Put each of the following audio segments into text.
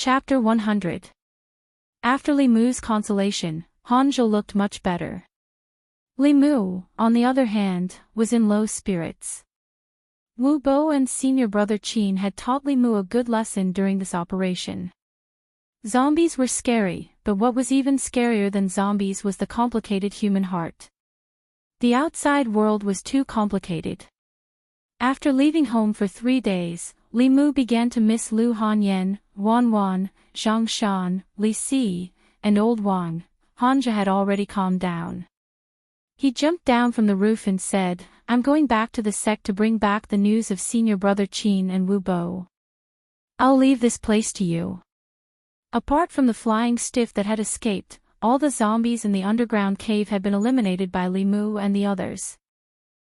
Chapter 100. After Li Mu's consolation, Hanzhou looked much better. Li Mu, on the other hand, was in low spirits. Wu Bo and senior brother Qin had taught Li Mu a good lesson during this operation. Zombies were scary, but what was even scarier than zombies was the complicated human heart. The outside world was too complicated. After leaving home for 3 days, Li Mu began to miss Lu Hanyan, Wan Wan, Zhang Shan, Li Si, and Old Wang. Hanzhou had already calmed down. He jumped down from the roof and said, "I'm going back to the sect to bring back the news of senior brother Qin and Wu Bo. I'll leave this place to you." Apart from the flying stiff that had escaped, all the zombies in the underground cave had been eliminated by Li Mu and the others.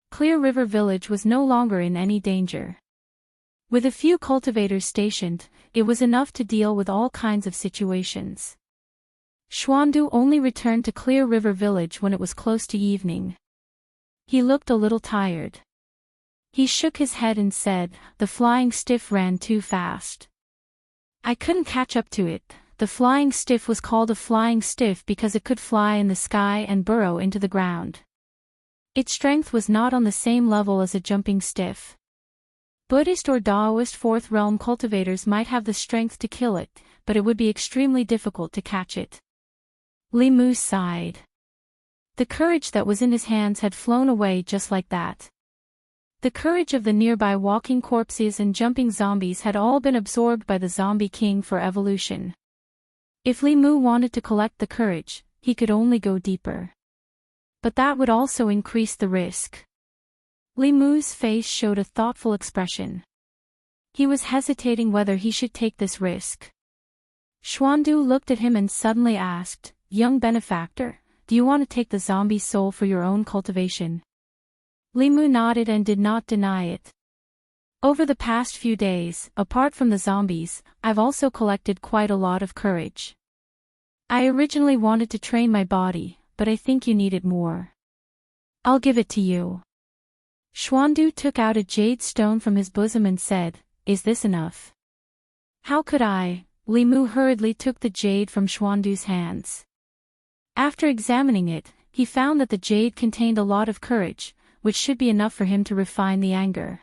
Clear River Village was no longer in any danger. With a few cultivators stationed, it was enough to deal with all kinds of situations. Xuandu only returned to Clear River Village when it was close to evening. He looked a little tired. He shook his head and said, "The flying stiff ran too fast. I couldn't catch up to it." The flying stiff was called a flying stiff because it could fly in the sky and burrow into the ground. Its strength was not on the same level as a jumping stiff. Buddhist or Taoist Fourth Realm cultivators might have the strength to kill it, but it would be extremely difficult to catch it. Li Mu sighed. The courage that was in his hands had flown away just like that. The courage of the nearby walking corpses and jumping zombies had all been absorbed by the Zombie King for evolution. If Li Mu wanted to collect the courage, he could only go deeper. But that would also increase the risk. Li Mu's face showed a thoughtful expression. He was hesitating whether he should take this risk. Xuandu looked at him and suddenly asked, "Young benefactor, do you want to take the zombie soul for your own cultivation?" Li Mu nodded and did not deny it. "Over the past few days, apart from the zombies, I've also collected quite a lot of courage. I originally wanted to train my body, but I think you need it more. I'll give it to you." Xuandu took out a jade stone from his bosom and said, "Is this enough?" "How could I?" Li Mu hurriedly took the jade from Xuandu's hands. After examining it, he found that the jade contained a lot of courage, which should be enough for him to refine the anger.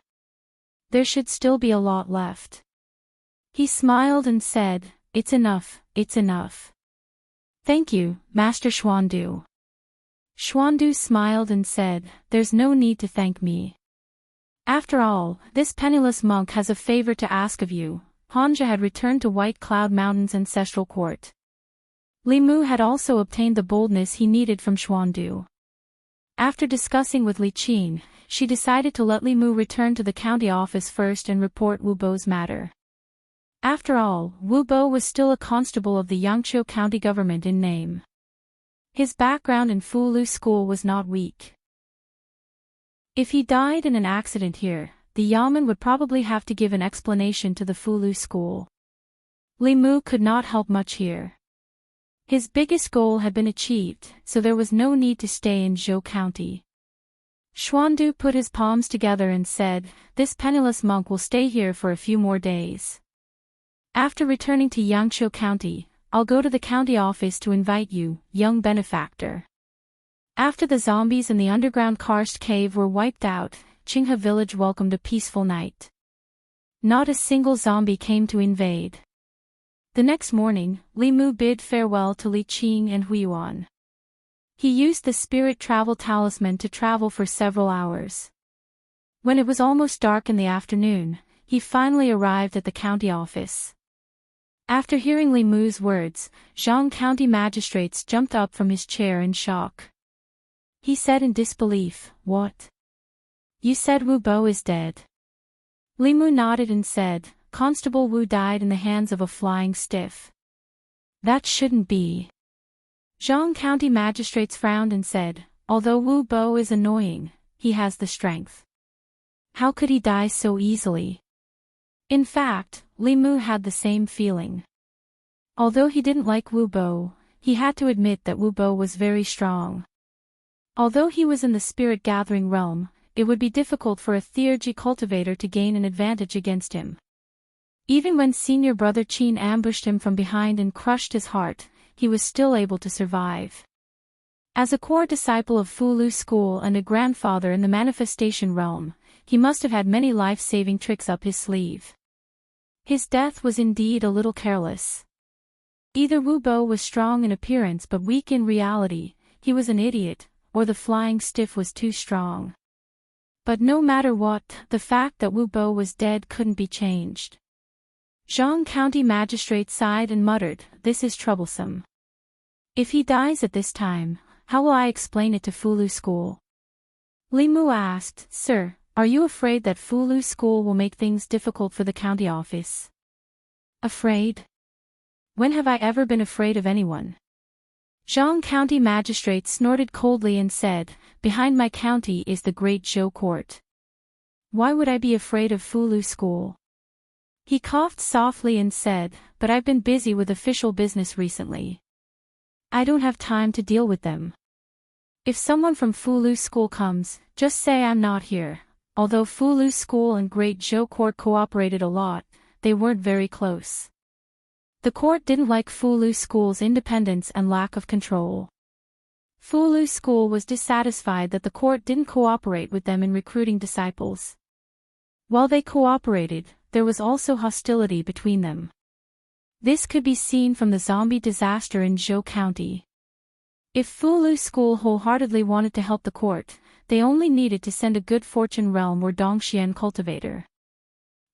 There should still be a lot left. He smiled and said, "It's enough, it's enough. Thank you, Master Xuandu." Xuandu smiled and said, "There's no need to thank me. After all, this penniless monk has a favor to ask of you." Hanzhou had returned to White Cloud Mountain's ancestral court. Li Mu had also obtained the boldness he needed from Xuandu. After discussing with Li Qin, she decided to let Li Mu return to the county office first and report Wu Bo's matter. After all, Wu Bo was still a constable of the Yangqiu County government in name. His background in Fulu school was not weak. If he died in an accident here, the Yamen would probably have to give an explanation to the Fulu school. Li Mu could not help much here. His biggest goal had been achieved, so there was no need to stay in Zhou County. Xuandu put his palms together and said, "This penniless monk will stay here for a few more days. After returning to Yangqiu County, I'll go to the county office to invite you, young benefactor." After the zombies in the underground karst cave were wiped out, Qinghe village welcomed a peaceful night. Not a single zombie came to invade. The next morning, Li Mu bid farewell to Li Qing and Huiyuan. He used the spirit travel talisman to travel for several hours. When it was almost dark in the afternoon, he finally arrived at the county office. After hearing Li Mu's words, Zhang County magistrates jumped up from his chair in shock. He said in disbelief, "What? You said Wu Bo is dead?" Li Mu nodded and said, "Constable Wu died in the hands of a flying stiff." "That shouldn't be." Zhang County magistrates frowned and said, "Although Wu Bo is annoying, he has the strength. How could he die so easily?" In fact, Li Mu had the same feeling. Although he didn't like Wu Bo, he had to admit that Wu Bo was very strong. Although he was in the spirit-gathering realm, it would be difficult for a theurgy cultivator to gain an advantage against him. Even when senior brother Qin ambushed him from behind and crushed his heart, he was still able to survive. As a core disciple of Fu Lu School and a grandfather in the manifestation realm, he must have had many life-saving tricks up his sleeve. His death was indeed a little careless. Either Wu Bo was strong in appearance but weak in reality, he was an idiot, or the flying stiff was too strong. But no matter what, the fact that Wu Bo was dead couldn't be changed. Zhang County Magistrate sighed and muttered, "This is troublesome. If he dies at this time, how will I explain it to Fu Lu School?" Li Mu asked, "Sir, are you afraid that Fu Lu School will make things difficult for the county office?" "Afraid? When have I ever been afraid of anyone?" Zhang County Magistrate snorted coldly and said, "Behind my county is the Great Zhou Court. Why would I be afraid of Fu Lu School?" He coughed softly and said, "But I've been busy with official business recently. I don't have time to deal with them. If someone from Fu Lu School comes, just say I'm not here." Although Fu Lu School and Great Zhou Court cooperated a lot, they weren't very close. The court didn't like Fu Lu School's independence and lack of control. Fu Lu School was dissatisfied that the court didn't cooperate with them in recruiting disciples. While they cooperated, there was also hostility between them. This could be seen from the zombie disaster in Zhou County. If Fu Lu School wholeheartedly wanted to help the court, they only needed to send a good fortune realm or Dongxian cultivator.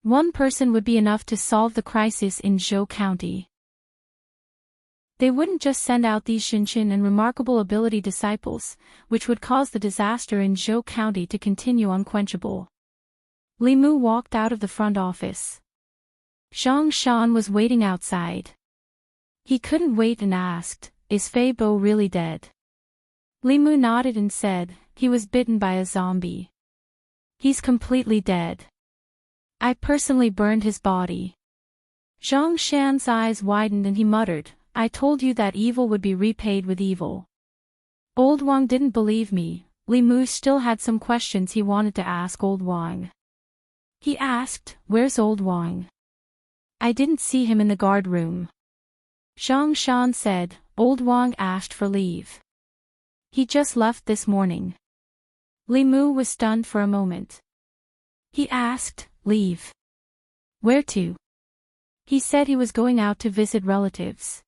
One person would be enough to solve the crisis in Zhou County. They wouldn't just send out these Shinshin and remarkable ability disciples, which would cause the disaster in Zhou County to continue unquenchable. Li Mu walked out of the front office. Zhang Shan was waiting outside. He couldn't wait and asked, "Is Fei Bo really dead?" Li Mu nodded and said, "He was bitten by a zombie. He's completely dead. I personally burned his body." Zhang Shan's eyes widened and he muttered, "I told you that evil would be repaid with evil." Old Wang didn't believe me. Li Mu still had some questions he wanted to ask Old Wang. He asked, "Where's Old Wang? I didn't see him in the guard room." Zhang Shan said, "Old Wang asked for leave. He just left this morning." Li Mu was stunned for a moment. He asked, "Leave? Where to?" He said he was going out to visit relatives.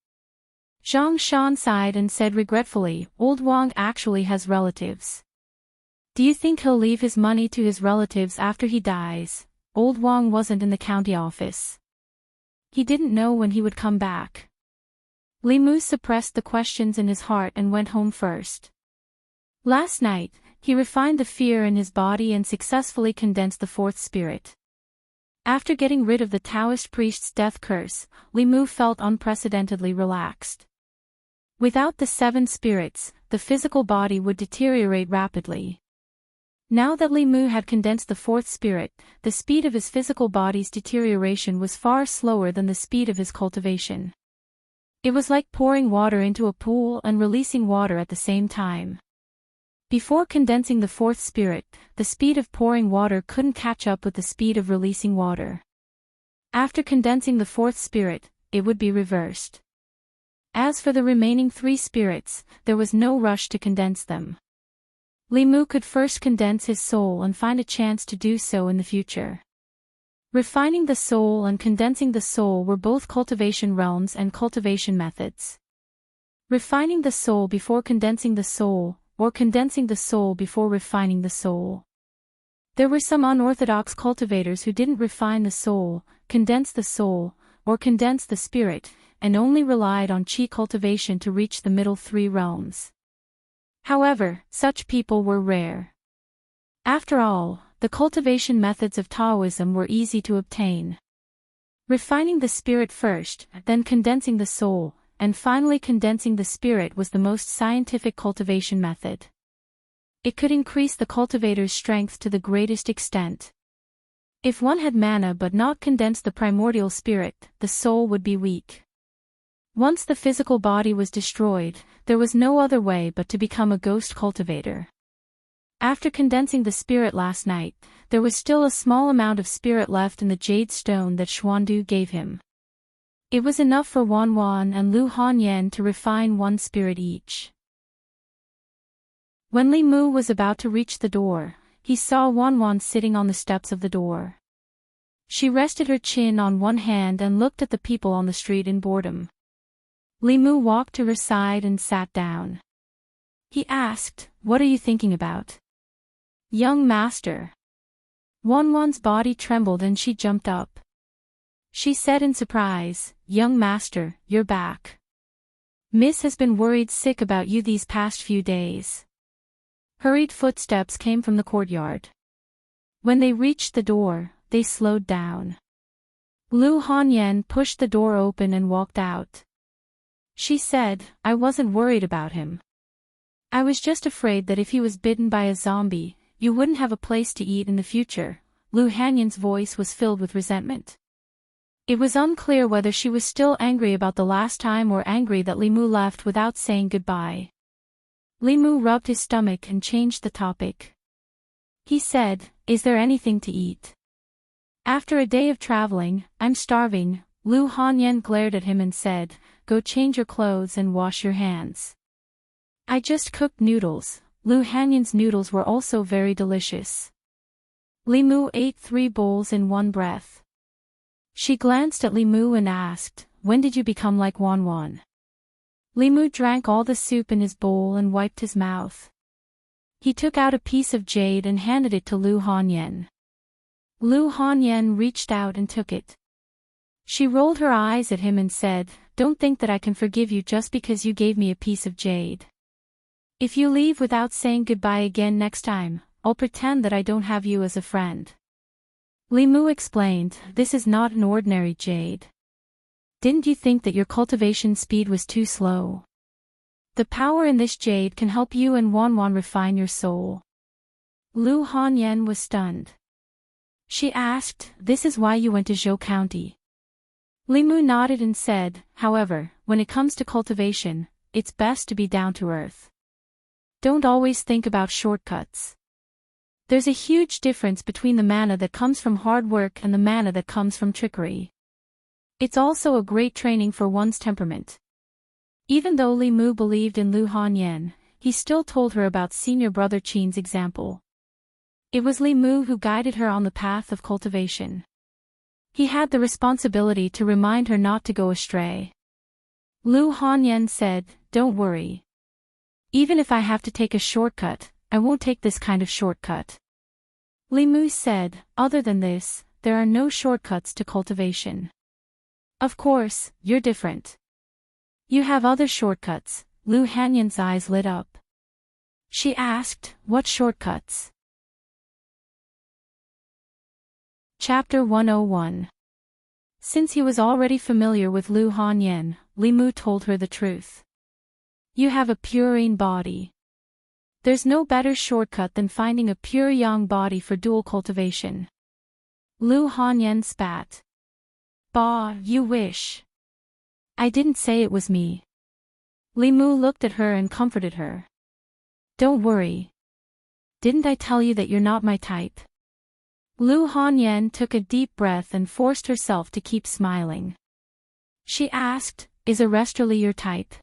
Zhang Shan sighed and said regretfully, "Old Wang actually has relatives. Do you think he'll leave his money to his relatives after he dies?" Old Wang wasn't in the county office. He didn't know when he would come back. Li Mu suppressed the questions in his heart and went home first. Last night, he refined the fear in his body and successfully condensed the fourth spirit. After getting rid of the Taoist priest's death curse, Li Mu felt unprecedentedly relaxed. Without the seven spirits, the physical body would deteriorate rapidly. Now that Li Mu had condensed the fourth spirit, the speed of his physical body's deterioration was far slower than the speed of his cultivation. It was like pouring water into a pool and releasing water at the same time. Before condensing the fourth spirit, the speed of pouring water couldn't catch up with the speed of releasing water. After condensing the fourth spirit, it would be reversed. As for the remaining three spirits, there was no rush to condense them. Li Mu could first condense his soul and find a chance to do so in the future. Refining the soul and condensing the soul were both cultivation realms and cultivation methods. Refining the soul before condensing the soul, or condensing the soul before refining the soul. There were some unorthodox cultivators who didn't refine the soul, condense the soul, or condense the spirit, and only relied on qi cultivation to reach the middle three realms. However, such people were rare. After all, the cultivation methods of Taoism were easy to obtain. Refining the spirit first, then condensing the soul, and finally condensing the spirit was the most scientific cultivation method. It could increase the cultivator's strength to the greatest extent. If one had mana but not condensed the primordial spirit, the soul would be weak. Once the physical body was destroyed, there was no other way but to become a ghost cultivator. After condensing the spirit last night, there was still a small amount of spirit left in the jade stone that Xuandu gave him. It was enough for Wanwan and Lu Hanyan to refine one spirit each. When Li Mu was about to reach the door, he saw Wanwan sitting on the steps of the door. She rested her chin on one hand and looked at the people on the street in boredom. Li Mu walked to her side and sat down. He asked, "What are you thinking about?" "Young master." Wanwan's body trembled and she jumped up. She said in surprise, "Young master, you're back. Miss has been worried sick about you these past few days." Hurried footsteps came from the courtyard. When they reached the door, they slowed down. Lu Hanyan pushed the door open and walked out. She said, "I wasn't worried about him. I was just afraid that if he was bitten by a zombie, you wouldn't have a place to eat in the future." Lu Hanyan's voice was filled with resentment. It was unclear whether she was still angry about the last time or angry that Li Mu left without saying goodbye. Li Mu rubbed his stomach and changed the topic. He said, "Is there anything to eat? After a day of traveling, I'm starving." Lu Hanyan glared at him and said, "Go change your clothes and wash your hands." "I just cooked noodles." Lu Hanyan's noodles were also very delicious. Li Mu ate 3 bowls in one breath. She glanced at Li Mu and asked, "When did you become like Wanwan?" Li Mu drank all the soup in his bowl and wiped his mouth. He took out a piece of jade and handed it to Lu Hanyan. Lu Hanyan reached out and took it. She rolled her eyes at him and said, "Don't think that I can forgive you just because you gave me a piece of jade. If you leave without saying goodbye again next time, I'll pretend that I don't have you as a friend." Li Mu explained, "This is not an ordinary jade. Didn't you think that your cultivation speed was too slow? The power in this jade can help you and Wanwan refine your soul." Lu Hanyan was stunned. She asked, "This is why you went to Zhou County?" Li Mu nodded and said, "However, when it comes to cultivation, it's best to be down to earth. Don't always think about shortcuts. There's a huge difference between the mana that comes from hard work and the mana that comes from trickery. It's also a great training for one's temperament." Even though Li Mu believed in Lu Hanyan, he still told her about senior brother Qin's example. It was Li Mu who guided her on the path of cultivation. He had the responsibility to remind her not to go astray. Lu Hanyan said, "Don't worry. Even if I have to take a shortcut, I won't take this kind of shortcut." Li Mu said, "Other than this, there are no shortcuts to cultivation. Of course, you're different. You have other shortcuts." Lu Hanyan's eyes lit up. She asked, "What shortcuts?" Chapter 101. Since he was already familiar with Lu Hanyan, Li Mu told her the truth. "You have a purine body. There's no better shortcut than finding a pure yang body for dual cultivation." Lu Hanyan spat. "Bah, you wish. I didn't say it was me." Li Mu looked at her and comforted her. "Don't worry. Didn't I tell you that you're not my type?" Lu Hanyan took a deep breath and forced herself to keep smiling. She asked, "Is a Resterly your type?"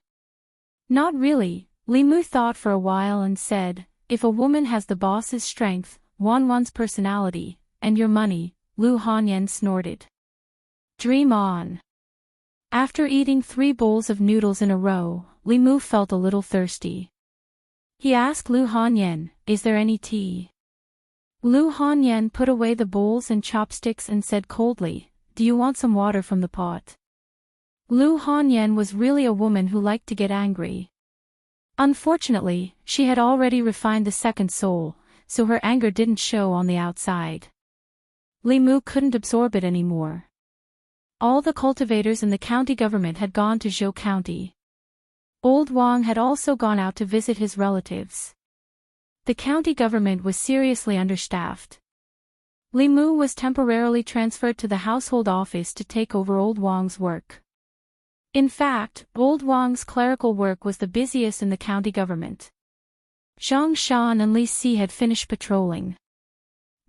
"Not really." Li Mu thought for a while and said, "If a woman has the boss's strength, Wanwan's personality, and your money." Lu Hanyan snorted. "Dream on." After eating 3 bowls of noodles in a row, Li Mu felt a little thirsty. He asked Lu Hanyan, "Is there any tea?" Lu Hanyan put away the bowls and chopsticks and said coldly, "Do you want some water from the pot?" Lu Hanyan was really a woman who liked to get angry. Unfortunately, she had already refined the second soul, so her anger didn't show on the outside. Li Mu couldn't absorb it anymore. All the cultivators in the county government had gone to Zhou County. Old Wang had also gone out to visit his relatives. The county government was seriously understaffed. Li Mu was temporarily transferred to the household office to take over Old Wang's work. In fact, Old Wang's clerical work was the busiest in the county government. Zhang Shan and Li Si had finished patrolling.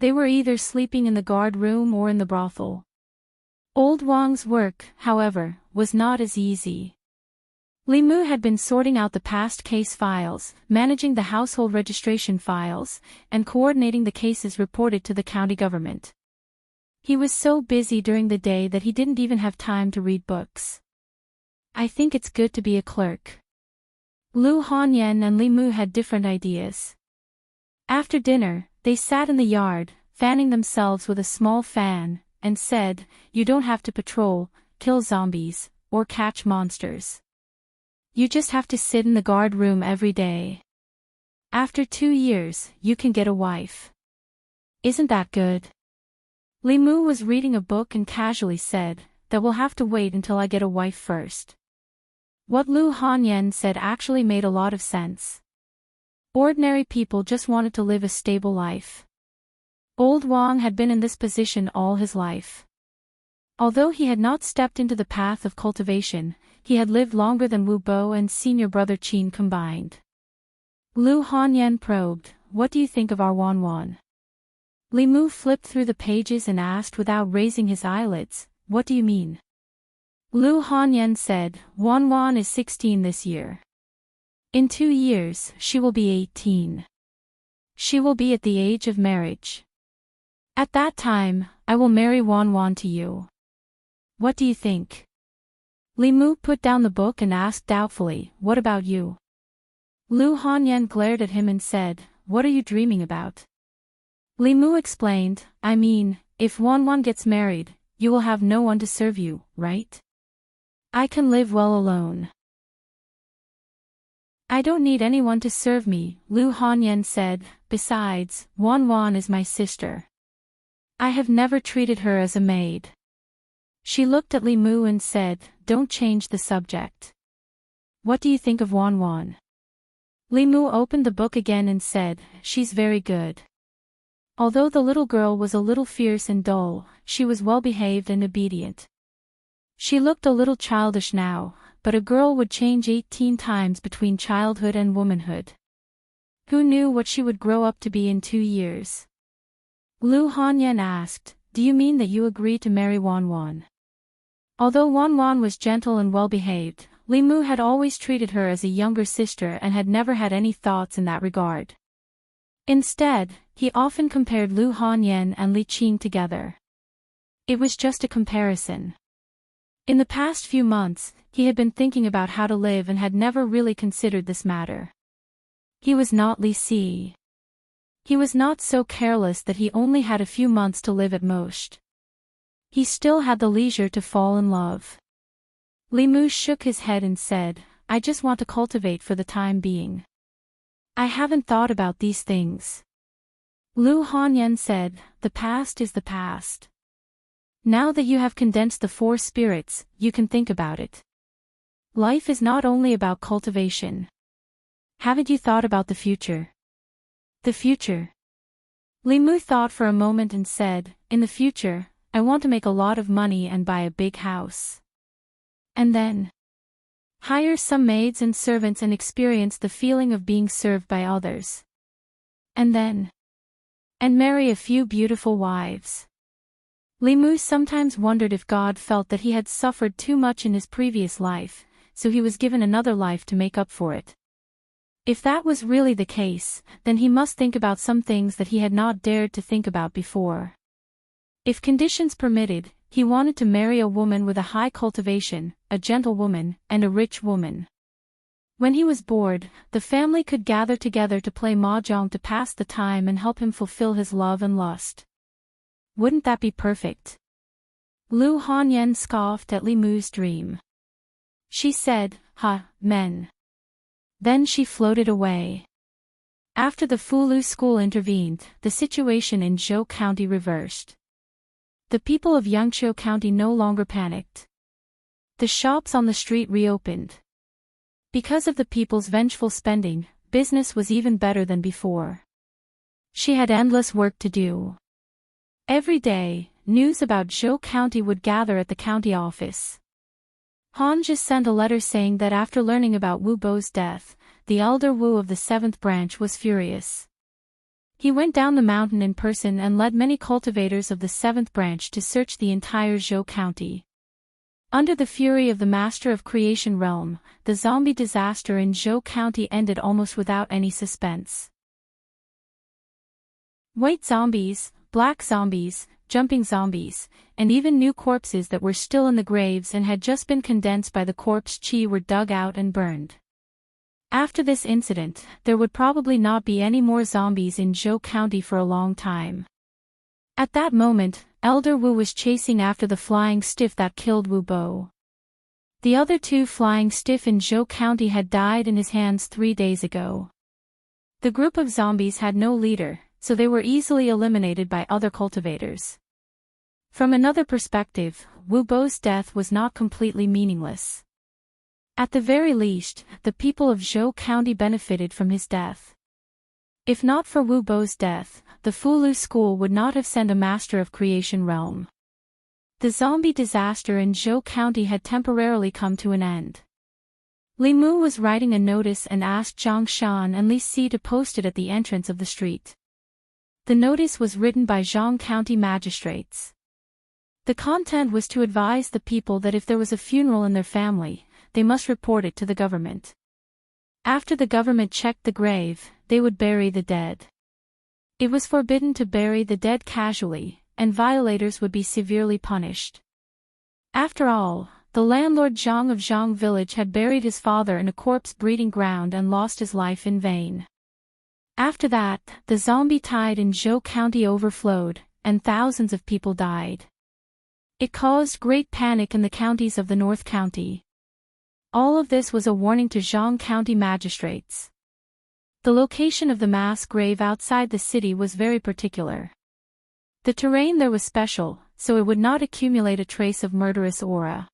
They were either sleeping in the guard room or in the brothel. Old Wang's work, however, was not as easy. Li Mu had been sorting out the past case files, managing the household registration files, and coordinating the cases reported to the county government. He was so busy during the day that he didn't even have time to read books. I think it's good to be a clerk. Lu Hanyan and Li Mu had different ideas. After dinner, they sat in the yard, fanning themselves with a small fan, and said, "You don't have to patrol, kill zombies, or catch monsters. You just have to sit in the guard room every day. After 2 years, you can get a wife. Isn't that good?" Li Mu was reading a book and casually said, "That will have to wait until I get a wife first." What Lu Hanyan said actually made a lot of sense. Ordinary people just wanted to live a stable life. Old Wang had been in this position all his life. Although he had not stepped into the path of cultivation, he had lived longer than Wu Bo and senior brother Qin combined. Lu Hanyan probed, "What do you think of our Wan Wan?" Li Mu flipped through the pages and asked without raising his eyelids, "What do you mean?" Lu Hanyan said, "Wan Wan is 16 this year. In 2 years, she will be 18. She will be at the age of marriage. At that time, I will marry Wan Wan to you. What do you think?" Li Mu put down the book and asked doubtfully, "What about you?" Lu Hanyan glared at him and said, "What are you dreaming about?" Li Mu explained, "I mean, if Wan Wan gets married, you will have no one to serve you, right? I can live well alone." "I don't need anyone to serve me," Lu Hanyan said, "besides, Wan Wan is my sister. I have never treated her as a maid." She looked at Li Mu and said, "Don't change the subject. What do you think of Wan Wan?" Li Mu opened the book again and said, "She's very good. Although the little girl was a little fierce and dull, she was well-behaved and obedient. She looked a little childish now, but a girl would change 18 times between childhood and womanhood. Who knew what she would grow up to be in 2 years?" Lu Hanyan asked, "Do you mean that you agree to marry Wan Wan?" Although Wan Wan was gentle and well-behaved, Li Mu had always treated her as a younger sister and had never had any thoughts in that regard. Instead, he often compared Lu Hanyan and Li Qing together. It was just a comparison. In the past few months, he had been thinking about how to live and had never really considered this matter. He was not Li Si. He was not so careless that he only had a few months to live at most. He still had the leisure to fall in love. Li Mu shook his head and said, "I just want to cultivate for the time being. I haven't thought about these things." Lu Hanyan said, "The past is the past. Now that you have condensed the 4 spirits, you can think about it. Life is not only about cultivation. Haven't you thought about the future?" "The future?" Li Mu thought for a moment and said, "In the future, I want to make a lot of money and buy a big house. And then hire some maids and servants and experience the feeling of being served by others. And then marry a few beautiful wives." Li Mu sometimes wondered if God felt that he had suffered too much in his previous life, so he was given another life to make up for it. If that was really the case, then he must think about some things that he had not dared to think about before. If conditions permitted, he wanted to marry a woman with a high cultivation, a gentle woman, and a rich woman. When he was bored, the family could gather together to play mahjong to pass the time and help him fulfill his love and lust. Wouldn't that be perfect? Lu Hanyan scoffed at Li Mu's dream. She said, "Ha, men." Then she floated away. After the Fulu school intervened, the situation in Zhou County reversed. The people of Yangqiu County no longer panicked. The shops on the street reopened. Because of the people's vengeful spending, business was even better than before. She had endless work to do. Every day, news about Zhou County would gather at the county office. Han just sent a letter saying that after learning about Wu Bo's death, the elder Wu of the 7th branch was furious. He went down the mountain in person and led many cultivators of the 7th branch to search the entire Zhou County. Under the fury of the Master of Creation Realm, the zombie disaster in Zhou County ended almost without any suspense. White zombies, black zombies, jumping zombies, and even new corpses that were still in the graves and had just been condensed by the corpse chi were dug out and burned. After this incident, there would probably not be any more zombies in Zhou County for a long time. At that moment, Elder Wu was chasing after the flying stiff that killed Wu Bo. The other 2 flying stiff in Zhou County had died in his hands 3 days ago. The group of zombies had no leader, so they were easily eliminated by other cultivators. From another perspective, Wu Bo's death was not completely meaningless. At the very least, the people of Zhou County benefited from his death. If not for Wu Bo's death, the Fulu school would not have sent a Master of Creation Realm. The zombie disaster in Zhou County had temporarily come to an end. Li Mu was writing a notice and asked Zhang Shan and Li Si to post it at the entrance of the street. The notice was written by Zhang County magistrates. The content was to advise the people that if there was a funeral in their family, they must report it to the government. After the government checked the grave, they would bury the dead. It was forbidden to bury the dead casually, and violators would be severely punished. After all, the landlord Zhang of Zhang village had buried his father in a corpse breeding ground and lost his life in vain. After that, the zombie tide in Zhou County overflowed, and thousands of people died. It caused great panic in the counties of the North County. All of this was a warning to Zhang County magistrates. The location of the mass grave outside the city was very particular. The terrain there was special, so it would not accumulate a trace of murderous aura.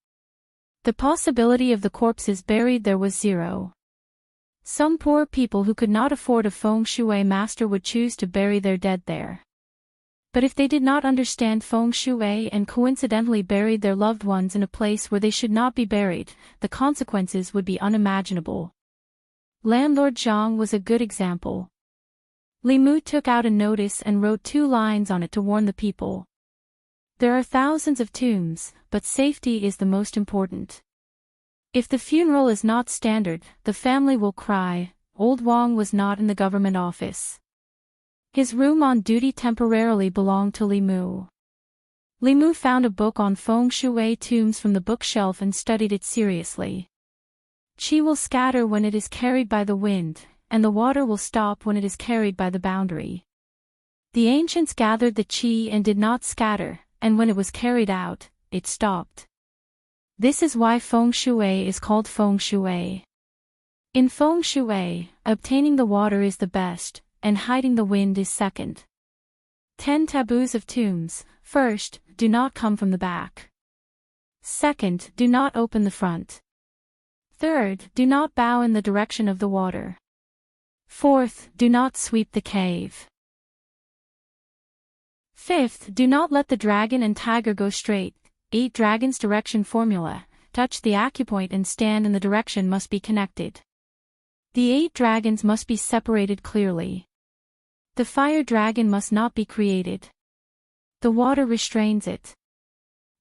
The possibility of the corpses buried there was zero. Some poor people who could not afford a feng shui master would choose to bury their dead there. But if they did not understand feng shui and coincidentally buried their loved ones in a place where they should not be buried, the consequences would be unimaginable. Landlord Zhang was a good example. Li Mu took out a notice and wrote 2 lines on it to warn the people. There are thousands of tombs, but safety is the most important. If the funeral is not standard, the family will cry. Old Wang was not in the government office. His room on duty temporarily belonged to Li Mu. Li Mu found a book on feng shui tombs from the bookshelf and studied it seriously. Qi will scatter when it is carried by the wind, and the water will stop when it is carried by the boundary. The ancients gathered the qi and did not scatter, and when it was carried out, it stopped. This is why feng shui is called feng shui. In feng shui, obtaining the water is the best, and hiding the wind is second. 10 taboos of tombs. First, do not come from the back. Second, do not open the front. Third, do not bow in the direction of the water. Fourth, do not sweep the cave. Fifth, do not let the dragon and tiger go straight. 8 Dragons direction formula. Touch the acupoint and stand in the direction must be connected. The 8 dragons must be separated clearly. The fire dragon must not be created. The water restrains it.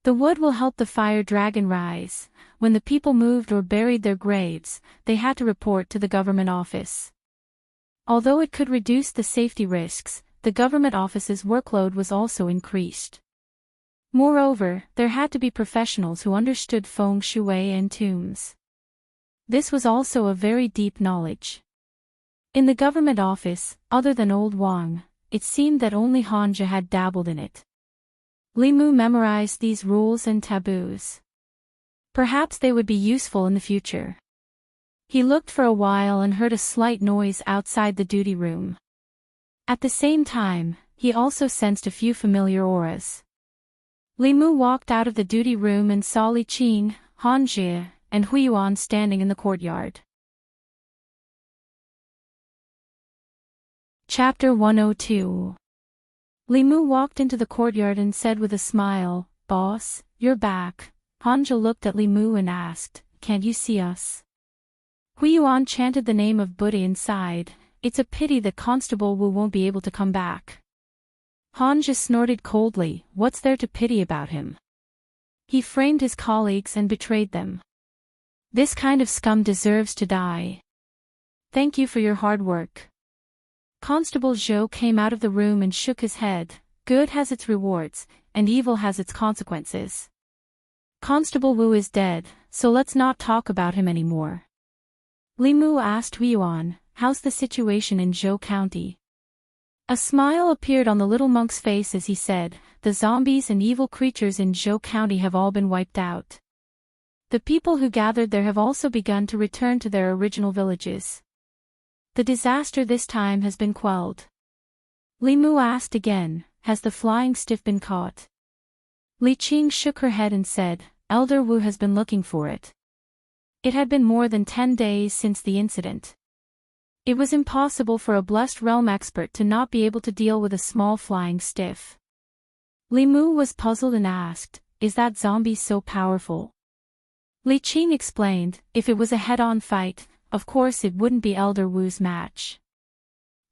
The wood will help the fire dragon rise. When the people moved or buried their graves, they had to report to the government office. Although it could reduce the safety risks, the government office's workload was also increased. Moreover, there had to be professionals who understood feng shui and tombs. This was also a very deep knowledge. In the government office, other than Old Wang, it seemed that only Hanja had dabbled in it. Li Mu memorized these rules and taboos. Perhaps they would be useful in the future. He looked for a while and heard a slight noise outside the duty room. At the same time, he also sensed a few familiar auras. Li Mu walked out of the duty room and saw Li Qing, Han Jie, and Huiyuan standing in the courtyard. Chapter 102. Li Mu walked into the courtyard and said with a smile, "Boss, you're back." Hanja looked at Li Mu and asked, "Can't you see us?" Huiyuan chanted the name of Buddha inside. it's a pity that Constable Wu won't be able to come back. Han just snorted coldly, what's there to pity about him? He framed his colleagues and betrayed them. This kind of scum deserves to die. Thank you for your hard work. Constable Zhou came out of the room and shook his head. Good has its rewards, and evil has its consequences. Constable Wu is dead, so let's not talk about him anymore. Li Mu asked Huiyuan, how's the situation in Zhou County? A smile appeared on the little monk's face as he said, the zombies and evil creatures in Zhou County have all been wiped out. The people who gathered there have also begun to return to their original villages. The disaster this time has been quelled. Li Mu asked again, has the flying stiff been caught? Li Qing shook her head and said, Elder Wu has been looking for it. It had been more than 10 days since the incident. It was impossible for a blessed realm expert to not be able to deal with a small flying stiff. Li Mu was puzzled and asked, is that zombie so powerful? Li Qing explained, if it was a head-on fight, of course it wouldn't be Elder Wu's match.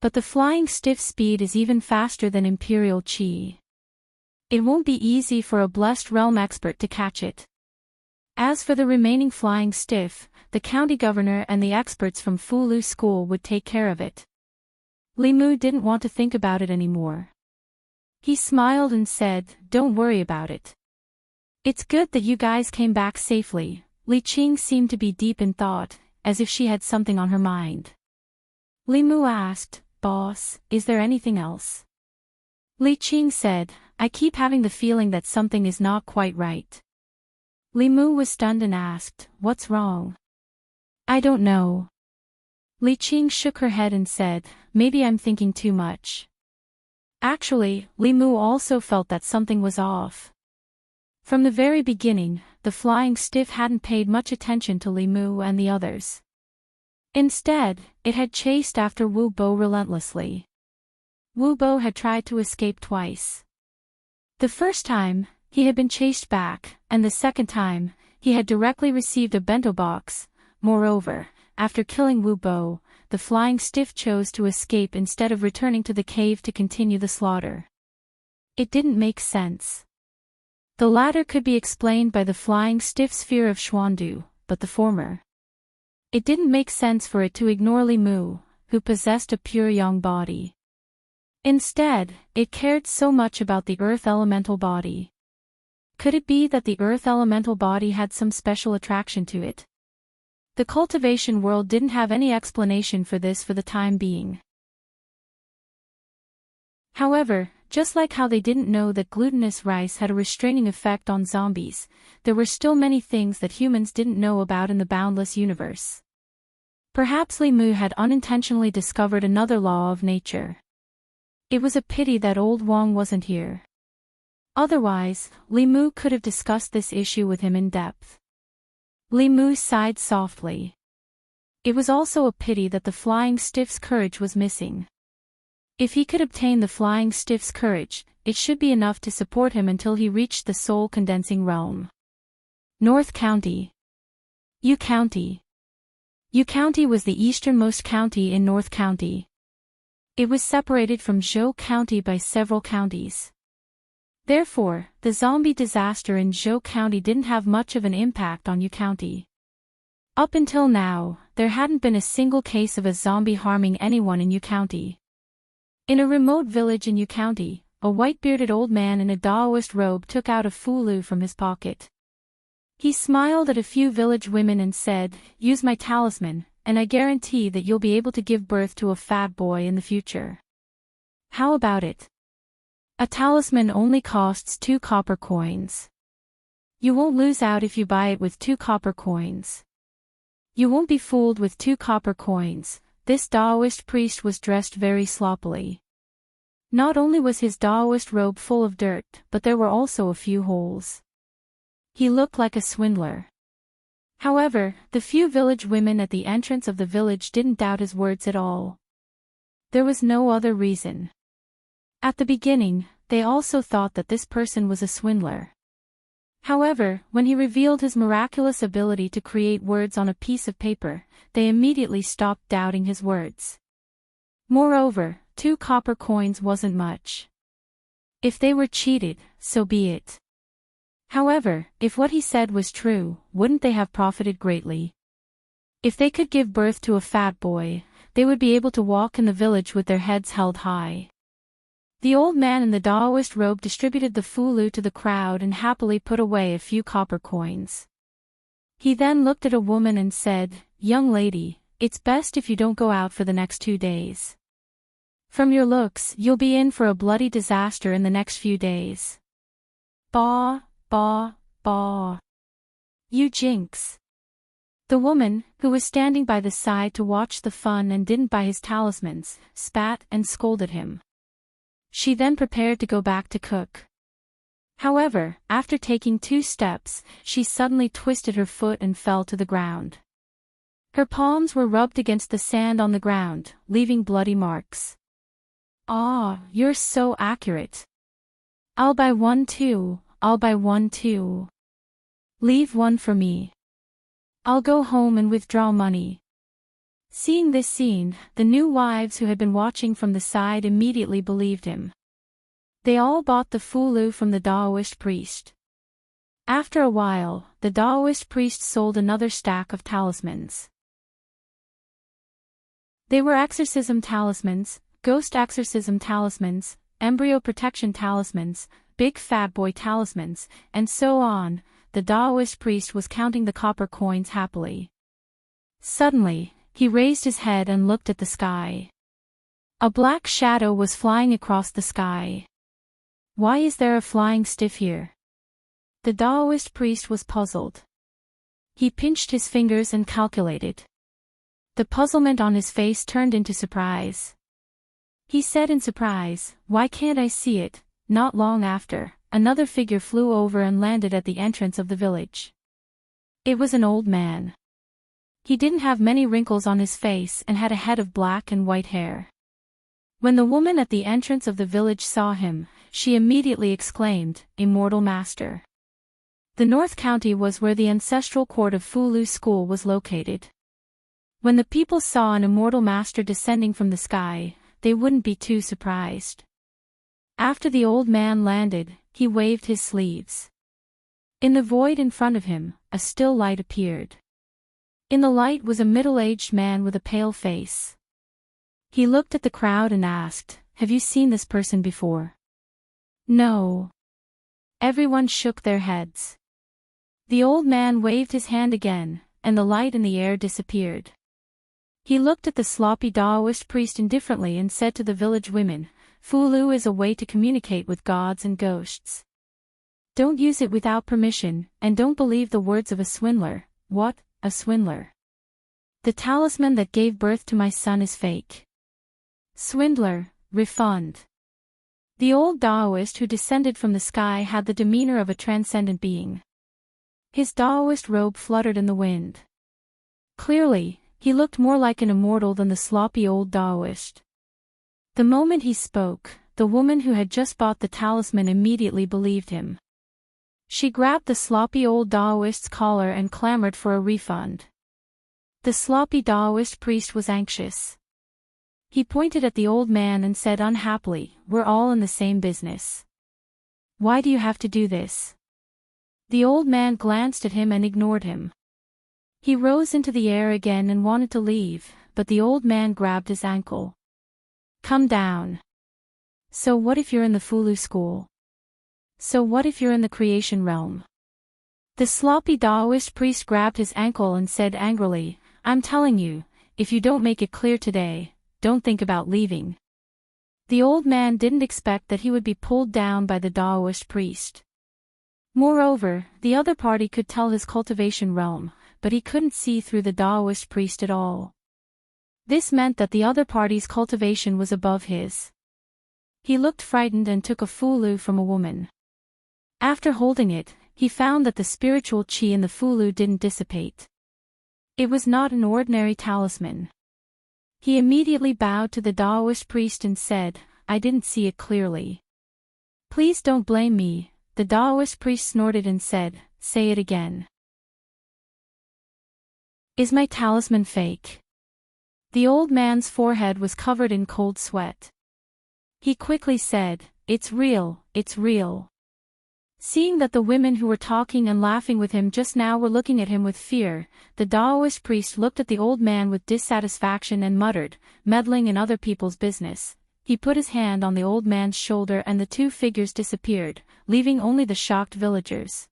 But the flying stiff's speed is even faster than Imperial Qi. It won't be easy for a blessed realm expert to catch it. As for the remaining flying stiff, the county governor and the experts from Fulu School would take care of it. Li Mu didn't want to think about it anymore. He smiled and said, don't worry about it. It's good that you guys came back safely. Li Qing seemed to be deep in thought, as if she had something on her mind. Li Mu asked, Boss, is there anything else? Li Qing said, I keep having the feeling that something is not quite right. Li Mu was stunned and asked, what's wrong? I don't know. Li Qing shook her head and said, maybe I'm thinking too much. Actually, Li Mu also felt that something was off. From the very beginning, the flying stiff hadn't paid much attention to Li Mu and the others. Instead, it had chased after Wu Bo relentlessly. Wu Bo had tried to escape twice. The first time, he had been chased back, and the second time, he had directly received a bento box. Moreover, after killing Wu Bo, the flying stiff chose to escape instead of returning to the cave to continue the slaughter. It didn't make sense. The latter could be explained by the flying stiff's fear of Xuandu, but the former. It didn't make sense for it to ignore Li Mu, who possessed a pure yang body. Instead, it cared so much about the earth elemental body. Could it be that the earth elemental body had some special attraction to it? The cultivation world didn't have any explanation for this for the time being. However, just like how they didn't know that glutinous rice had a restraining effect on zombies, there were still many things that humans didn't know about in the boundless universe. Perhaps Li Mu had unintentionally discovered another law of nature. It was a pity that old Wang wasn't here. Otherwise, Li Mu could have discussed this issue with him in depth. Li Mu sighed softly. It was also a pity that the flying stiff's courage was missing. If he could obtain the flying stiff's courage, it should be enough to support him until he reached the soul condensing realm. North County. Yu County. Yu County was the easternmost county in North County. It was separated from Zhou County by several counties. Therefore, the zombie disaster in Zhou County didn't have much of an impact on Yu County. Up until now, there hadn't been a single case of a zombie harming anyone in Yu County. In a remote village in Yu County, a white-bearded old man in a Daoist robe took out a fulu from his pocket. He smiled at a few village women and said, use my talisman, and I guarantee that you'll be able to give birth to a fat boy in the future. How about it? A talisman only costs 2 copper coins. You won't lose out if you buy it with 2 copper coins. You won't be fooled with 2 copper coins. This Daoist priest was dressed very sloppily. Not only was his Daoist robe full of dirt, but there were also a few holes. He looked like a swindler. However, the few village women at the entrance of the village didn't doubt his words at all. There was no other reason. At the beginning, they also thought that this person was a swindler. However, when he revealed his miraculous ability to create words on a piece of paper, they immediately stopped doubting his words. Moreover, 2 copper coins wasn't much. If they were cheated, so be it. However, if what he said was true, wouldn't they have profited greatly? If they could give birth to a fat boy, they would be able to walk in the village with their heads held high. The old man in the Daoist robe distributed the fulu to the crowd and happily put away a few copper coins. He then looked at a woman and said, "Young lady, it's best if you don't go out for the next 2 days. From your looks, you'll be in for a bloody disaster in the next few days." "Bah, bah, bah. You jinx." The woman, who was standing by the side to watch the fun and didn't buy his talismans, spat and scolded him. She then prepared to go back to cook. However, after taking 2 steps, she suddenly twisted her foot and fell to the ground. Her palms were rubbed against the sand on the ground, leaving bloody marks. "Ah, you're so accurate. I'll buy one too, I'll buy one too. Leave one for me. I'll go home and withdraw money." Seeing this scene, the new wives who had been watching from the side immediately believed him. They all bought the fulu from the Daoist priest. After a while, the Daoist priest sold another stack of talismans. They were exorcism talismans, ghost exorcism talismans, embryo protection talismans, big fat boy talismans, and so on. The Daoist priest was counting the copper coins happily. Suddenly, he raised his head and looked at the sky. A black shadow was flying across the sky. "Why is there a flying stiff here?" The Daoist priest was puzzled. He pinched his fingers and calculated. The puzzlement on his face turned into surprise. He said in surprise, "Why can't I see it?" Not long after, another figure flew over and landed at the entrance of the village. It was an old man. He didn't have many wrinkles on his face and had a head of black and white hair. When the woman at the entrance of the village saw him, she immediately exclaimed, "Immortal Master." The North County was where the ancestral court of Fulu School was located. When the people saw an immortal master descending from the sky, they wouldn't be too surprised. After the old man landed, he waved his sleeves. In the void in front of him, a still light appeared. In the light was a middle-aged man with a pale face. He looked at the crowd and asked, "Have you seen this person before?" "No." Everyone shook their heads. The old man waved his hand again, and the light in the air disappeared. He looked at the sloppy Daoist priest indifferently and said to the village women, "Fulu is a way to communicate with gods and ghosts. Don't use it without permission, and don't believe the words of a swindler." "What, a swindler?" "The talisman that gave birth to my son is fake." "Swindler, refund." The old Daoist who descended from the sky had the demeanor of a transcendent being. His Daoist robe fluttered in the wind. Clearly, he looked more like an immortal than the sloppy old Daoist. The moment he spoke, the woman who had just bought the talisman immediately believed him. She grabbed the sloppy old Daoist's collar and clamored for a refund. The sloppy Daoist priest was anxious. He pointed at the old man and said unhappily, "We're all in the same business. Why do you have to do this?" The old man glanced at him and ignored him. He rose into the air again and wanted to leave, but the old man grabbed his ankle. "Come down. So what if you're in the Fulu school? So what if you're in the creation realm?" The sloppy Daoist priest grabbed his ankle and said angrily, "I'm telling you, if you don't make it clear today, don't think about leaving." The old man didn't expect that he would be pulled down by the Daoist priest. Moreover, the other party could tell his cultivation realm, but he couldn't see through the Daoist priest at all. This meant that the other party's cultivation was above his. He looked frightened and took a fulu from a woman. After holding it, he found that the spiritual chi in the fulu didn't dissipate. It was not an ordinary talisman. He immediately bowed to the Daoist priest and said, "I didn't see it clearly. Please don't blame me." The Daoist priest snorted and said, "Say it again. Is my talisman fake?" The old man's forehead was covered in cold sweat. He quickly said, "It's real, it's real." Seeing that the women who were talking and laughing with him just now were looking at him with fear, the Taoist priest looked at the old man with dissatisfaction and muttered, "Meddling in other people's business." He put his hand on the old man's shoulder and the two figures disappeared, leaving only the shocked villagers.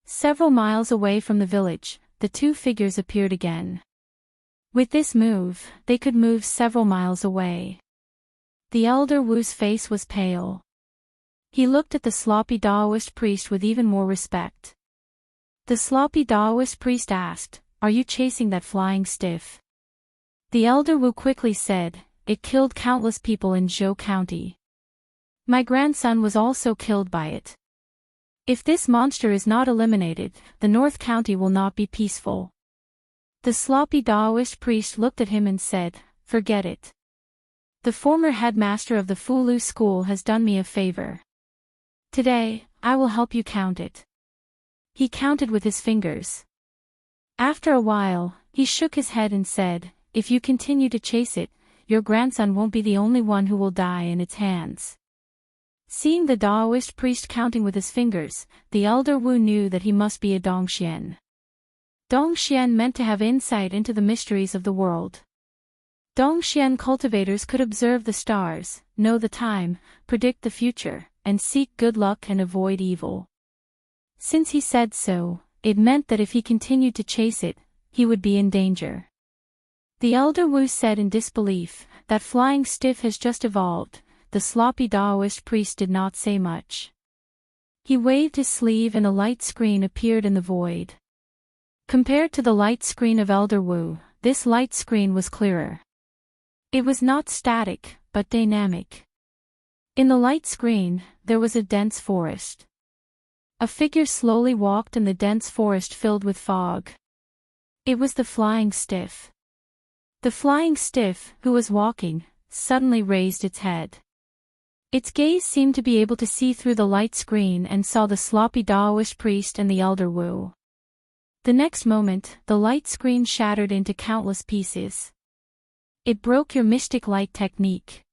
Several miles away from the village, the two figures appeared again. With this move, they could move several miles away. The elder Wu's face was pale. He looked at the sloppy Taoist priest with even more respect. The sloppy Taoist priest asked, "Are you chasing that flying stiff?" The elder Wu quickly said, "It killed countless people in Zhou County. My grandson was also killed by it. If this monster is not eliminated, the North County will not be peaceful." The sloppy Taoist priest looked at him and said, "Forget it. The former headmaster of the Fulu school has done me a favor. Today, I will help you count it." He counted with his fingers. After a while, he shook his head and said, "If you continue to chase it, your grandson won't be the only one who will die in its hands." Seeing the Taoist priest counting with his fingers, the elder Wu knew that he must be a Dongxian. Dongxian meant to have insight into the mysteries of the world. Dongxian cultivators could observe the stars, know the time, predict the future, and seek good luck and avoid evil. Since he said so, it meant that if he continued to chase it, he would be in danger. The elder Wu said in disbelief, "That flying stiff has just evolved." The sloppy Taoist priest did not say much. He waved his sleeve and a light screen appeared in the void. Compared to the light screen of elder Wu, this light screen was clearer. It was not static, but dynamic. In the light screen, there was a dense forest. A figure slowly walked in the dense forest filled with fog. It was the flying stiff. The flying stiff, who was walking, suddenly raised its head. Its gaze seemed to be able to see through the light screen and saw the sloppy Taoist priest and the elder Wu. The next moment, the light screen shattered into countless pieces. "It broke your mystic light technique."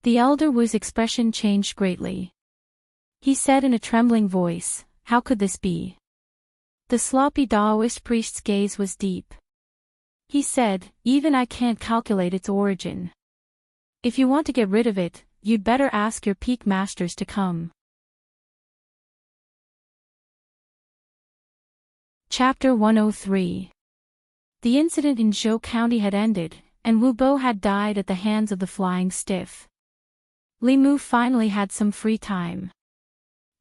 The elder Wu's expression changed greatly. He said in a trembling voice, "How could this be?" The sloppy Taoist priest's gaze was deep. He said, "Even I can't calculate its origin. If you want to get rid of it, you'd better ask your peak masters to come." Chapter 103. The incident in Zhou County had ended, and Wu Bo had died at the hands of the flying stiff. Li Mu finally had some free time.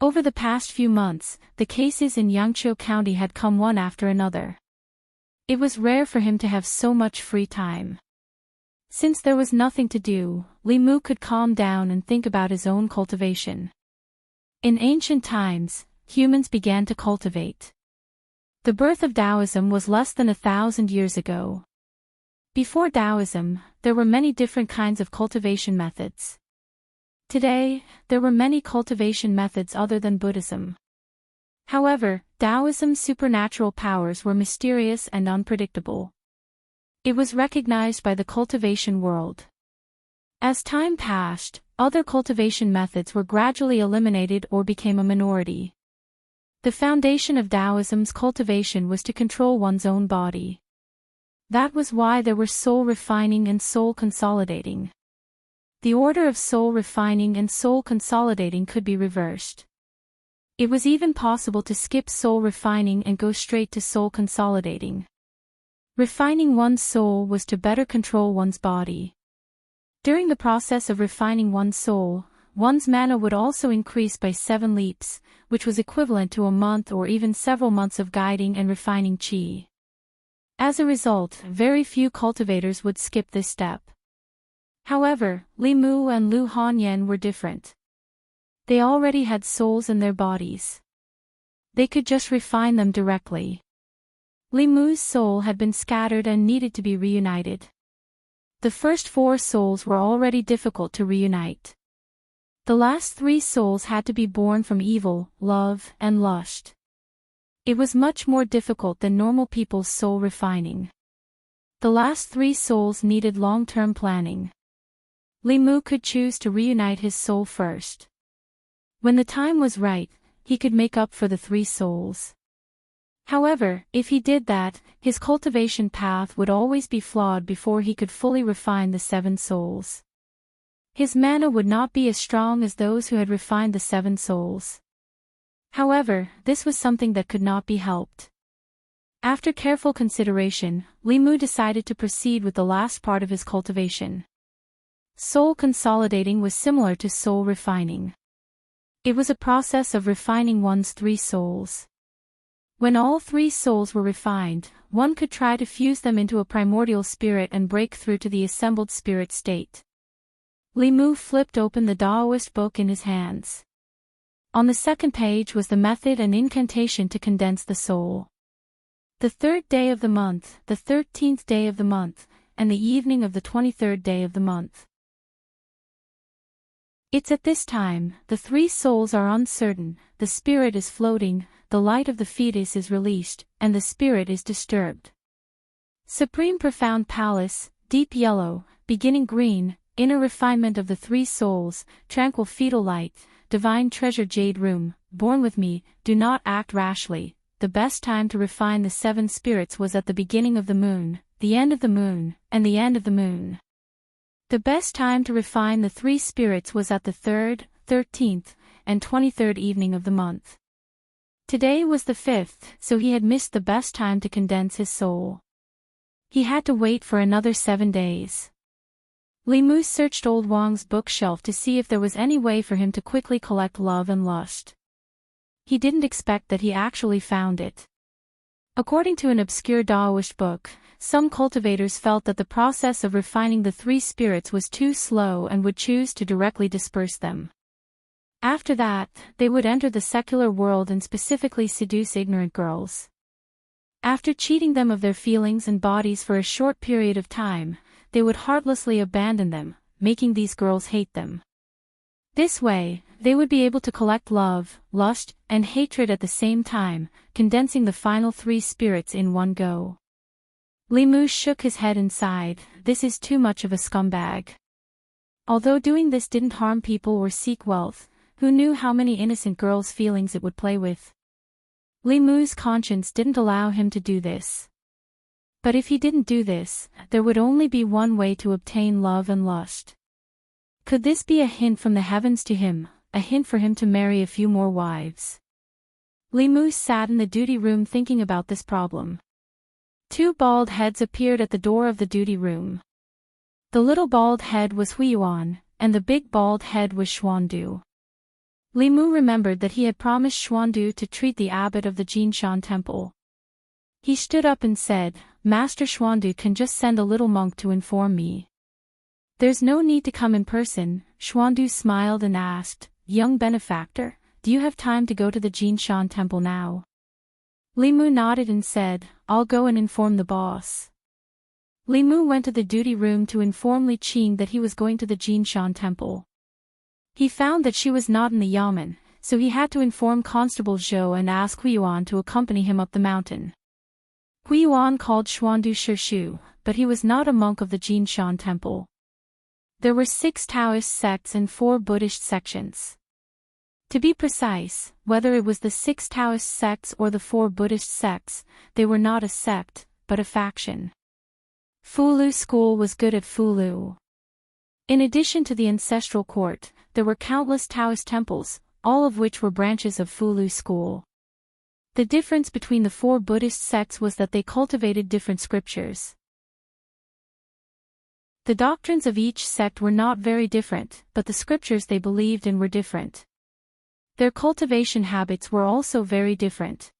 Over the past few months, the cases in Yangzhou County had come one after another. It was rare for him to have so much free time. Since there was nothing to do, Li Mu could calm down and think about his own cultivation. In ancient times, humans began to cultivate. The birth of Taoism was less than 1,000 years ago. Before Taoism, there were many different kinds of cultivation methods. Today, there were many cultivation methods other than Buddhism. However, Taoism's supernatural powers were mysterious and unpredictable. It was recognized by the cultivation world. As time passed, other cultivation methods were gradually eliminated or became a minority. The foundation of Taoism's cultivation was to control one's own body. That was why there were soul refining and soul consolidating. The order of soul refining and soul consolidating could be reversed. It was even possible to skip soul refining and go straight to soul consolidating. Refining one's soul was to better control one's body. During the process of refining one's soul, one's mana would also increase by 7 leaps, which was equivalent to a month or even several months of guiding and refining qi. As a result, very few cultivators would skip this step. However, Li Mu and Lu Hanyan were different. They already had souls in their bodies. They could just refine them directly. Li Mu's soul had been scattered and needed to be reunited. The first 4 souls were already difficult to reunite. The last 3 souls had to be born from evil, love, and lust. It was much more difficult than normal people's soul refining. The last 3 souls needed long-term planning. Li Mu could choose to reunite his soul first. When the time was right, he could make up for the 3 souls. However, if he did that, his cultivation path would always be flawed before he could fully refine the 7 souls. His mana would not be as strong as those who had refined the 7 souls. However, this was something that could not be helped. After careful consideration, Li Mu decided to proceed with the last part of his cultivation. Soul consolidating was similar to soul refining. It was a process of refining one's 3 souls. When all 3 souls were refined, one could try to fuse them into a primordial spirit and break through to the assembled spirit state. Li Mu flipped open the Taoist book in his hands. On the 2nd page was the method and incantation to condense the soul. The 3rd day of the month, the 13th day of the month, and the evening of the 23rd day of the month. It's at this time, the 3 souls are uncertain, the spirit is floating, the light of the fetus is released, and the spirit is disturbed. Supreme profound palace, deep yellow, beginning green, inner refinement of the 3 souls, tranquil fetal light, divine treasure jade room, born with me, do not act rashly. The best time to refine the 7 spirits was at the beginning of the moon, the end of the moon, and the end of the moon. The best time to refine the 3 spirits was at the 3rd, 13th, and 23rd evening of the month. Today was the 5th, so he had missed the best time to condense his soul. He had to wait for another 7 days. Li Mu searched old Wang's bookshelf to see if there was any way for him to quickly collect love and lust. He didn't expect that he actually found it. According to an obscure Taoist book, some cultivators felt that the process of refining the 3 spirits was too slow and would choose to directly disperse them. After that, they would enter the secular world and specifically seduce ignorant girls. After cheating them of their feelings and bodies for a short period of time, they would heartlessly abandon them, making these girls hate them. This way, they would be able to collect love, lust, and hatred at the same time, condensing the final 3 spirits in one go. Li Mu shook his head and sighed, this is too much of a scumbag. Although doing this didn't harm people or seek wealth, who knew how many innocent girls' feelings it would play with? Li Mu's conscience didn't allow him to do this. But if he didn't do this, there would only be one way to obtain love and lust. Could this be a hint from the heavens to him, a hint for him to marry a few more wives? Li Mu sat in the duty room thinking about this problem. 2 bald heads appeared at the door of the duty room. The little bald head was Huiyuan, and the big bald head was Xuandu. Li Mu remembered that he had promised Xuandu to treat the abbot of the Jinshan temple. He stood up and said, Master Xuandu can just send a little monk to inform me. There's no need to come in person, Xuandu smiled and asked, young benefactor, do you have time to go to the Jinshan temple now? Li Mu nodded and said, I'll go and inform the boss. Li Mu went to the duty room to inform Li Qing that he was going to the Jinshan temple. He found that she was not in the yamen, so he had to inform Constable Zhou and ask Huiyuan to accompany him up the mountain. Huiyuan called Xuandu Shishu, but he was not a monk of the Jinshan temple. There were 6 Taoist sects and 4 Buddhist sections. To be precise, whether it was the 6 Taoist sects or the 4 Buddhist sects, they were not a sect, but a faction. Fulu school was good at Fulu. In addition to the ancestral court, there were countless Taoist temples, all of which were branches of Fulu school. The difference between the 4 Buddhist sects was that they cultivated different scriptures. The doctrines of each sect were not very different, but the scriptures they believed in were different. Their cultivation habits were also very different.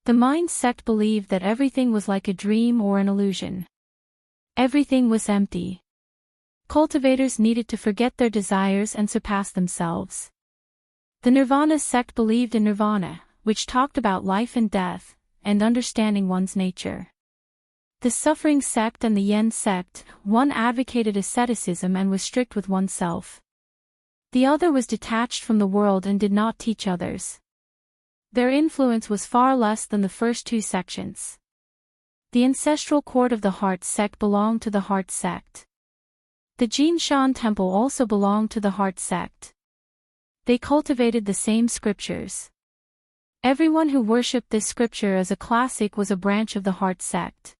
The Mind sect believed that everything was like a dream or an illusion. Everything was empty. Cultivators needed to forget their desires and surpass themselves. The Nirvana sect believed in nirvana, which talked about life and death, and understanding one's nature. The Suffering sect and the Yen sect, one advocated asceticism and was strict with oneself. The other was detached from the world and did not teach others. Their influence was far less than the first 2 sections. The ancestral court of the Heart sect belonged to the Heart sect. The Jinshan temple also belonged to the Heart sect. They cultivated the same scriptures. Everyone who worshipped this scripture as a classic was a branch of the Heart sect.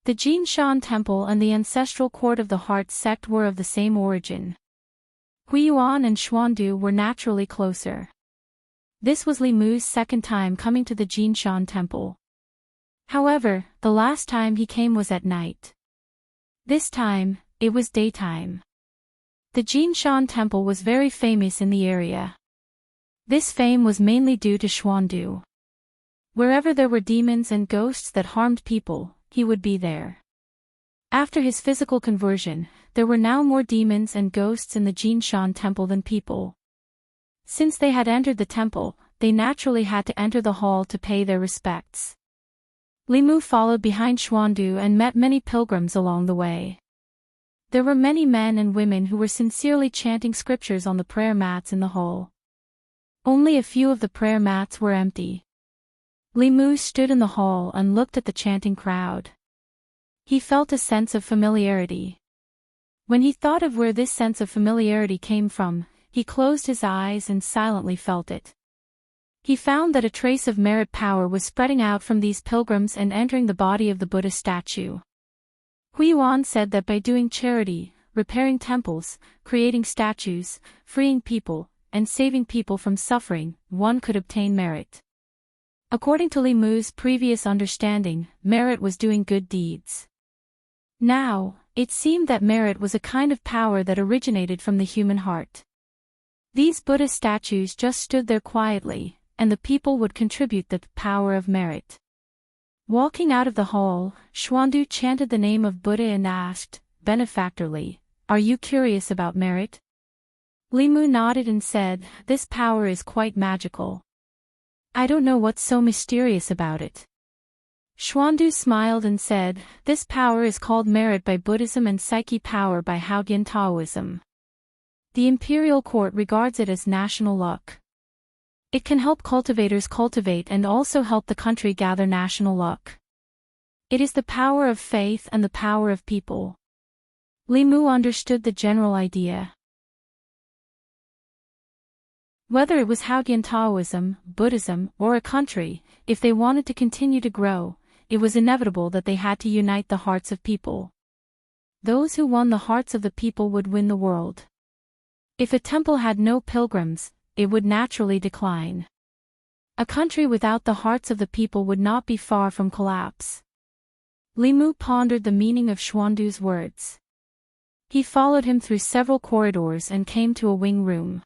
The Jinshan temple and the ancestral court of the Heart sect were of the same origin. Huiyuan and Xuandu were naturally closer. This was Li Mu's second time coming to the Jinshan temple. However, the last time he came was at night. This time, it was daytime. The Jinshan temple was very famous in the area. This fame was mainly due to Xuandu. Wherever there were demons and ghosts that harmed people, he would be there. After his physical conversion, there were now more demons and ghosts in the Jinshan temple than people. Since they had entered the temple, they naturally had to enter the hall to pay their respects. Li Mu followed behind Xuandu and met many pilgrims along the way. There were many men and women who were sincerely chanting scriptures on the prayer mats in the hall. Only a few of the prayer mats were empty. Li Mu stood in the hall and looked at the chanting crowd. He felt a sense of familiarity. When he thought of where this sense of familiarity came from, he closed his eyes and silently felt it. He found that a trace of merit power was spreading out from these pilgrims and entering the body of the Buddha statue. Huiyuan said that by doing charity, repairing temples, creating statues, freeing people, and saving people from suffering, one could obtain merit. According to Li Mu's previous understanding, merit was doing good deeds. Now, it seemed that merit was a kind of power that originated from the human heart. These Buddha statues just stood there quietly, and the people would contribute the power of merit. Walking out of the hall, Xuandu chanted the name of Buddha and asked, benefactorly, "Are you curious about merit?" Li Mu nodded and said, "This power is quite magical. I don't know what's so mysterious about it." Xuandu smiled and said, "This power is called merit by Buddhism and psyche power by Haoyan Taoism. The imperial court regards it as national luck. It can help cultivators cultivate and also help the country gather national luck. It is the power of faith and the power of people." Li Mu understood the general idea. Whether it was Haoyan Taoism, Buddhism, or a country, if they wanted to continue to grow, it was inevitable that they had to unite the hearts of people. Those who won the hearts of the people would win the world. If a temple had no pilgrims, it would naturally decline. A country without the hearts of the people would not be far from collapse. Li Mu pondered the meaning of Xuandu's words. He followed him through several corridors and came to a wing room.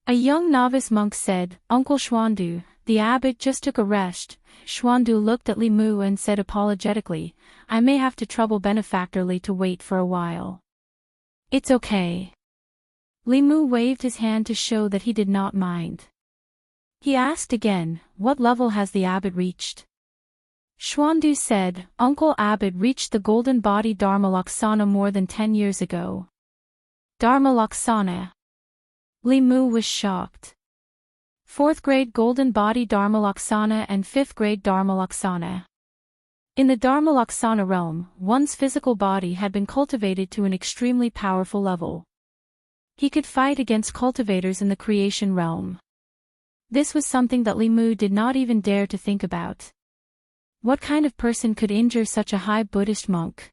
A young novice monk said, "Uncle Xuandu, the abbot just took a rest." Xuandu looked at Li Mu and said apologetically, "I may have to trouble benefactorly to wait for a while." "It's okay." Li Mu waved his hand to show that he did not mind. He asked again, "What level has the abbot reached?" Xuandu said, "Uncle Abbot reached the golden body Dharmalaksana more than 10 years ago." Dharmalaksana. Li Mu was shocked. 4th grade golden body Dharmalaksana and 5th grade Dharmalaksana. In the Dharmalaksana realm, one's physical body had been cultivated to an extremely powerful level. He could fight against cultivators in the creation realm. This was something that Li Mu did not even dare to think about. What kind of person could injure such a high Buddhist monk?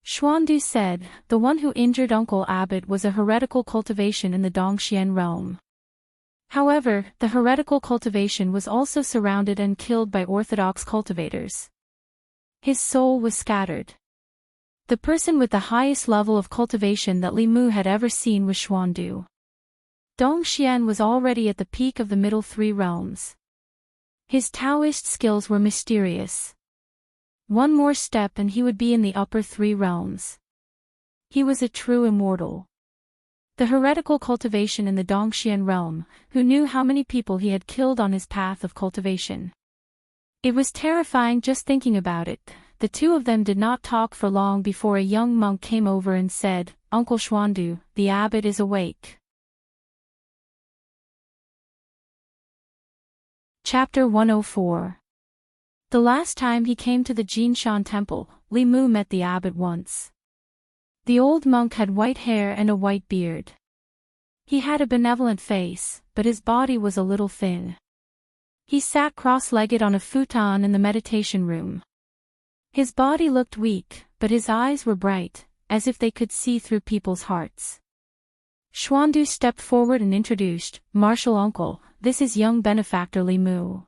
Xuandu said, "The one who injured Uncle Abbot was a heretical cultivation in the Dongxian realm. However, the heretical cultivation was also surrounded and killed by orthodox cultivators. His soul was scattered." The person with the highest level of cultivation that Li Mu had ever seen was Xuandu. Dongxian was already at the peak of the middle 3 realms. His Taoist skills were mysterious. One more step and he would be in the upper 3 realms. He was a true immortal. The heretical cultivation in the Dongxian realm, who knew how many people he had killed on his path of cultivation. It was terrifying just thinking about it. The two of them did not talk for long before a young monk came over and said, "Uncle Xuandu, the abbot is awake." Chapter 104. The last time he came to the Jinshan temple, Li Mu met the abbot once. The old monk had white hair and a white beard. He had a benevolent face, but his body was a little thin. He sat cross-legged on a futon in the meditation room. His body looked weak, but his eyes were bright, as if they could see through people's hearts. Xuandu stepped forward and introduced, "Martial uncle, this is young benefactor Li Mu."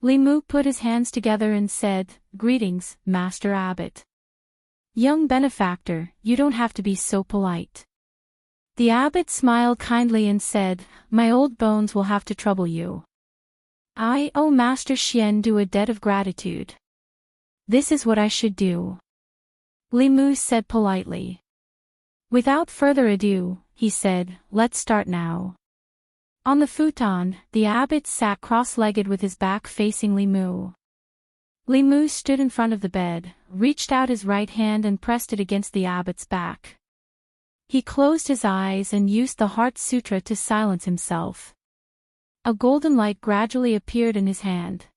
Li Mu put his hands together and said, "Greetings, Master Abbot." "Young benefactor, you don't have to be so polite." The abbot smiled kindly and said, "My old bones will have to trouble you. I owe Master Xian a debt of gratitude. This is what I should do." Li Mu said politely. "Without further ado," he said, "let's start now." On the futon, the abbot sat cross-legged with his back facing Li Mu. Li Mu stood in front of the bed, reached out his right hand and pressed it against the abbot's back. He closed his eyes and used the Heart Sutra to silence himself. A golden light gradually appeared in his hand.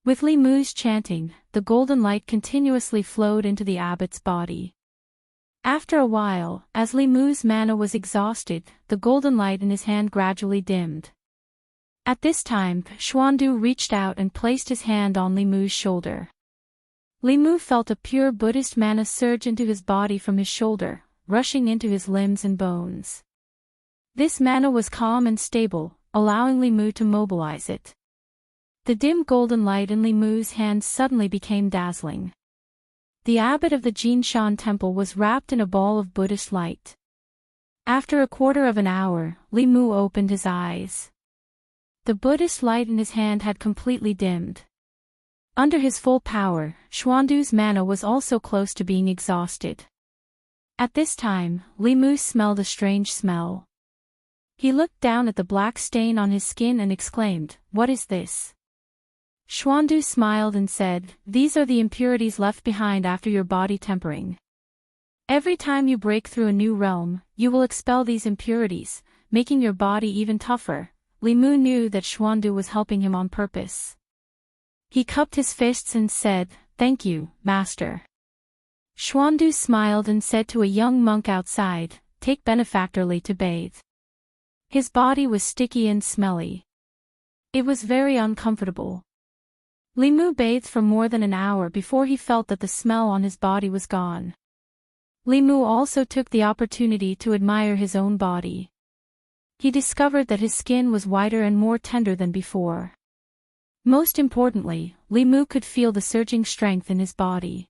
With Li Mu's chanting, the golden light continuously flowed into the abbot's body. After a while, as Li Mu's mana was exhausted, the golden light in his hand gradually dimmed. At this time, Xuandu reached out and placed his hand on Li Mu's shoulder. Li Mu felt a pure Buddhist mana surge into his body from his shoulder, rushing into his limbs and bones. This mana was calm and stable, allowing Li Mu to mobilize it. The dim golden light in Li Mu's hand suddenly became dazzling. The abbot of the Jinshan temple was wrapped in a ball of Buddhist light. After a quarter of an hour, Li Mu opened his eyes. The Buddhist light in his hand had completely dimmed. Under his full power, Xuandu's mana was also close to being exhausted. At this time, Li Mu smelled a strange smell. He looked down at the black stain on his skin and exclaimed, "What is this?" Xuandu smiled and said, "These are the impurities left behind after your body tempering. Every time you break through a new realm, you will expel these impurities, making your body even tougher." Li Mu knew that Xuandu was helping him on purpose. He cupped his fists and said, "Thank you, Master." Xuandu smiled and said to a young monk outside, "Take benefactor Li to bathe." His body was sticky and smelly. It was very uncomfortable. Li Mu bathed for more than an hour before he felt that the smell on his body was gone. Li Mu also took the opportunity to admire his own body. He discovered that his skin was whiter and more tender than before. Most importantly, Li Mu could feel the surging strength in his body.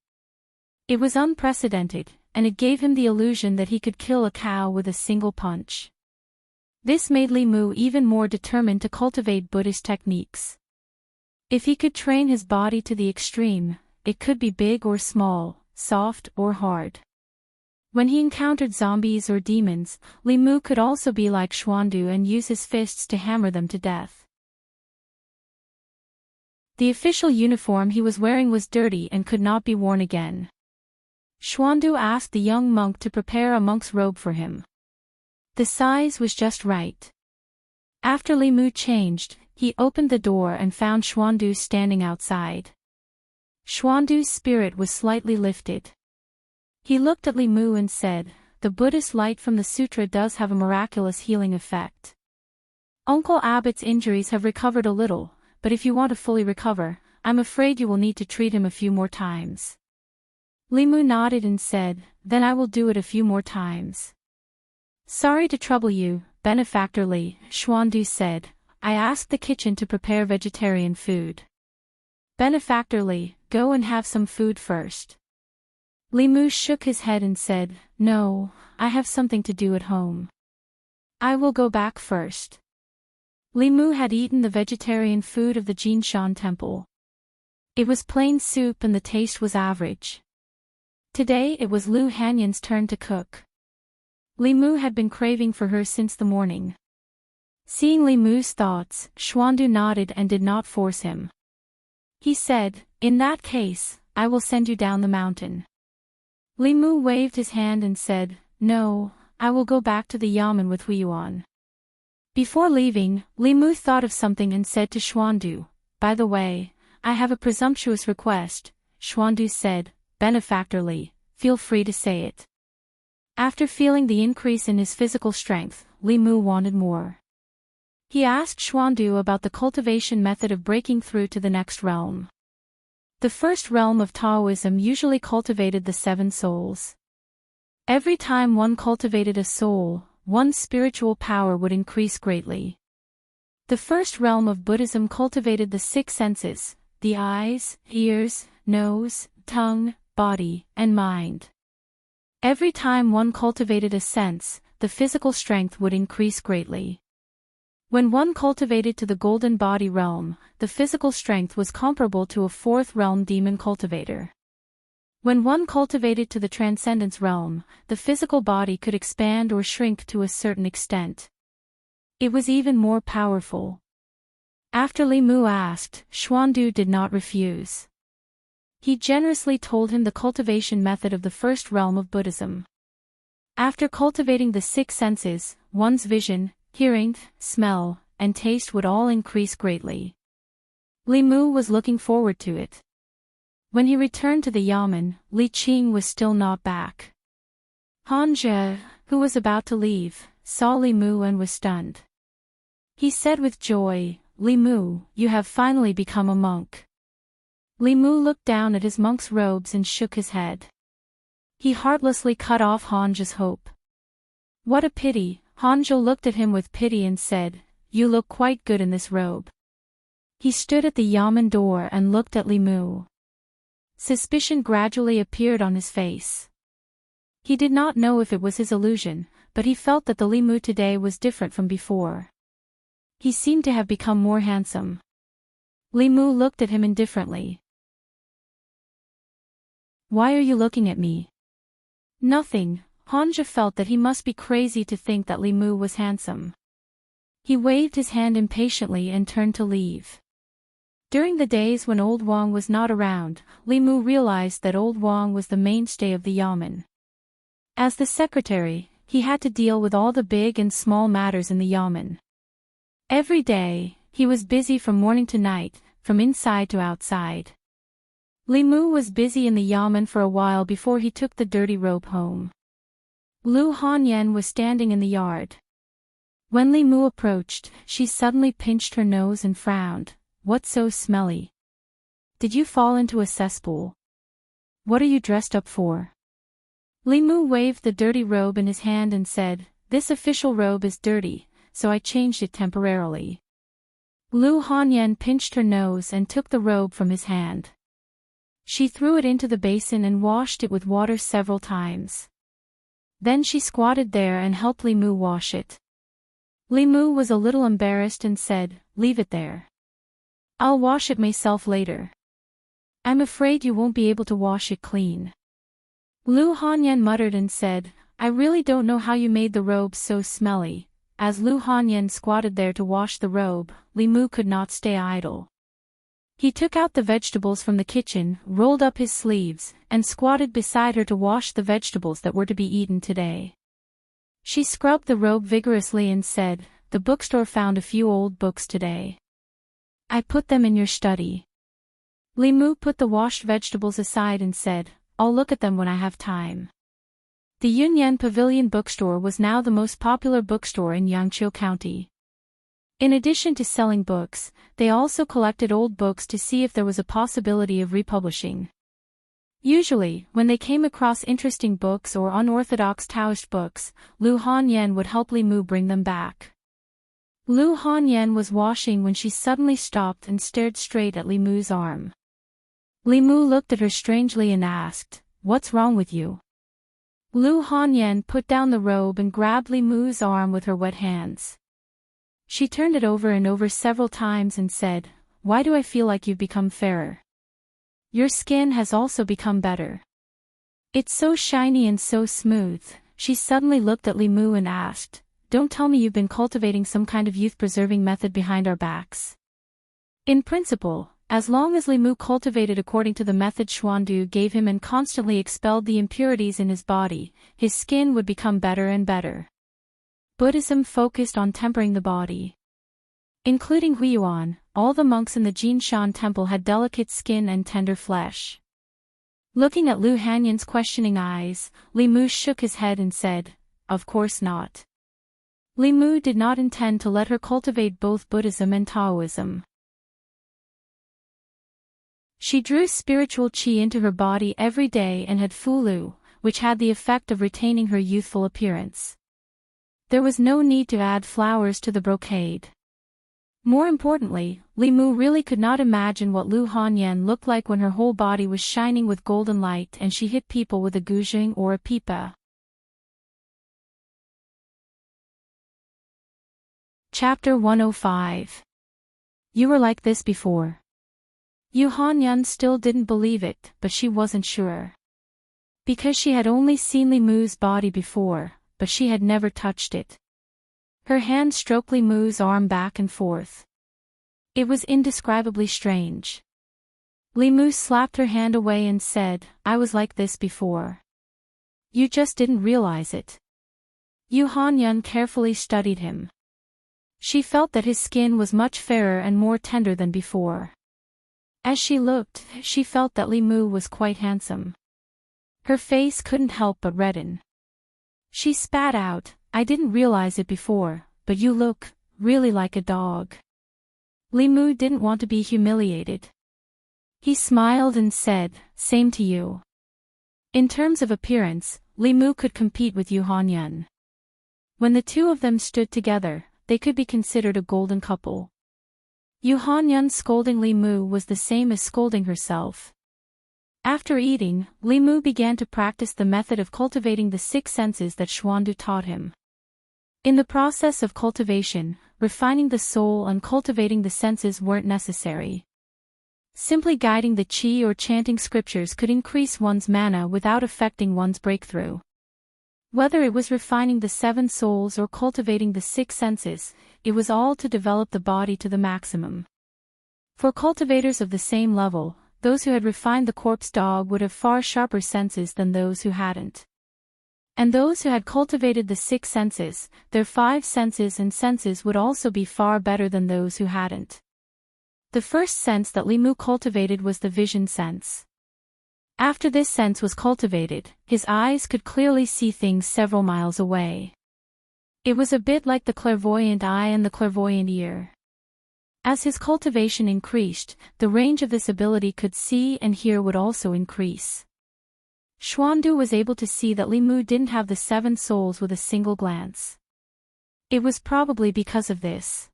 It was unprecedented, and it gave him the illusion that he could kill a cow with a single punch. This made Li Mu even more determined to cultivate Buddhist techniques. If he could train his body to the extreme, it could be big or small, soft or hard. When he encountered zombies or demons, Li Mu could also be like Xuandu and use his fists to hammer them to death. The official uniform he was wearing was dirty and could not be worn again. Xuandu asked the young monk to prepare a monk's robe for him. The size was just right. After Li Mu changed, he opened the door and found Xuandu standing outside. Xuandu's spirit was slightly lifted. He looked at Li Mu and said, "The Buddhist light from the sutra does have a miraculous healing effect. Uncle Abbot's injuries have recovered a little, but if you want to fully recover, I'm afraid you will need to treat him a few more times." Li Mu nodded and said, "Then I will do it a few more times." "Sorry to trouble you, benefactor Li," Xuandu said. "I asked the kitchen to prepare vegetarian food. Benefactor Li, go and have some food first." Li Mu shook his head and said, "No, I have something to do at home. I will go back first." Li Mu had eaten the vegetarian food of the Jinshan temple. It was plain soup and the taste was average. Today it was Lu Hanyan's turn to cook. Li Mu had been craving for her since the morning. Seeing Li Mu's thoughts, Xuandu nodded and did not force him. He said, "In that case, I will send you down the mountain." Li Mu waved his hand and said, "No, I will go back to the yamen with Huiyuan." Before leaving, Li Mu thought of something and said to Xuandu, "By the way, I have a presumptuous request, Xuandu said, benefactorly, feel free to say it. After feeling the increase in his physical strength, Li Mu wanted more. He asked Xuandu about the cultivation method of breaking through to the next realm. The first realm of Taoism usually cultivated the 7 souls. Every time one cultivated a soul, one's spiritual power would increase greatly. The first realm of Buddhism cultivated the 6 senses, the eyes, ears, nose, tongue, body, and mind. Every time one cultivated a sense, the physical strength would increase greatly. When one cultivated to the golden body realm, the physical strength was comparable to a 4th realm demon cultivator. When one cultivated to the transcendence realm, the physical body could expand or shrink to a certain extent. It was even more powerful. After Li Mu asked, Xuandu did not refuse. He generously told him the cultivation method of the first realm of Buddhism. After cultivating the 6 senses, one's vision, hearing, smell, and taste would all increase greatly. Li Mu was looking forward to it. When he returned to the yamen, Li Qing was still not back. Han Zhe, who was about to leave, saw Li Mu and was stunned. He said with joy, Li Mu, you have finally become a monk. Li Mu looked down at his monk's robes and shook his head. He heartlessly cut off Han Zhe's hope. What a pity. Han Zhe looked at him with pity and said, you look quite good in this robe. He stood at the yamen door and looked at Li Mu. Suspicion gradually appeared on his face. He did not know if it was his illusion, but he felt that the Li Mu today was different from before. He seemed to have become more handsome. Li Mu looked at him indifferently. Why are you looking at me? Nothing. Han Zhe felt that he must be crazy to think that Li Mu was handsome. He waved his hand impatiently and turned to leave. During the days when Old Wang was not around, Li Mu realized that Old Wang was the mainstay of the yamen. As the secretary, he had to deal with all the big and small matters in the yamen. Every day, he was busy from morning to night, from inside to outside. Li Mu was busy in the yamen for a while before he took the dirty robe home. Lu Hanyan was standing in the yard. When Li Mu approached, she suddenly pinched her nose and frowned. What's so smelly? Did you fall into a cesspool? What are you dressed up for? Li Mu waved the dirty robe in his hand and said, this official robe is dirty, so I changed it temporarily. Lu Hanyan pinched her nose and took the robe from his hand. She threw it into the basin and washed it with water several times. Then she squatted there and helped Li Mu wash it. Li Mu was a little embarrassed and said, leave it there. I'll wash it myself later. I'm afraid you won't be able to wash it clean. Lu Hanyan muttered and said, I really don't know how you made the robe so smelly. As Lu Hanyan squatted there to wash the robe, Li Mu could not stay idle. He took out the vegetables from the kitchen, rolled up his sleeves, and squatted beside her to wash the vegetables that were to be eaten today. She scrubbed the robe vigorously and said, the bookstore found a few old books today. I put them in your study. Li Mu put the washed vegetables aside and said, I'll look at them when I have time. The Yunyan Pavilion bookstore was now the most popular bookstore in Yangqiu County. In addition to selling books, they also collected old books to see if there was a possibility of republishing. Usually, when they came across interesting books or unorthodox Taoist books, Lu Hanyan would help Li Mu bring them back. Lu Hanyan was washing when she suddenly stopped and stared straight at Li Mu's arm. Li Mu looked at her strangely and asked, what's wrong with you? Lu Hanyan put down the robe and grabbed Li Mu's arm with her wet hands. She turned it over and over several times and said, why do I feel like you've become fairer? Your skin has also become better. It's so shiny and so smooth. She suddenly looked at Li Mu and asked, don't tell me you've been cultivating some kind of youth-preserving method behind our backs. In principle, as long as Li Mu cultivated according to the method Xuandu gave him and constantly expelled the impurities in his body, his skin would become better and better. Buddhism focused on tempering the body. Including Huiyuan, all the monks in the Jinshan temple had delicate skin and tender flesh. Looking at Lu Hanyan's questioning eyes, Li Mu shook his head and said, "Of course not." Li Mu did not intend to let her cultivate both Buddhism and Taoism. She drew spiritual qi into her body every day and had fulu, which had the effect of retaining her youthful appearance. There was no need to add flowers to the brocade. More importantly, Li Mu really could not imagine what Lu Hanyan looked like when her whole body was shining with golden light and she hit people with a guzheng or a pipa. Chapter 105. You were like this before. Yu Hanyan still didn't believe it, but she wasn't sure. Because she had only seen Li Mu's body before, but she had never touched it. Her hand stroked Li Mu's arm back and forth. It was indescribably strange. Li Mu slapped her hand away and said, "I was like this before. You just didn't realize it." Yu Hanyan carefully studied him. She felt that his skin was much fairer and more tender than before. As she looked, she felt that Li Mu was quite handsome. Her face couldn't help but redden. She spat out, "I didn't realize it before, but you look really like a dog." Li Mu didn't want to be humiliated. He smiled and said, "Same to you." In terms of appearance, Li Mu could compete with Yu Hanyan. When the two of them stood together, they could be considered a golden couple. Yu Hanyan scolding Li Mu was the same as scolding herself. After eating, Li Mu began to practice the method of cultivating the 6 senses that Xuandu taught him. In the process of cultivation, refining the soul and cultivating the senses weren't necessary. Simply guiding the qi or chanting scriptures could increase one's mana without affecting one's breakthrough. Whether it was refining the 7 souls or cultivating the 6 senses, it was all to develop the body to the maximum. For cultivators of the same level, those who had refined the corpse dog would have far sharper senses than those who hadn't. And those who had cultivated the 6 senses, their 5 senses and senses would also be far better than those who hadn't. The first sense that Li Mu cultivated was the vision sense. After this sense was cultivated, his eyes could clearly see things several miles away. It was a bit like the clairvoyant eye and the clairvoyant ear. As his cultivation increased, the range of this ability could see and hear would also increase. Xuandu was able to see that Li Mu didn't have the 7 souls with a single glance. It was probably because of this.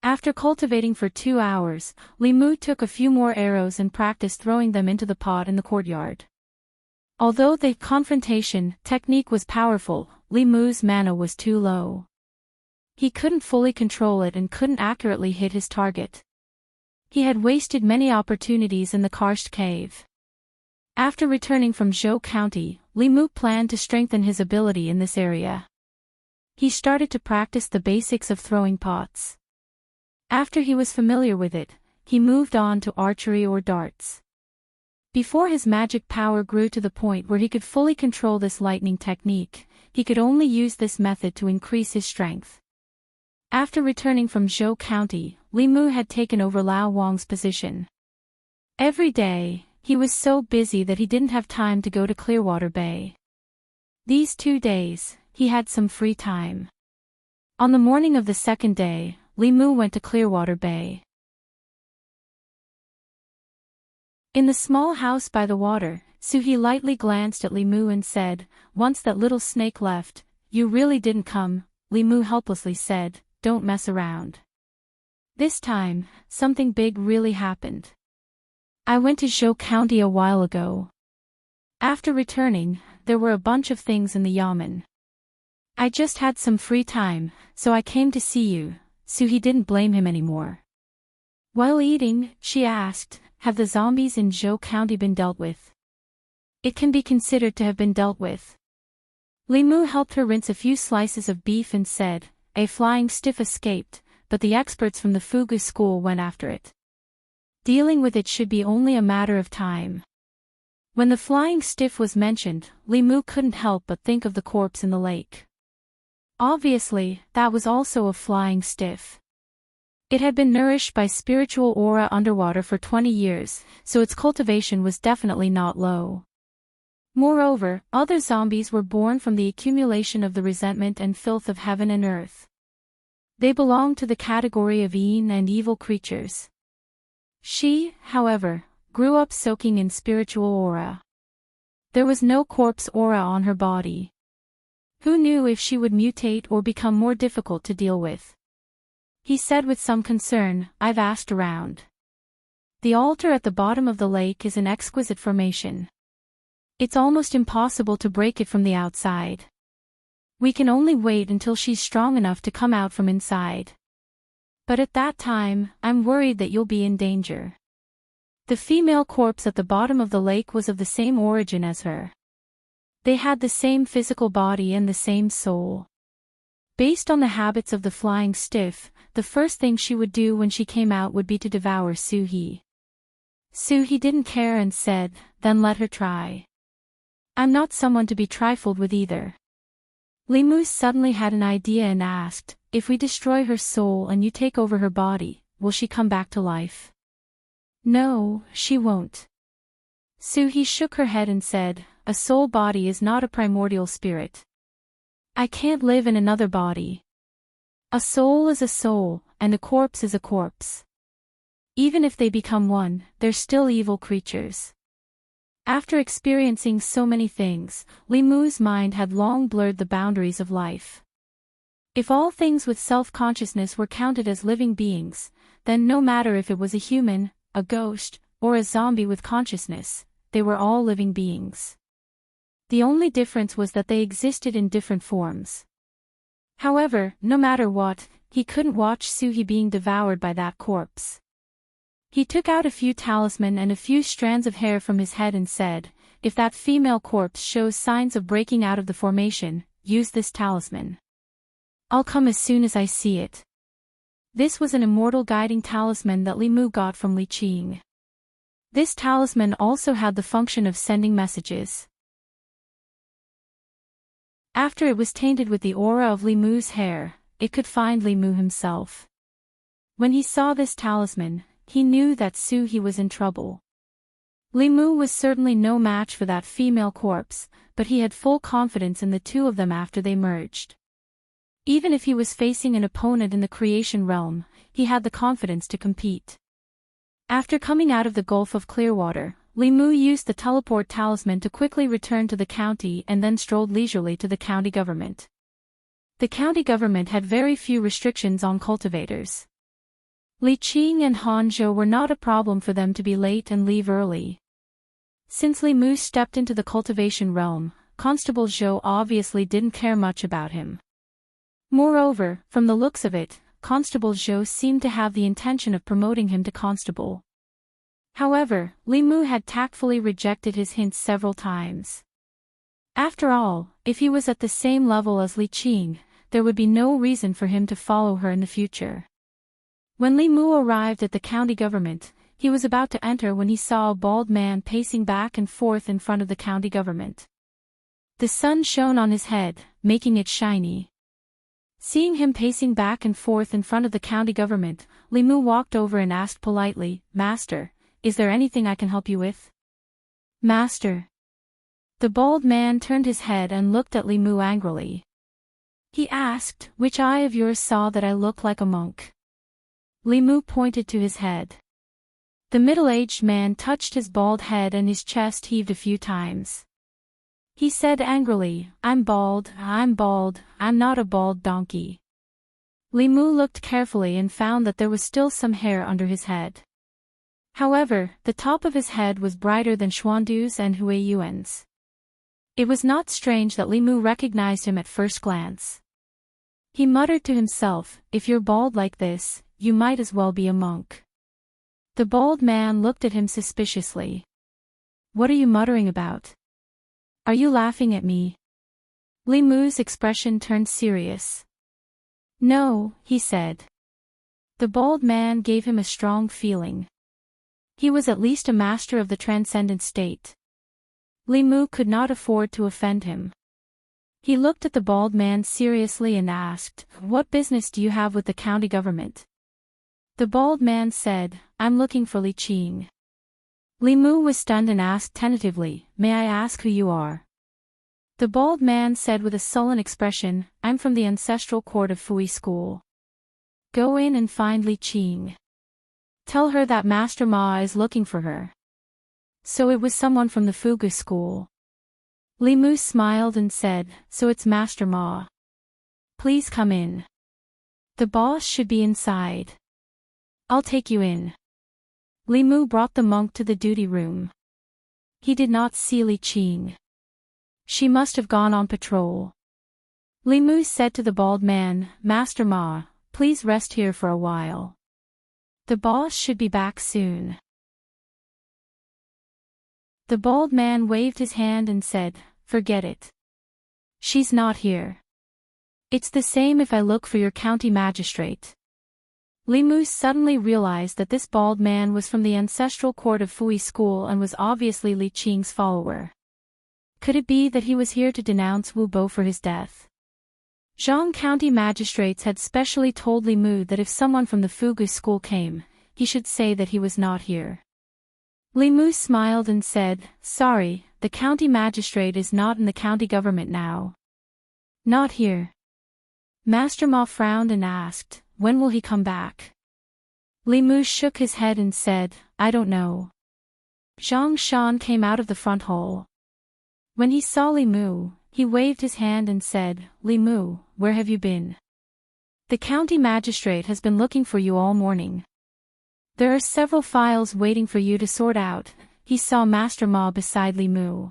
After cultivating for 2 hours, Li Mu took a few more arrows and practiced throwing them into the pot in the courtyard. Although the confrontation technique was powerful, Li Mu's mana was too low. He couldn't fully control it and couldn't accurately hit his target. He had wasted many opportunities in the karst cave. After returning from Zhou County, Li Mu planned to strengthen his ability in this area. He started to practice the basics of throwing pots. After he was familiar with it, he moved on to archery or darts. Before his magic power grew to the point where he could fully control this lightning technique, he could only use this method to increase his strength. After returning from Zhou County, Li Mu had taken over Lao Wang's position. Every day, he was so busy that he didn't have time to go to Clearwater Bay. These 2 days, he had some free time. On the morning of the 2nd day, Li Mu went to Clearwater Bay. In the small house by the water, Suhi lightly glanced at Li Mu and said, "Once that little snake left, you really didn't come." Li Mu helplessly said, "Don't mess around. This time, something big really happened. I went to Zhou County a while ago. After returning, there were a bunch of things in the yamen. I just had some free time, so I came to see you." Suhi didn't blame him anymore. While eating, she asked, "Have the zombies in Zhou County been dealt with?" "It can be considered to have been dealt with." Li Mu helped her rinse a few slices of beef and said, "A flying stiff escaped, but the experts from the Fugu school went after it. Dealing with it should be only a matter of time." When the flying stiff was mentioned, Li Mu couldn't help but think of the corpse in the lake. Obviously, that was also a flying stiff. It had been nourished by spiritual aura underwater for 20 years, so its cultivation was definitely not low. Moreover, other zombies were born from the accumulation of the resentment and filth of heaven and earth. They belonged to the category of and evil creatures. She, however, grew up soaking in spiritual aura. There was no corpse aura on her body. Who knew if she would mutate or become more difficult to deal with? He said with some concern, "I've asked around. The altar at the bottom of the lake is an exquisite formation. It's almost impossible to break it from the outside. We can only wait until she's strong enough to come out from inside. But at that time, I'm worried that you'll be in danger." The female corpse at the bottom of the lake was of the same origin as her. They had the same physical body and the same soul. Based on the habits of the flying stiff, the first thing she would do when she came out would be to devour Suhi. Suhi didn't care and said, "Then let her try. I'm not someone to be trifled with either." Limu suddenly had an idea and asked, "If we destroy her soul and you take over her body, will she come back to life?" "No, she won't." Suhi shook her head and said, "A soul body is not a primordial spirit. I can't live in another body. A soul is a soul, and a corpse is a corpse. Even if they become one, they're still evil creatures." After experiencing so many things, Limu's mind had long blurred the boundaries of life. If all things with self-consciousness were counted as living beings, then no matter if it was a human, a ghost, or a zombie with consciousness, they were all living beings. The only difference was that they existed in different forms. However, no matter what, he couldn't watch Suhi being devoured by that corpse. He took out a few talisman and a few strands of hair from his head and said, "If that female corpse shows signs of breaking out of the formation, use this talisman. I'll come as soon as I see it." This was an immortal guiding talisman that Limu got from Li Qing. This talisman also had the function of sending messages. After it was tainted with the aura of Limu's hair, it could find Limu himself. When he saw this talisman, he knew that Suhi was in trouble. Limu was certainly no match for that female corpse, but he had full confidence in the two of them after they merged. Even if he was facing an opponent in the creation realm, he had the confidence to compete. After coming out of the Gulf of Clearwater, Limu used the teleport talisman to quickly return to the county and then strolled leisurely to the county government. The county government had very few restrictions on cultivators. Li Qing and Hanzhou were not a problem for them to be late and leave early. Since Limu stepped into the cultivation realm, Constable Zhou obviously didn't care much about him. Moreover, from the looks of it, Constable Zhou seemed to have the intention of promoting him to constable. However, Limu had tactfully rejected his hints several times. After all, if he was at the same level as Li Qing, there would be no reason for him to follow her in the future. When Limu arrived at the county government, he was about to enter when he saw a bald man pacing back and forth in front of the county government. The sun shone on his head, making it shiny. Seeing him pacing back and forth in front of the county government, Limu walked over and asked politely, "Master, is there anything I can help you with?" "Master." The bald man turned his head and looked at Limu angrily. He asked, "Which eye of yours saw that I look like a monk?" Limu pointed to his head. The middle-aged man touched his bald head and his chest heaved a few times. He said angrily, I'm bald, I'm not a bald donkey." Limu looked carefully and found that there was still some hair under his head. However, the top of his head was brighter than Xuandu's and Huiyuan's. It was not strange that Limu recognized him at first glance. He muttered to himself, "If you're bald like this, you might as well be a monk." The bald man looked at him suspiciously. "What are you muttering about? Are you laughing at me?" Limu's expression turned serious. "No," he said. The bald man gave him a strong feeling. He was at least a master of the transcendent state. Limu could not afford to offend him. He looked at the bald man seriously and asked, "What business do you have with the county government?" The bald man said, I'm looking for Li Qing. Li Mu was stunned and asked tentatively, may I ask who you are? The bald man said with a sullen expression, I'm from the ancestral court of Fui School. Go in and find Li Qing. Tell her that Master Ma is looking for her. So it was someone from the Fugu school. Li Mu smiled and said, so it's Master Ma. Please come in. The boss should be inside. I'll take you in. Li Mu brought the monk to the duty room. He did not see Li Qing. She must have gone on patrol. Li Mu said to the bald man, Master Ma, please rest here for a while. The boss should be back soon. The bald man waved his hand and said, forget it. She's not here. It's the same if I look for your county magistrate. Li Mu suddenly realized that this bald man was from the ancestral court of Fui School and was obviously Li Qing's follower. Could it be that he was here to denounce Wu Bo for his death? Zhang County magistrates had specially told Li Mu that if someone from the Fugu school came, he should say that he was not here. Li Mu smiled and said, sorry, the county magistrate is not in the county government now. Not here. Master Ma frowned and asked, when will he come back? Li Mu shook his head and said, I don't know. Zhang Shan came out of the front hall. When he saw Li Mu, he waved his hand and said, Li Mu, where have you been? The county magistrate has been looking for you all morning. There are several files waiting for you to sort out. He saw Master Ma beside Li Mu.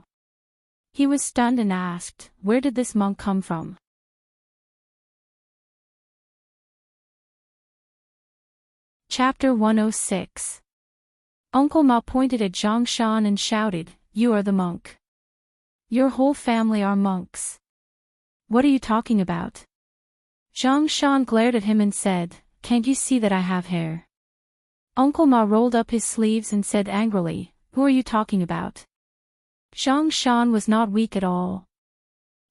He was stunned and asked, where did this monk come from? Chapter 106. Uncle Ma pointed at Zhang Shan and shouted, you are the monk. Your whole family are monks. What are you talking about? Zhang Shan glared at him and said, can't you see that I have hair? Uncle Ma rolled up his sleeves and said angrily, who are you talking about? Zhang Shan was not weak at all.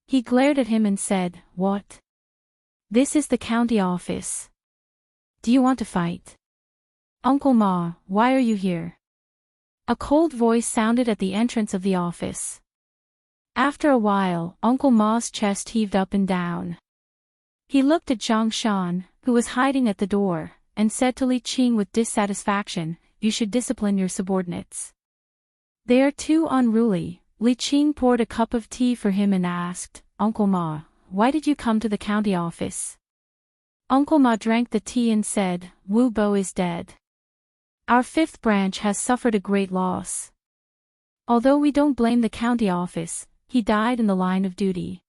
He glared at him and said, what? This is the county office. Do you want to fight? Uncle Ma, why are you here? A cold voice sounded at the entrance of the office. After a while, Uncle Ma's chest heaved up and down. He looked at Zhang Shan, who was hiding at the door, and said to Li Qing with dissatisfaction, you should discipline your subordinates. They are too unruly. Li Qing poured a cup of tea for him and asked, Uncle Ma, why did you come to the county office? Uncle Ma drank the tea and said, Wu Bo is dead. Our fifth branch has suffered a great loss. Although we don't blame the county office, he died in the line of duty.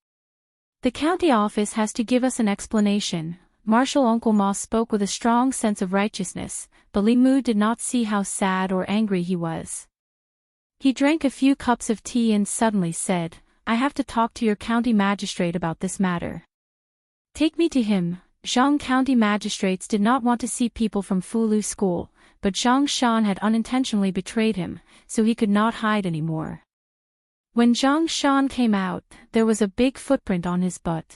The county office has to give us an explanation. Marshal Uncle Ma spoke with a strong sense of righteousness, but Li Mu did not see how sad or angry he was. He drank a few cups of tea and suddenly said, I have to talk to your county magistrate about this matter. Take me to him. Zhang County magistrates did not want to see people from Fulu school, but Zhang Shan had unintentionally betrayed him, so he could not hide anymore. When Zhang Shan came out, there was a big footprint on his butt.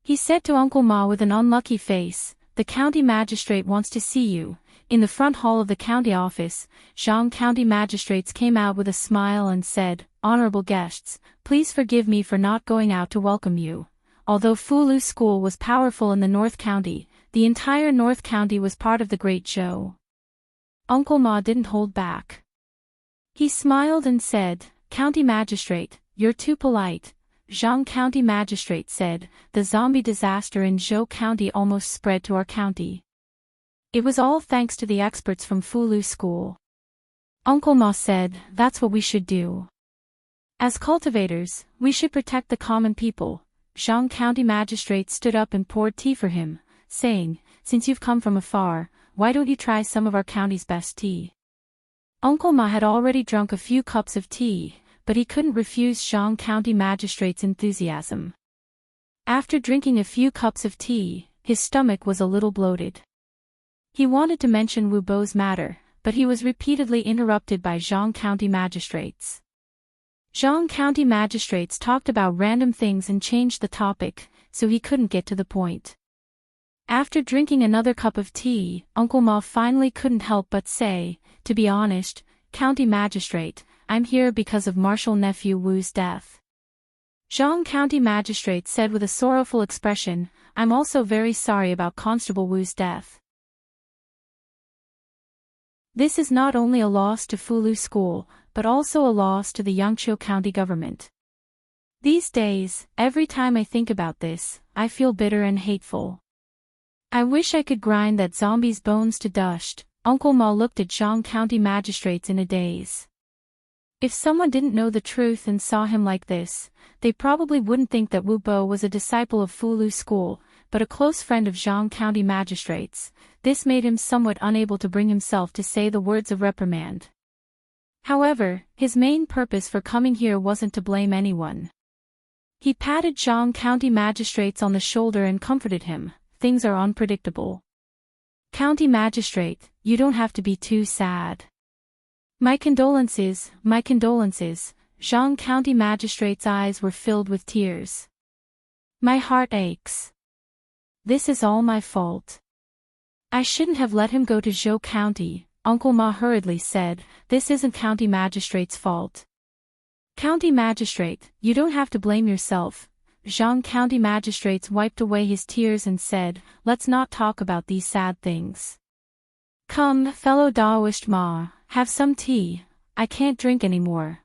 He said to Uncle Ma with an unlucky face, the county magistrate wants to see you. In the front hall of the county office, Zhang County magistrates came out with a smile and said, honorable guests, please forgive me for not going out to welcome you. Although Fulu School was powerful in the North County, the entire North County was part of the Great Zhou. Uncle Ma didn't hold back. He smiled and said, County Magistrate, you're too polite. Zhang County Magistrate said, the zombie disaster in Zhou County almost spread to our county. It was all thanks to the experts from Fulu School. Uncle Ma said, that's what we should do. As cultivators, we should protect the common people. Zhang County Magistrate stood up and poured tea for him, saying, since you've come from afar, why don't you try some of our county's best tea? Uncle Ma had already drunk a few cups of tea, but he couldn't refuse Zhang County Magistrate's enthusiasm. After drinking a few cups of tea, his stomach was a little bloated. He wanted to mention Wu Bo's matter, but he was repeatedly interrupted by Zhang County Magistrates. Zhang County Magistrates talked about random things and changed the topic, so he couldn't get to the point. After drinking another cup of tea, Uncle Ma finally couldn't help but say, "To be honest, County Magistrate, I'm here because of Marshal Nephew Wu's death." Zhang County Magistrate said with a sorrowful expression, "I'm also very sorry about Constable Wu's death. This is not only a loss to Fulu School, but also a loss to the Yangqiu County government. These days, every time I think about this, I feel bitter and hateful. I wish I could grind that zombie's bones to dust." Uncle Ma looked at Zhang County Magistrates in a daze. If someone didn't know the truth and saw him like this, they probably wouldn't think that Wu Bo was a disciple of Fulu School, but a close friend of Zhang County Magistrates. This made him somewhat unable to bring himself to say the words of reprimand. However, his main purpose for coming here wasn't to blame anyone. He patted Zhang County Magistrates on the shoulder and comforted him. "Things are unpredictable. County Magistrate, you don't have to be too sad." My condolences." Zhang County Magistrate's eyes were filled with tears. "My heart aches. This is all my fault. I shouldn't have let him go to Zhou County," Uncle Ma hurriedly said. "This isn't County Magistrate's fault." "County Magistrate, you don't have to blame yourself." Zhang County Magistrates wiped away his tears and said, "Let's not talk about these sad things. Come, fellow Daoist Ma, have some tea. I can't drink anymore.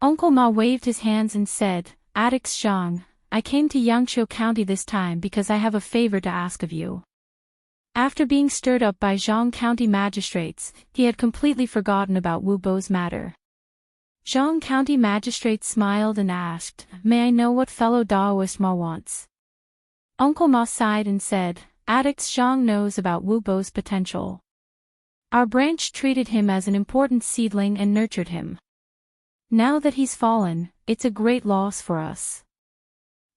Uncle Ma waved his hands and said, "Addicts Zhang, I came to Yangqiu County this time because I have a favor to ask of you." After being stirred up by Zhang County Magistrates, he had completely forgotten about Wu Bo's matter. Zhang County Magistrate smiled and asked, "May I know what fellow Daoist Ma wants?" Uncle Ma sighed and said, "Addicts Zhang knows about Wu Bo's potential. Our branch treated him as an important seedling and nurtured him. Now that he's fallen, it's a great loss for us.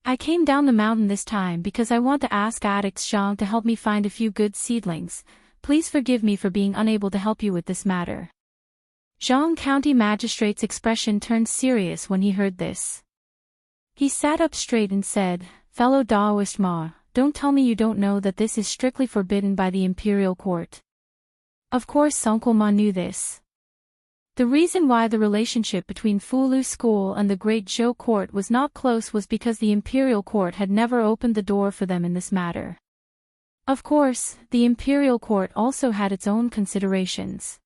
I came down the mountain this time because I want to ask Addicts Zhang to help me find a few good seedlings. Please forgive me for being unable to help you with this matter." Zhang County Magistrate's expression turned serious when he heard this. He sat up straight and said, "Fellow Daoist Ma, don't tell me you don't know that this is strictly forbidden by the Imperial Court." Of course Uncle Ma knew this. The reason why the relationship between Fulu School and the Great Zhou Court was not close was because the Imperial Court had never opened the door for them in this matter. Of course, the Imperial Court also had its own considerations.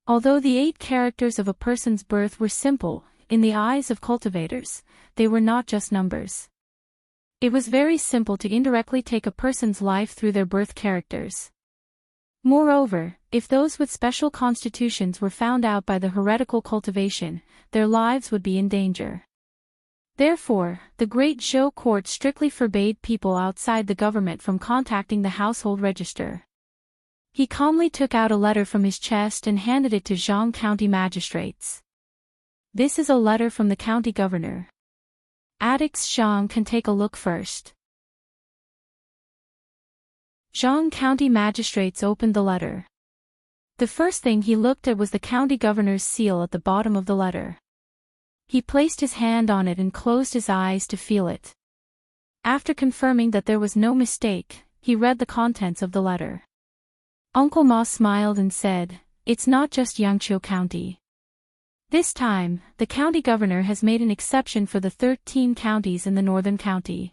Although the 8 characters of a person's birth were simple, in the eyes of cultivators, they were not just numbers. It was very simple to indirectly take a person's life through their birth characters. Moreover, if those with special constitutions were found out by the heretical cultivation, their lives would be in danger. Therefore, the Great Zhou Court strictly forbade people outside the government from contacting the household register. He calmly took out a letter from his chest and handed it to Zhang County Magistrates. "This is a letter from the county governor. Addicts Zhang can take a look first." Zhang County Magistrates opened the letter. The first thing he looked at was the county governor's seal at the bottom of the letter. He placed his hand on it and closed his eyes to feel it. After confirming that there was no mistake, he read the contents of the letter. Uncle Ma smiled and said, "It's not just Yangqiu County. This time, the county governor has made an exception for the 13 counties in the northern county.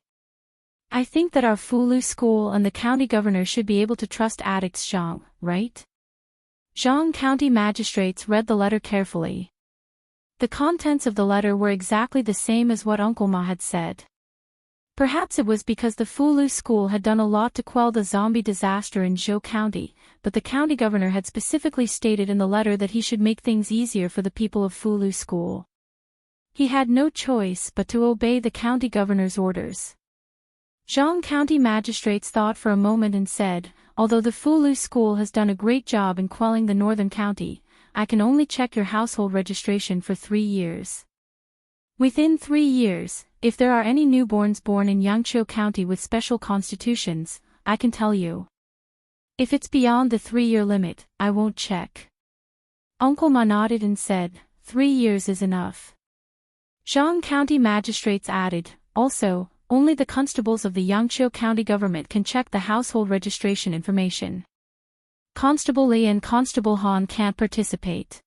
I think that our Fulu School and the county governor should be able to trust Addicts Zhang, right?" Zhang County Magistrates read the letter carefully. The contents of the letter were exactly the same as what Uncle Ma had said. Perhaps it was because the Fulu School had done a lot to quell the zombie disaster in Zhou County, but the county governor had specifically stated in the letter that he should make things easier for the people of Fulu School. He had no choice but to obey the county governor's orders. Zhang County Magistrates thought for a moment and said, "Although the Fulu School has done a great job in quelling the northern county, I can only check your household registration for 3 years. Within 3 years, if there are any newborns born in Yangqiu County with special constitutions, I can tell you. If it's beyond the 3-year limit, I won't check." Uncle Ma nodded and said, 3 years is enough. Zhang County Magistrates added, "Also, only the constables of the Yangqiu County government can check the household registration information. Constable Li and Constable Han can't participate.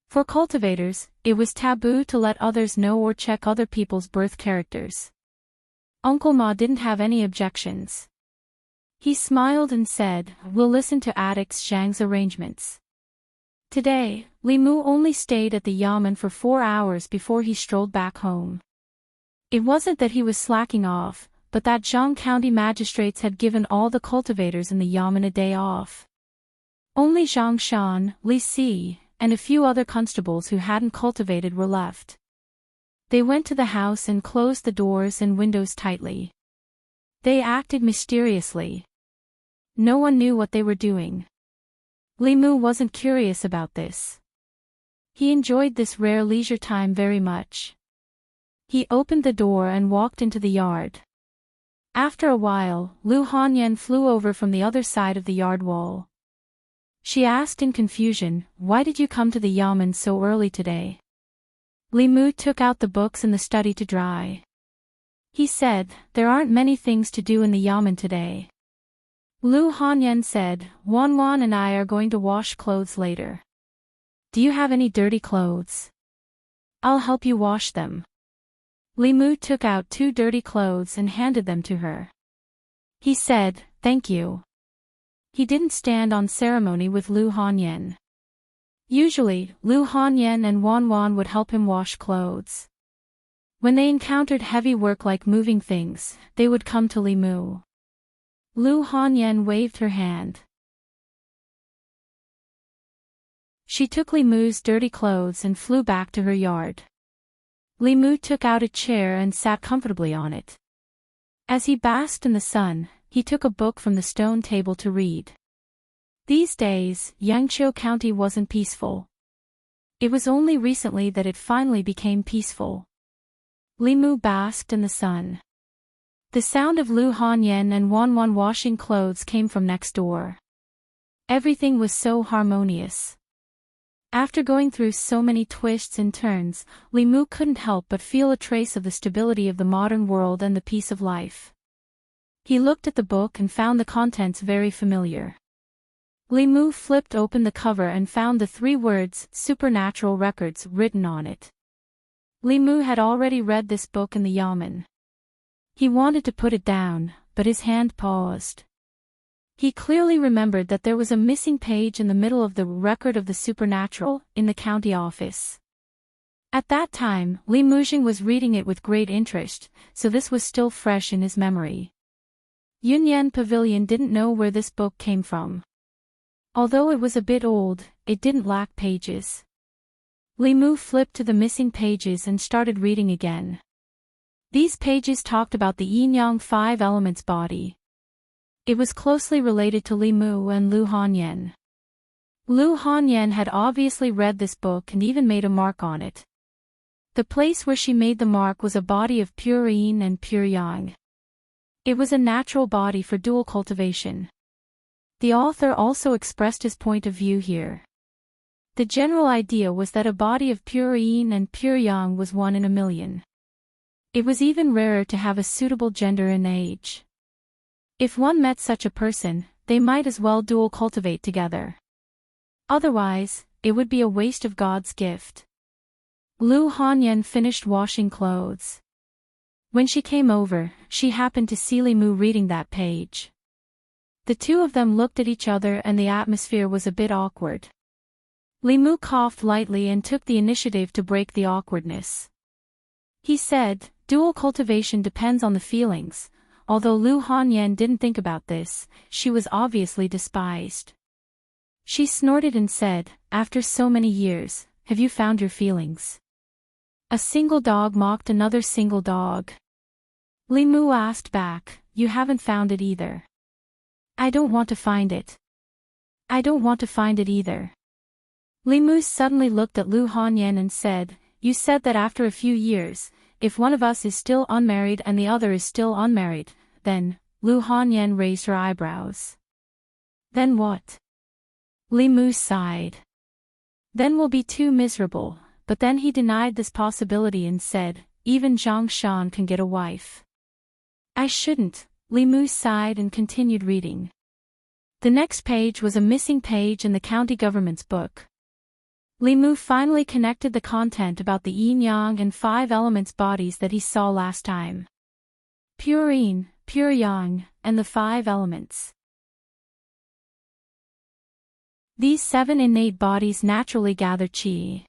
For cultivators, it was taboo to let others know or check other people's birth characters. Uncle Ma didn't have any objections. He smiled and said, "We'll listen to Addicts Zhang's arrangements." Today, Li Mu only stayed at the yamen for 4 hours before he strolled back home. It wasn't that he was slacking off, but that Zhang County magistrates had given all the cultivators in the yamen a day off. Only Zhang Shan, Li Si, and a few other constables who hadn't cultivated were left. They went to the house and closed the doors and windows tightly. They acted mysteriously. No one knew what they were doing. Li Mu wasn't curious about this. He enjoyed this rare leisure time very much. He opened the door and walked into the yard. After a while, Lu Hanyan flew over from the other side of the yard wall. She asked in confusion, "Why did you come to the yamen so early today?" Li Mu took out the books in the study to dry. He said, "There aren't many things to do in the yamen today." Lu Hanyan said, "Wan Wan and I are going to wash clothes later. Do you have any dirty clothes? I'll help you wash them." Li Mu took out 2 dirty clothes and handed them to her. He said, "Thank you." He didn't stand on ceremony with Lu Hanyan. Usually, Lu Hanyan and Wan Wan would help him wash clothes. When they encountered heavy work like moving things, they would come to Li Mu. Lu Hanyan waved her hand. She took Li Mu's dirty clothes and flew back to her yard. Li Mu took out a chair and sat comfortably on it. As he basked in the sun, he took a book from the stone table to read. These days, Yangqiu County wasn't peaceful. It was only recently that it finally became peaceful. Li Mu basked in the sun. The sound of Lu Hanyan and Wan Wan washing clothes came from next door. Everything was so harmonious. After going through so many twists and turns, Li Mu couldn't help but feel a trace of the stability of the modern world and the peace of life. He looked at the book and found the contents very familiar. Li Mu flipped open the cover and found the 3 words, "Supernatural Records," written on it. Li Mu had already read this book in the yamen. He wanted to put it down, but his hand paused. He clearly remembered that there was a missing page in the middle of the record of the supernatural, in the county office. At that time, Li Mujing was reading it with great interest, so this was still fresh in his memory. Yunyan Pavilion didn't know where this book came from. Although it was a bit old, it didn't lack pages. Li Mu flipped to the missing pages and started reading again. These pages talked about the yin-yang 5 elements body. It was closely related to Li Mu and Lu Hanyan. Lu Hanyan had obviously read this book and even made a mark on it. The place where she made the mark was a body of pure yin and pure yang. It was a natural body for dual cultivation. The author also expressed his point of view here. The general idea was that a body of pure yin and pure yang was 1 in a million. It was even rarer to have a suitable gender and age. If one met such a person, they might as well dual cultivate together. Otherwise, it would be a waste of God's gift. Lu Hanyan finished washing clothes. When she came over, she happened to see Li Mu reading that page. The 2 of them looked at each other and the atmosphere was a bit awkward. Li Mu coughed lightly and took the initiative to break the awkwardness. He said, "Dual cultivation depends on the feelings." Although Lu Hanyan didn't think about this, she was obviously despised. She snorted and said, "After so many years, have you found your feelings?" A single dog mocked another single dog. Li Mu asked back, "You haven't found it either." "I don't want to find it." "I don't want to find it either." Li Mu suddenly looked at Lu Hanyan and said, "You said that after a few years, if one of us is still unmarried and the other is still unmarried, then..." Lu Hanyan raised her eyebrows. "Then what?" Li Mu sighed. "Then we'll be too miserable," but then he denied this possibility and said, "Even Zhang Shan can get a wife." I shouldn't, Li Mu sighed and continued reading. The next page was a missing page in the county government's book. Li Mu finally connected the content about the yin-yang and 5 elements bodies that he saw last time. Pure yin, pure yang, and the 5 elements. These 7 innate bodies naturally gather qi.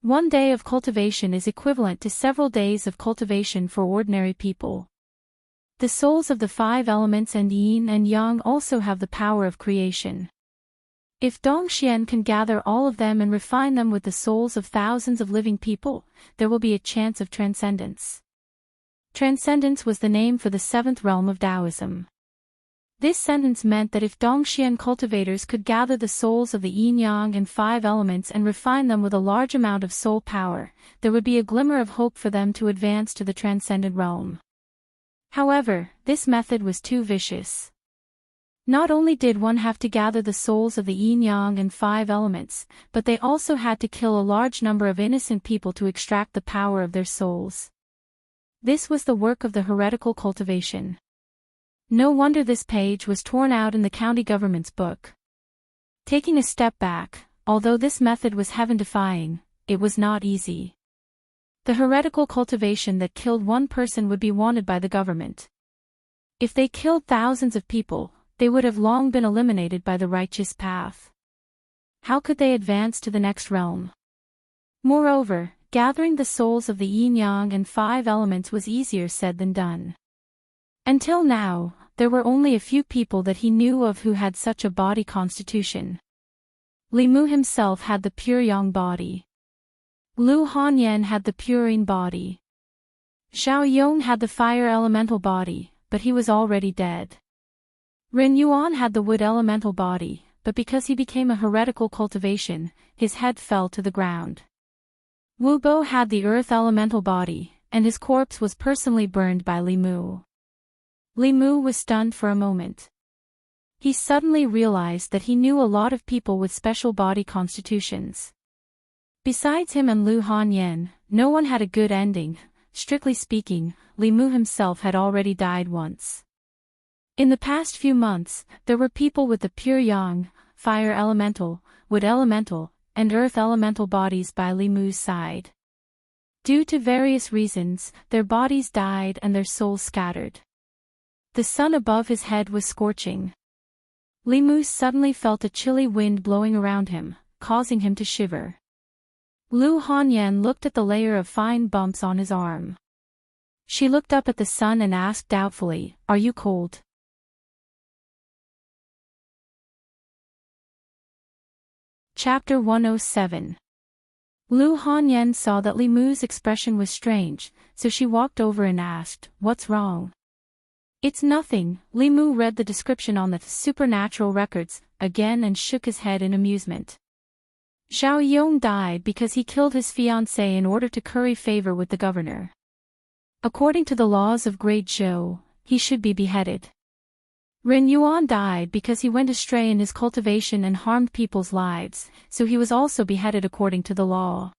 One day of cultivation is equivalent to several days of cultivation for ordinary people. The souls of the 5 elements and yin and yang also have the power of creation. If Dongxian can gather all of them and refine them with the souls of thousands of living people, there will be a chance of transcendence. Transcendence was the name for the 7th realm of Taoism. This sentence meant that if Dongxian cultivators could gather the souls of the yin-yang and 5 elements and refine them with a large amount of soul power, there would be a glimmer of hope for them to advance to the transcendent realm. However, this method was too vicious. Not only did one have to gather the souls of the yin-yang and 5 elements, but they also had to kill a large number of innocent people to extract the power of their souls. This was the work of the heretical cultivation. No wonder this page was torn out in the county government's book. Taking a step back, although this method was heaven-defying, it was not easy. The heretical cultivation that killed one person would be wanted by the government. If they killed thousands of people, they would have long been eliminated by the righteous path. How could they advance to the next realm? Moreover, gathering the souls of the yin-yang and 5 elements was easier said than done. Until now, there were only a few people that he knew of who had such a body constitution. Li Mu himself had the pure yang body. Lu Hanyan had the pure yin body. Xiao Yong had the fire elemental body, but he was already dead. Ren Yuan had the wood elemental body, but because he became a heretical cultivation, his head fell to the ground. Wu Bo had the earth elemental body, and his corpse was personally burned by Li Mu. Li Mu was stunned for a moment. He suddenly realized that he knew a lot of people with special body constitutions. Besides him and Lu Hanyan, no one had a good ending. Strictly speaking, Li Mu himself had already died once. In the past few months, there were people with the pure yang, fire elemental, wood elemental, and earth elemental bodies by Li Mu's side. Due to various reasons, their bodies died and their souls scattered. The sun above his head was scorching. Li Mu suddenly felt a chilly wind blowing around him, causing him to shiver. Lu Hanyan looked at the layer of fine bumps on his arm. She looked up at the sun and asked doubtfully, "Are you cold?" Chapter 107. Lu Hanyan saw that Li Mu's expression was strange, so she walked over and asked, "What's wrong?" "It's nothing." Li Mu read the description on the supernatural records again and shook his head in amusement. Xiao Yong died because he killed his fiancée in order to curry favor with the governor. According to the laws of Great Zhou, he should be beheaded. Ren Yuan died because he went astray in his cultivation and harmed people's lives, so he was also beheaded according to the law.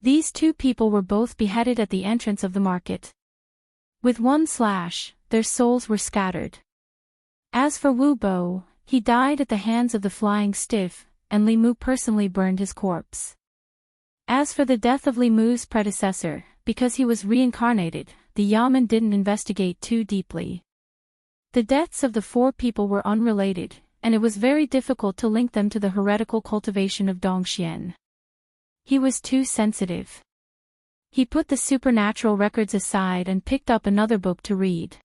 These 2 people were both beheaded at the entrance of the market. With one slash, their souls were scattered. As for Wu Bo, he died at the hands of the flying stiff, and Li Mu personally burned his corpse. As for the death of Li Mu's predecessor, because he was reincarnated, the Yamen didn't investigate too deeply. The deaths of the 4 people were unrelated, and it was very difficult to link them to the heretical cultivation of Dongxian. He was too sensitive. He put the supernatural records aside and picked up another book to read.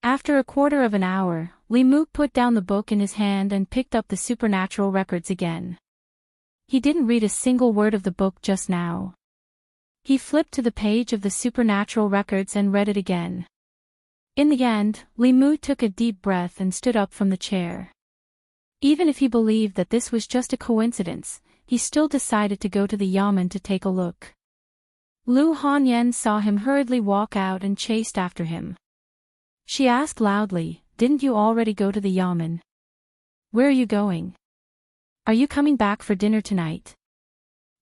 After a quarter of an hour, Li Mu put down the book in his hand and picked up the supernatural records again. He didn't read a single word of the book just now. He flipped to the page of the supernatural records and read it again. In the end, Li Mu took a deep breath and stood up from the chair. Even if he believed that this was just a coincidence, he still decided to go to the Yamen to take a look. Lu Hanyan saw him hurriedly walk out and chased after him. She asked loudly, "Didn't you already go to the Yamen? Where are you going? Are you coming back for dinner tonight?"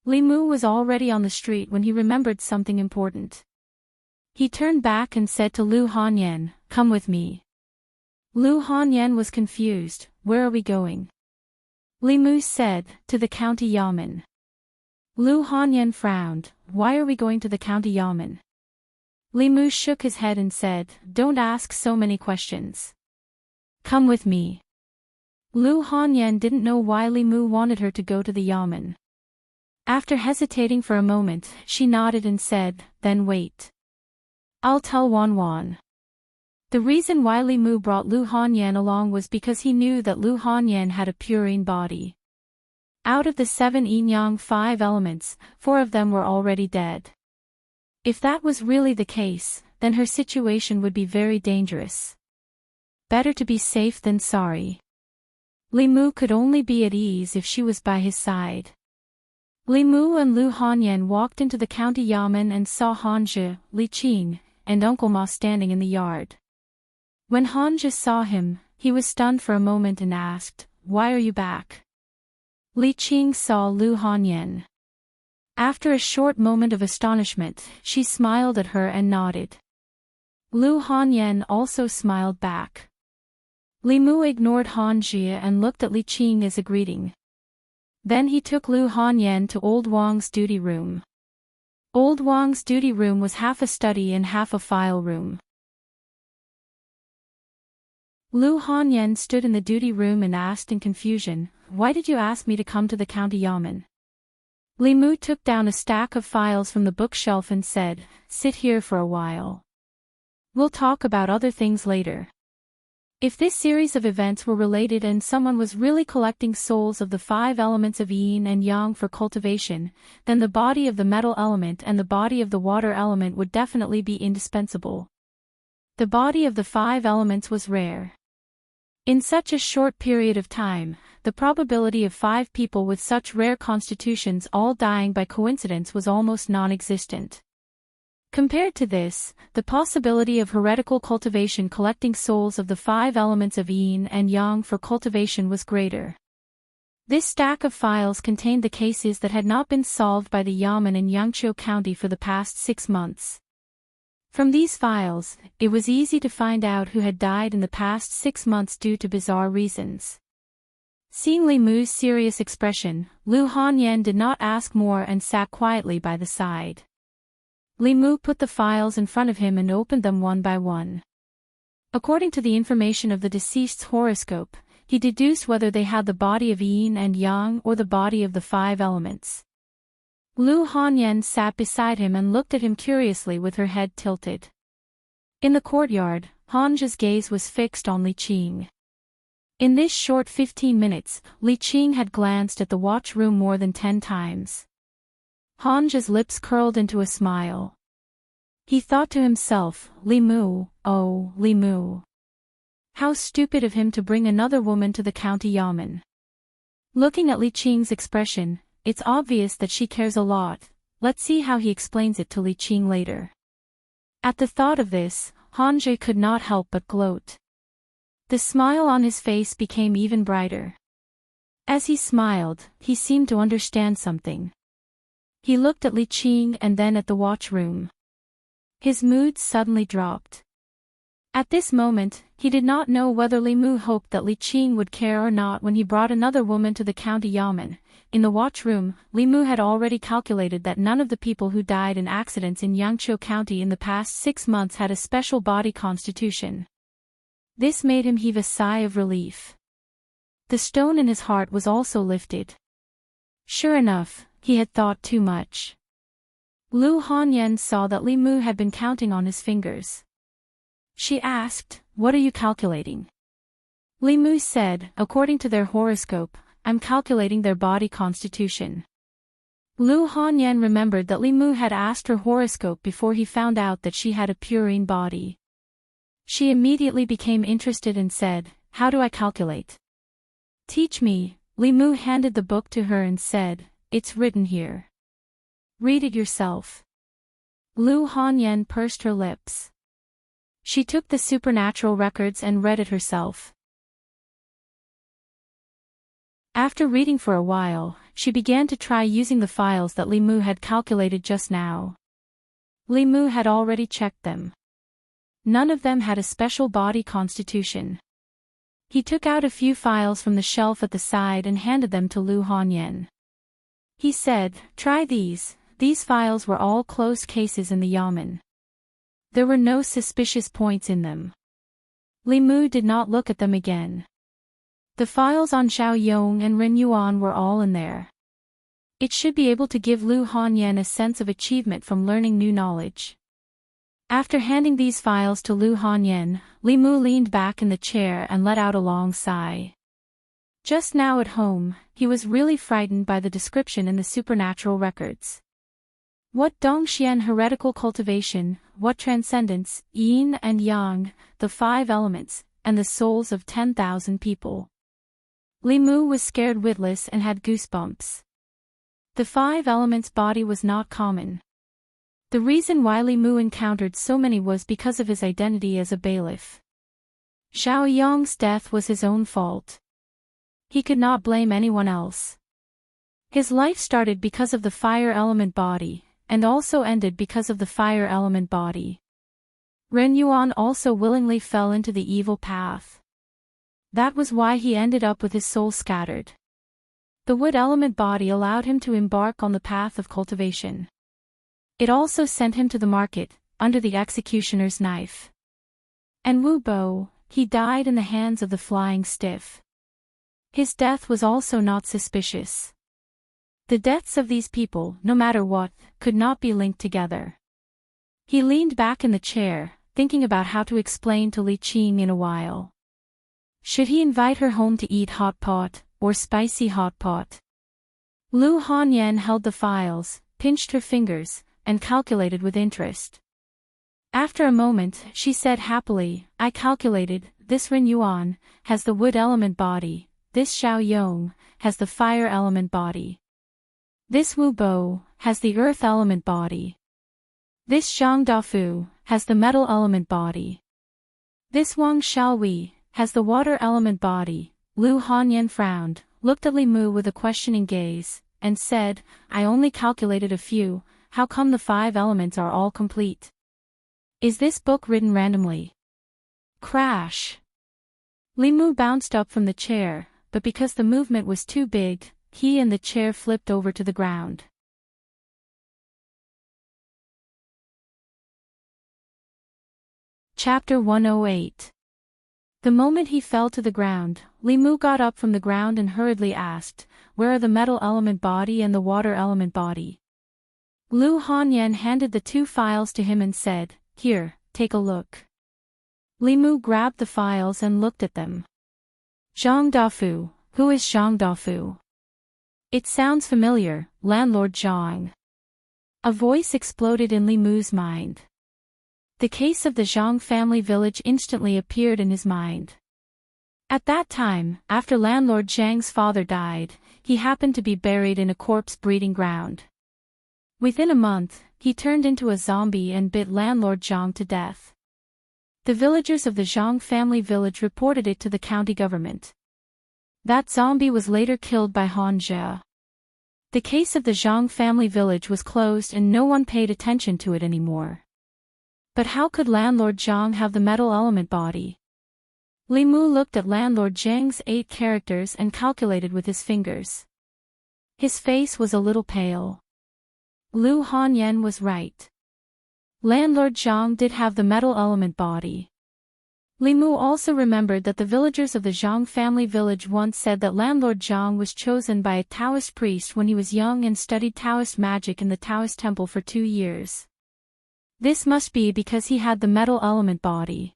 Li Mu was already on the street when he remembered something important. He turned back and said to Lu Hanyan, "Come with me." Lu Hanyan was confused. "Where are we going?" Li Mu said, "To the county yamen." Lu Hanyan frowned. "Why are we going to the county yamen?" Li Mu shook his head and said, "Don't ask so many questions. Come with me." Lu Hanyan didn't know why Li Mu wanted her to go to the yamen. After hesitating for a moment, she nodded and said, "Then wait. I'll tell Wan Wan." The reason why Li Mu brought Lu Hanyan along was because he knew that Lu Hanyan had a purine body. Out of the 7 yin-yang 5 elements, 4 of them were already dead. If that was really the case, then her situation would be very dangerous. Better to be safe than sorry. Li Mu could only be at ease if she was by his side. Li Mu and Lu Hanyan walked into the county yamen and saw Hanja, Li Qing, and Uncle Ma standing in the yard. When Hanja saw him, he was stunned for a moment and asked, "Why are you back?" Li Qing saw Lu Hanyan. After a short moment of astonishment, she smiled at her and nodded. Lu Hanyan also smiled back. Li Mu ignored Hanja and looked at Li Qing as a greeting. Then he took Lu Hanyan to Old Wang's duty room. Old Wang's duty room was half a study and half a file room. Lu Hanyan stood in the duty room and asked in confusion, "Why did you ask me to come to the county yamen?" Li Mu took down a stack of files from the bookshelf and said, "Sit here for a while. We'll talk about other things later." If this series of events were related and someone was really collecting souls of the 5 elements of yin and yang for cultivation, then the body of the metal element and the body of the water element would definitely be indispensable. The body of the 5 elements was rare. In such a short period of time, the probability of 5 people with such rare constitutions all dying by coincidence was almost non-existent. Compared to this, the possibility of heretical cultivation collecting souls of the 5 elements of yin and yang for cultivation was greater. This stack of files contained the cases that had not been solved by the yamen in Yangqiu County for the past 6 months. From these files, it was easy to find out who had died in the past 6 months due to bizarre reasons. Seeing Li Mu's serious expression, Lu Hanyan did not ask more and sat quietly by the side. Li Mu put the files in front of him and opened them one by one. According to the information of the deceased's horoscope, he deduced whether they had the body of yin and yang or the body of the 5 elements. Lu Hanyan sat beside him and looked at him curiously with her head tilted. In the courtyard, Hanja's gaze was fixed on Li Qing. In this short 15 minutes, Li Qing had glanced at the watch room more than 10 times. Hanja's lips curled into a smile. He thought to himself, "Li Mu, oh, Li Mu. How stupid of him to bring another woman to the county yamen." Looking at Li Qing's expression, it's obvious that she cares a lot. Let's see how he explains it to Li Qing later. At the thought of this, Hanja could not help but gloat. The smile on his face became even brighter. As he smiled, he seemed to understand something. He looked at Li Qing and then at the watch room. His mood suddenly dropped. At this moment, he did not know whether Li Mu hoped that Li Qing would care or not when he brought another woman to the county yamen. In the watch room, Li Mu had already calculated that none of the people who died in accidents in Yangqiu County in the past 6 months had a special body constitution. This made him heave a sigh of relief. The stone in his heart was also lifted. Sure enough, he had thought too much. Lu Hanyan saw that Li Mu had been counting on his fingers. She asked, "What are you calculating?" Li Mu said, "According to their horoscope, I'm calculating their body constitution." Lu Hanyan remembered that Li Mu had asked her horoscope before he found out that she had a purine body. She immediately became interested and said, "How do I calculate?" "Teach me." Li Mu handed the book to her and said, "It's written here. Read it yourself." Lu Hanyan pursed her lips. She took the supernatural records and read it herself. After reading for a while, she began to try using the files that Li Mu had calculated just now. Li Mu had already checked them. None of them had a special body constitution. He took out a few files from the shelf at the side and handed them to Lu Hanyan. He said, "Try these." These files were all closed cases in the yamen. There were no suspicious points in them. Li Mu did not look at them again. The files on Xiao Yong and Ren Yuan were all in there. It should be able to give Lu Hanyan a sense of achievement from learning new knowledge. After handing these files to Lu Hanyan, Li Mu leaned back in the chair and let out a long sigh. Just now at home, he was really frightened by the description in the supernatural records. What Dongxian heretical cultivation, what transcendence, yin and yang, the 5 elements, and the souls of 10,000 people. Li Mu was scared witless and had goosebumps. The 5 elements body was not common. The reason why Li Mu encountered so many was because of his identity as a bailiff. Xiao Yong's death was his own fault. He could not blame anyone else. His life started because of the fire element body, and also ended because of the fire element body. Ren Yuan also willingly fell into the evil path. That was why he ended up with his soul scattered. The wood element body allowed him to embark on the path of cultivation. It also sent him to the market, under the executioner's knife. And Wu Bo, he died in the hands of the flying stiff. His death was also not suspicious. The deaths of these people, no matter what, could not be linked together. He leaned back in the chair, thinking about how to explain to Li Qing in a while. Should he invite her home to eat hot pot, or spicy hot pot? Lu Hanyan held the files, pinched her fingers, and calculated with interest. After a moment, she said happily, "I calculated, this Ren Yuan has the wood element body, this Xiao Yong has the fire element body. This Wu Bo has the earth element body. This Zhang Dafu has the metal element body. This Wang Xiaowei has the water element body." Lu Hanyan frowned, looked at Li Mu with a questioning gaze, and said, "I only calculated a few, how come the 5 elements are all complete? Is this book written randomly?" Crash! Li Mu bounced up from the chair, but because the movement was too big, he and the chair flipped over to the ground. Chapter 108. The moment he fell to the ground, Li Mu got up from the ground and hurriedly asked, "Where are the metal element body and the water element body?" Lu Hanyan handed the 2 files to him and said, "Here, take a look." Li Mu grabbed the files and looked at them. Zhang Dafu, who is Zhang Dafu? It sounds familiar, Landlord Zhang. A voice exploded in Li Mu's mind. The case of the Zhang family village instantly appeared in his mind. At that time, after Landlord Zhang's father died, he happened to be buried in a corpse breeding ground. Within a month, he turned into a zombie and bit Landlord Zhang to death. The villagers of the Zhang family village reported it to the county government. That zombie was later killed by Han Jia. The case of the Zhang family village was closed and no one paid attention to it anymore. But how could Landlord Zhang have the metal element body? Li Mu looked at Landlord Zhang's 8 characters and calculated with his fingers. His face was a little pale. Lu Hanyan was right. Landlord Zhang did have the metal element body. Li Mu also remembered that the villagers of the Zhang family village once said that Landlord Zhang was chosen by a Taoist priest when he was young and studied Taoist magic in the Taoist temple for 2 years. This must be because he had the metal element body.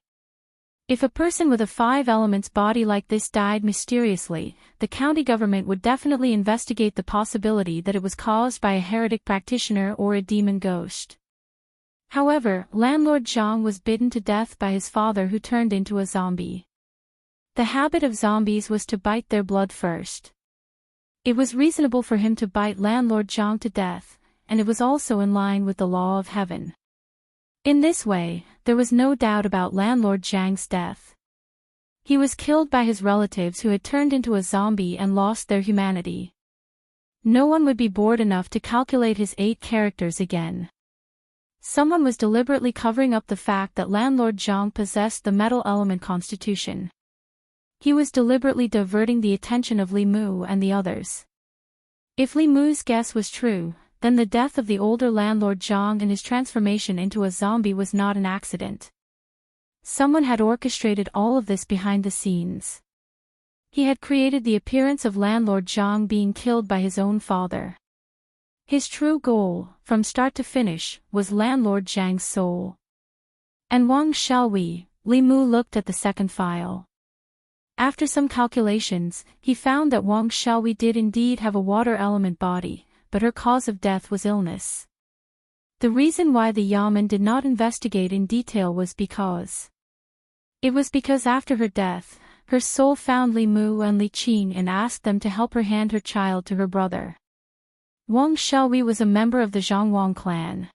If a person with a 5 elements body like this died mysteriously, the county government would definitely investigate the possibility that it was caused by a heretic practitioner or a demon ghost. However, Landlord Zhang was bitten to death by his father who turned into a zombie. The habit of zombies was to bite their blood first. It was reasonable for him to bite Landlord Zhang to death, and it was also in line with the law of heaven. In this way, there was no doubt about Landlord Zhang's death. He was killed by his relatives who had turned into a zombie and lost their humanity. No one would be bored enough to calculate his 8 characters again. Someone was deliberately covering up the fact that landlord Zhang possessed the metal element constitution. He was deliberately diverting the attention of Li Mu and the others. If Li Mu's guess was true, then the death of the older landlord Zhang and his transformation into a zombie was not an accident. Someone had orchestrated all of this behind the scenes. He had created the appearance of landlord Zhang being killed by his own father. His true goal, from start to finish, was landlord Zhang's soul. And Wang Xiaowei, Li Mu looked at the second file. After some calculations, he found that Wang Xiaowei did indeed have a water element body, but her cause of death was illness. The reason why the Yamen did not investigate in detail was because after her death, her soul found Li Mu and Li Qing and asked them to help her hand her child to her brother. Wang Xiaowei was a member of the Zhangwang clan.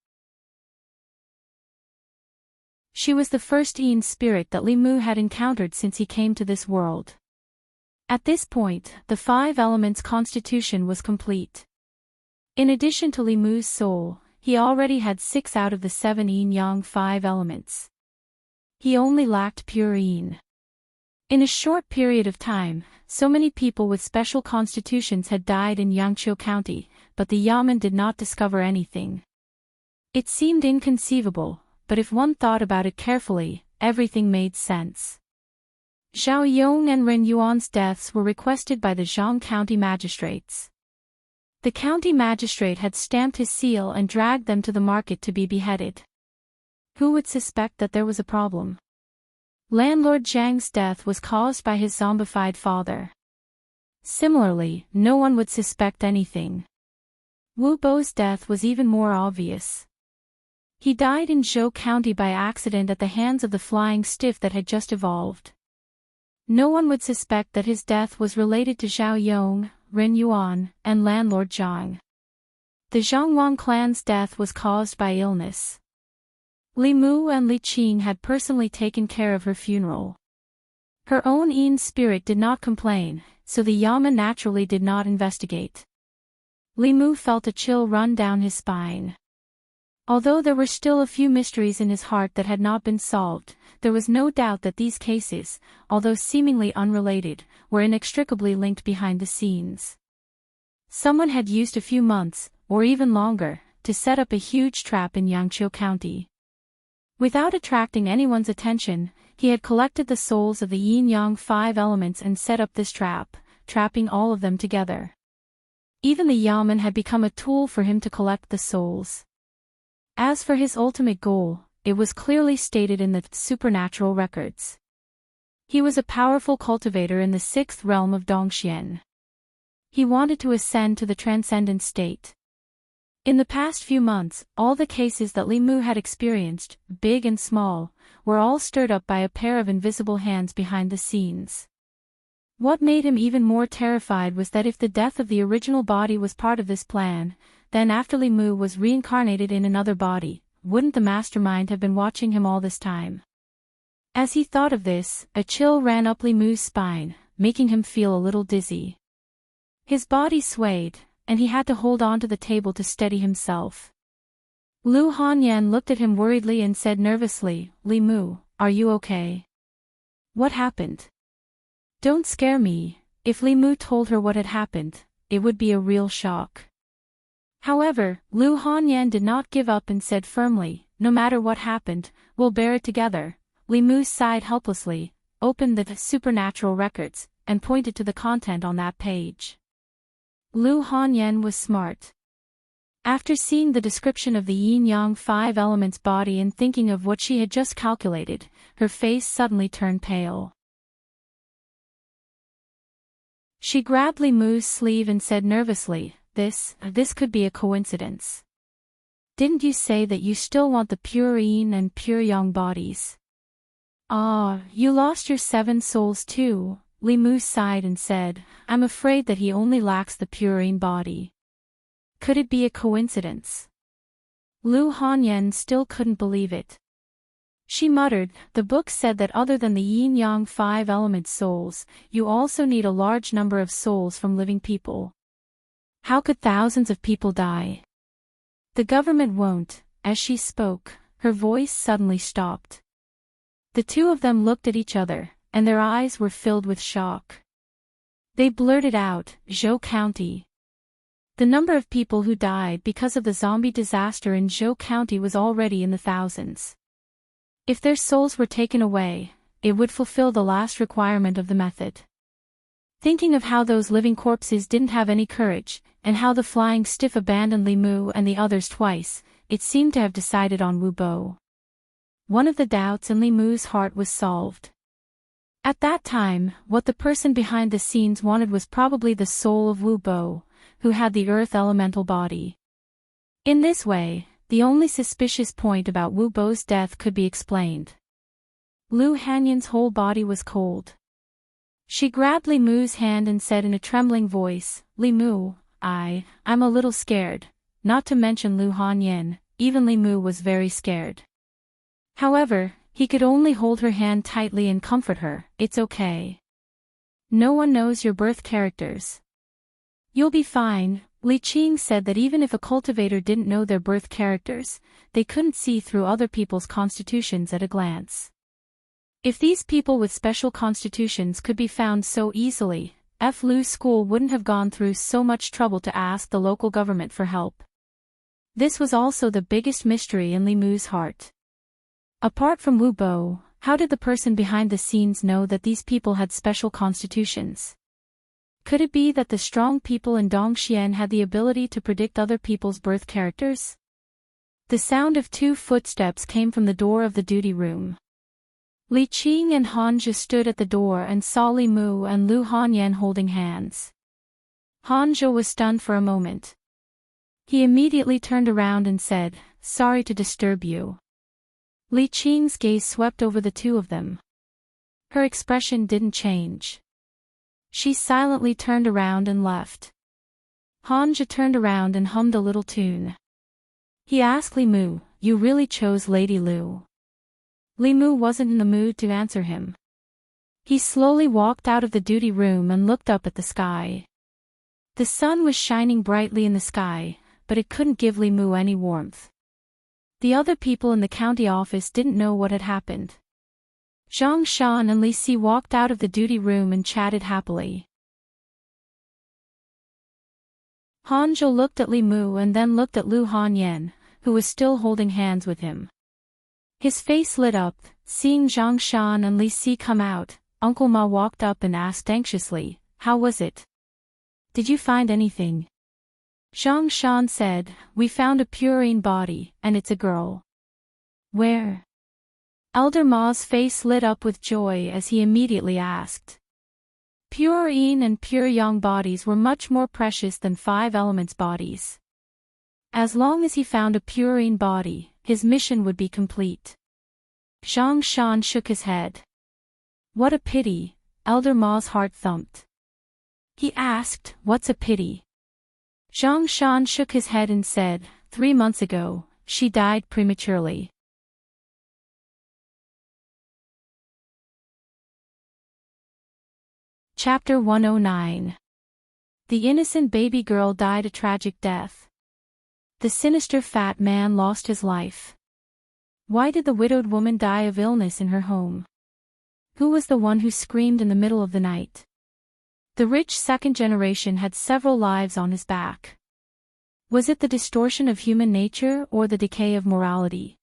She was the first Yin spirit that Li Mu had encountered since he came to this world. At this point, the 5 elements constitution was complete. In addition to Li Mu's soul, he already had 6 out of the 7 Yin-Yang 5 elements. He only lacked pure Yin. In a short period of time, so many people with special constitutions had died in Yangqiu County, but the Yamen did not discover anything. It seemed inconceivable, but if one thought about it carefully, everything made sense. Zhao Yong and Ren Yuan's deaths were requested by the Zhang County magistrates. The county magistrate had stamped his seal and dragged them to the market to be beheaded. Who would suspect that there was a problem? Landlord Zhang's death was caused by his zombified father. Similarly, no one would suspect anything. Wu Bo's death was even more obvious. He died in Zhou County by accident at the hands of the flying stiff that had just evolved. No one would suspect that his death was related to Zhao Yong, Ren Yuan, and landlord Zhang. The Zhangwang clan's death was caused by illness. Li Mu and Li Qing had personally taken care of her funeral. Her own Yin spirit did not complain, so the Yamen naturally did not investigate. Li Mu felt a chill run down his spine. Although there were still a few mysteries in his heart that had not been solved, there was no doubt that these cases, although seemingly unrelated, were inextricably linked behind the scenes. Someone had used a few months, or even longer, to set up a huge trap in Yangqiu County. Without attracting anyone's attention, he had collected the souls of the Yin-Yang 5 elements and set up this trap, trapping all of them together. Even the Yamen had become a tool for him to collect the souls. As for his ultimate goal, it was clearly stated in the supernatural records. He was a powerful cultivator in the 6th realm of Dongxian. He wanted to ascend to the transcendent state. In the past few months, all the cases that Li Mu had experienced, big and small, were all stirred up by a pair of invisible hands behind the scenes. What made him even more terrified was that if the death of the original body was part of this plan, then after Li Mu was reincarnated in another body, wouldn't the mastermind have been watching him all this time? As he thought of this, a chill ran up Li Mu's spine, making him feel a little dizzy. His body swayed, and he had to hold on to the table to steady himself. Lu Hanyan looked at him worriedly and said nervously, "Li Mu, are you okay? What happened?" "Don't scare me." If Li Mu told her what had happened, it would be a real shock. However, Lu Hanyan did not give up and said firmly, "No matter what happened, we'll bear it together." Li Mu sighed helplessly, opened the supernatural records, and pointed to the content on that page. Lu Hanyan was smart. After seeing the description of the Yin-Yang 5 elements body and thinking of what she had just calculated, her face suddenly turned pale. She grabbed Li Mu's sleeve and said nervously, This could be a coincidence. Didn't you say that you still want the pure Yin and pure Yang bodies?" "Ah, you lost your 7 souls too," Li Mu sighed and said, "I'm afraid that he only lacks the pure Yin body." Could it be a coincidence? Lu Hanyan still couldn't believe it. She muttered, "The book said that other than the Yin-Yang 5 element souls, you also need a large number of souls from living people. How could thousands of people die? The government won't, as she spoke, her voice suddenly stopped. The two of them looked at each other, and their eyes were filled with shock. They blurted out, "Zhou County." The number of people who died because of the zombie disaster in Zhou County was already in the thousands. If their souls were taken away, it would fulfill the last requirement of the method. Thinking of how those living corpses didn't have any courage, and how the flying stiff abandoned Li Mu and the others twice, it seemed to have decided on Wu Bo. One of the doubts in Li Mu's heart was solved. At that time, what the person behind the scenes wanted was probably the soul of Wu Bo, who had the earth elemental body. In this way, the only suspicious point about Wu Bo's death could be explained. Lu Hanyan's whole body was cold. She grabbed Li Mu's hand and said in a trembling voice, "Li Mu, I'm a little scared," not to mention Lu Hanyan, even Li Mu was very scared. However, he could only hold her hand tightly and comfort her. "It's okay. No one knows your birth characters. You'll be fine." Li Qing said that even if a cultivator didn't know their birth characters, they couldn't see through other people's constitutions at a glance. If these people with special constitutions could be found so easily, Lu's school wouldn't have gone through so much trouble to ask the local government for help. This was also the biggest mystery in Li Mu's heart. Apart from Wu Bo, how did the person behind the scenes know that these people had special constitutions? Could it be that the strong people in Dongxian had the ability to predict other people's birth characters? The sound of 2 footsteps came from the door of the duty room. Li Qing and Han Zhe stood at the door and saw Li Mu and Lu Hanyan holding hands. Han Zhe was stunned for a moment. He immediately turned around and said, "Sorry to disturb you." Li Qing's gaze swept over the two of them. Her expression didn't change. She silently turned around and left. Han Zhe turned around and hummed a little tune. He asked Li Mu, "You really chose Lady Lu?" Li Mu wasn't in the mood to answer him. He slowly walked out of the duty room and looked up at the sky. The sun was shining brightly in the sky, but it couldn't give Li Mu any warmth. The other people in the county office didn't know what had happened. Zhang Shan and Li Si walked out of the duty room and chatted happily. Han Zhou looked at Li Mu and then looked at Lu Hanyan, who was still holding hands with him. His face lit up, seeing Zhang Shan and Li Si come out. Uncle Ma walked up and asked anxiously, "How was it? Did you find anything?" Zhang Shan said, "We found a purine body, and it's a girl." "Where?" Elder Ma's face lit up with joy as he immediately asked. Pure Yin and pure Yang bodies were much more precious than 5 elements bodies. As long as he found a pure Yin body, his mission would be complete. Zhang Shan shook his head. "What a pity," Elder Ma's heart thumped. He asked, "What's a pity?" Zhang Shan shook his head and said, 3 months ago, she died prematurely. Chapter 109. The innocent baby girl died a tragic death. The sinister fat man lost his life. Why did the widowed woman die of illness in her home? Who was the one who screamed in the middle of the night? The rich second generation had several lives on his back. Was it the distortion of human nature or the decay of morality?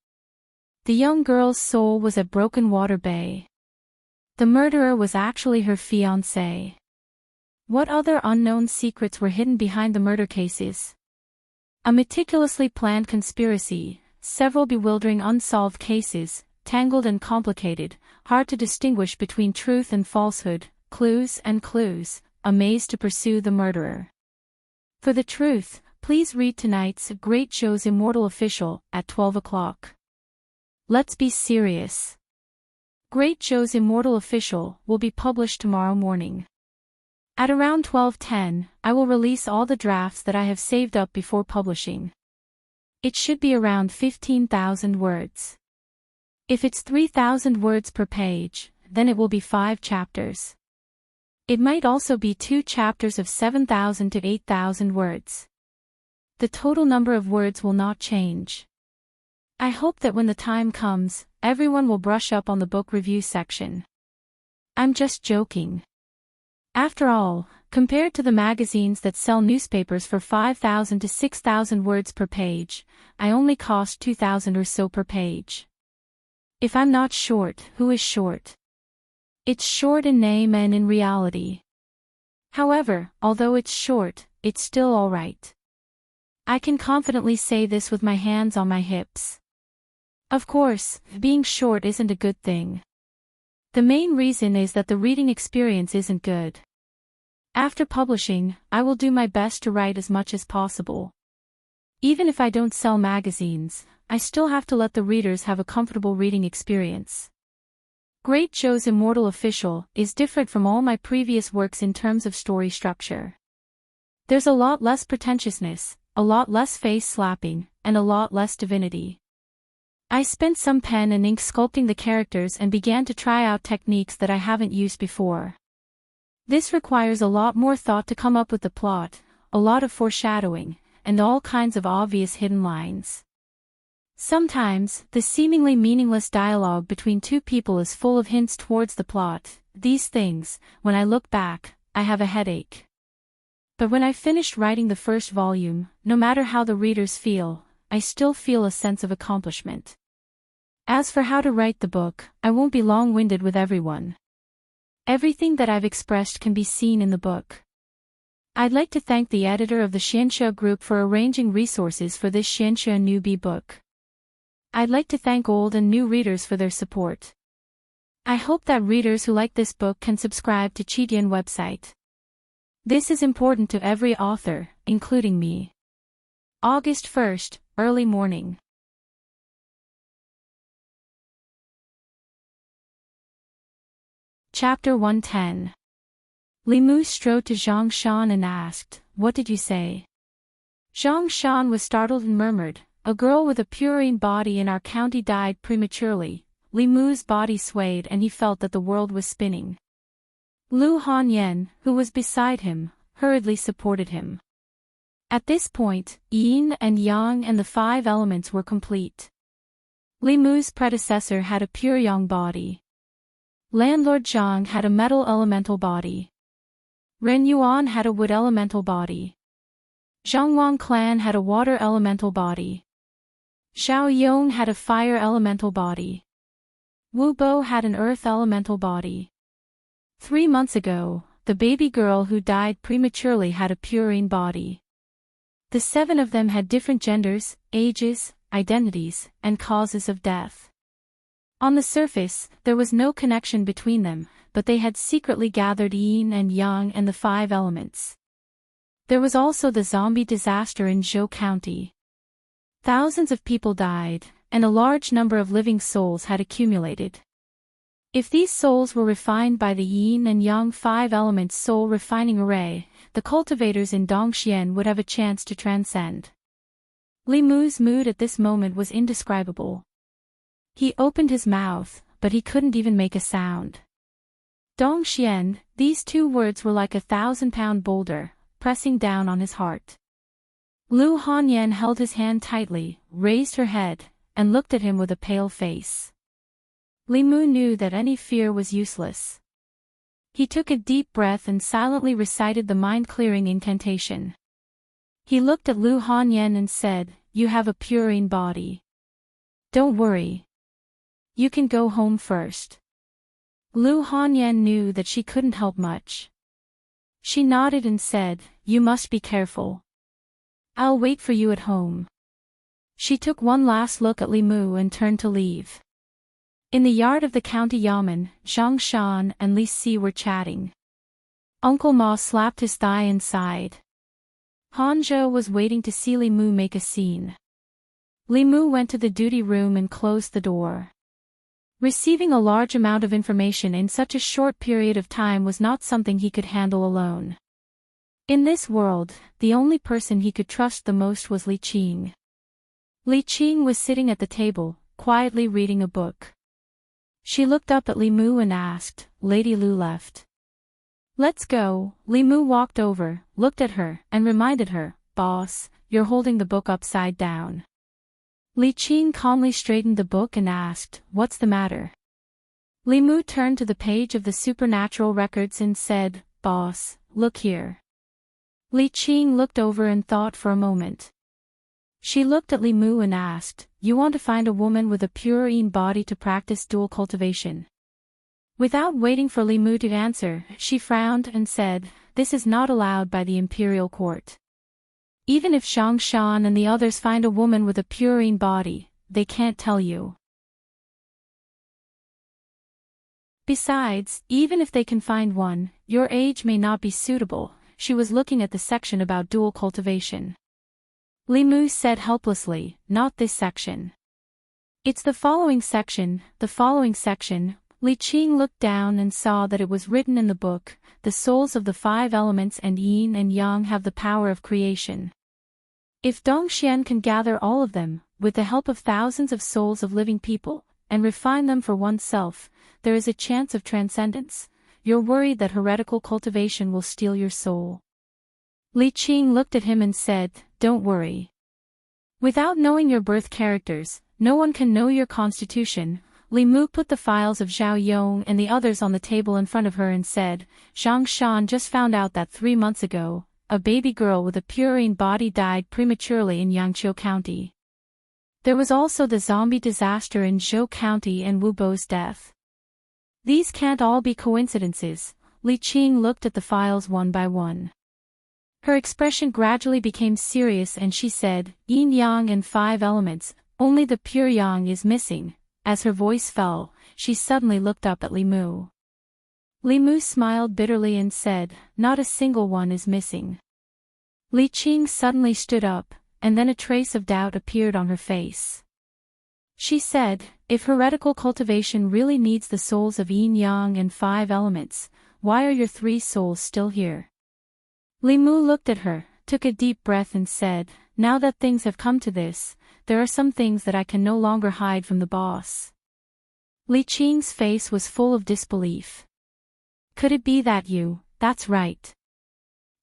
The young girl's soul was at Broken Water Bay. The murderer was actually her fiancé. What other unknown secrets were hidden behind the murder cases? A meticulously planned conspiracy, several bewildering unsolved cases, tangled and complicated, hard to distinguish between truth and falsehood, clues and clues, a maze to pursue the murderer. For the truth, please read tonight's Great Show's Immortal Official at 12 o'clock. Let's be serious. Great Show's Immortal Official will be published tomorrow morning. At around 12:10, I will release all the drafts that I have saved up before publishing. It should be around 15,000 words. If it's 3,000 words per page, then it will be 5 chapters. It might also be 2 chapters of 7,000 to 8,000 words. The total number of words will not change. I hope that when the time comes, everyone will brush up on the book review section. I'm just joking. After all, compared to the magazines that sell newspapers for 5,000 to 6,000 words per page, I only cost 2,000 or so per page. If I'm not short, who is short? It's short in name and in reality. However, although it's short, it's still alright. I can confidently say this with my hands on my hips. Of course, being short isn't a good thing. The main reason is that the reading experience isn't good. After publishing, I will do my best to write as much as possible. Even if I don't sell magazines, I still have to let the readers have a comfortable reading experience. Great Joe's Immortal Official is different from all my previous works in terms of story structure. There's a lot less pretentiousness, a lot less face slapping, and a lot less divinity. I spent some pen and ink sculpting the characters and began to try out techniques that I haven't used before. This requires a lot more thought to come up with the plot, a lot of foreshadowing, and all kinds of obvious hidden lines. Sometimes, the seemingly meaningless dialogue between two people is full of hints towards the plot. These things, when I look back, I have a headache. But when I finished writing the first volume, no matter how the readers feel, I still feel a sense of accomplishment. As for how to write the book, I won't be long-winded with everyone. Everything that I've expressed can be seen in the book. I'd like to thank the editor of the Xianxia group for arranging resources for this Xianxia newbie book. I'd like to thank old and new readers for their support. I hope that readers who like this book can subscribe to Qidian website. This is important to every author, including me. August 1st, early morning. Chapter 110. Li Mu strode to Zhang Shan and asked, "What did you say?" Zhang Shan was startled and murmured, "A girl with a purine body in our county died prematurely." Li Mu's body swayed and he felt that the world was spinning. Lu Hanyan, who was beside him, hurriedly supported him. At this point, yin and yang and the 5 elements were complete. Li Mu's predecessor had a pure yang body. Landlord Zhang had a metal elemental body. Ren Yuan had a wood elemental body. Zhangwang clan had a water elemental body. Xiao Yong had a fire elemental body. Wu Bo had an earth elemental body. 3 months ago, the baby girl who died prematurely had a purine body. The 7 of them had different genders, ages, identities, and causes of death. On the surface, there was no connection between them, but they had secretly gathered yin and yang and the 5 elements. There was also the zombie disaster in Zhou County. Thousands of people died, and a large number of living souls had accumulated. If these souls were refined by the yin and yang 5 elements soul refining array, the cultivators in Dongxian would have a chance to transcend. Li Mu's mood at this moment was indescribable. He opened his mouth, but he couldn't even make a sound. Dongxian, these 2 words were like a 1,000-pound boulder, pressing down on his heart. Lu Hanyan held his hand tightly, raised her head, and looked at him with a pale face. Li Mu knew that any fear was useless. He took a deep breath and silently recited the mind-clearing incantation. He looked at Lu Hanyan and said, "You have a purine body. Don't worry. You can go home first." Lu Hanyan knew that she couldn't help much. She nodded and said, "You must be careful. I'll wait for you at home." She took one last look at Li Mu and turned to leave. In the yard of the county yamen, Zhang Shan and Li Si were chatting. Uncle Ma slapped his thigh and sighed. Hanzhou was waiting to see Li Mu make a scene. Li Mu went to the duty room and closed the door. Receiving a large amount of information in such a short period of time was not something he could handle alone. In this world, the only person he could trust the most was Li Qing. Li Qing was sitting at the table, quietly reading a book. She looked up at Li Mu and asked, "Lady Lu left?" "Let's go." Li Mu walked over, looked at her, and reminded her, "Boss, you're holding the book upside down." Li Qing calmly straightened the book and asked, "What's the matter?" Li Mu turned to the page of the supernatural records and said, "Boss, look here." Li Qing looked over and thought for a moment. She looked at Li Mu and asked, "You want to find a woman with a pure Yin body to practice dual cultivation?" Without waiting for Li Mu to answer, she frowned and said, "This is not allowed by the imperial court. Even if Zhang Shan and the others find a woman with a pure Yin body, they can't tell you. Besides, even if they can find one, your age may not be suitable." She was looking at the section about dual cultivation. Li Mu said helplessly, "Not this section. It's the following section, the following section." Li Qing looked down and saw that it was written in the book, "The souls of the 5 elements and yin and yang have the power of creation. If Dongxian can gather all of them, with the help of thousands of souls of living people, and refine them for oneself, there is a chance of transcendence. You're worried that heretical cultivation will steal your soul." Li Qing looked at him and said, "Don't worry. Without knowing your birth characters, no one can know your constitution." Li Mu put the files of Zhao Yong and the others on the table in front of her and said, "Zhang Shan just found out that 3 months ago, a baby girl with a pure Yin body died prematurely in Yangqiu County. There was also the zombie disaster in Zhou County and Wu Bo's death. These can't all be coincidences." Li Qing looked at the files one by one. Her expression gradually became serious and she said, "Yin Yang and 5 elements, only the pure Yang is missing." As her voice fell, she suddenly looked up at Li Mu. Li Mu smiled bitterly and said, "Not a single one is missing." Li Qing suddenly stood up, and then a trace of doubt appeared on her face. She said, "If heretical cultivation really needs the souls of Yin Yang and 5 elements, why are your 3 souls still here?" Li Mu looked at her, took a deep breath and said, "Now that things have come to this, there are some things that I can no longer hide from the boss." Li Qing's face was full of disbelief. "Could it be that you, that's right?"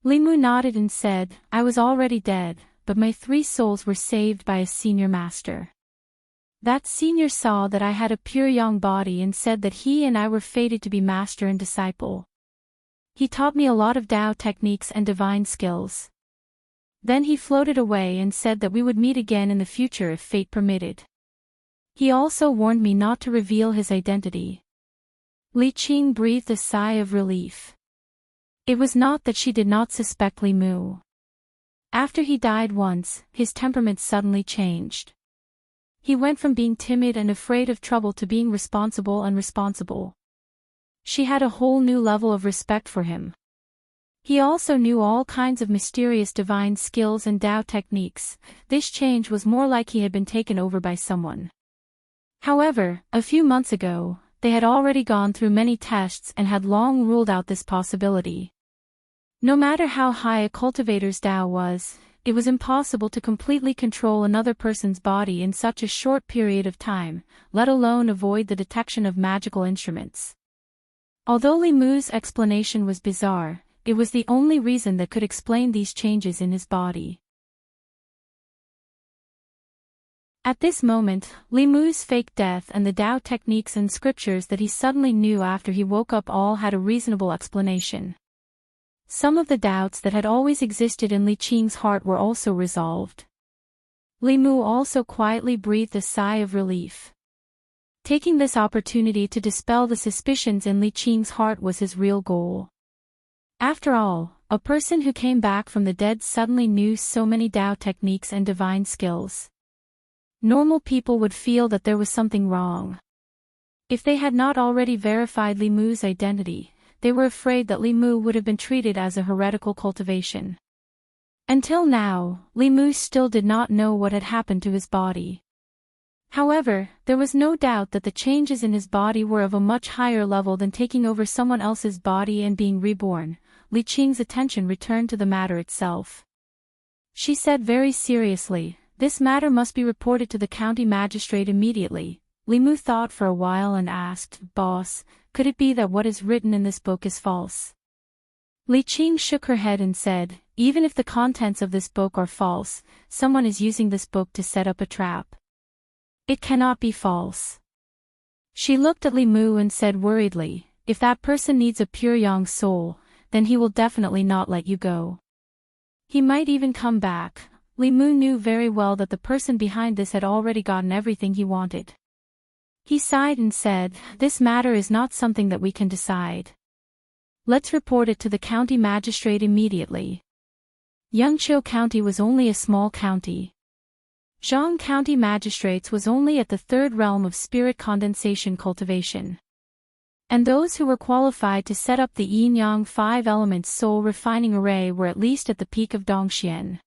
Li Mu nodded and said, "I was already dead, but my 3 souls were saved by a senior master. That senior saw that I had a pure Yang body and said that he and I were fated to be master and disciple. He taught me a lot of Tao techniques and divine skills. Then he floated away and said that we would meet again in the future if fate permitted. He also warned me not to reveal his identity." Li Qing breathed a sigh of relief. It was not that she did not suspect Li Mu. After he died once, his temperament suddenly changed. He went from being timid and afraid of trouble to being responsible and responsible. She had a whole new level of respect for him. He also knew all kinds of mysterious divine skills and Tao techniques. This change was more like he had been taken over by someone. However, a few months ago, they had already gone through many tests and had long ruled out this possibility. No matter how high a cultivator's Tao was, it was impossible to completely control another person's body in such a short period of time, let alone avoid the detection of magical instruments. Although Li Mu's explanation was bizarre, it was the only reason that could explain these changes in his body. At this moment, Li Mu's fake death and the Tao techniques and scriptures that he suddenly knew after he woke up all had a reasonable explanation. Some of the doubts that had always existed in Li Qing's heart were also resolved. Li Mu also quietly breathed a sigh of relief. Taking this opportunity to dispel the suspicions in Li Qing's heart was his real goal. After all, a person who came back from the dead suddenly knew so many Tao techniques and divine skills. Normal people would feel that there was something wrong. If they had not already verified Li Mu's identity, they were afraid that Li Mu would have been treated as a heretical cultivation. Until now, Li Mu still did not know what had happened to his body. However, there was no doubt that the changes in his body were of a much higher level than taking over someone else's body and being reborn. Li Qing's attention returned to the matter itself. She said very seriously, "This matter must be reported to the county magistrate immediately." Li Mu thought for a while and asked, "Boss, could it be that what is written in this book is false?" Li Qing shook her head and said, "Even if the contents of this book are false, someone is using this book to set up a trap. It cannot be false. She looked at Li Mu and said worriedly, if that person needs a pure yang soul, then he will definitely not let you go. He might even come back. Li Mu knew very well that the person behind this had already gotten everything he wanted. He sighed and said, this matter is not something that we can decide. Let's report it to the county magistrate immediately. Yangqiu County was only a small county. Zhang County Magistrates was only at the third realm of spirit condensation cultivation. And those who were qualified to set up the yin-yang 5 elements soul refining array were at least at the peak of Dongxian.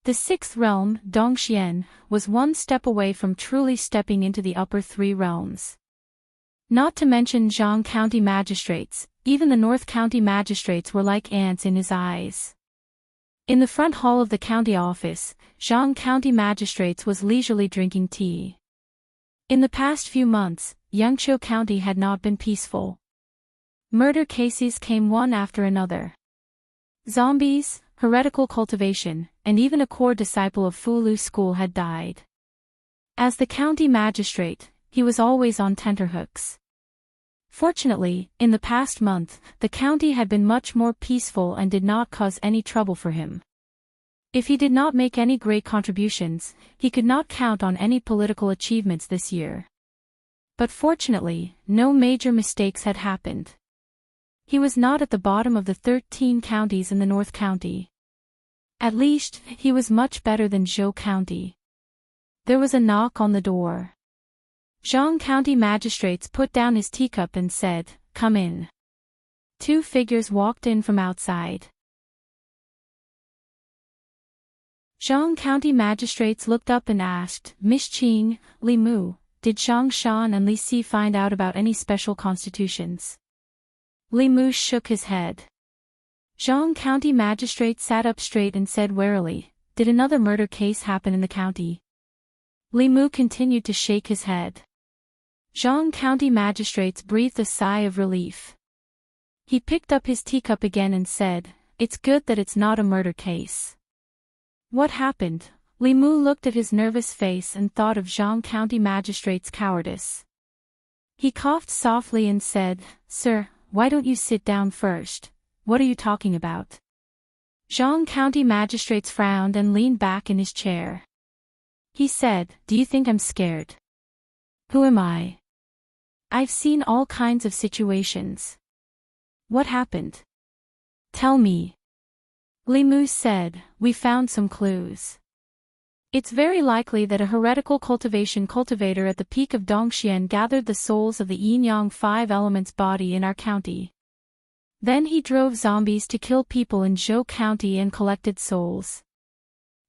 The sixth realm, Dongxian, was one step away from truly stepping into the upper 3 realms. Not to mention Zhang County Magistrates, even the North County Magistrates were like ants in his eyes. In the front hall of the county office, Zhang County Magistrates was leisurely drinking tea. In the past few months, Yangqiu County had not been peaceful. Murder cases came one after another. Zombies, heretical cultivation, and even a core disciple of Fulu school had died. As the county magistrate, he was always on tenterhooks. Fortunately, in the past month, the county had been much more peaceful and did not cause any trouble for him. If he did not make any great contributions, he could not count on any political achievements this year. But fortunately, no major mistakes had happened. He was not at the bottom of the 13 counties in the North County. At least, he was much better than Zhou County. There was a knock on the door. Zhang County Magistrates put down his teacup and said, "Come in." 2 figures walked in from outside. Zhang County Magistrates looked up and asked, Miss Qing, Li Mu, did Zhang Shan and Li Si find out about any special constitutions? Li Mu shook his head. Zhang County Magistrate sat up straight and said warily, did another murder case happen in the county? Li Mu continued to shake his head. Zhang County Magistrates breathed a sigh of relief. He picked up his teacup again and said, it's good that it's not a murder case. What happened? Li Mu looked at his nervous face and thought of Zhang County Magistrate's cowardice. He coughed softly and said, Sir, why don't you sit down first? What are you talking about? Zhang County Magistrates frowned and leaned back in his chair. He said, do you think I'm scared? Who am I? I've seen all kinds of situations. What happened? Tell me. Li Mu said, we found some clues. It's very likely that a heretical cultivation cultivator at the peak of Dongxian gathered the souls of the yin-yang 5 elements body in our county. Then he drove zombies to kill people in Zhou County and collected souls.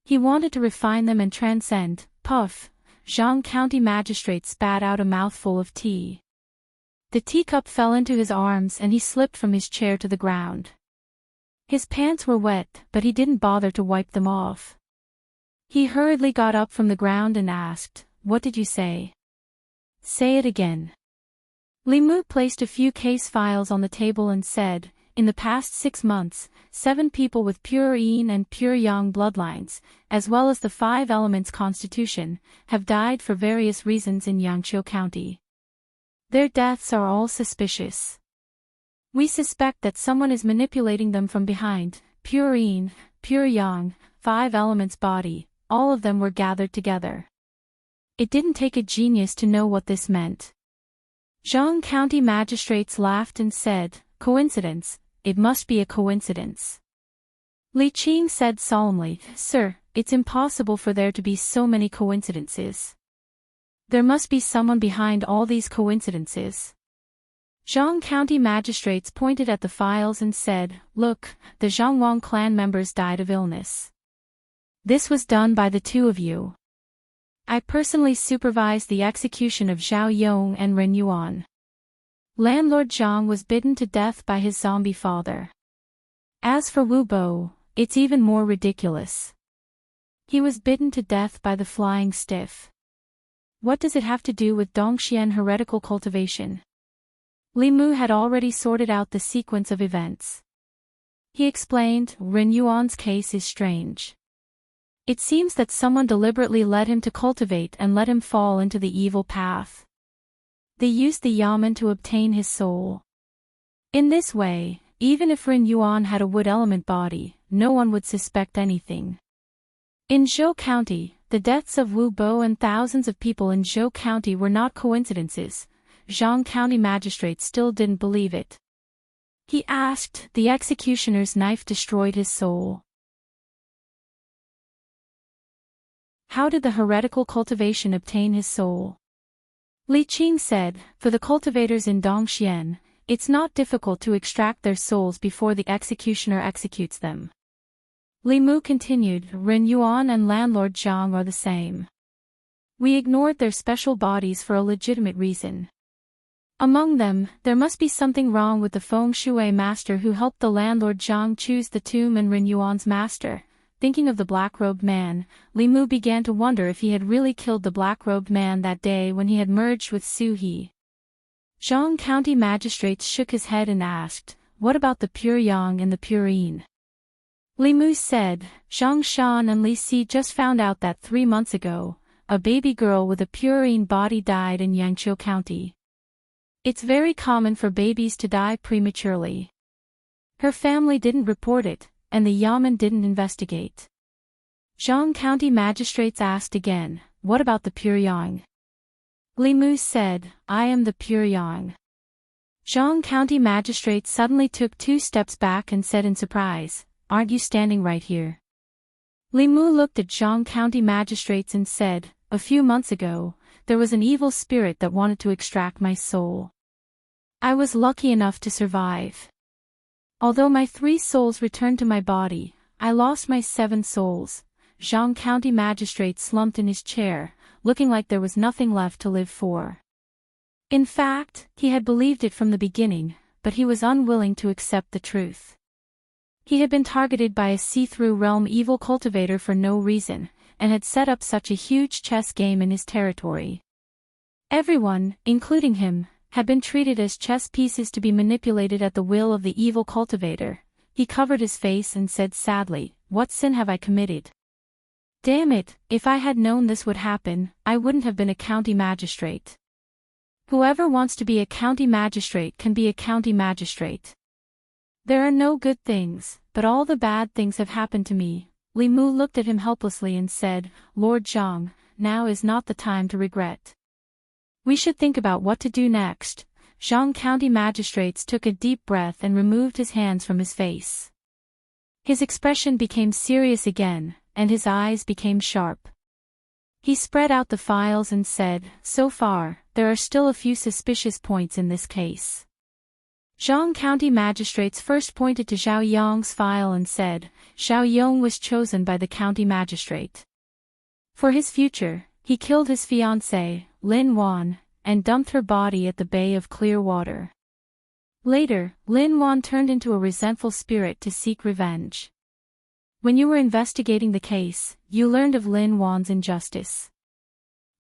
He wanted to refine them and transcend. Puff, Zhang County Magistrate spat out a mouthful of tea. The teacup fell into his arms and he slipped from his chair to the ground. His pants were wet, but he didn't bother to wipe them off. He hurriedly got up from the ground and asked, what did you say? Say it again. Li Mu placed a few case files on the table and said, in the past 6 months, 7 people with pure yin and pure yang bloodlines, as well as the 5 elements constitution, have died for various reasons in Yangqiu County. Their deaths are all suspicious. We suspect that someone is manipulating them from behind. Pure yin, pure yang, 5 elements body, all of them were gathered together. It didn't take a genius to know what this meant. Zhang County Magistrates laughed and said, coincidence, it must be a coincidence. Li Qing said solemnly, Sir, it's impossible for there to be so many coincidences. There must be someone behind all these coincidences. Zhang County Magistrates pointed at the files and said, look, the Zhangwang clan members died of illness. This was done by the 2 of you. I personally supervised the execution of Zhao Yong and Ren Yuan. Landlord Zhang was bitten to death by his zombie father. As for Wu Bo, it's even more ridiculous. He was bitten to death by the flying stiff. What does it have to do with Dongxian heretical cultivation? Li Mu had already sorted out the sequence of events. He explained, Ren Yuan's case is strange. It seems that someone deliberately led him to cultivate and let him fall into the evil path. They used the yamen to obtain his soul. In this way, even if Rin Yuan had a wood element body, no one would suspect anything. In Zhou County, the deaths of Wu Bo and thousands of people in Zhou County were not coincidences. Zhang County magistrate still didn't believe it. He asked, the executioner's knife destroyed his soul. How did the heretical cultivation obtain his soul? Li Qing said, for the cultivators in Dongxian, it's not difficult to extract their souls before the executioner executes them. Li Mu continued, Ren Yuan and landlord Zhang are the same. We ignored their special bodies for a legitimate reason. Among them, there must be something wrong with the feng shui master who helped the landlord Zhang choose the tomb and Ren Yuan's master. Thinking of the black-robed man, Li Mu began to wonder if he had really killed the black-robed man that day when he had merged with Su He. Zhang County magistrates shook his head and asked, what about the pure yang and the pure yin? Li Mu said, Zhang Shan and Li Si just found out that 3 months ago, a baby girl with a pure yin body died in Yangqiu County. It's very common for babies to die prematurely. Her family didn't report it, and the yamen didn't investigate. Zhang County magistrates asked again, what about the pure yang? Li Mu said, I am the pure yang. Zhang County magistrates suddenly took 2 steps back and said in surprise, aren't you standing right here? Li Mu looked at Zhang County magistrates and said, a few months ago, there was an evil spirit that wanted to extract my soul. I was lucky enough to survive. Although my 3 souls returned to my body, I lost my 7 souls. Zhang County magistrate slumped in his chair, looking like there was nothing left to live for. In fact, he had believed it from the beginning, but he was unwilling to accept the truth. He had been targeted by a see-through realm evil cultivator for no reason, and had set up such a huge chess game in his territory. Everyone, including him, had been treated as chess pieces to be manipulated at the will of the evil cultivator. He covered his face and said sadly, what sin have I committed? Damn it, if I had known this would happen, I wouldn't have been a county magistrate. Whoever wants to be a county magistrate can be a county magistrate. There are no good things, but all the bad things have happened to me. Li Mu looked at him helplessly and said, Lord Zhang, now is not the time to regret. We should think about what to do next. Zhang County magistrates took a deep breath and removed his hands from his face. His expression became serious again, and his eyes became sharp. He spread out the files and said, so far, there are still a few suspicious points in this case. Zhang County magistrates first pointed to Zhao Yong's file and said, Zhao Yong was chosen by the county magistrate. For his future, he killed his fiancée, Lin Wan, and dumped her body at the Bay of Clear Water. Later, Lin Wan turned into a resentful spirit to seek revenge. When you were investigating the case, you learned of Lin Wan's injustice.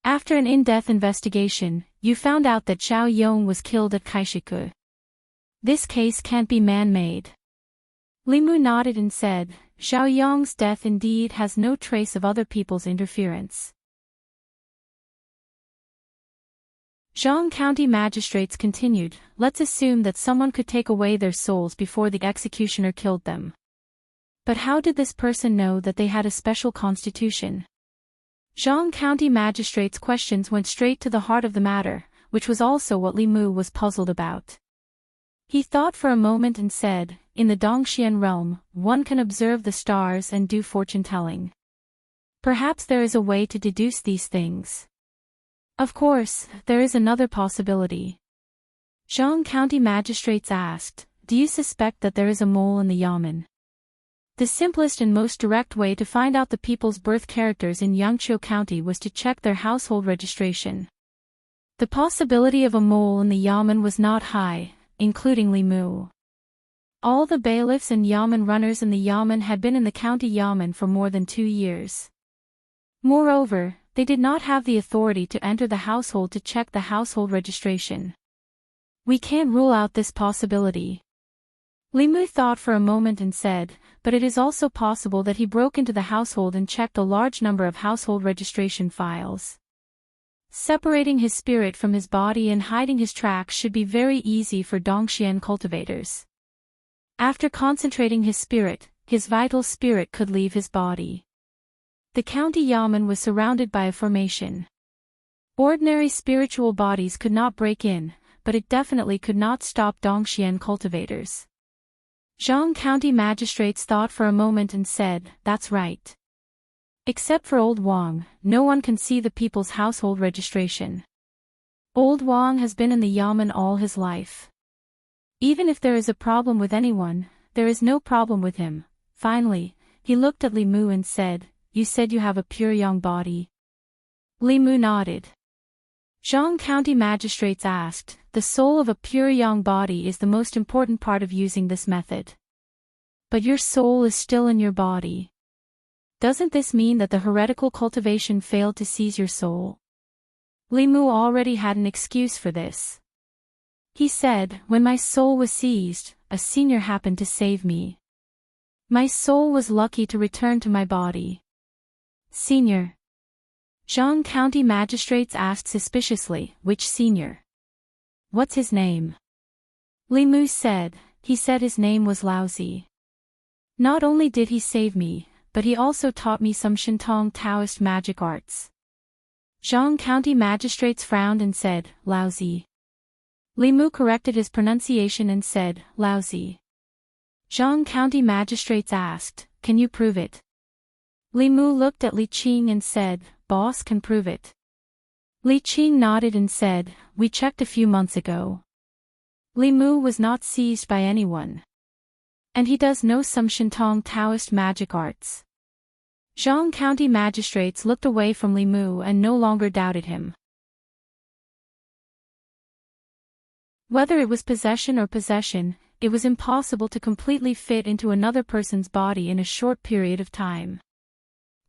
After an in-depth investigation, you found out that Zhao Yong was killed at Kaishiku. This case can't be man-made. Li Mu nodded and said, Zhao Yong's death indeed has no trace of other people's interference. Zhang County magistrates continued, let's assume that someone could take away their souls before the executioner killed them. But how did this person know that they had a special constitution? Zhang County magistrates' questions went straight to the heart of the matter, which was also what Li Mu was puzzled about. He thought for a moment and said, in the Dongxian realm, one can observe the stars and do fortune-telling. Perhaps there is a way to deduce these things. Of course, there is another possibility. Zhang County magistrates asked, do you suspect that there is a mole in the yamen? The simplest and most direct way to find out the people's birth characters in Yangqiu County was to check their household registration. The possibility of a mole in the yamen was not high, including Li Mu. All the bailiffs and yamen runners in the yamen had been in the county yamen for more than 2 years. Moreover, they did not have the authority to enter the household to check the household registration. We can't rule out this possibility. Li Mu thought for a moment and said, but it is also possible that he broke into the household and checked a large number of household registration files. Separating his spirit from his body and hiding his tracks should be very easy for Dongxian cultivators. After concentrating his spirit, his vital spirit could leave his body. The county yamen was surrounded by a formation. Ordinary spiritual bodies could not break in, but it definitely could not stop Dongxian cultivators. Zhang County magistrates thought for a moment and said, that's right. Except for Old Wang, no one can see the people's household registration. Old Wang has been in the yamen all his life. Even if there is a problem with anyone, there is no problem with him. Finally, he looked at Li Mu and said, you said you have a pure yang body. Li Mu nodded. Zhang County magistrates asked, the soul of a pure yang body is the most important part of using this method. But your soul is still in your body. Doesn't this mean that the heretical cultivation failed to seize your soul? Li Mu already had an excuse for this. He said, when my soul was seized, a senior happened to save me. My soul was lucky to return to my body. Senior? Zhang County magistrates asked suspiciously, which senior? What's his name? Li Mu said, he said his name was Laozi. Not only did he save me, but he also taught me some Shintong Taoist magic arts. Zhang County magistrates frowned and said, Laozi. Li Mu corrected his pronunciation and said, Laozi. Zhang County magistrates asked, can you prove it? Li Mu looked at Li Qing and said, boss can prove it. Li Qing nodded and said, we checked a few months ago. Li Mu was not seized by anyone. And he does know some Shintong Taoist magic arts. Zhang County magistrates looked away from Li Mu and no longer doubted him. Whether it was possession or possession, it was impossible to completely fit into another person's body in a short period of time.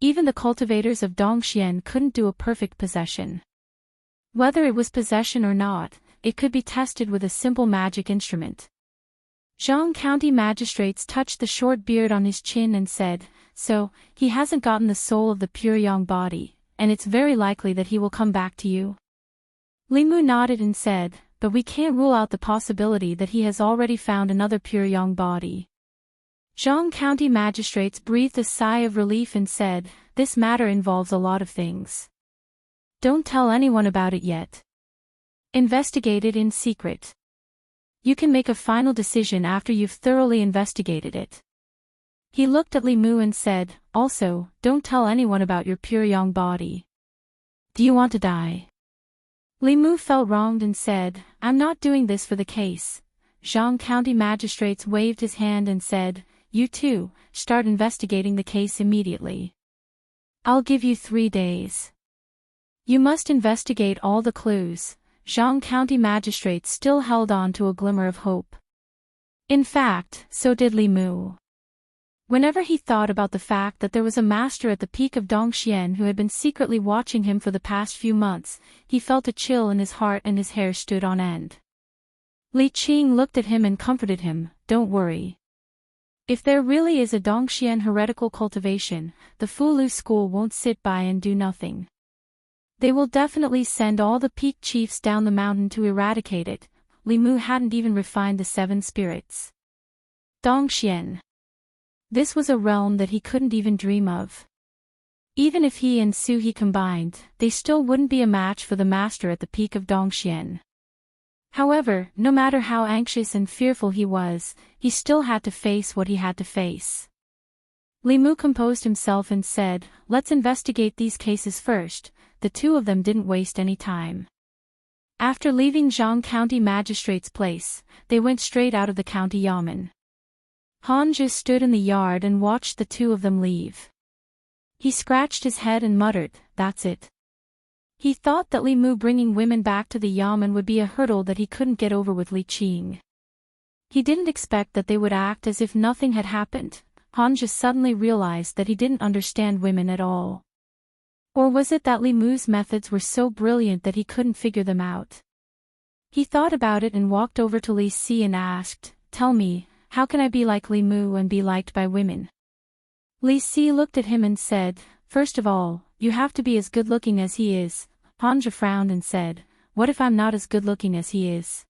Even the cultivators of Dongxian couldn't do a perfect possession. Whether it was possession or not, it could be tested with a simple magic instrument. Zhang County magistrates touched the short beard on his chin and said, so, he hasn't gotten the soul of the pure yang body, and it's very likely that he will come back to you. Li Mu nodded and said, but we can't rule out the possibility that he has already found another pure yang body. Zhang County magistrates breathed a sigh of relief and said, this matter involves a lot of things. Don't tell anyone about it yet. Investigate it in secret. You can make a final decision after you've thoroughly investigated it. He looked at Li Mu and said, also, don't tell anyone about your pure yang body. Do you want to die? Li Mu felt wronged and said, I'm not doing this for the case. Zhang County magistrates waved his hand and said, you too, start investigating the case immediately. I'll give you 3 days. You must investigate all the clues. Zhang County magistrates still held on to a glimmer of hope. In fact, so did Li Mu. Whenever he thought about the fact that there was a master at the peak of Dongxian who had been secretly watching him for the past few months, he felt a chill in his heart and his hair stood on end. Li Qing looked at him and comforted him, don't worry. If there really is a Dongxian heretical cultivation, the Fulu school won't sit by and do nothing. They will definitely send all the peak chiefs down the mountain to eradicate it. Li Mu hadn't even refined the 7 spirits. Dongxian. This was a realm that he couldn't even dream of. Even if he and Su He combined, they still wouldn't be a match for the master at the peak of Dongxian. However, no matter how anxious and fearful he was, he still had to face what he had to face. Li Mu composed himself and said, let's investigate these cases first. The two of them didn't waste any time. After leaving Zhang County Magistrate's place, they went straight out of the county yamen. Han just stood in the yard and watched the two of them leave. He scratched his head and muttered, that's it. He thought that Li Mu bringing women back to the yamen would be a hurdle that he couldn't get over with Li Qing. He didn't expect that they would act as if nothing had happened. Han just suddenly realized that he didn't understand women at all. Or was it that Li Mu's methods were so brilliant that he couldn't figure them out? He thought about it and walked over to Li Si and asked, tell me, how can I be like Li Mu and be liked by women? Li Si looked at him and said, first of all, you have to be as good-looking as he is. Hanja frowned and said, what if I'm not as good-looking as he is?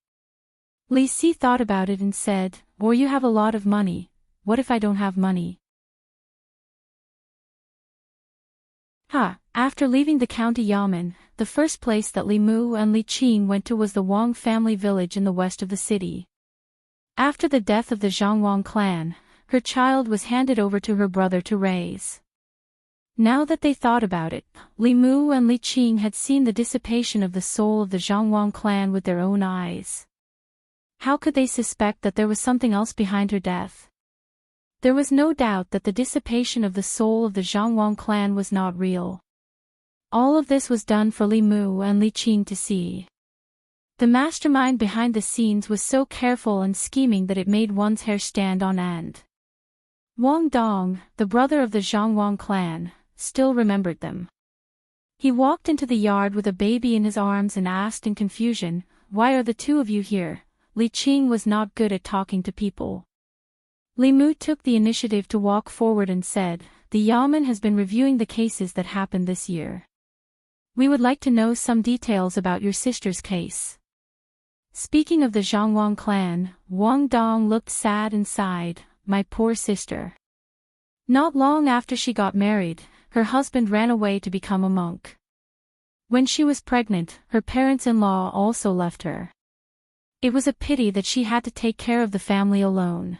Li Si thought about it and said, or you have a lot of money. What if I don't have money? After leaving the county yamen, the first place that Li Mu and Li Qing went to was the Wang family village in the west of the city. After the death of the Zhangwang clan, her child was handed over to her brother to raise. Now that they thought about it, Li Mu and Li Qing had seen the dissipation of the soul of the Zhangwang clan with their own eyes. How could they suspect that there was something else behind her death? There was no doubt that the dissipation of the soul of the Zhangwang clan was not real. All of this was done for Li Mu and Li Qing to see. The mastermind behind the scenes was so careful and scheming that it made one's hair stand on end. Wang Dong, the brother of the Zhangwang clan, still remembered them. He walked into the yard with a baby in his arms and asked in confusion, why are the two of you here? Li Qing was not good at talking to people. Li Mu took the initiative to walk forward and said, the yamen has been reviewing the cases that happened this year. We would like to know some details about your sister's case. Speaking of the Zhangwang clan, Wang Dong looked sad and sighed, my poor sister. Not long after she got married, her husband ran away to become a monk. When she was pregnant, her parents-in-law also left her. It was a pity that she had to take care of the family alone.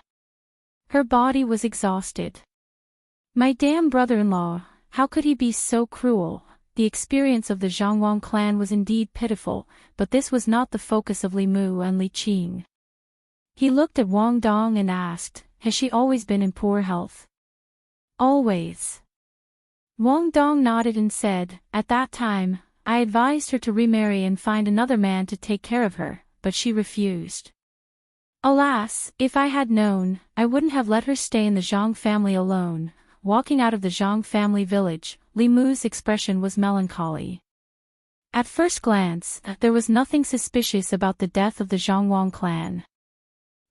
Her body was exhausted. My damn brother-in-law, how could he be so cruel? The experience of the Zhangwang clan was indeed pitiful, but this was not the focus of Li Mu and Li Qing. He looked at Wang Dong and asked, has she always been in poor health? Always. Wang Dong nodded and said, at that time, I advised her to remarry and find another man to take care of her, but she refused. Alas, if I had known, I wouldn't have let her stay in the Zhang family alone. Walking out of the Zhang family village, Li Mu's expression was melancholy. At first glance, there was nothing suspicious about the death of the Zhangwang clan.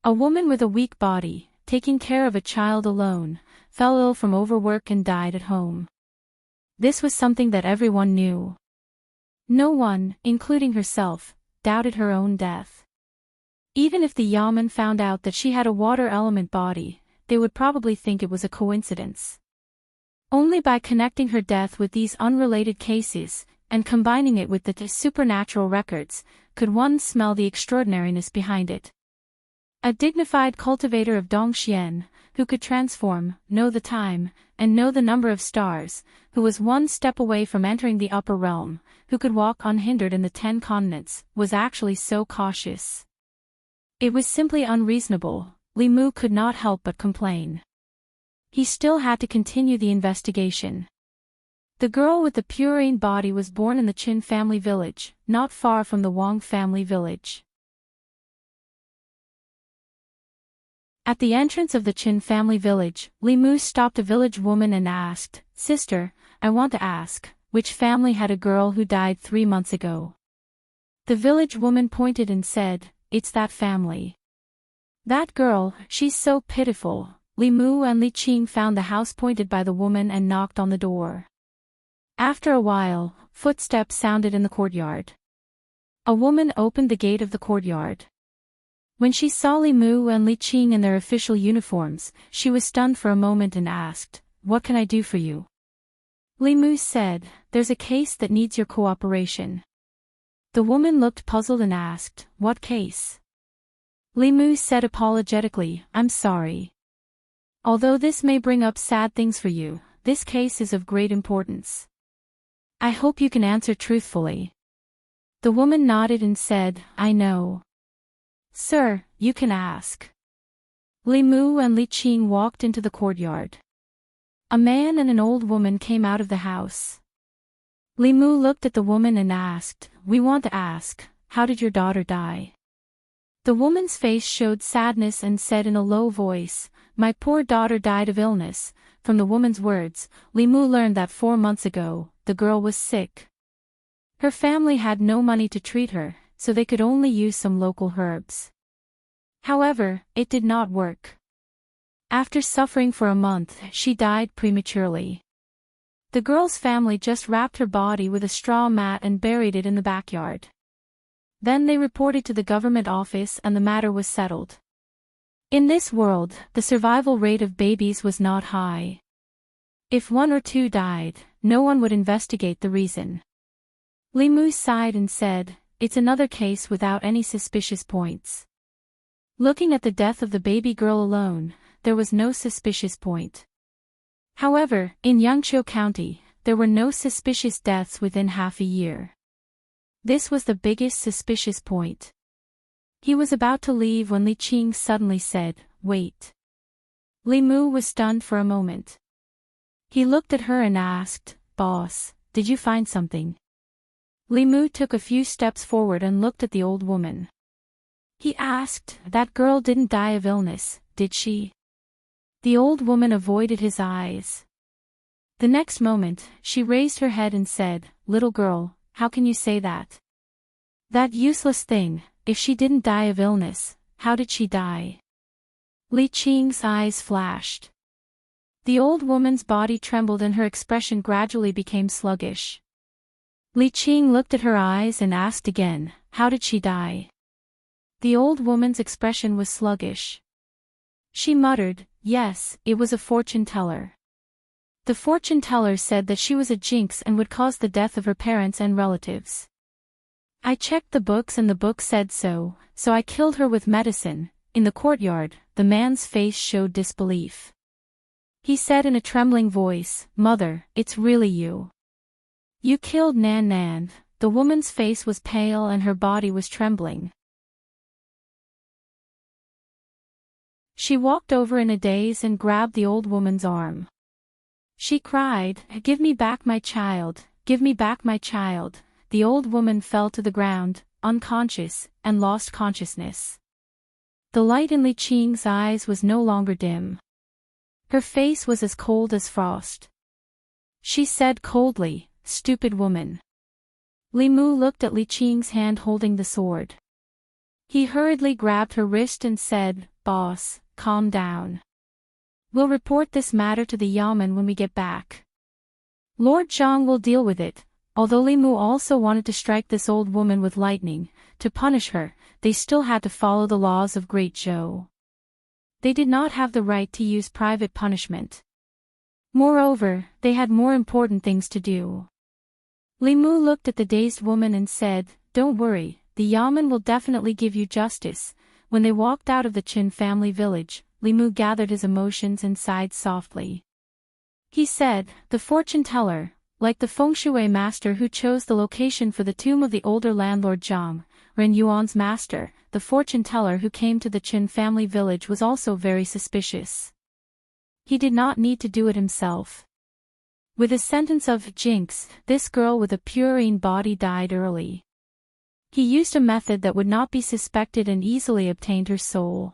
A woman with a weak body, taking care of a child alone, fell ill from overwork and died at home. This was something that everyone knew. No one, including herself, doubted her own death. Even if the yamen found out that she had a water element body, they would probably think it was a coincidence. Only by connecting her death with these unrelated cases, and combining it with the supernatural records, could one smell the extraordinariness behind it. A dignified cultivator of Dongxian, who could transform, know the time, and know the number of stars, who was one step away from entering the upper realm, who could walk unhindered in the 10 continents, was actually so cautious. It was simply unreasonable. Li Mu could not help but complain. He still had to continue the investigation. The girl with the purine body was born in the Qin family village, not far from the Wang family village. At the entrance of the Qin family village, Li Mu stopped a village woman and asked, Sister, I want to ask, which family had a girl who died 3 months ago? The village woman pointed and said, It's that family. That girl, she's so pitiful. Li Mu and Li Qing found the house pointed by the woman and knocked on the door. After a while, footsteps sounded in the courtyard. A woman opened the gate of the courtyard. When she saw Li Mu and Li Qing in their official uniforms, she was stunned for a moment and asked, What can I do for you? Li Mu said, There's a case that needs your cooperation. The woman looked puzzled and asked, What case? Li Mu said apologetically, I'm sorry. Although this may bring up sad things for you, this case is of great importance. I hope you can answer truthfully. The woman nodded and said, I know. Sir, you can ask. Li Mu and Li Qing walked into the courtyard. A man and an old woman came out of the house. Li Mu looked at the woman and asked, We want to ask, how did your daughter die? The woman's face showed sadness and said in a low voice, My poor daughter died of illness. From the woman's words, Li Mu learned that 4 months ago, the girl was sick. Her family had no money to treat her, so they could only use some local herbs. However, it did not work. After suffering for a month, she died prematurely. The girl's family just wrapped her body with a straw mat and buried it in the backyard. Then they reported to the government office and the matter was settled. In this world, the survival rate of babies was not high. If one or two died, no one would investigate the reason. Li Mu sighed and said, "It's another case without any suspicious points." Looking at the death of the baby girl alone, there was no suspicious point. However, in Yangqiu County, there were no suspicious deaths within half a year. This was the biggest suspicious point. He was about to leave when Li Qing suddenly said, "Wait." Li Mu was stunned for a moment. He looked at her and asked, "Boss, did you find something?" Li Mu took a few steps forward and looked at the old woman. He asked, "That girl didn't die of illness, did she?" The old woman avoided his eyes. The next moment, she raised her head and said, "Little girl, how can you say that? That useless thing, if she didn't die of illness, how did she die?" Li Qing's eyes flashed. The old woman's body trembled and her expression gradually became sluggish. Li Qing looked at her eyes and asked again, "How did she die?" The old woman's expression was sluggish. She muttered, "Yes, it was a fortune teller. The fortune teller said that she was a jinx and would cause the death of her parents and relatives. I checked the books and the book said so, so I killed her with medicine." In the courtyard, the man's face showed disbelief. He said in a trembling voice, "Mother, it's really you. You killed Nan Nan." The woman's face was pale and her body was trembling. She walked over in a daze and grabbed the old woman's arm. She cried, "Give me back my child, give me back my child." The old woman fell to the ground, unconscious, and lost consciousness. The light in Li Qing's eyes was no longer dim. Her face was as cold as frost. She said coldly, "Stupid woman." Li Mu looked at Li Qing's hand holding the sword. He hurriedly grabbed her wrist and said, "Boss, calm down. We'll report this matter to the Yamen when we get back. Lord Zhang will deal with it." Although Li Mu also wanted to strike this old woman with lightning, to punish her, they still had to follow the laws of Great Zhou. They did not have the right to use private punishment. Moreover, they had more important things to do. Li Mu looked at the dazed woman and said, "Don't worry, the Yamen will definitely give you justice." When they walked out of the Qin family village, Li Mu gathered his emotions and sighed softly. He said, "The fortune teller, like the feng shui master who chose the location for the tomb of the older landlord Zhang, Ren Yuan's master, the fortune teller who came to the Qin family village was also very suspicious. He did not need to do it himself. With a sentence of jinx, this girl with a purine body died early. He used a method that would not be suspected and easily obtained her soul.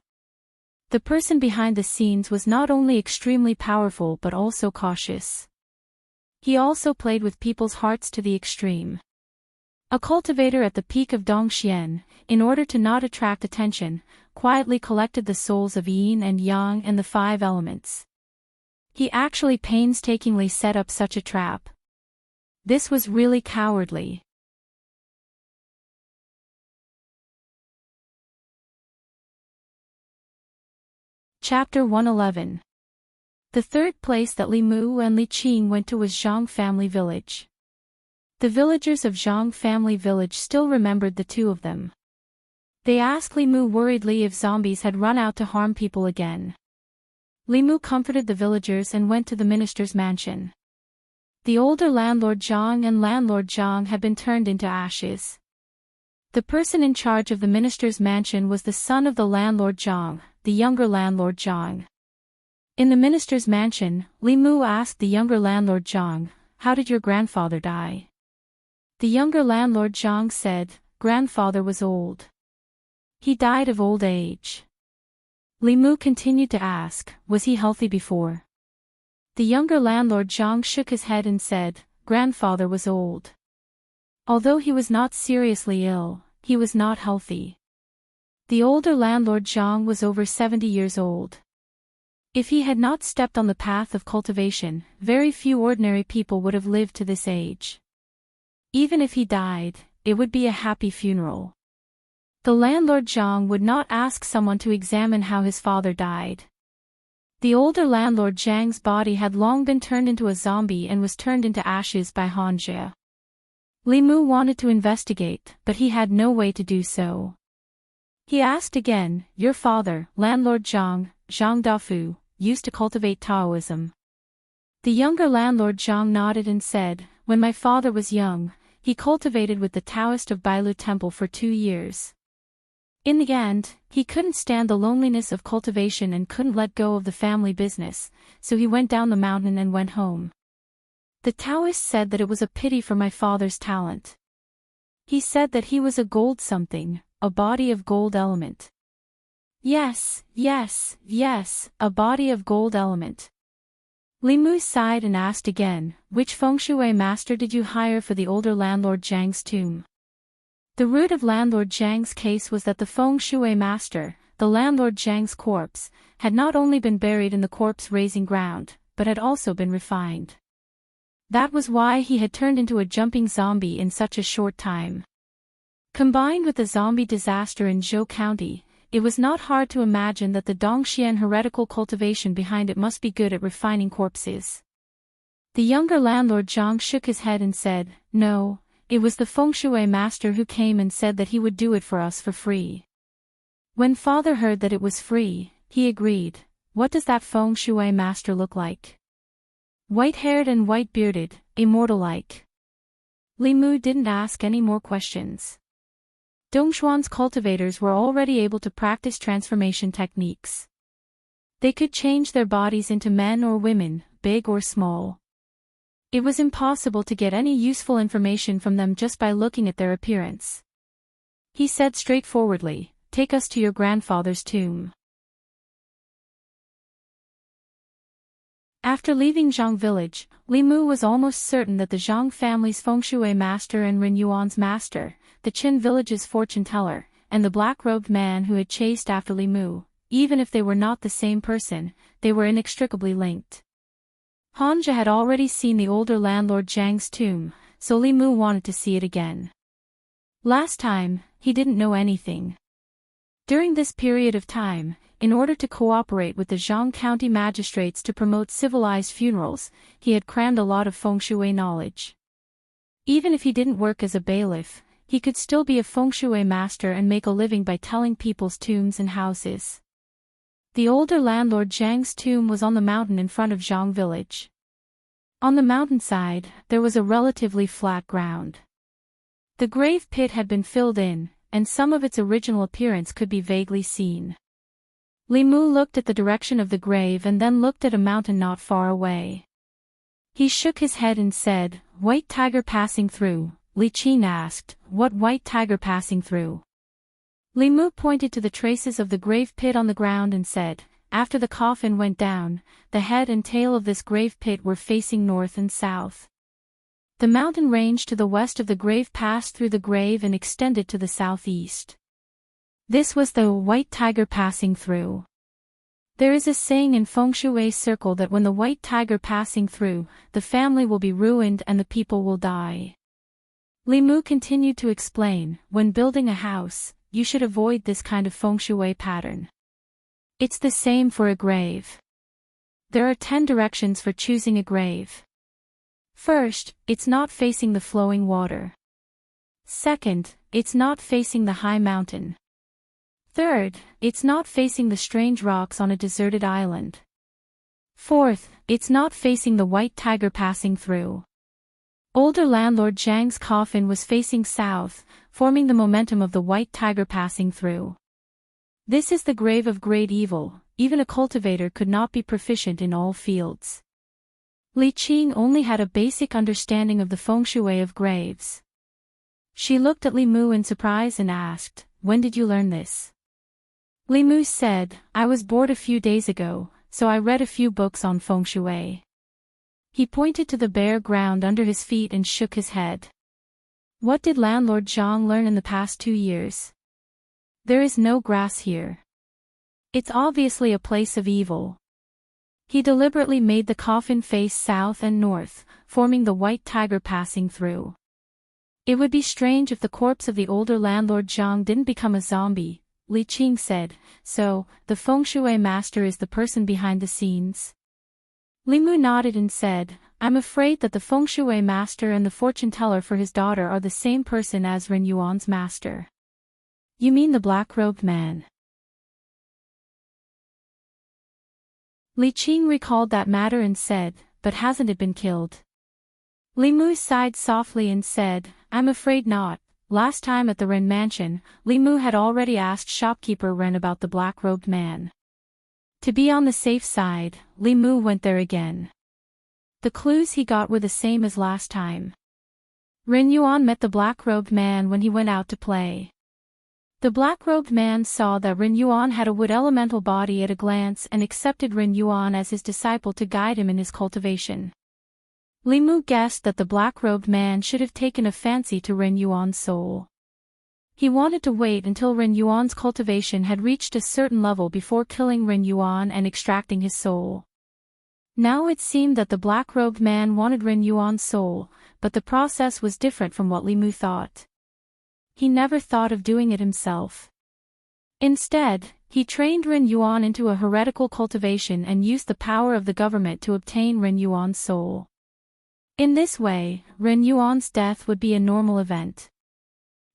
The person behind the scenes was not only extremely powerful but also cautious. He also played with people's hearts to the extreme. A cultivator at the peak of Dongxian, in order to not attract attention, quietly collected the souls of yin and yang and the 5 elements. He actually painstakingly set up such a trap. This was really cowardly. Chapter 111. The third place that Li Mu and Li Qing went to was Zhang family village. The villagers of Zhang family village still remembered the two of them. They asked Li Mu worriedly if zombies had run out to harm people again. Li Mu comforted the villagers and went to the minister's mansion. The older landlord Zhang and landlord Zhang had been turned into ashes. The person in charge of the minister's mansion was the son of the landlord Zhang, the younger landlord Zhang. In the minister's mansion, Li Mu asked the younger landlord Zhang, "How did your grandfather die?" The younger landlord Zhang said, "Grandfather was old. He died of old age." Li Mu continued to ask, "Was he healthy before?" The younger landlord Zhang shook his head and said, "Grandfather was old. Although he was not seriously ill, he was not healthy." The older landlord Zhang was over 70 years old. If he had not stepped on the path of cultivation, very few ordinary people would have lived to this age. Even if he died, it would be a happy funeral. The landlord Zhang would not ask someone to examine how his father died. The older landlord Zhang's body had long been turned into a zombie and was turned into ashes by Han Jie. Li Mu wanted to investigate, but he had no way to do so. He asked again, "Your father, landlord Zhang, Zhang Dafu, used to cultivate Taoism?" The younger landlord Zhang nodded and said, "When my father was young, he cultivated with the Taoist of Bailu Temple for 2 years. In the end, he couldn't stand the loneliness of cultivation and couldn't let go of the family business, so he went down the mountain and went home. The Taoist said that it was a pity for my father's talent. He said that he was a gold something, a body of gold element." Yes, a body of gold element. Li Mu sighed and asked again, "Which feng shui master did you hire for the older landlord Zhang's tomb?" The root of landlord Zhang's case was that the feng shui master, the landlord Zhang's corpse, had not only been buried in the corpse-raising ground, but had also been refined. That was why he had turned into a jumping zombie in such a short time. Combined with the zombie disaster in Zhou County, it was not hard to imagine that the Dongxian heretical cultivation behind it must be good at refining corpses. The younger landlord Zhang shook his head and said, "No, it was the feng shui master who came and said that he would do it for us for free." When father heard that it was free, he agreed. "What does that feng shui master look like?" "White-haired and white-bearded, immortal-like." Li Mu didn't ask any more questions. Dongxuan's cultivators were already able to practice transformation techniques. They could change their bodies into men or women, big or small. It was impossible to get any useful information from them just by looking at their appearance. He said straightforwardly, "Take us to your grandfather's tomb." After leaving Zhang village, Li Mu was almost certain that the Zhang family's feng shui master and Ren Yuan's master, the Qin village's fortune teller, and the black-robed man who had chased after Li Mu, even if they were not the same person, they were inextricably linked. Han Jie had already seen the older landlord Zhang's tomb, so Li Mu wanted to see it again. Last time, he didn't know anything. During this period of time, in order to cooperate with the Zhang County magistrates to promote civilized funerals, he had crammed a lot of feng shui knowledge. Even if he didn't work as a bailiff, he could still be a feng shui master and make a living by telling people's tombs and houses. The older landlord Zhang's tomb was on the mountain in front of Zhang village. On the mountainside, there was a relatively flat ground. The grave pit had been filled in, and some of its original appearance could be vaguely seen. Li Mu looked at the direction of the grave and then looked at a mountain not far away. He shook his head and said, "White tiger passing through." Li Qin asked, "What white tiger passing through?" Li Mu pointed to the traces of the grave pit on the ground and said, "After the coffin went down, the head and tail of this grave pit were facing north and south. The mountain range to the west of the grave passed through the grave and extended to the southeast. This was the white tiger passing through. There is a saying in feng shui circle that when the white tiger passing through, the family will be ruined and the people will die." Li Mu continued to explain, "When building a house, you should avoid this kind of feng shui pattern. It's the same for a grave. There are 10 directions for choosing a grave. First, it's not facing the flowing water. Second, it's not facing the high mountain. Third, it's not facing the strange rocks on a deserted island. Fourth, it's not facing the white tiger passing through." Older landlord Zhang's coffin was facing south, forming the momentum of the white tiger passing through. This is the grave of great evil, even a cultivator could not be proficient in all fields. Li Qing only had a basic understanding of the feng shui of graves. She looked at Li Mu in surprise and asked, "When did you learn this?" Li Mu said, "I was bored a few days ago, so I read a few books on feng shui." He pointed to the bare ground under his feet and shook his head. "What did landlord Zhang learn in the past 2 years?" There is no grass here. It's obviously a place of evil. He deliberately made the coffin face south and north, forming the white tiger passing through. It would be strange if the corpse of the older landlord Zhang didn't become a zombie, Li Qing said. So, the feng shui master is the person behind the scenes? Li Mu nodded and said, I'm afraid that the feng shui master and the fortune teller for his daughter are the same person as Ren Yuan's master. You mean the black-robed man? Li Qing recalled that matter and said, but hasn't it been killed? Li Mu sighed softly and said, I'm afraid not. Last time at the Ren mansion, Li Mu had already asked shopkeeper Ren about the black-robed man. To be on the safe side, Li Mu went there again. The clues he got were the same as last time. Ren Yuan met the black-robed man when he went out to play. The black-robed man saw that Ren Yuan had a wood elemental body at a glance and accepted Ren Yuan as his disciple to guide him in his cultivation. Li Mu guessed that the black-robed man should have taken a fancy to Ren Yuan's soul. He wanted to wait until Ren Yuan's cultivation had reached a certain level before killing Ren Yuan and extracting his soul. Now it seemed that the black-robed man wanted Ren Yuan's soul, but the process was different from what Li Mu thought. He never thought of doing it himself. Instead, he trained Ren Yuan into a heretical cultivation and used the power of the government to obtain Ren Yuan's soul. In this way, Ren Yuan's death would be a normal event.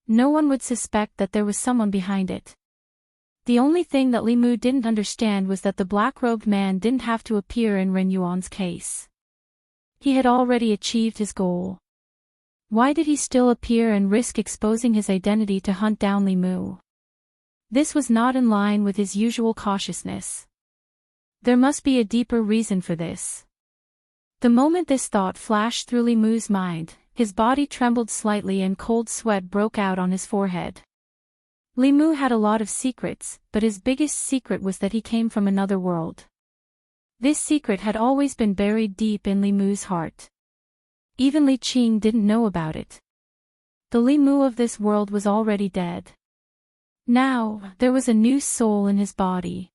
No one would suspect that there was someone behind it. The only thing that Li Mu didn't understand was that the black-robed man didn't have to appear in Ren Yuan's case. He had already achieved his goal. Why did he still appear and risk exposing his identity to hunt down Li Mu? This was not in line with his usual cautiousness. There must be a deeper reason for this. The moment this thought flashed through Li Mu's mind, his body trembled slightly and cold sweat broke out on his forehead. Li Mu had a lot of secrets, but his biggest secret was that he came from another world. This secret had always been buried deep in Li Mu's heart. Even Li Qing didn't know about it. The Li Mu of this world was already dead. Now, there was a new soul in his body.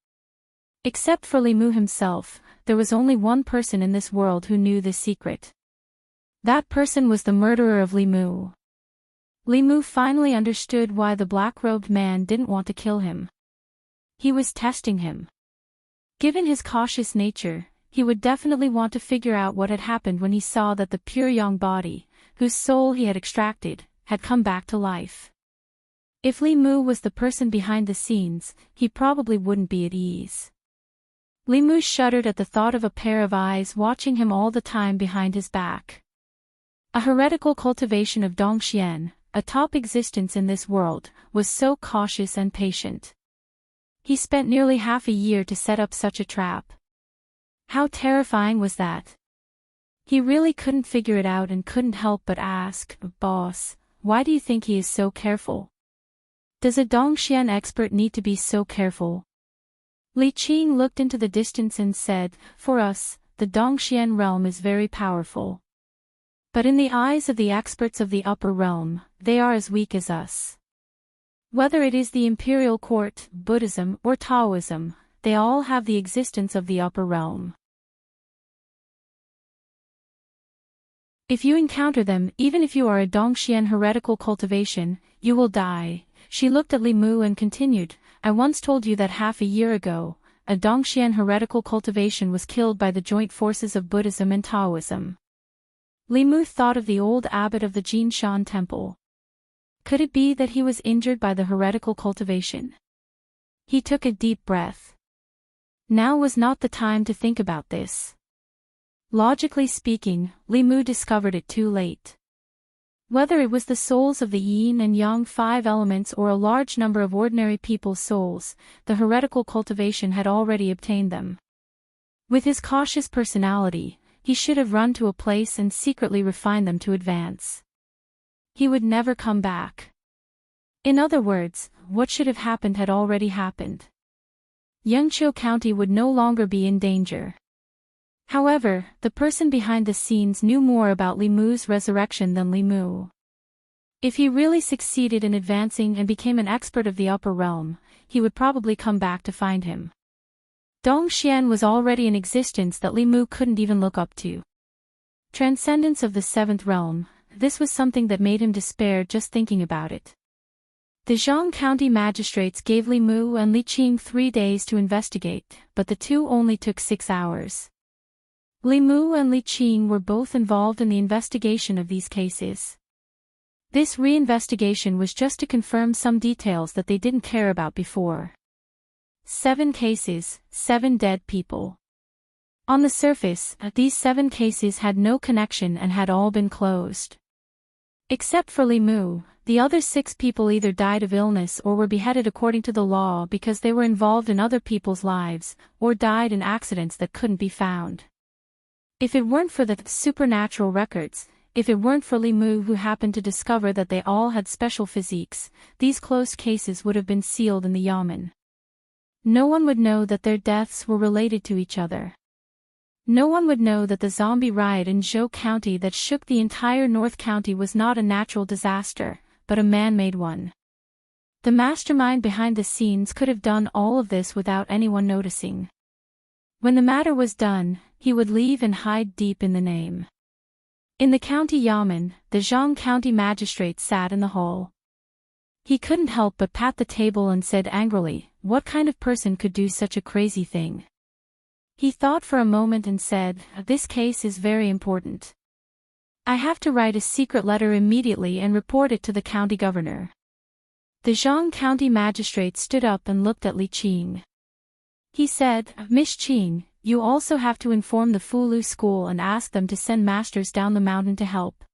Except for Li Mu himself, there was only one person in this world who knew this secret. That person was the murderer of Li Mu. Li Mu finally understood why the black-robed man didn't want to kill him. He was testing him. Given his cautious nature, he would definitely want to figure out what had happened when he saw that the pure young body, whose soul he had extracted, had come back to life. If Li Mu was the person behind the scenes, he probably wouldn't be at ease. Li Mu shuddered at the thought of a pair of eyes watching him all the time behind his back. A heretical cultivation of Dongxian, a top existence in this world, was so cautious and patient. He spent nearly half a year to set up such a trap. How terrifying was that? He really couldn't figure it out and couldn't help but ask, Boss, why do you think he is so careful? Does a Dongxian expert need to be so careful? Li Qing looked into the distance and said, For us, the Dongxian realm is very powerful. But in the eyes of the experts of the upper realm, they are as weak as us. Whether it is the imperial court, Buddhism, or Taoism, they all have the existence of the upper realm. If you encounter them, even if you are a Dongxian heretical cultivation, you will die. She looked at Li Mu and continued, I once told you that half a year ago, a Dongxian heretical cultivation was killed by the joint forces of Buddhism and Taoism. Li Mu thought of the old abbot of the Jinshan temple. Could it be that he was injured by the heretical cultivation? He took a deep breath. Now was not the time to think about this. Logically speaking, Li Mu discovered it too late. Whether it was the souls of the yin and yang 5 elements or a large number of ordinary people's souls, the heretical cultivation had already obtained them. With his cautious personality, he should have run to a place and secretly refined them to advance. He would never come back. In other words, what should have happened had already happened. Yangqiu County would no longer be in danger. However, the person behind the scenes knew more about Li Mu's resurrection than Li Mu. If he really succeeded in advancing and became an expert of the upper realm, he would probably come back to find him. Dongxian was already in existence that Li Mu couldn't even look up to. Transcendence of the seventh realm, this was something that made him despair just thinking about it. The Zhang County magistrates gave Li Mu and Li Qing 3 days to investigate, but the two only took 6 hours. Li Mu and Li Qing were both involved in the investigation of these cases. This reinvestigation was just to confirm some details that they didn't care about before. 7 cases, 7 dead people. On the surface, these 7 cases had no connection and had all been closed. Except for Li Mu, the other 6 people either died of illness or were beheaded according to the law because they were involved in other people's lives, or died in accidents that couldn't be found. If it weren't for the supernatural records, if it weren't for Li Mu who happened to discover that they all had special physiques, these closed cases would have been sealed in the yamen. No one would know that their deaths were related to each other. No one would know that the zombie riot in Zhou County that shook the entire North County was not a natural disaster, but a man-made one. The mastermind behind the scenes could have done all of this without anyone noticing. When the matter was done, he would leave and hide deep in the name. In the county yamen, the Zhang County magistrate sat in the hall. He couldn't help but pat the table and said angrily, "What kind of person could do such a crazy thing?" He thought for a moment and said, "This case is very important. I have to write a secret letter immediately and report it to the county governor." The Zhang County magistrate stood up and looked at Li Qing. He said, "Miss Qing, you also have to inform the Fulu school and ask them to send masters down the mountain to help.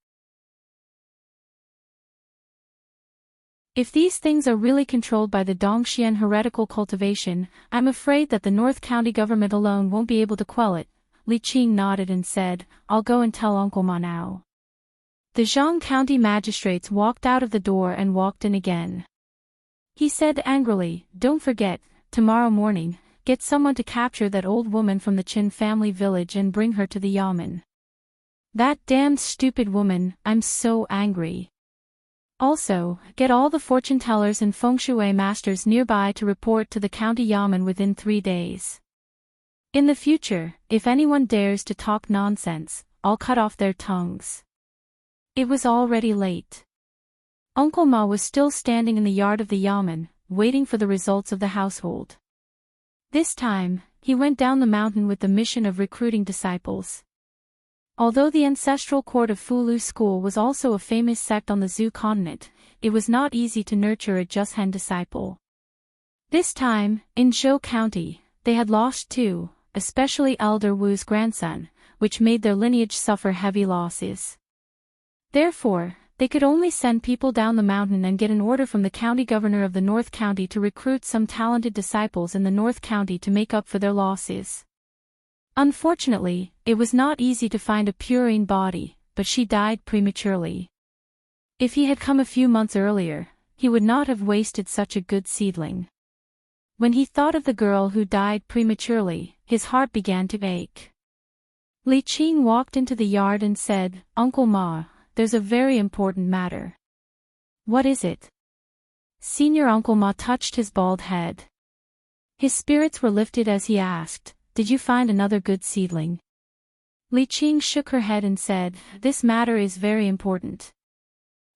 If these things are really controlled by the Dongxian heretical cultivation, I'm afraid that the North County government alone won't be able to quell it." Li Qing nodded and said, "I'll go and tell Uncle Ma now." The Zhang County magistrates walked out of the door and walked in again. He said angrily, "Don't forget, tomorrow morning, get someone to capture that old woman from the Qin family village and bring her to the yamen. That damned stupid woman, I'm so angry. Also, get all the fortune tellers and feng shui masters nearby to report to the county yamen within 3 days. In the future, if anyone dares to talk nonsense, I'll cut off their tongues." It was already late. Uncle Ma was still standing in the yard of the yamen, waiting for the results of the household. This time, he went down the mountain with the mission of recruiting disciples. Although the ancestral court of Fulu School was also a famous sect on the Zhou continent, it was not easy to nurture a Jushen disciple. This time, in Zhou County, they had lost 2, especially Elder Wu's grandson, which made their lineage suffer heavy losses. Therefore, they could only send people down the mountain and get an order from the county governor of the North County to recruit some talented disciples in the North County to make up for their losses. Unfortunately, it was not easy to find a purine body, but she died prematurely. If he had come a few months earlier, he would not have wasted such a good seedling. When he thought of the girl who died prematurely, his heart began to ache. Li Qing walked into the yard and said, "Uncle Ma, there's a very important matter." "What is it?" Senior Uncle Ma touched his bald head. His spirits were lifted as he asked, "Did you find another good seedling?" Li Qing shook her head and said, "This matter is very important.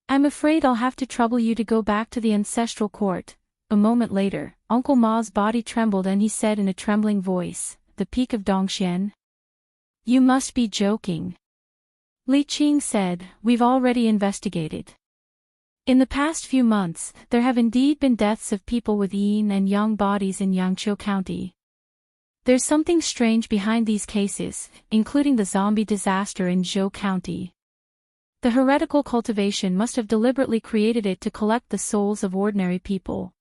I'm afraid I'll have to trouble you to go back to the ancestral court." A moment later, Uncle Ma's body trembled and he said in a trembling voice, "The peak of Dongxian? You must be joking." Li Qing said, "We've already investigated. In the past few months, there have indeed been deaths of people with yin and yang bodies in Yangqiu County. There's something strange behind these cases, including the zombie disaster in Zhou County. The heretical cultivation must have deliberately created it to collect the souls of ordinary people."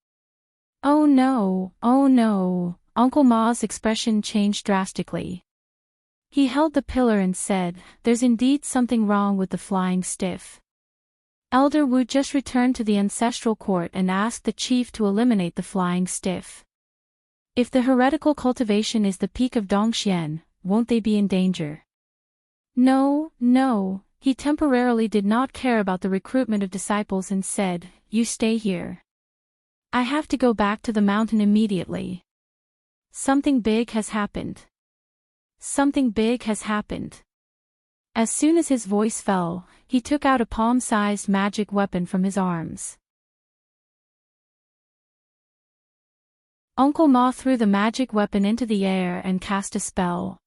"Oh no, oh no." Uncle Ma's expression changed drastically. He held the pillar and said, "There's indeed something wrong with the flying stiff. Elder Wu just returned to the ancestral court and asked the chief to eliminate the flying stiff. If the heretical cultivation is the peak of Dongxian, won't they be in danger?" "No, no, He temporarily did not care about the recruitment of disciples and said, "You stay here. I have to go back to the mountain immediately. Something big has happened. Something big has happened." As soon as his voice fell, he took out a palm-sized magic weapon from his arms. Uncle Ma threw the magic weapon into the air and cast a spell.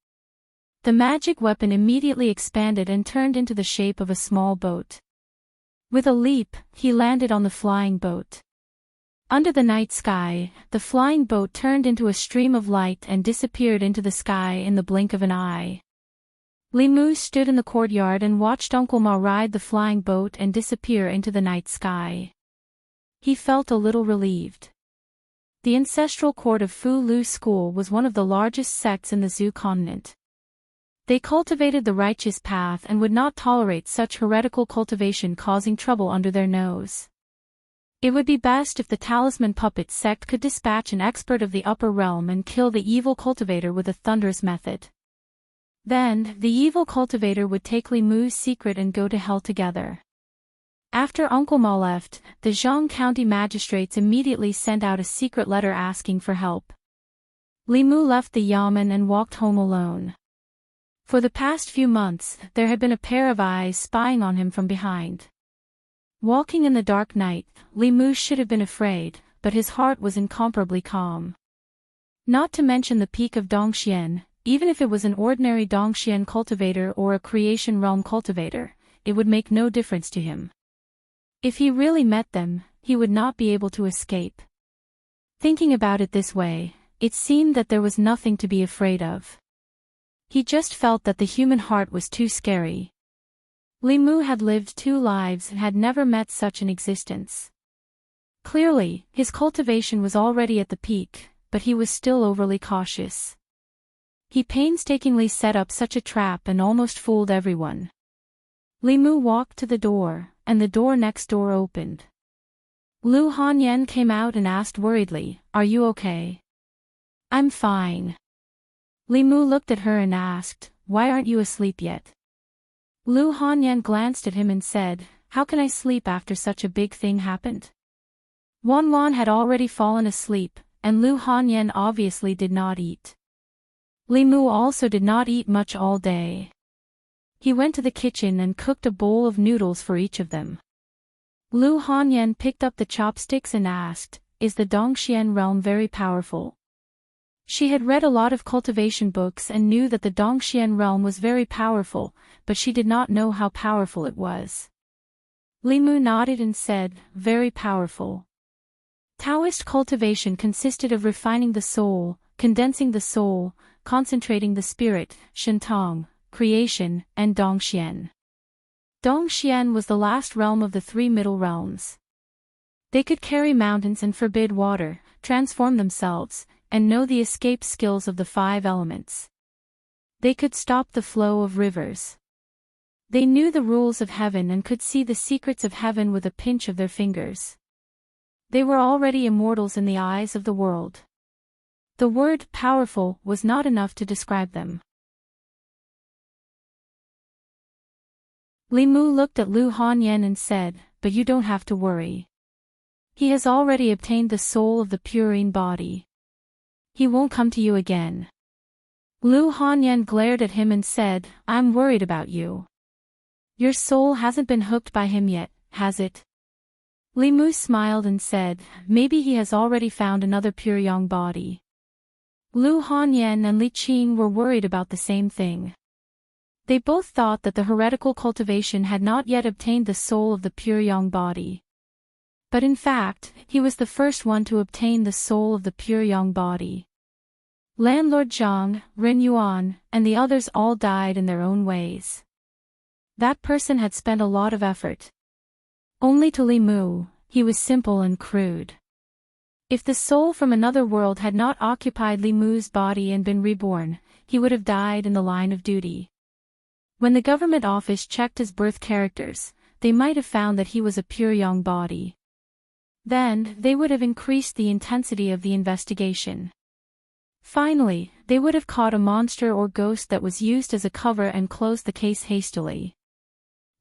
The magic weapon immediately expanded and turned into the shape of a small boat. With a leap, he landed on the flying boat. Under the night sky, the flying boat turned into a stream of light and disappeared into the sky in the blink of an eye. Li Mu stood in the courtyard and watched Uncle Ma ride the flying boat and disappear into the night sky. He felt a little relieved. The ancestral court of Fu Lu School was one of the largest sects in the Zhu continent. They cultivated the righteous path and would not tolerate such heretical cultivation causing trouble under their nose. It would be best if the Talisman Puppet sect could dispatch an expert of the upper realm and kill the evil cultivator with a thunderous method. Then, the evil cultivator would take Li Mu's secret and go to hell together. After Uncle Ma left, the Zhang County magistrates immediately sent out a secret letter asking for help. Li Mu left the yamen and walked home alone. For the past few months, there had been a pair of eyes spying on him from behind. Walking in the dark night, Li Mu should have been afraid, but his heart was incomparably calm. Not to mention the peak of Dongxian, even if it was an ordinary Dongxian cultivator or a creation realm cultivator, it would make no difference to him. If he really met them, he would not be able to escape. Thinking about it this way, it seemed that there was nothing to be afraid of. He just felt that the human heart was too scary. Li Mu had lived 2 lives and had never met such an existence. Clearly, his cultivation was already at the peak, but he was still overly cautious. He painstakingly set up such a trap and almost fooled everyone. Li Mu walked to the door, and the door next door opened. Lu Hanyan came out and asked worriedly, "Are you okay?" "I'm fine." Li Mu looked at her and asked, "Why aren't you asleep yet?" Lu Hanyan glanced at him and said, "How can I sleep after such a big thing happened?" Wan Wan had already fallen asleep, and Lu Hanyan obviously did not eat. Li Mu also did not eat much all day. He went to the kitchen and cooked a bowl of noodles for each of them. Lu Hanyan picked up the chopsticks and asked, "Is the Dongxian realm very powerful?" She had read a lot of cultivation books and knew that the Dongxian realm was very powerful, but she did not know how powerful it was. Li Mu nodded and said, "Very powerful." Taoist cultivation consisted of refining the soul, condensing the soul, concentrating the spirit, Shentong, creation, and Dongxian. Dongxian was the last realm of the 3 middle realms. They could carry mountains and forbid water, transform themselves, and know the escape skills of the 5 elements. They could stop the flow of rivers. They knew the rules of heaven and could see the secrets of heaven with a pinch of their fingers. They were already immortals in the eyes of the world. The word powerful was not enough to describe them. Li Mu looked at Lu Hanyan and said, "But you don't have to worry. He has already obtained the soul of the purine body. He won't come to you again." Lu Hanyan glared at him and said, "I'm worried about you. Your soul hasn't been hooked by him yet, has it?" Li Mu smiled and said, "Maybe he has already found another Puryong body." Lu Hanyan and Li Qing were worried about the same thing. They both thought that the heretical cultivation had not yet obtained the soul of the Puryong body. But in fact, he was the first one to obtain the soul of the Puryong body. Landlord Zhang, Ren Yuan, and the others all died in their own ways. That person had spent a lot of effort. Only to Li Mu, he was simple and crude. If the soul from another world had not occupied Li Mu's body and been reborn, he would have died in the line of duty. When the government office checked his birth characters, they might have found that he was a Puryong body. Then, they would have increased the intensity of the investigation. Finally, they would have caught a monster or ghost that was used as a cover and closed the case hastily.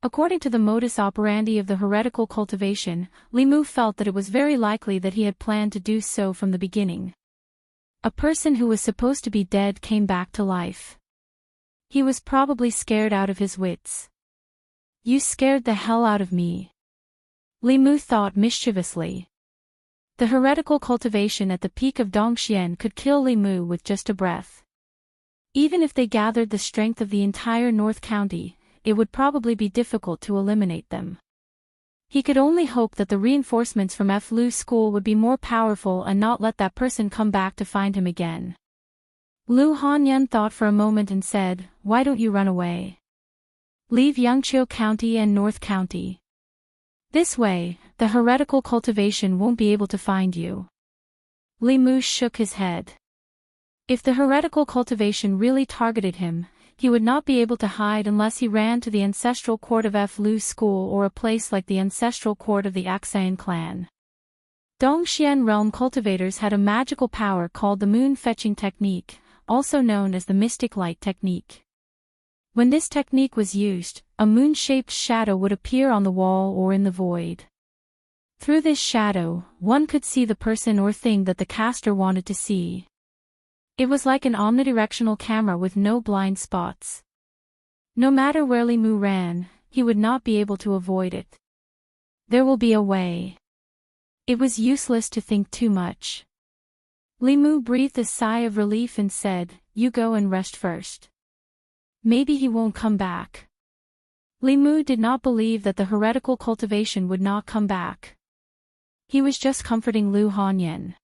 According to the modus operandi of the heretical cultivation, Li Mu felt that it was very likely that he had planned to do so from the beginning. A person who was supposed to be dead came back to life. He was probably scared out of his wits. You scared the hell out of me. Li Mu thought mischievously. The heretical cultivation at the peak of Dongxian could kill Li Mu with just a breath. Even if they gathered the strength of the entire North County, it would probably be difficult to eliminate them. He could only hope that the reinforcements from Lu's school would be more powerful and not let that person come back to find him again. Lu Hanyan thought for a moment and said, "Why don't you run away? Leave Yangqiu County and North County. This way, the heretical cultivation won't be able to find you." Li Mu shook his head. If the heretical cultivation really targeted him, he would not be able to hide unless he ran to the ancestral court of Lu's school or a place like the ancestral court of the Axian clan. Dongxian realm cultivators had a magical power called the moon-fetching technique, also known as the mystic light technique. When this technique was used, a moon-shaped shadow would appear on the wall or in the void. Through this shadow, one could see the person or thing that the caster wanted to see. It was like an omnidirectional camera with no blind spots. No matter where Li Mu ran, he would not be able to avoid it. There will be a way. It was useless to think too much. Li Mu breathed a sigh of relief and said, "You go and rest first. Maybe he won't come back." Li Mu did not believe that the heretical cultivation would not come back. He was just comforting Lu Hanyan.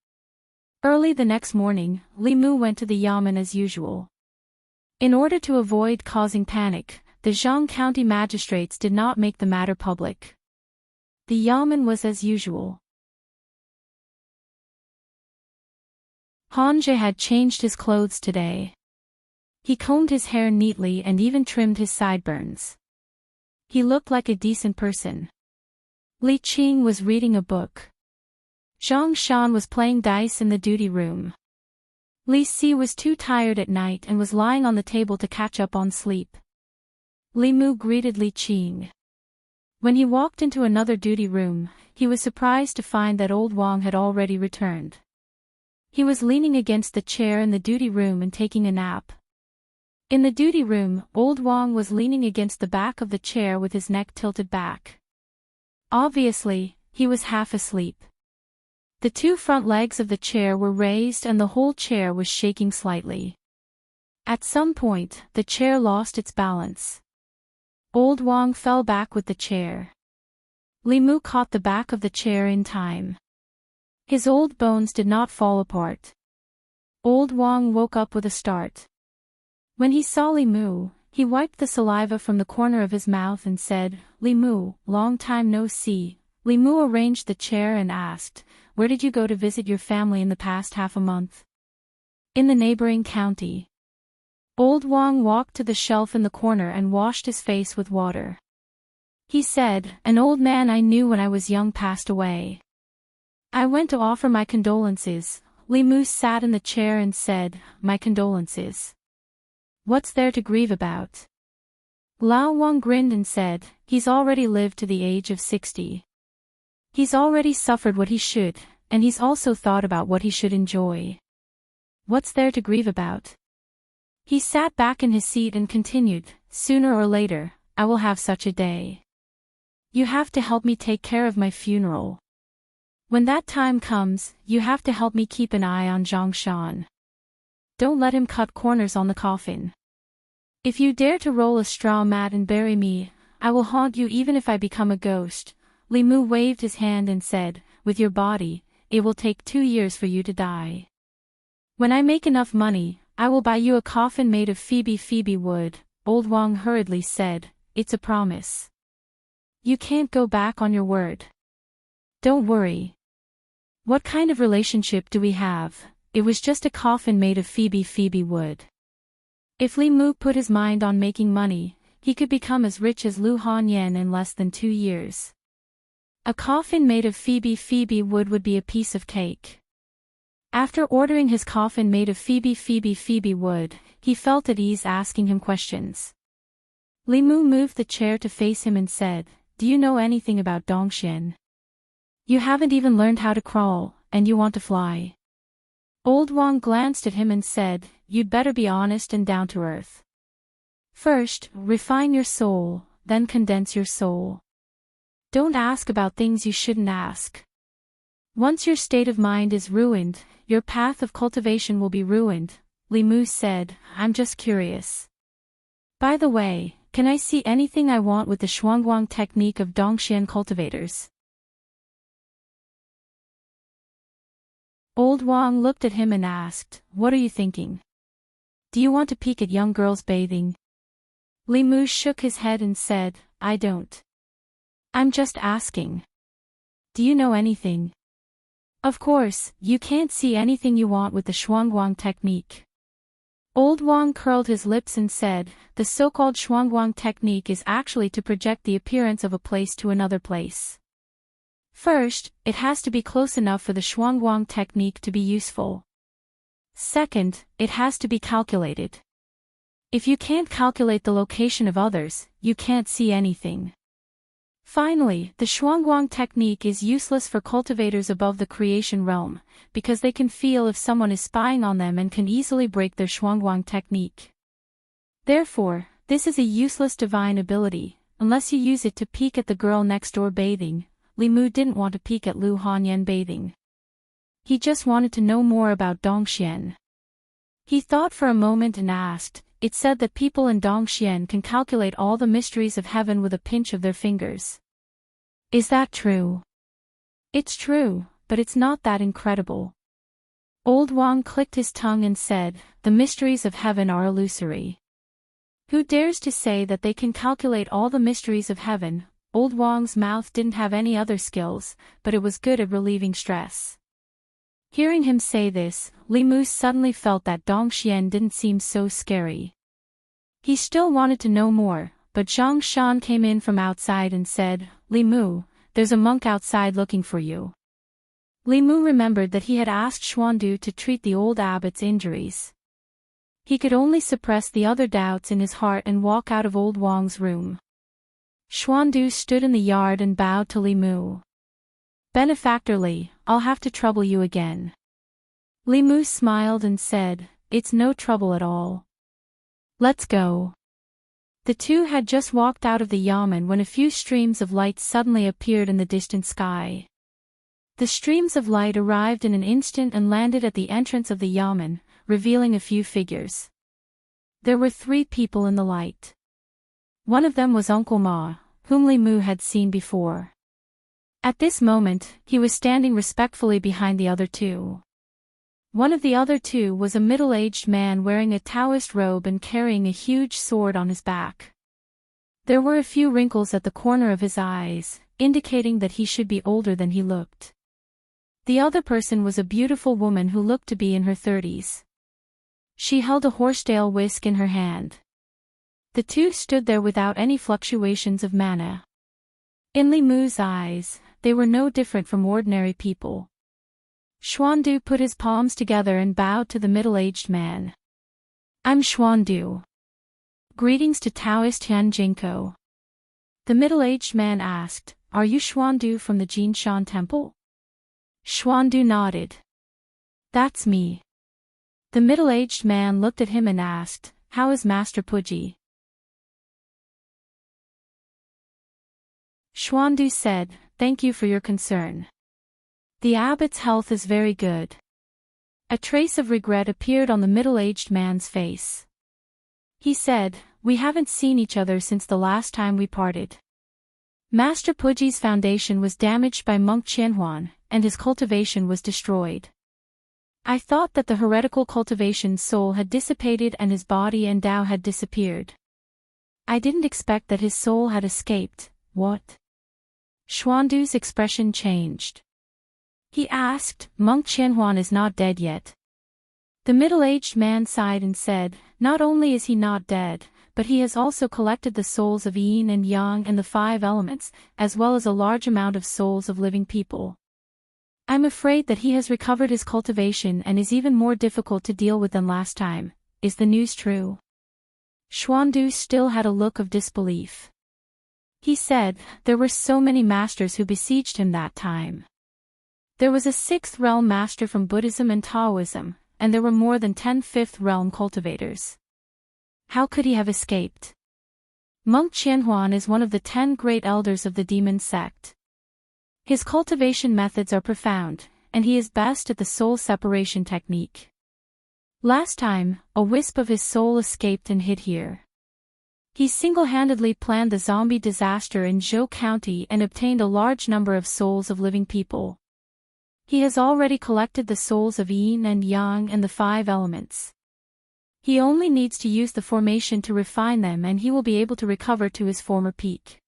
Early the next morning, Li Mu went to the yamen as usual. In order to avoid causing panic, the Zhang County magistrates did not make the matter public. The yamen was as usual. Han Zhe had changed his clothes today. He combed his hair neatly and even trimmed his sideburns. He looked like a decent person. Li Qing was reading a book. Zhang Shan was playing dice in the duty room. Li Si was too tired at night and was lying on the table to catch up on sleep. Li Mu greeted Li Qing. When he walked into another duty room, he was surprised to find that old Wang had already returned. He was leaning against the chair in the duty room and taking a nap. In the duty room, old Wang was leaning against the back of the chair with his neck tilted back. Obviously, he was half asleep. The two front legs of the chair were raised and the whole chair was shaking slightly. At some point, the chair lost its balance. Old Wang fell back with the chair. Li Mu caught the back of the chair in time. His old bones did not fall apart. Old Wang woke up with a start. When he saw Li Mu, he wiped the saliva from the corner of his mouth and said, "Li Mu, long time no see." Li Mu arranged the chair and asked, "Where did you go to visit your family in the past half a month?" "In the neighboring county." Old Wang walked to the shelf in the corner and washed his face with water. He said, "An old man I knew when I was young passed away. I went to offer my condolences." Li Mu sat in the chair and said, "My condolences. What's there to grieve about?" Lao Wang grinned and said, "He's already lived to the age of 60. He's already suffered what he should, and he's also thought about what he should enjoy. What's there to grieve about?" He sat back in his seat and continued, "Sooner or later, I will have such a day. You have to help me take care of my funeral. When that time comes, you have to help me keep an eye on Zhang Shan. Don't let him cut corners on the coffin. If you dare to roll a straw mat and bury me, I will haunt you even if I become a ghost." Li Mu waved his hand and said, "With your body, it will take 2 years for you to die. When I make enough money, I will buy you a coffin made of Phoebe wood." Old Wang hurriedly said, "It's a promise. You can't go back on your word. Don't worry. What kind of relationship do we have? It was just a coffin made of Phoebe wood." If Li Mu put his mind on making money, he could become as rich as Lu Hanyan in less than 2 years. A coffin made of Phoebe wood would be a piece of cake. After ordering his coffin made of Phoebe wood, he felt at ease asking him questions. Li Mu moved the chair to face him and said, "Do you know anything about Dongxian? You haven't even learned how to crawl, and you want to fly." Old Wang glanced at him and said, "You'd better be honest and down to earth. First, refine your soul, then condense your soul. Don't ask about things you shouldn't ask. Once your state of mind is ruined, your path of cultivation will be ruined." Li Mu said, "I'm just curious. By the way, can I see anything I want with the Shuangguang technique of Dongxian cultivators?" Old Wang looked at him and asked, "What are you thinking? Do you want to peek at young girls bathing?" Li Mu shook his head and said, "I don't. I'm just asking. Do you know anything?" "Of course, you can't see anything you want with the Shuangguang technique." Old Wang curled his lips and said, "The so-called Shuangguang technique is actually to project the appearance of a place to another place. First, it has to be close enough for the Shuangguang technique to be useful. Second, it has to be calculated. If you can't calculate the location of others, you can't see anything. Finally, the Shuangguang technique is useless for cultivators above the creation realm, because they can feel if someone is spying on them and can easily break their Shuangguang technique. Therefore, this is a useless divine ability, unless you use it to peek at the girl next door bathing." Li Mu didn't want to peek at Lu Hanyan bathing. He just wanted to know more about Dongxian. He thought for a moment and asked, "It said that people in Dongxian can calculate all the mysteries of heaven with a pinch of their fingers. Is that true?" "It's true, but it's not that incredible." Old Wang clicked his tongue and said, "The mysteries of heaven are illusory. Who dares to say that they can calculate all the mysteries of heaven?" Old Wang's mouth didn't have any other skills, but it was good at relieving stress. Hearing him say this, Li Mu suddenly felt that Dongxian didn't seem so scary. He still wanted to know more, but Zhang Shan came in from outside and said, "Li Mu, there's a monk outside looking for you." Li Mu remembered that he had asked Xuandu to treat the old abbot's injuries. He could only suppress the other doubts in his heart and walk out of Old Wang's room. Xuandu stood in the yard and bowed to Li Mu. "Benefactor Li, I'll have to trouble you again." Li Mu smiled and said, "It's no trouble at all. Let's go." The two had just walked out of the yamen when a few streams of light suddenly appeared in the distant sky. The streams of light arrived in an instant and landed at the entrance of the yamen, revealing a few figures. There were 3 people in the light. One of them was Uncle Ma, whom Li Mu had seen before. At this moment, he was standing respectfully behind the other 2. One of the other 2 was a middle-aged man wearing a Taoist robe and carrying a huge sword on his back. There were a few wrinkles at the corner of his eyes, indicating that he should be older than he looked. The other person was a beautiful woman who looked to be in her 30s. She held a horsetail whisk in her hand. The 2 stood there without any fluctuations of mana. In Li Mu's eyes, they were no different from ordinary people. Xuandu put his palms together and bowed to the middle-aged man. "I'm Xuandu. Greetings to Taoist Tianjinko." The middle-aged man asked, "Are you Xuandu from the Jinshan Temple?" Xuandu nodded. "That's me." The middle-aged man looked at him and asked, "How is Master Puji?" Xuandu said, "Thank you for your concern. The abbot's health is very good." A trace of regret appeared on the middle-aged man's face. He said, "We haven't seen each other since the last time we parted. Master Puji's foundation was damaged by monk Qianhuan, and his cultivation was destroyed. I thought that the heretical cultivation's soul had dissipated and his body and Tao had disappeared. I didn't expect that his soul had escaped." "What?" Xuandu's expression changed. He asked, "Monk Qianhuan is not dead yet?" The middle-aged man sighed and said, "Not only is he not dead, but he has also collected the souls of yin and yang and the 5 elements, as well as a large amount of souls of living people. I'm afraid that he has recovered his cultivation and is even more difficult to deal with than last time. Is the news true?" Xuandu still had a look of disbelief. He said, there were so many masters who besieged him that time. There was a 6th realm master from Buddhism and Taoism, and there were more than 10 5th realm cultivators. How could he have escaped? Monk Qianhuan is one of the 10 great elders of the demon sect. His cultivation methods are profound, and he is best at the soul separation technique. Last time, a wisp of his soul escaped and hid here. He single-handedly planned the zombie disaster in Zhou County and obtained a large number of souls of living people. He has already collected the souls of yin and yang and the 5 elements. He only needs to use the formation to refine them, and he will be able to recover to his former peak.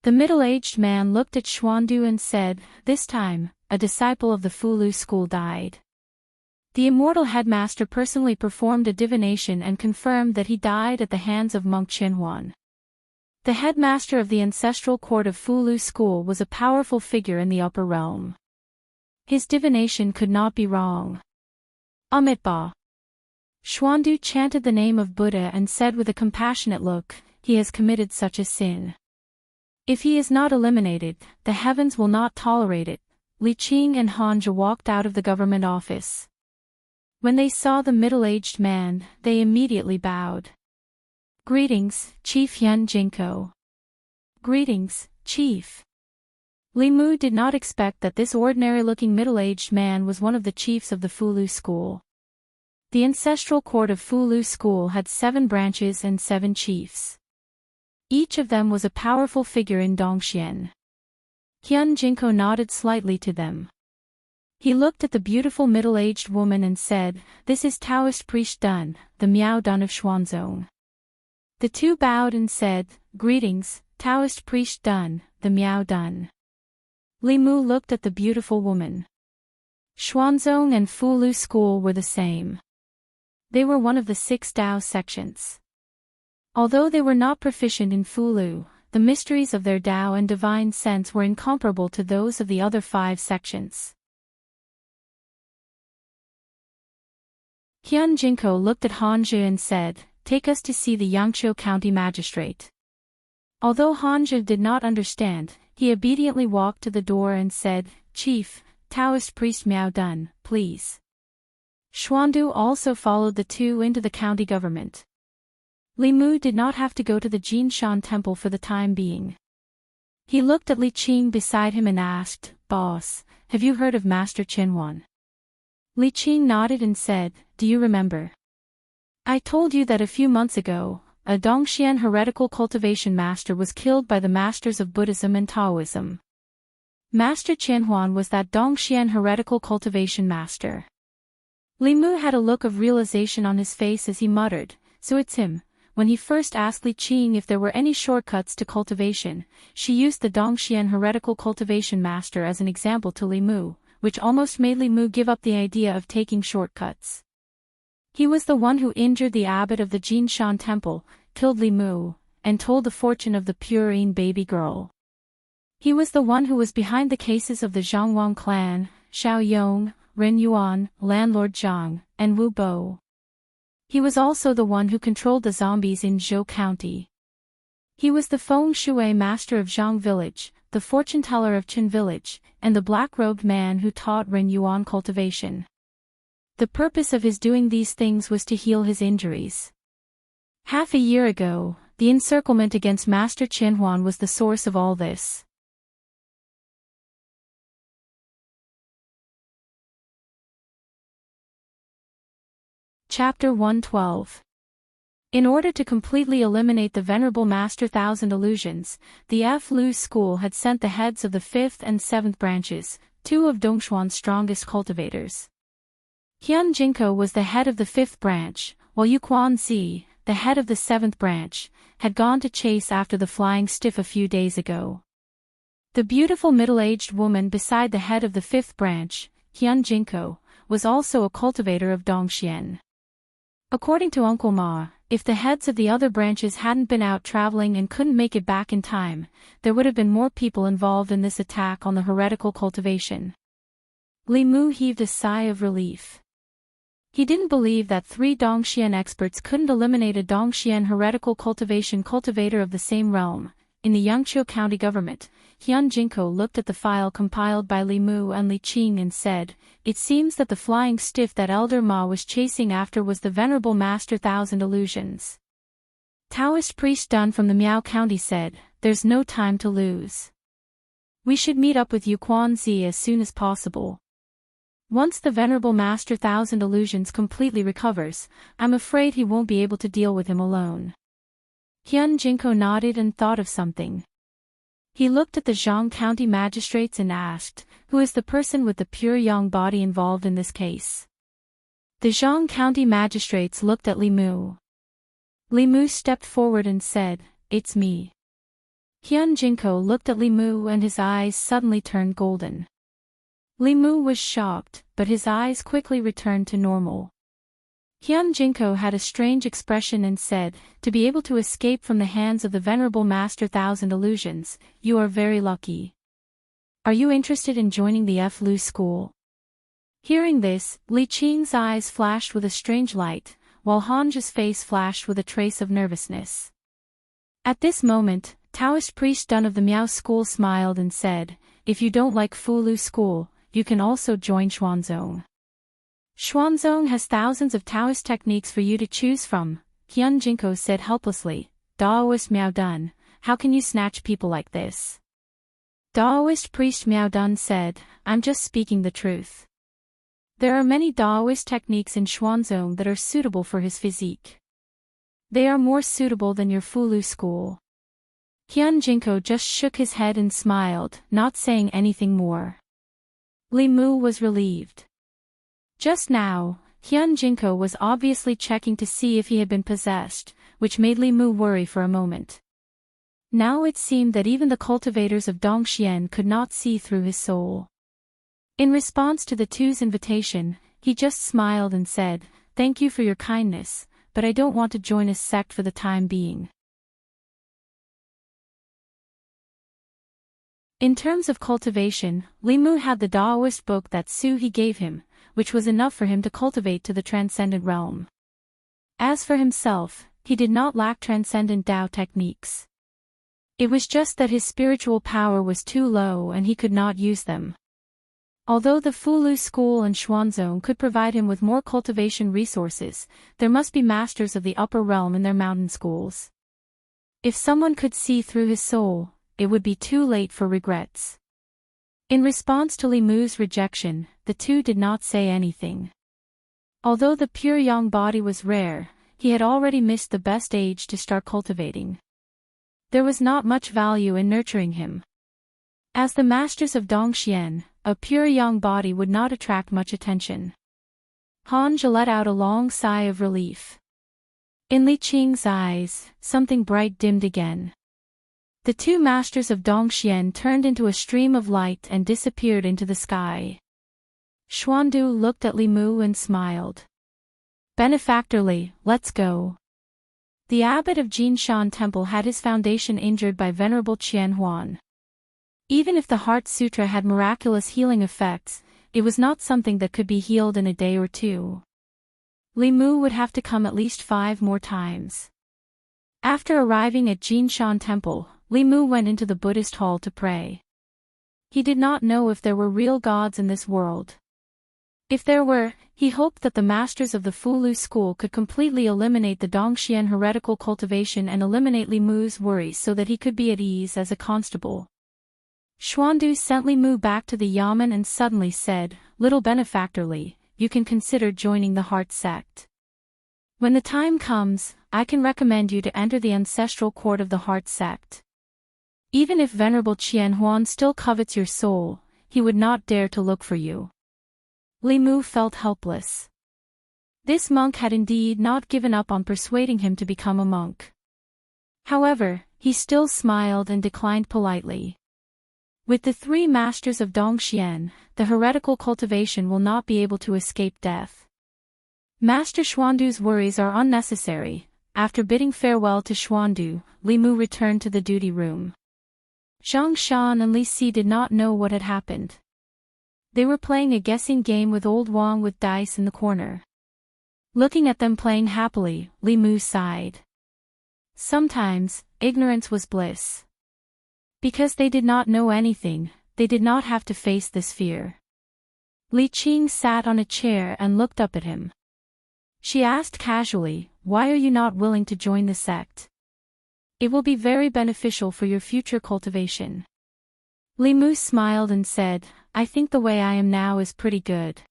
The middle-aged man looked at Xuandu and said, this time, a disciple of the Fulu school died. The immortal headmaster personally performed a divination and confirmed that he died at the hands of Monk Qianhuan. The headmaster of the ancestral court of Fulu school was a powerful figure in the upper realm. His divination could not be wrong. Amitabha. Xuandu chanted the name of Buddha and said with a compassionate look, he has committed such a sin. If he is not eliminated, the heavens will not tolerate it. Li Qing and Hanja walked out of the government office. When they saw the middle-aged man, they immediately bowed. Greetings, Chief Hyun Jinko. Greetings, Chief. Li Mu did not expect that this ordinary-looking middle-aged man was one of the chiefs of the Fulu school. The ancestral court of Fulu school had 7 branches and 7 chiefs. Each of them was a powerful figure in Dongxian. Hyun Jinko nodded slightly to them. He looked at the beautiful middle-aged woman and said, this is Taoist priest Dun, the Miao Dun of Xuanzong. The two bowed and said, greetings, Taoist priest Dun, the Miao Dun. Li Mu looked at the beautiful woman. Xuanzong and Fulu school were the same. They were one of the 6 Dao sections. Although they were not proficient in Fulu, the mysteries of their Dao and divine sense were incomparable to those of the other 5 sections. Hyun Jinko looked at Hanja and said, take us to see the Yangqiu County magistrate. Although Hanja did not understand, he obediently walked to the door and said, Chief, Taoist priest Miao Dun, please. Xuandu also followed the two into the county government. Li Mu did not have to go to the Jinshan temple for the time being. He looked at Li Qing beside him and asked, Boss, have you heard of Master Qianhuan? Li Qing nodded and said, do you remember? I told you that a few months ago, a Dongxian heretical cultivation master was killed by the masters of Buddhism and Taoism. Master Qianhuan was that Dongxian heretical cultivation master. Li Mu had a look of realization on his face as he muttered, so it's him. When he first asked Li Qing if there were any shortcuts to cultivation, she used the Dongxian heretical cultivation master as an example to Li Mu, which almost made Li Mu give up the idea of taking shortcuts. He was the one who injured the abbot of the Jinshan temple, killed Li Mu, and told the fortune of the Purine baby girl. He was the one who was behind the cases of the Zhangwang clan, Xiao Yong, Ren Yuan, landlord Zhang, and Wu Bo. He was also the one who controlled the zombies in Zhou County. He was the feng shui master of Zhang village, the fortune-teller of Qin village, and the black-robed man who taught Ren Yuan cultivation. The purpose of his doing these things was to heal his injuries. Half a year ago, the encirclement against Master Qianhuan was the source of all this. Chapter 112. In order to completely eliminate the venerable Master Thousand Illusions, the F-Lu school had sent the heads of the 5th and 7th branches, 2 of Dongshuan's strongest cultivators. Hyun Jinko was the head of the 5th branch, while Yu Quan-zi, the head of the 7th branch, had gone to chase after the flying stiff a few days ago. The beautiful middle-aged woman beside the head of the 5th branch, Hyun Jinko, was also a cultivator of Dongxian. According to Uncle Ma, if the heads of the other branches hadn't been out traveling and couldn't make it back in time, there would have been more people involved in this attack on the heretical cultivation. Li Mu heaved a sigh of relief. He didn't believe that 3 Dongxian experts couldn't eliminate a Dongxian heretical cultivator of the same realm. In the Yangqiu County government, Hyun Jinko looked at the file compiled by Li Mu and Li Qing and said, "It seems that the flying stiff that Elder Ma was chasing after was the Venerable Master Thousand Illusions." Taoist priest Dun from the Miao County said, "There's no time to lose. We should meet up with Yu Quanzi as soon as possible. Once the Venerable Master Thousand Illusions completely recovers, I'm afraid he won't be able to deal with him alone." Hyun Jinko nodded and thought of something. He looked at the Zhang County magistrates and asked, "Who is the person with the pure yang body involved in this case?" The Zhang County magistrates looked at Li Mu. Li Mu stepped forward and said, "It's me." Hyun Jinko looked at Li Mu and his eyes suddenly turned golden. Li Mu was shocked, but his eyes quickly returned to normal. Hyun Jinko had a strange expression and said, "To be able to escape from the hands of the Venerable Master Thousand Illusions, you are very lucky. Are you interested in joining the F-Lu school?" Hearing this, Li Qing's eyes flashed with a strange light, while Hanja's face flashed with a trace of nervousness. At this moment, Taoist priest Dun of the Miao school smiled and said, "If you don't like Fu-Lu school, you can also join Xuanzong. Xuanzong has thousands of Taoist techniques for you to choose from." Hyun Jinko said helplessly, "Daoist Miao Dun, how can you snatch people like this?" Daoist priest Miao Dun said, "I'm just speaking the truth. There are many Daoist techniques in Xuanzong that are suitable for his physique. They are more suitable than your Fu-Lu school." Hyun Jinko just shook his head and smiled, not saying anything more. Li Mu was relieved. Just now, Hyun Jinko was obviously checking to see if he had been possessed, which made Li Mu worry for a moment. Now it seemed that even the cultivators of Dongxian could not see through his soul. In response to the two's invitation, he just smiled and said, "Thank you for your kindness, but I don't want to join a sect for the time being." In terms of cultivation, Li Mu had the Daoist book that Su He gave him, which was enough for him to cultivate to the transcendent realm. As for himself, he did not lack transcendent Dao techniques. It was just that his spiritual power was too low and he could not use them. Although the Fu-Lu school and Xuanzong could provide him with more cultivation resources, there must be masters of the upper realm in their mountain schools. If someone could see through his soul, it would be too late for regrets. In response to Li Mu's rejection, the two did not say anything. Although the pure yang body was rare, he had already missed the best age to start cultivating. There was not much value in nurturing him. As the masters of Dongxian, a pure yang body would not attract much attention. Hanja let out a long sigh of relief. In Li Qing's eyes, something bright dimmed again. The two masters of Dongxian turned into a stream of light and disappeared into the sky. Xuandu looked at Li Mu and smiled. "Benefactorly, let's go." The abbot of Jinshan Temple had his foundation injured by Venerable Qian Huan. Even if the Heart Sutra had miraculous healing effects, it was not something that could be healed in a day or two. Li Mu would have to come at least 5 more times. After arriving at Jinshan Temple, Li Mu went into the Buddhist hall to pray. He did not know if there were real gods in this world. If there were, he hoped that the masters of the Fu-Lu school could completely eliminate the Dongxian heretical cultivation and eliminate Li Mu's worries so that he could be at ease as a constable. Xuandu sent Li Mu back to the yamen and suddenly said, "Little benefactorly, you can consider joining the Heart sect. When the time comes, I can recommend you to enter the ancestral court of the Heart sect. Even if Venerable Qian Huan still covets your soul, he would not dare to look for you." Li Mu felt helpless. This monk had indeed not given up on persuading him to become a monk. However, he still smiled and declined politely. With the 3 masters of Dongxian, the heretical cultivation will not be able to escape death. Master Xuandu's worries are unnecessary. After bidding farewell to Xuandu, Li Mu returned to the duty room. Zhang Shan and Li Si did not know what had happened. They were playing a guessing game with old Wang with dice in the corner. Looking at them playing happily, Li Mu sighed. Sometimes, ignorance was bliss. Because they did not know anything, they did not have to face this fear. Li Qing sat on a chair and looked up at him. She asked casually, "Why are you not willing to join the sect? It will be very beneficial for your future cultivation." Li Mu smiled and said, "I think the way I am now is pretty good."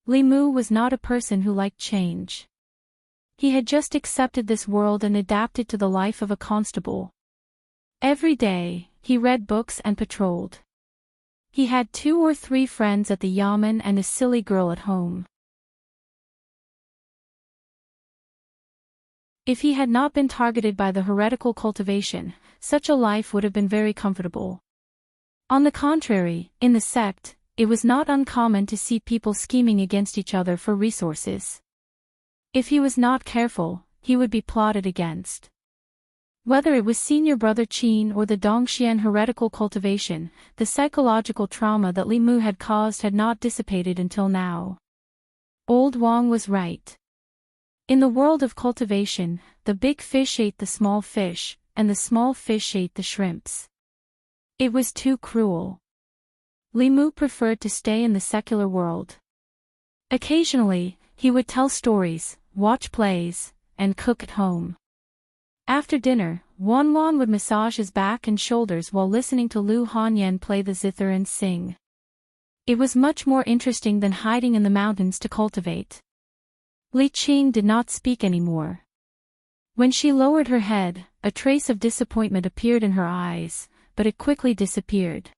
Li Mu was not a person who liked change. He had just accepted this world and adapted to the life of a constable. Every day, he read books and patrolled. He had 2 or 3 friends at the yamen and a silly girl at home. If he had not been targeted by the heretical cultivation, such a life would have been very comfortable. On the contrary, in the sect, it was not uncommon to see people scheming against each other for resources. If he was not careful, he would be plotted against. Whether it was senior brother Qin or the Dongxian heretical cultivation, the psychological trauma that Li Mu had caused had not dissipated until now. Old Wang was right. In the world of cultivation, the big fish ate the small fish, and the small fish ate the shrimps. It was too cruel. Li Mu preferred to stay in the secular world. Occasionally, he would tell stories, watch plays, and cook at home. After dinner, Wan Wan would massage his back and shoulders while listening to Lu Hanyan play the zither and sing. It was much more interesting than hiding in the mountains to cultivate. Li Qing did not speak anymore. When she lowered her head, a trace of disappointment appeared in her eyes, but it quickly disappeared.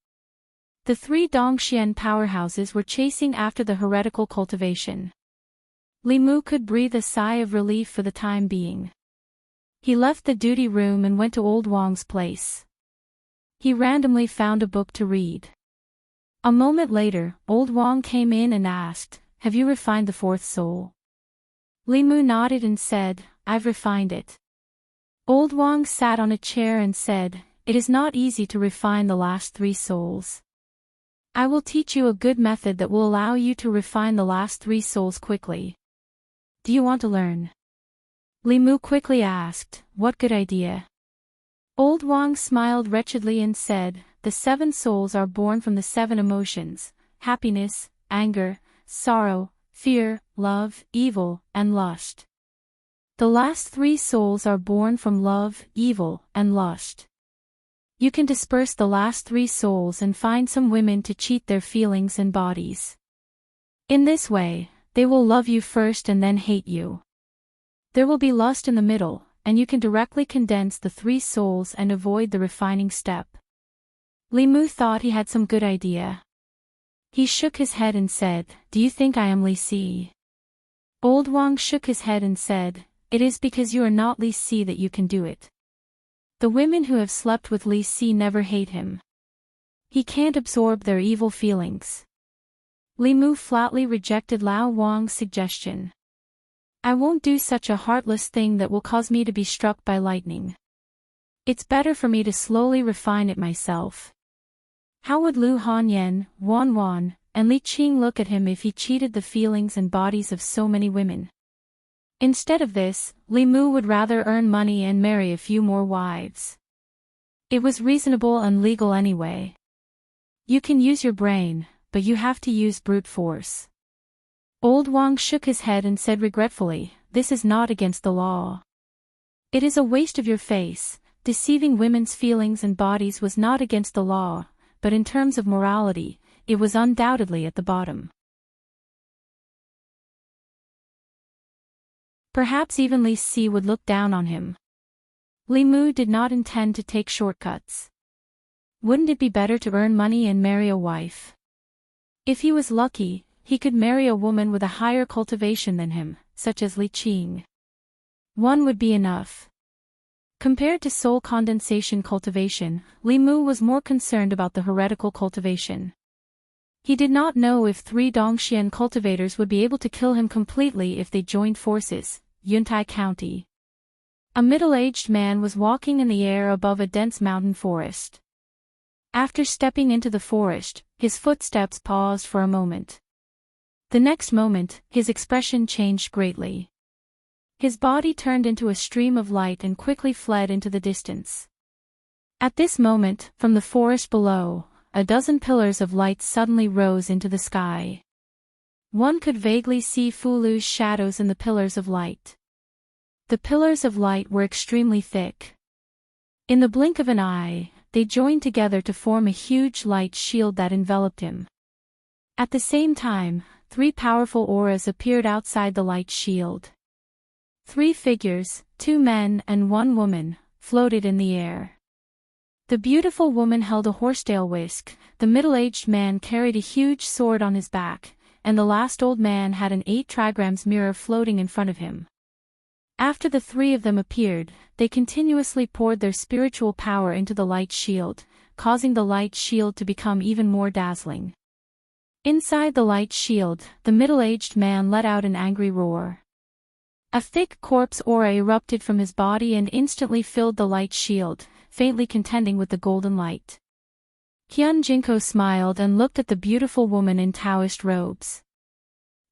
The 3 Dongxian powerhouses were chasing after the heretical cultivation. Li Mu could breathe a sigh of relief for the time being. He left the duty room and went to Old Wang's place. He randomly found a book to read. A moment later, Old Wang came in and asked, "Have you refined the 4th soul?" Li Mu nodded and said, "I've refined it." Old Wang sat on a chair and said, "It is not easy to refine the last 3 souls. I will teach you a good method that will allow you to refine the last 3 souls quickly. Do you want to learn?" Li Mu quickly asked, "What good idea?" Old Wang smiled wretchedly and said, "The 7 souls are born from the 7 emotions: happiness, anger, sorrow, fear, love, evil, and lust. The last 3 souls are born from love, evil, and lust. You can disperse the last 3 souls and find some women to cheat their feelings and bodies. In this way, they will love you first and then hate you. There will be lust in the middle, and you can directly condense the 3 souls and avoid the refining step." Li Mu thought he had some good idea. He shook his head and said, "Do you think I am Li Si?" Old Wang shook his head and said, "It is because you are not Li Si that you can do it. The women who have slept with Li Si never hate him. He can't absorb their evil feelings." Li Mu flatly rejected Lao Wang's suggestion. "I won't do such a heartless thing that will cause me to be struck by lightning. It's better for me to slowly refine it myself." How would Lu Hanyan, Wan Wan, and Li Qing look at him if he cheated the feelings and bodies of so many women? Instead of this, Li Mu would rather earn money and marry a few more wives. It was reasonable and legal anyway. You can use your brain, but you have to use brute force. Old Wang shook his head and said regretfully, "This is not against the law. It is a waste of your face. Deceiving women's feelings and bodies was not against the law, but in terms of morality, it was undoubtedly at the bottom. Perhaps even Li Si would look down on him." Li Mu did not intend to take shortcuts. Wouldn't it be better to earn money and marry a wife? If he was lucky, he could marry a woman with a higher cultivation than him, such as Li Qing. One would be enough. Compared to soul condensation cultivation, Li Mu was more concerned about the heretical cultivation. He did not know if 3 Dongxian cultivators would be able to kill him completely if they joined forces. Yuntai County. A middle-aged man was walking in the air above a dense mountain forest. After stepping into the forest, his footsteps paused for a moment. The next moment, his expression changed greatly. His body turned into a stream of light and quickly fled into the distance. At this moment, from the forest below, a dozen pillars of light suddenly rose into the sky. One could vaguely see Fulu's shadows in the pillars of light. The pillars of light were extremely thick. In the blink of an eye, they joined together to form a huge light shield that enveloped him. At the same time, 3 powerful auras appeared outside the light shield. 3 figures, 2 men and 1 woman, floated in the air. The beautiful woman held a horsetail whisk, the middle-aged man carried a huge sword on his back, and the last old man had an 8 trigrams mirror floating in front of him. After the 3 of them appeared, they continuously poured their spiritual power into the light shield, causing the light shield to become even more dazzling. Inside the light shield, the middle-aged man let out an angry roar. A thick corpse aura erupted from his body and instantly filled the light shield, faintly contending with the golden light. Hyun Jinko smiled and looked at the beautiful woman in Taoist robes.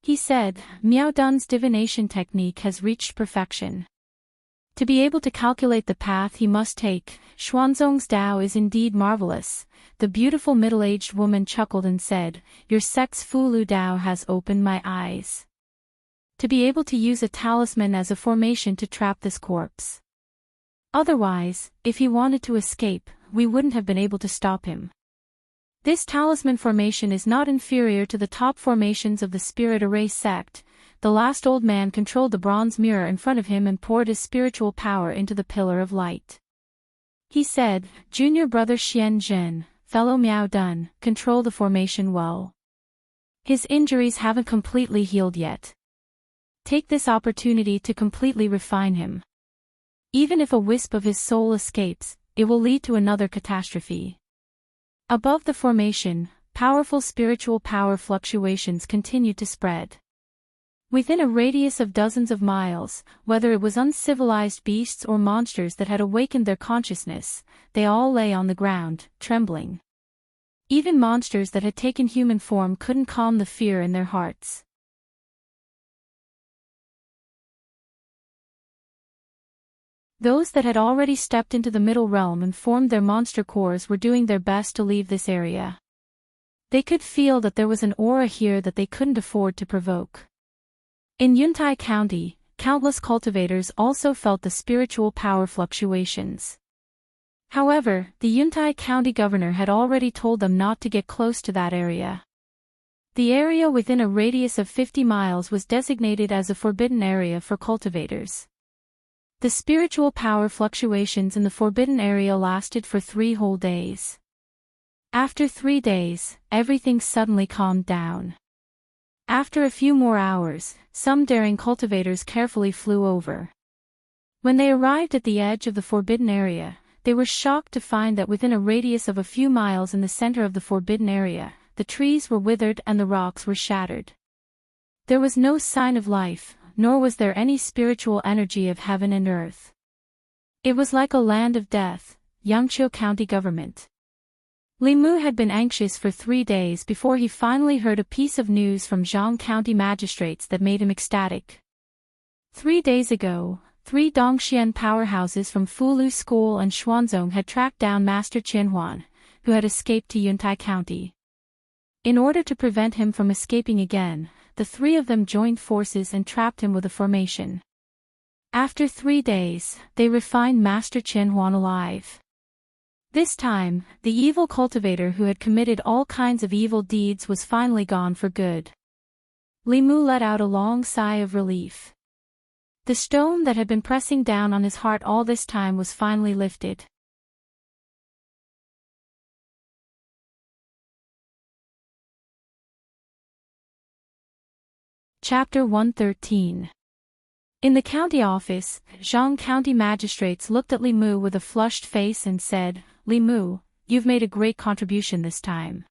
He said, Miao Dun's divination technique has reached perfection. To be able to calculate the path he must take, Xuanzong's Dao is indeed marvelous. The beautiful middle-aged woman chuckled and said, Your sex Fulu Dao has opened my eyes. To be able to use a talisman as a formation to trap this corpse. Otherwise, if he wanted to escape, we wouldn't have been able to stop him. This talisman formation is not inferior to the top formations of the Spirit Array sect. The last old man controlled the bronze mirror in front of him and poured his spiritual power into the pillar of light. He said, Junior brother Xian Zhen, fellow Miao Dun, control the formation well. His injuries haven't completely healed yet. Take this opportunity to completely refine him. Even if a wisp of his soul escapes, it will lead to another catastrophe. Above the formation, powerful spiritual power fluctuations continued to spread. Within a radius of dozens of miles, whether it was uncivilized beasts or monsters that had awakened their consciousness, they all lay on the ground, trembling. Even monsters that had taken human form couldn't calm the fear in their hearts. Those that had already stepped into the middle realm and formed their monster cores were doing their best to leave this area. They could feel that there was an aura here that they couldn't afford to provoke. In Yuntai County, countless cultivators also felt the spiritual power fluctuations. However, the Yuntai County governor had already told them not to get close to that area. The area within a radius of 50 miles was designated as a forbidden area for cultivators. The spiritual power fluctuations in the forbidden area lasted for 3 whole days. After 3 days, everything suddenly calmed down. After a few more hours, some daring cultivators carefully flew over. When they arrived at the edge of the forbidden area, they were shocked to find that within a radius of a few miles in the center of the forbidden area, the trees were withered and the rocks were shattered. There was no sign of life, nor was there any spiritual energy of heaven and earth. It was like a land of death. Yangqiu County government. Li Mu had been anxious for 3 days before he finally heard a piece of news from Zhang County magistrates that made him ecstatic. 3 days ago, 3 Dongxian powerhouses from Fulu School and Xuanzong had tracked down Master Qianhuan, who had escaped to Yuntai County. In order to prevent him from escaping again, the 3 of them joined forces and trapped him with a formation. After 3 days, they refined Master Qianhuan alive. This time, the evil cultivator who had committed all kinds of evil deeds was finally gone for good. Li Mu let out a long sigh of relief. The stone that had been pressing down on his heart all this time was finally lifted. Chapter 113. In the county office, Zhang County magistrates looked at Li Mu with a flushed face and said, Li Mu, you've made a great contribution this time.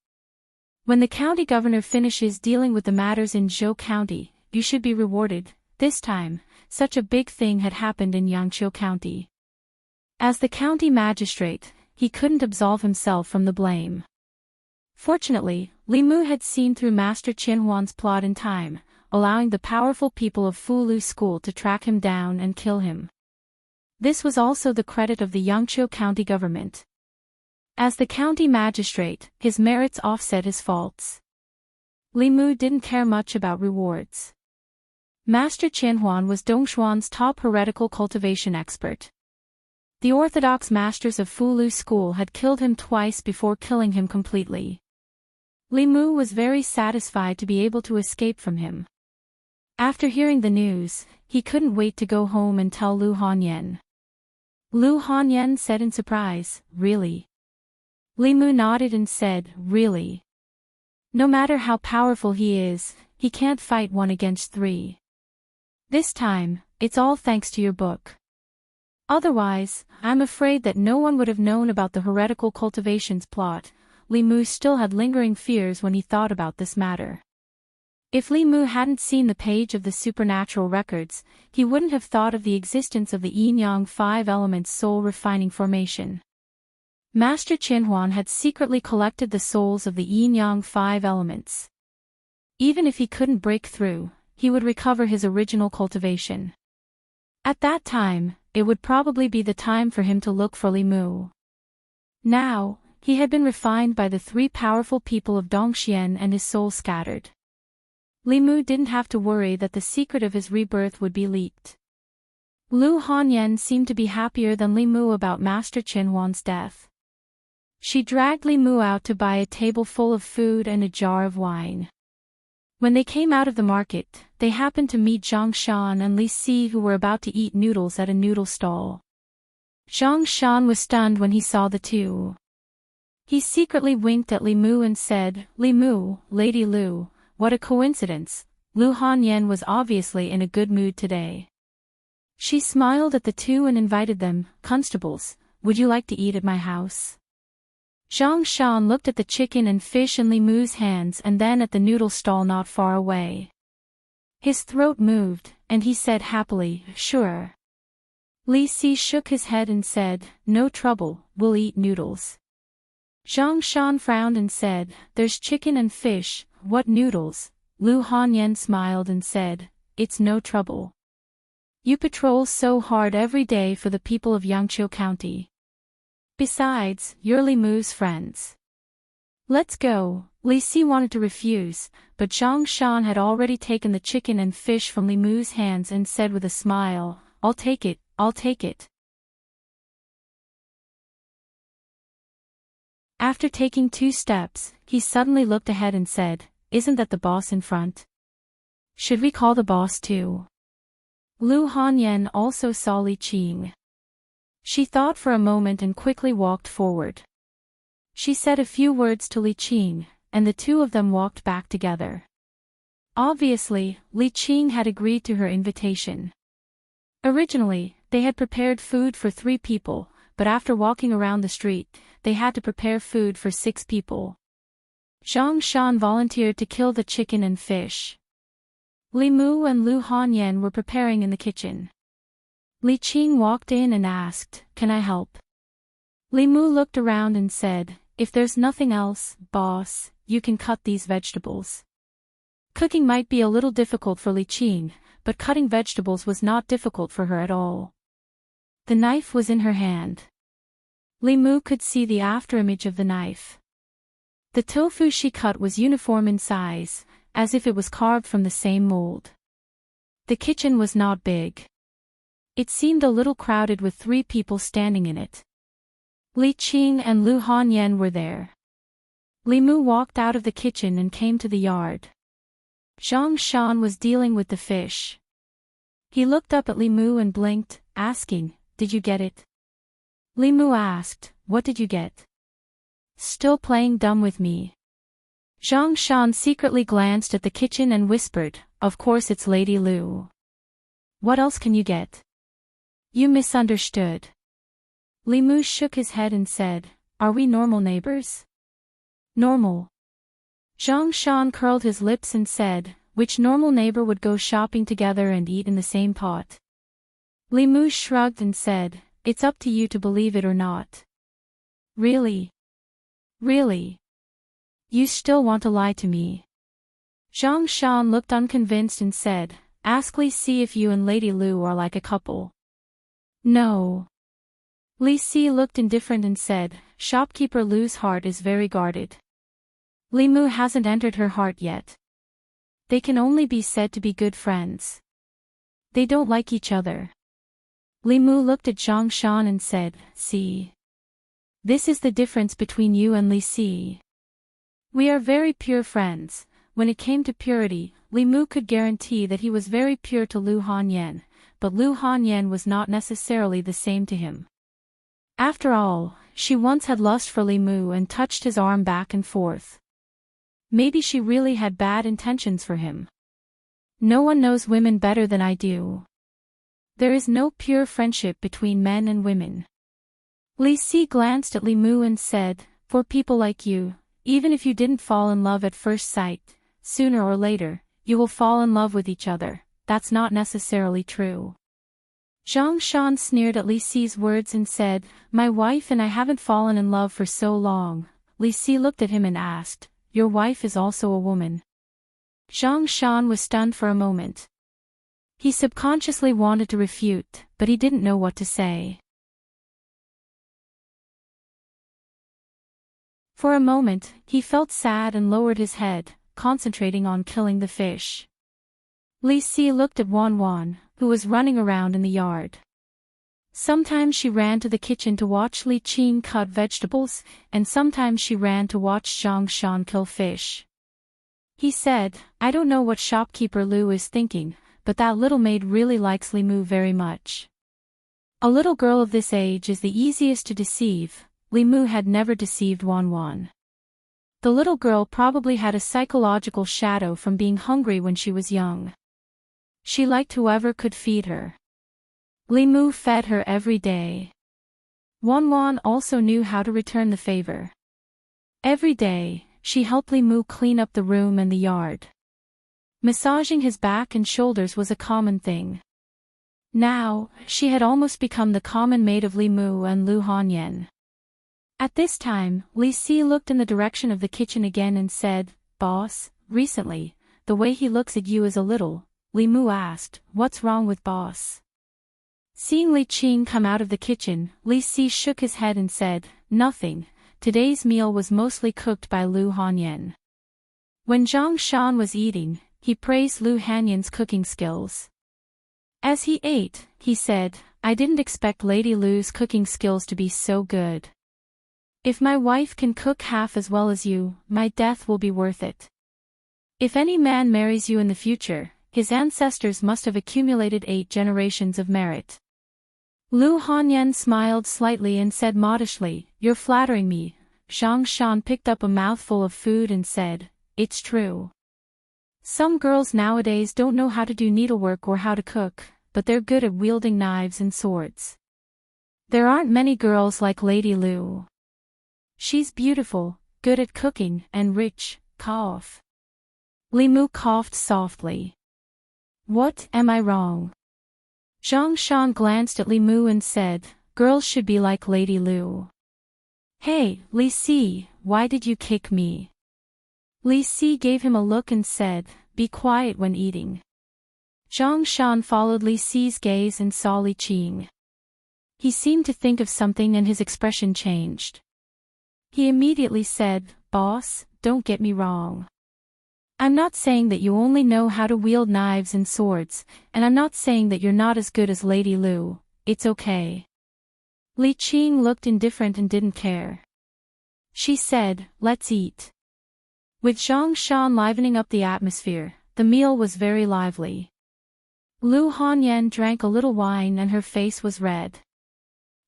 When the county governor finishes dealing with the matters in Zhou County, you should be rewarded. This time, such a big thing had happened in Yangqiu County. As the county magistrate, he couldn't absolve himself from the blame. Fortunately, Li Mu had seen through Master Qin Huan's plot in time, allowing the powerful people of Fu Lu School to track him down and kill him. This was also the credit of the Yangqiu County government. As the county magistrate, his merits offset his faults. Li Mu didn't care much about rewards. Master Qin Huan was Dongshuan's top heretical cultivation expert. The orthodox masters of Fu Lu School had killed him twice before killing him completely. Li Mu was very satisfied to be able to escape from him. After hearing the news, he couldn't wait to go home and tell Lu Hanyan. Lu Hanyan said in surprise, "Really?" Li Mu nodded and said, "Really? No matter how powerful he is, he can't fight 1 against 3. This time, it's all thanks to your book. Otherwise, I'm afraid that no one would have known about the heretical cultivations plot." Li Mu still had lingering fears when he thought about this matter. If Li Mu hadn't seen the page of the supernatural records, he wouldn't have thought of the existence of the yin-yang 5 elements soul refining formation. Master Qin Huan had secretly collected the souls of the yin-yang 5 elements. Even if he couldn't break through, he would recover his original cultivation. At that time, it would probably be the time for him to look for Li Mu. Now, he had been refined by the 3 powerful people of Dongxian and his soul scattered. Li Mu didn't have to worry that the secret of his rebirth would be leaked. Lu Hanyan seemed to be happier than Li Mu about Master Qin Huan's death. She dragged Li Mu out to buy a table full of food and a jar of wine. When they came out of the market, they happened to meet Zhang Shan and Li Si, who were about to eat noodles at a noodle stall. Zhang Shan was stunned when he saw the two. He secretly winked at Li Mu and said, "Li Mu, Lady Lu, what a coincidence." Lu Hanyan was obviously in a good mood today. She smiled at the two and invited them, "Constables, would you like to eat at my house?" Zhang Shan looked at the chicken and fish in Li Mu's hands and then at the noodle stall not far away. His throat moved, and he said happily, "Sure." Li Si shook his head and said, "No trouble, we'll eat noodles." Zhang Shan frowned and said, "There's chicken and fish, what noodles?" Lu Hanyan smiled and said, "It's no trouble. You patrol so hard every day for the people of Yangqiu County. Besides, you're Li Mu's friends. Let's go." Li Si wanted to refuse, but Zhang Shan had already taken the chicken and fish from Li Mu's hands and said with a smile, I'll take it, I'll take it." After taking 2 steps, he suddenly looked ahead and said, "Isn't that the boss in front? Should we call the boss too?" Lu Hanyan also saw Li Qing. She thought for a moment and quickly walked forward. She said a few words to Li Qing, and the two of them walked back together. Obviously, Li Qing had agreed to her invitation. Originally, they had prepared food for 3 people, but after walking around the street, they had to prepare food for 6 people. Zhang Shan volunteered to kill the chicken and fish. Li Mu and Lu Hanyan were preparing in the kitchen. Li Qing walked in and asked, "Can I help?" Li Mu looked around and said, "If there's nothing else, boss, you can cut these vegetables." Cooking might be a little difficult for Li Qing, but cutting vegetables was not difficult for her at all. The knife was in her hand. Li Mu could see the afterimage of the knife. The tofu she cut was uniform in size, as if it was carved from the same mold. The kitchen was not big. It seemed a little crowded with 3 people standing in it. Li Qing and Lu Hanyan were there. Li Mu walked out of the kitchen and came to the yard. Zhang Shan was dealing with the fish. He looked up at Li Mu and blinked, asking, "Did you get it?" Li Mu asked, "What did you get?" "Still playing dumb with me?" Zhang Shan secretly glanced at the kitchen and whispered, "Of course it's Lady Lu. What else can you get?" "You misunderstood." Li Mu shook his head and said, "Are we normal neighbors?" "Normal." Zhang Shan curled his lips and said, "Which normal neighbor would go shopping together and eat in the same pot?" Li Mu shrugged and said, "It's up to you to believe it or not." "Really? Really? You still want to lie to me? Zhang Shan looked unconvinced and said, ask Li Si if you and Lady Lu are like a couple. No. Li Si looked indifferent and said, shopkeeper Lu's heart is very guarded. Li Mu hasn't entered her heart yet. They can only be said to be good friends. They don't like each other. Li Mu looked at Zhang Shan and said, see. This is the difference between you and Li Si. We are very pure friends. When it came to purity, Li Mu could guarantee that he was very pure to Lu Hanyan, but Lu Hanyan was not necessarily the same to him. After all, she once had lust for Li Mu and touched his arm back and forth. Maybe she really had bad intentions for him. No one knows women better than I do. There is no pure friendship between men and women. Li Si glanced at Li Mu and said, for people like you, even if you didn't fall in love at first sight, sooner or later, you will fall in love with each other. That's not necessarily true. Zhang Shan sneered at Li Si's words and said, my wife and I haven't fallen in love for so long. Li Si looked at him and asked, your wife is also a woman? Zhang Shan was stunned for a moment. He subconsciously wanted to refute, but he didn't know what to say. For a moment, he felt sad and lowered his head, concentrating on killing the fish. Li Si looked at Wan Wan, who was running around in the yard. Sometimes she ran to the kitchen to watch Li Qing cut vegetables, and sometimes she ran to watch Zhang Shan kill fish. He said, I don't know what shopkeeper Lu is thinking, but that little maid really likes Li Mu very much. A little girl of this age is the easiest to deceive. Li Mu had never deceived Wan Wan. The little girl probably had a psychological shadow from being hungry when she was young. She liked whoever could feed her. Li Mu fed her every day. Wan Wan also knew how to return the favor. Every day, she helped Li Mu clean up the room and the yard. Massaging his back and shoulders was a common thing. Now, she had almost become the common maid of Li Mu and Lu Hanyan. At this time, Li Si looked in the direction of the kitchen again and said, Boss, recently, the way he looks at you is a little. Li Mu asked, what's wrong with Boss? Seeing Li Qing come out of the kitchen, Li Si shook his head and said, nothing. Today's meal was mostly cooked by Lu Hanyan. When Zhang Shan was eating, he praised Lu Hanyan's cooking skills. As he ate, he said, I didn't expect Lady Lu's cooking skills to be so good. If my wife can cook half as well as you, my death will be worth it. If any man marries you in the future, his ancestors must have accumulated 8 generations of merit. Lu Hanyan smiled slightly and said modestly, you're flattering me. Zhang Shan picked up a mouthful of food and said, it's true. Some girls nowadays don't know how to do needlework or how to cook, but they're good at wielding knives and swords. There aren't many girls like Lady Lu. She's beautiful, good at cooking, and rich. Cough. Li Mu coughed softly. What, am I wrong? Zhang Shan glanced at Li Mu and said, girls should be like Lady Lu. Hey, Li Si, why did you kick me? Li Si gave him a look and said, be quiet when eating. Zhang Shan followed Li Si's gaze and saw Li Qing. He seemed to think of something and his expression changed. He immediately said, Boss, don't get me wrong. I'm not saying that you only know how to wield knives and swords, and I'm not saying that you're not as good as Lady Lu. It's okay. Li Qing looked indifferent and didn't care. She said, let's eat. With Zhang Shan livening up the atmosphere, the meal was very lively. Lu Hanyan drank a little wine and her face was red.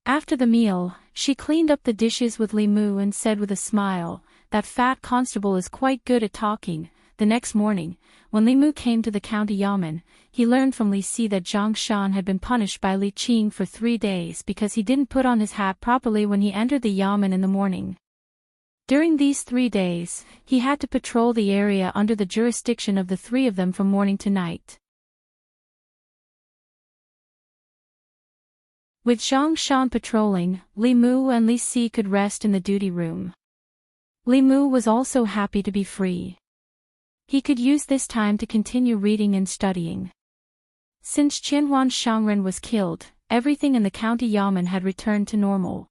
After the meal, she cleaned up the dishes with Li Mu and said with a smile, that fat constable is quite good at talking. The next morning, when Li Mu came to the county yamen, he learned from Li Si that Zhang Shan had been punished by Li Qing for 3 days because he didn't put on his hat properly when he entered the yamen in the morning. During these 3 days, he had to patrol the area under the jurisdiction of the 3 of them from morning to night. With Zhang Shan patrolling, Li Mu and Li Si could rest in the duty room. Li Mu was also happy to be free. He could use this time to continue reading and studying. Since Qianhuan Shangren was killed, everything in the county yamen had returned to normal.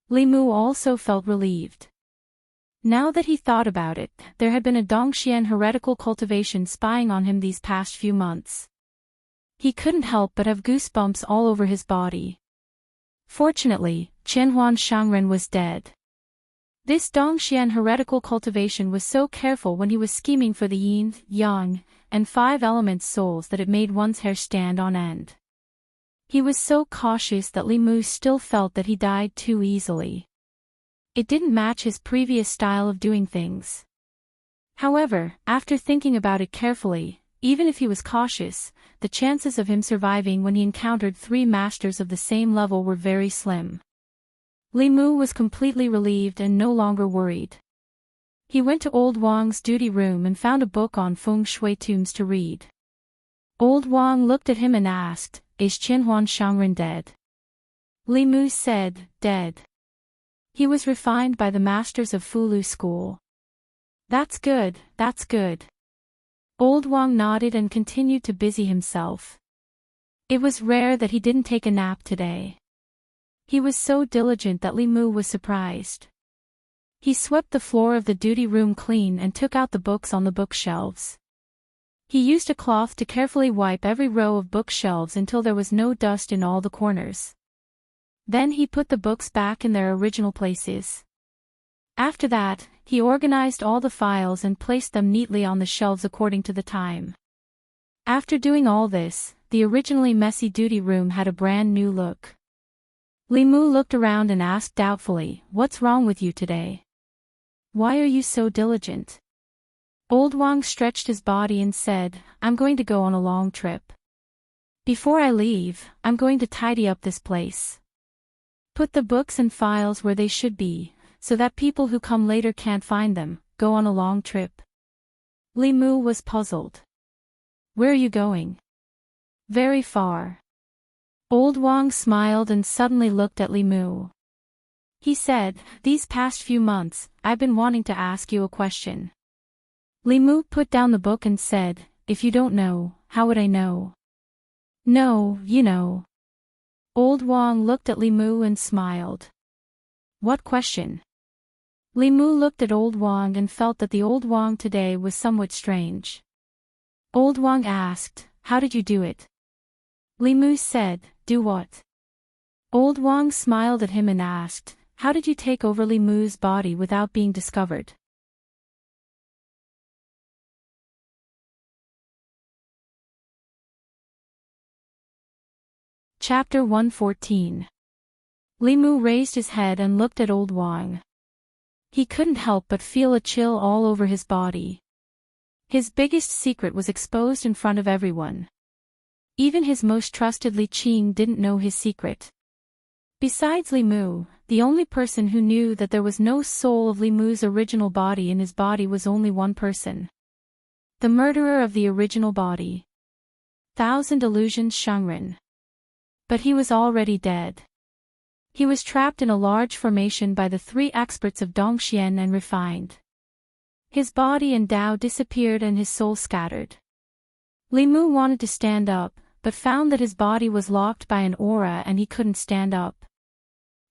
Li Mu also felt relieved. Now that he thought about it, there had been a Dongxian heretical cultivation spying on him these past few months. He couldn't help but have goosebumps all over his body. Fortunately, Qianhuan Shangren was dead. This Dongxian heretical cultivation was so careful when he was scheming for the yin, yang, and 5 elements souls that it made one's hair stand on end. He was so cautious that Li Mu still felt that he died too easily. It didn't match his previous style of doing things. However, after thinking about it carefully, even if he was cautious, the chances of him surviving when he encountered 3 masters of the same level were very slim. Li Mu was completely relieved and no longer worried. He went to Old Wang's duty room and found a book on feng shui tombs to read. Old Wang looked at him and asked, "Is Qianhuan Shangren dead?" Li Mu said, "Dead. He was refined by the masters of Fulu school." That's good, that's good." Old Wang nodded and continued to busy himself. It was rare that he didn't take a nap today. He was so diligent that Li Mu was surprised. He swept the floor of the duty room clean and took out the books on the bookshelves. He used a cloth to carefully wipe every row of bookshelves until there was no dust in all the corners. Then he put the books back in their original places. After that, he organized all the files and placed them neatly on the shelves according to the time. After doing all this, the originally messy duty room had a brand new look. Li Mu looked around and asked doubtfully, "What's wrong with you today? Why are you so diligent?" Old Wang stretched his body and said, "I'm going to go on a long trip. Before I leave, I'm going to tidy up this place. Put the books and files where they should be, so that people who come later can't find them, go on a long trip." Li Mu was puzzled. "Where are you going?" "Very far." Old Wang smiled and suddenly looked at Li Mu. He said, "These past few months, I've been wanting to ask you a question." Li Mu put down the book and said, "If you don't know, how would I know?" "No, you know." Old Wang looked at Li Mu and smiled. "What question?" Li Mu looked at Old Wang and felt that the Old Wang today was somewhat strange. Old Wang asked, "How did you do it?" Li Mu said, "Do what?" Old Wang smiled at him and asked, "How did you take over Li Mu's body without being discovered?" Chapter 114. Li Mu raised his head and looked at Old Wang. He couldn't help but feel a chill all over his body. His biggest secret was exposed in front of everyone. Even his most trusted Li Qing didn't know his secret. Besides Li Mu, the only person who knew that there was no soul of Li Mu's original body in his body was only one person. The murderer of the original body. 1,000 Illusions Shangren. But he was already dead. He was trapped in a large formation by the 3 experts of Dongxian and refined. His body and Tao disappeared and his soul scattered. Li Mu wanted to stand up, but found that his body was locked by an aura and he couldn't stand up.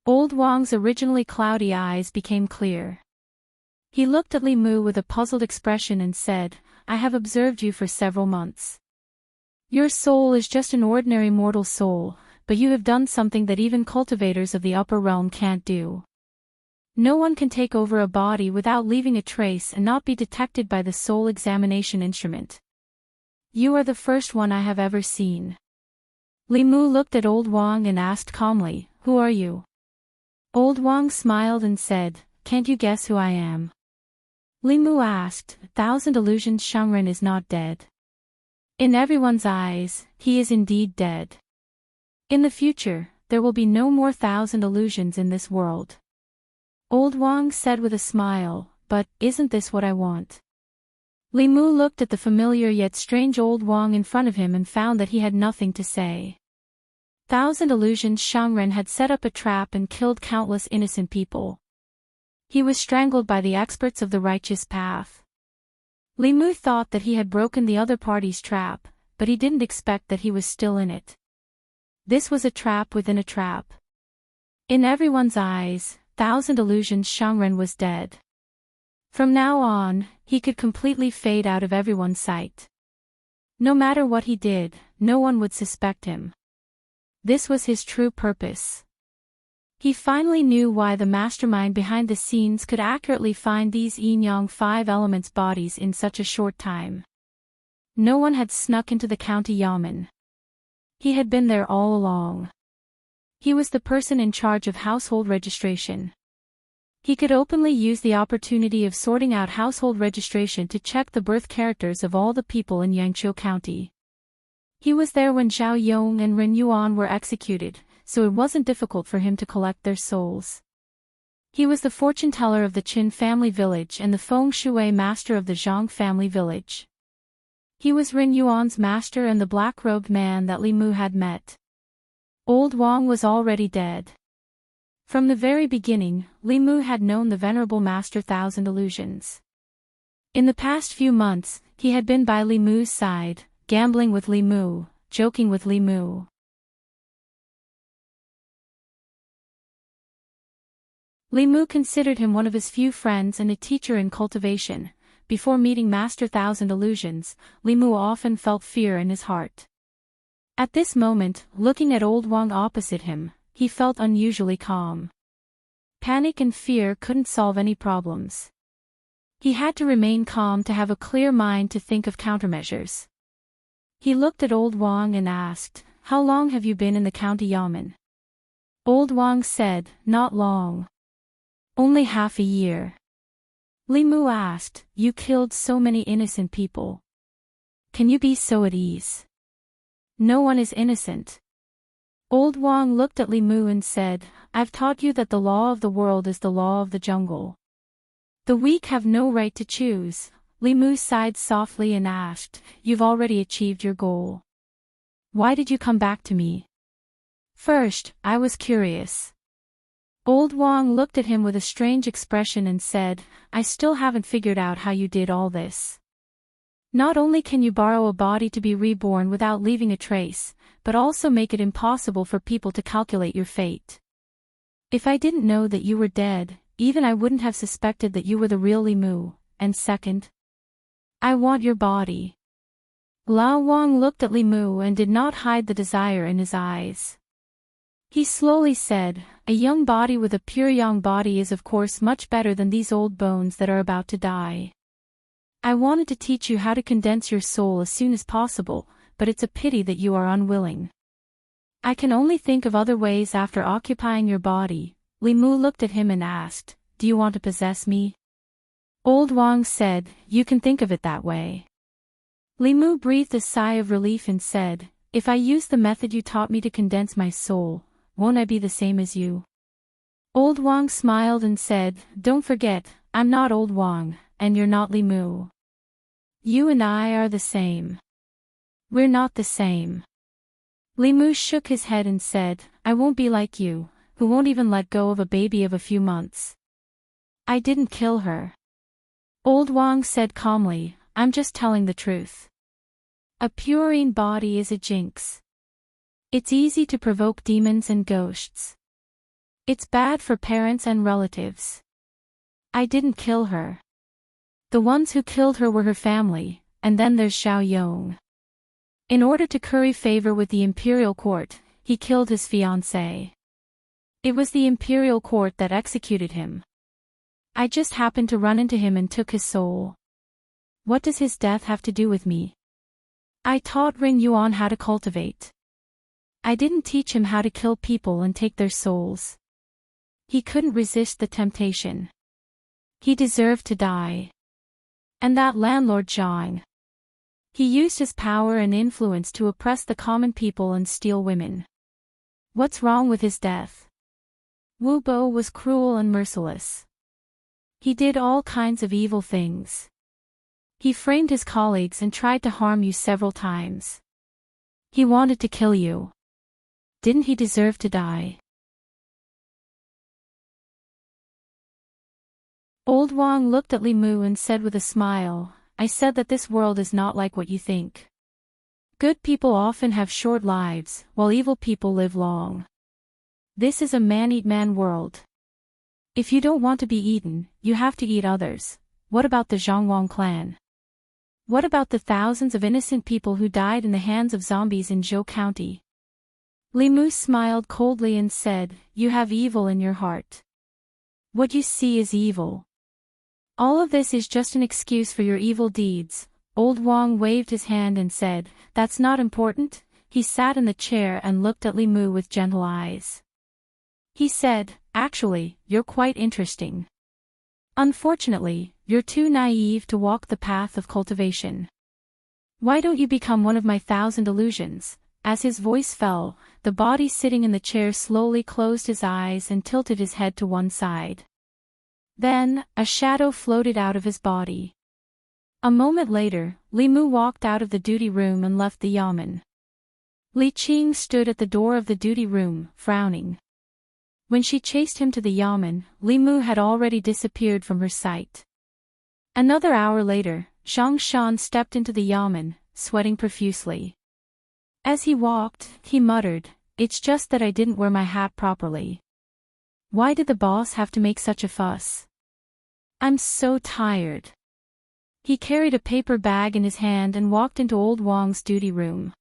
Old Wang's originally cloudy eyes became clear. He looked at Li Mu with a puzzled expression and said, "I have observed you for several months. Your soul is just an ordinary mortal soul, but you have done something that even cultivators of the upper realm can't do. No one can take over a body without leaving a trace and not be detected by the soul examination instrument. You are the first one I have ever seen." Li Mu looked at Old Wang and asked calmly, "Who are you?" Old Wang smiled and said, "Can't you guess who I am?" Li Mu asked, "1,000 Illusions Shangren is not dead." In everyone's eyes, he is indeed dead. In the future, there will be no more 1,000 illusions in this world. Old Wang said with a smile, "But, isn't this what I want?" Li Mu looked at the familiar yet strange Old Wang in front of him and found that he had nothing to say. 1,000 Illusions Shangren had set up a trap and killed countless innocent people. He was strangled by the experts of the righteous path. Li Mu thought that he had broken the other party's trap, but he didn't expect that he was still in it. This was a trap within a trap. In everyone's eyes, Thousand Illusions Shangren was dead. From now on, he could completely fade out of everyone's sight. No matter what he did, no one would suspect him. This was his true purpose. He finally knew why the mastermind behind the scenes could accurately find these yin-yang 5 elements bodies in such a short time. No one had snuck into the county yamen. He had been there all along. He was the person in charge of household registration. He could openly use the opportunity of sorting out household registration to check the birth characters of all the people in Yangqiu County. He was there when Zhao Yong and Ren Yuan were executed, so it wasn't difficult for him to collect their souls. He was the fortune teller of the Qin family village and the feng shui master of the Zhang family village. He was Ren Yuan's master and the black-robed man that Li Mu had met. Old Wang was already dead. From the very beginning, Li Mu had known the venerable master Thousand Illusions. In the past few months, he had been by Li Mu's side, gambling with Li Mu, joking with Li Mu. Li Mu considered him one of his few friends and a teacher in cultivation. Before meeting Master Thousand Illusions, Li Mu often felt fear in his heart. At this moment, looking at Old Wang opposite him, he felt unusually calm. Panic and fear couldn't solve any problems. He had to remain calm to have a clear mind to think of countermeasures. He looked at Old Wang and asked, "How long have you been in the county yamen?" Old Wang said, "Not long. Only half a year." Li Mu asked, "You killed so many innocent people. Can you be so at ease? No one is innocent." Old Wang looked at Li Mu and said, "I've taught you that the law of the world is the law of the jungle. The weak have no right to choose." Li Mu sighed softly and asked, "You've already achieved your goal. Why did you come back to me?" "First, I was curious." Old Wang looked at him with a strange expression and said, "I still haven't figured out how you did all this. Not only can you borrow a body to be reborn without leaving a trace, but also make it impossible for people to calculate your fate. If I didn't know that you were dead, even I wouldn't have suspected that you were the real Li Mu, and second, I want your body." Lao Wang looked at Li Mu and did not hide the desire in his eyes. He slowly said, "A young body with a pure yang body is of course much better than these old bones that are about to die. I wanted to teach you how to condense your soul as soon as possible, but it's a pity that you are unwilling. I can only think of other ways after occupying your body." Li Mu looked at him and asked, "Do you want to possess me?" Old Wang said, "You can think of it that way." Li Mu breathed a sigh of relief and said, "If I use the method you taught me to condense my soul, won't I be the same as you?" Old Wang smiled and said, "Don't forget, I'm not Old Wang, and you're not Li Mu. You and I are the same." "We're not the same." Li Mu shook his head and said, "I won't be like you, who won't even let go of a baby of a few months. I didn't kill her." Old Wang said calmly, "I'm just telling the truth. A purine body is a jinx. It's easy to provoke demons and ghosts. It's bad for parents and relatives. I didn't kill her. The ones who killed her were her family, and then there's Zhao Yong. In order to curry favor with the imperial court, he killed his fiancée. It was the imperial court that executed him. I just happened to run into him and took his soul. What does his death have to do with me? I taught Ren Yuan how to cultivate. I didn't teach him how to kill people and take their souls. He couldn't resist the temptation. He deserved to die. And that landlord Zhang. He used his power and influence to oppress the common people and steal women. What's wrong with his death? Wu Bo was cruel and merciless. He did all kinds of evil things. He framed his colleagues and tried to harm you several times. He wanted to kill you. Didn't he deserve to die? Old Wang looked at Li Mu and said with a smile, I said that this world is not like what you think. Good people often have short lives, while evil people live long. This is a man-eat-man world. If you don't want to be eaten, you have to eat others. What about the Zhangwang clan? What about the thousands of innocent people who died in the hands of zombies in Zhou County? Li Mu smiled coldly and said, You have evil in your heart. What you see is evil. All of this is just an excuse for your evil deeds. Old Wang waved his hand and said, That's not important. He sat in the chair and looked at Li Mu with gentle eyes. He said, Actually, you're quite interesting. Unfortunately, you're too naive to walk the path of cultivation. Why don't you become one of my 1,000 illusions? As his voice fell, the body sitting in the chair slowly closed his eyes and tilted his head to one side. Then, a shadow floated out of his body. A moment later, Li Mu walked out of the duty room and left the yamen. Li Qing stood at the door of the duty room, frowning. When she chased him to the yamen, Li Mu had already disappeared from her sight. Another hour later, Zhang Shan stepped into the yamen, sweating profusely. As he walked, he muttered, It's just that I didn't wear my hat properly. Why did the boss have to make such a fuss? I'm so tired. He carried a paper bag in his hand and walked into Old Wang's duty room.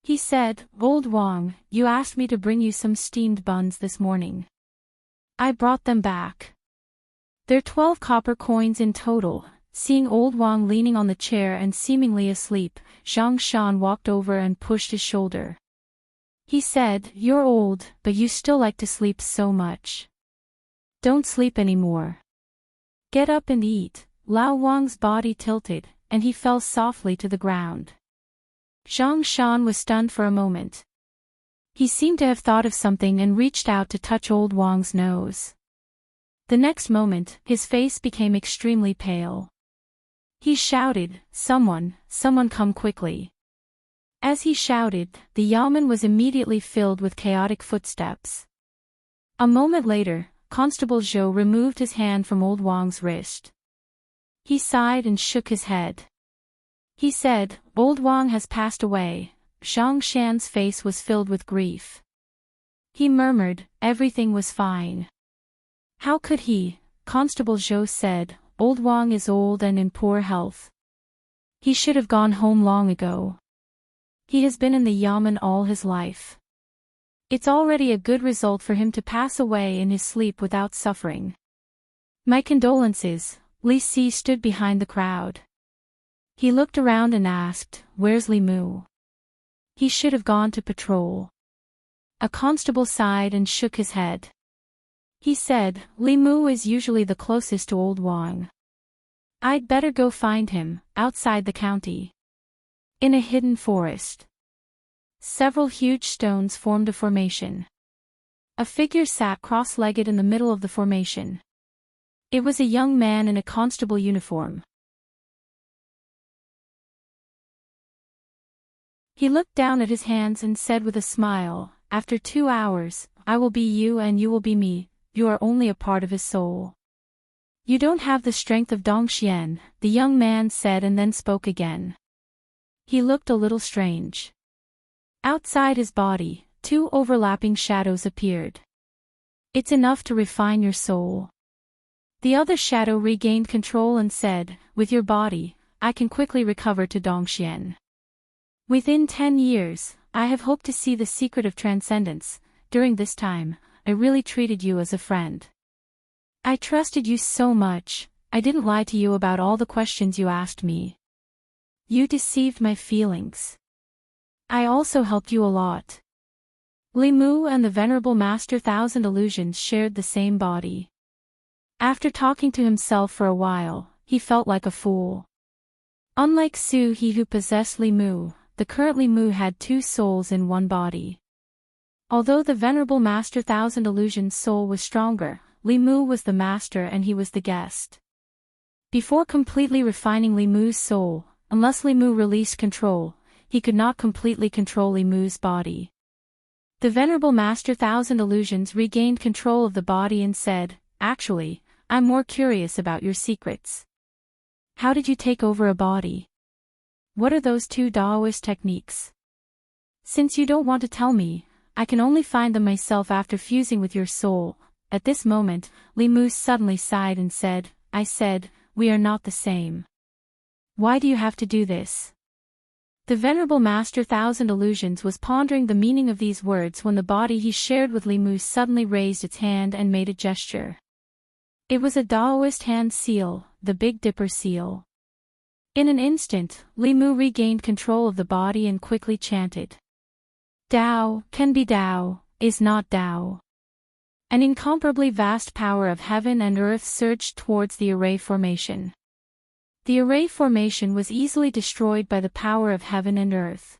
He said, Old Wang, you asked me to bring you some steamed buns this morning. I brought them back. They're 12 copper coins in total. Seeing Old Wang leaning on the chair and seemingly asleep, Zhang Shan walked over and pushed his shoulder. He said, You're old, but you still like to sleep so much. Don't sleep anymore. Get up and eat. Lao Wang's body tilted, and he fell softly to the ground. Zhang Shan was stunned for a moment. He seemed to have thought of something and reached out to touch Old Wang's nose. The next moment, his face became extremely pale. He shouted, Someone come quickly. As he shouted, the yamen was immediately filled with chaotic footsteps. A moment later, Constable Zhou removed his hand from Old Wang's wrist. He sighed and shook his head. He said, Old Wang has passed away. Zhang Shan's face was filled with grief. He murmured, Everything was fine. How could he? Constable Zhou said, Old Wang is old and in poor health. He should have gone home long ago. He has been in the yamen all his life. It's already a good result for him to pass away in his sleep without suffering. My condolences. Li Si stood behind the crowd. He looked around and asked, Where's Li Mu? He should have gone to patrol. A constable sighed and shook his head. He said, Li Mu is usually the closest to Old Wang. I'd better go find him, outside the county. In a hidden forest. Several huge stones formed a formation. A figure sat cross-legged in the middle of the formation. It was a young man in a constable uniform. He looked down at his hands and said with a smile, After 2 hours, I will be you and you will be me. You are only a part of his soul. You don't have the strength of Dongxian, the young man said and then spoke again. He looked a little strange. Outside his body, 2 overlapping shadows appeared. It's enough to refine your soul. The other shadow regained control and said, With your body, I can quickly recover to Dongxian. Within 10 years, I have hoped to see the secret of transcendence. During this time, I really treated you as a friend. I trusted you so much, I didn't lie to you about all the questions you asked me. You deceived my feelings. I also helped you a lot. Li Mu and the Venerable Master Thousand Illusions shared the same body. After talking to himself for a while, he felt like a fool. Unlike Su He who possessed Li Mu, the current Li Mu had 2 souls in one body. Although the Venerable Master Thousand Illusions' soul was stronger, Li Mu was the master and he was the guest. Before completely refining Li Mu's soul, unless Li Mu released control, he could not completely control Li Mu's body. The Venerable Master Thousand Illusions regained control of the body and said, Actually, I'm more curious about your secrets. How did you take over a body? What are those two Taoist techniques? Since you don't want to tell me, I can only find them myself after fusing with your soul. At this moment, Li Mu suddenly sighed and said, I said, we are not the same. Why do you have to do this? The Venerable Master Thousand Illusions was pondering the meaning of these words when the body he shared with Li Mu suddenly raised its hand and made a gesture. It was a Taoist hand seal, the Big Dipper seal. In an instant, Li Mu regained control of the body and quickly chanted. Tao can be Tao, is not Tao. An incomparably vast power of heaven and earth surged towards the array formation. The array formation was easily destroyed by the power of heaven and earth.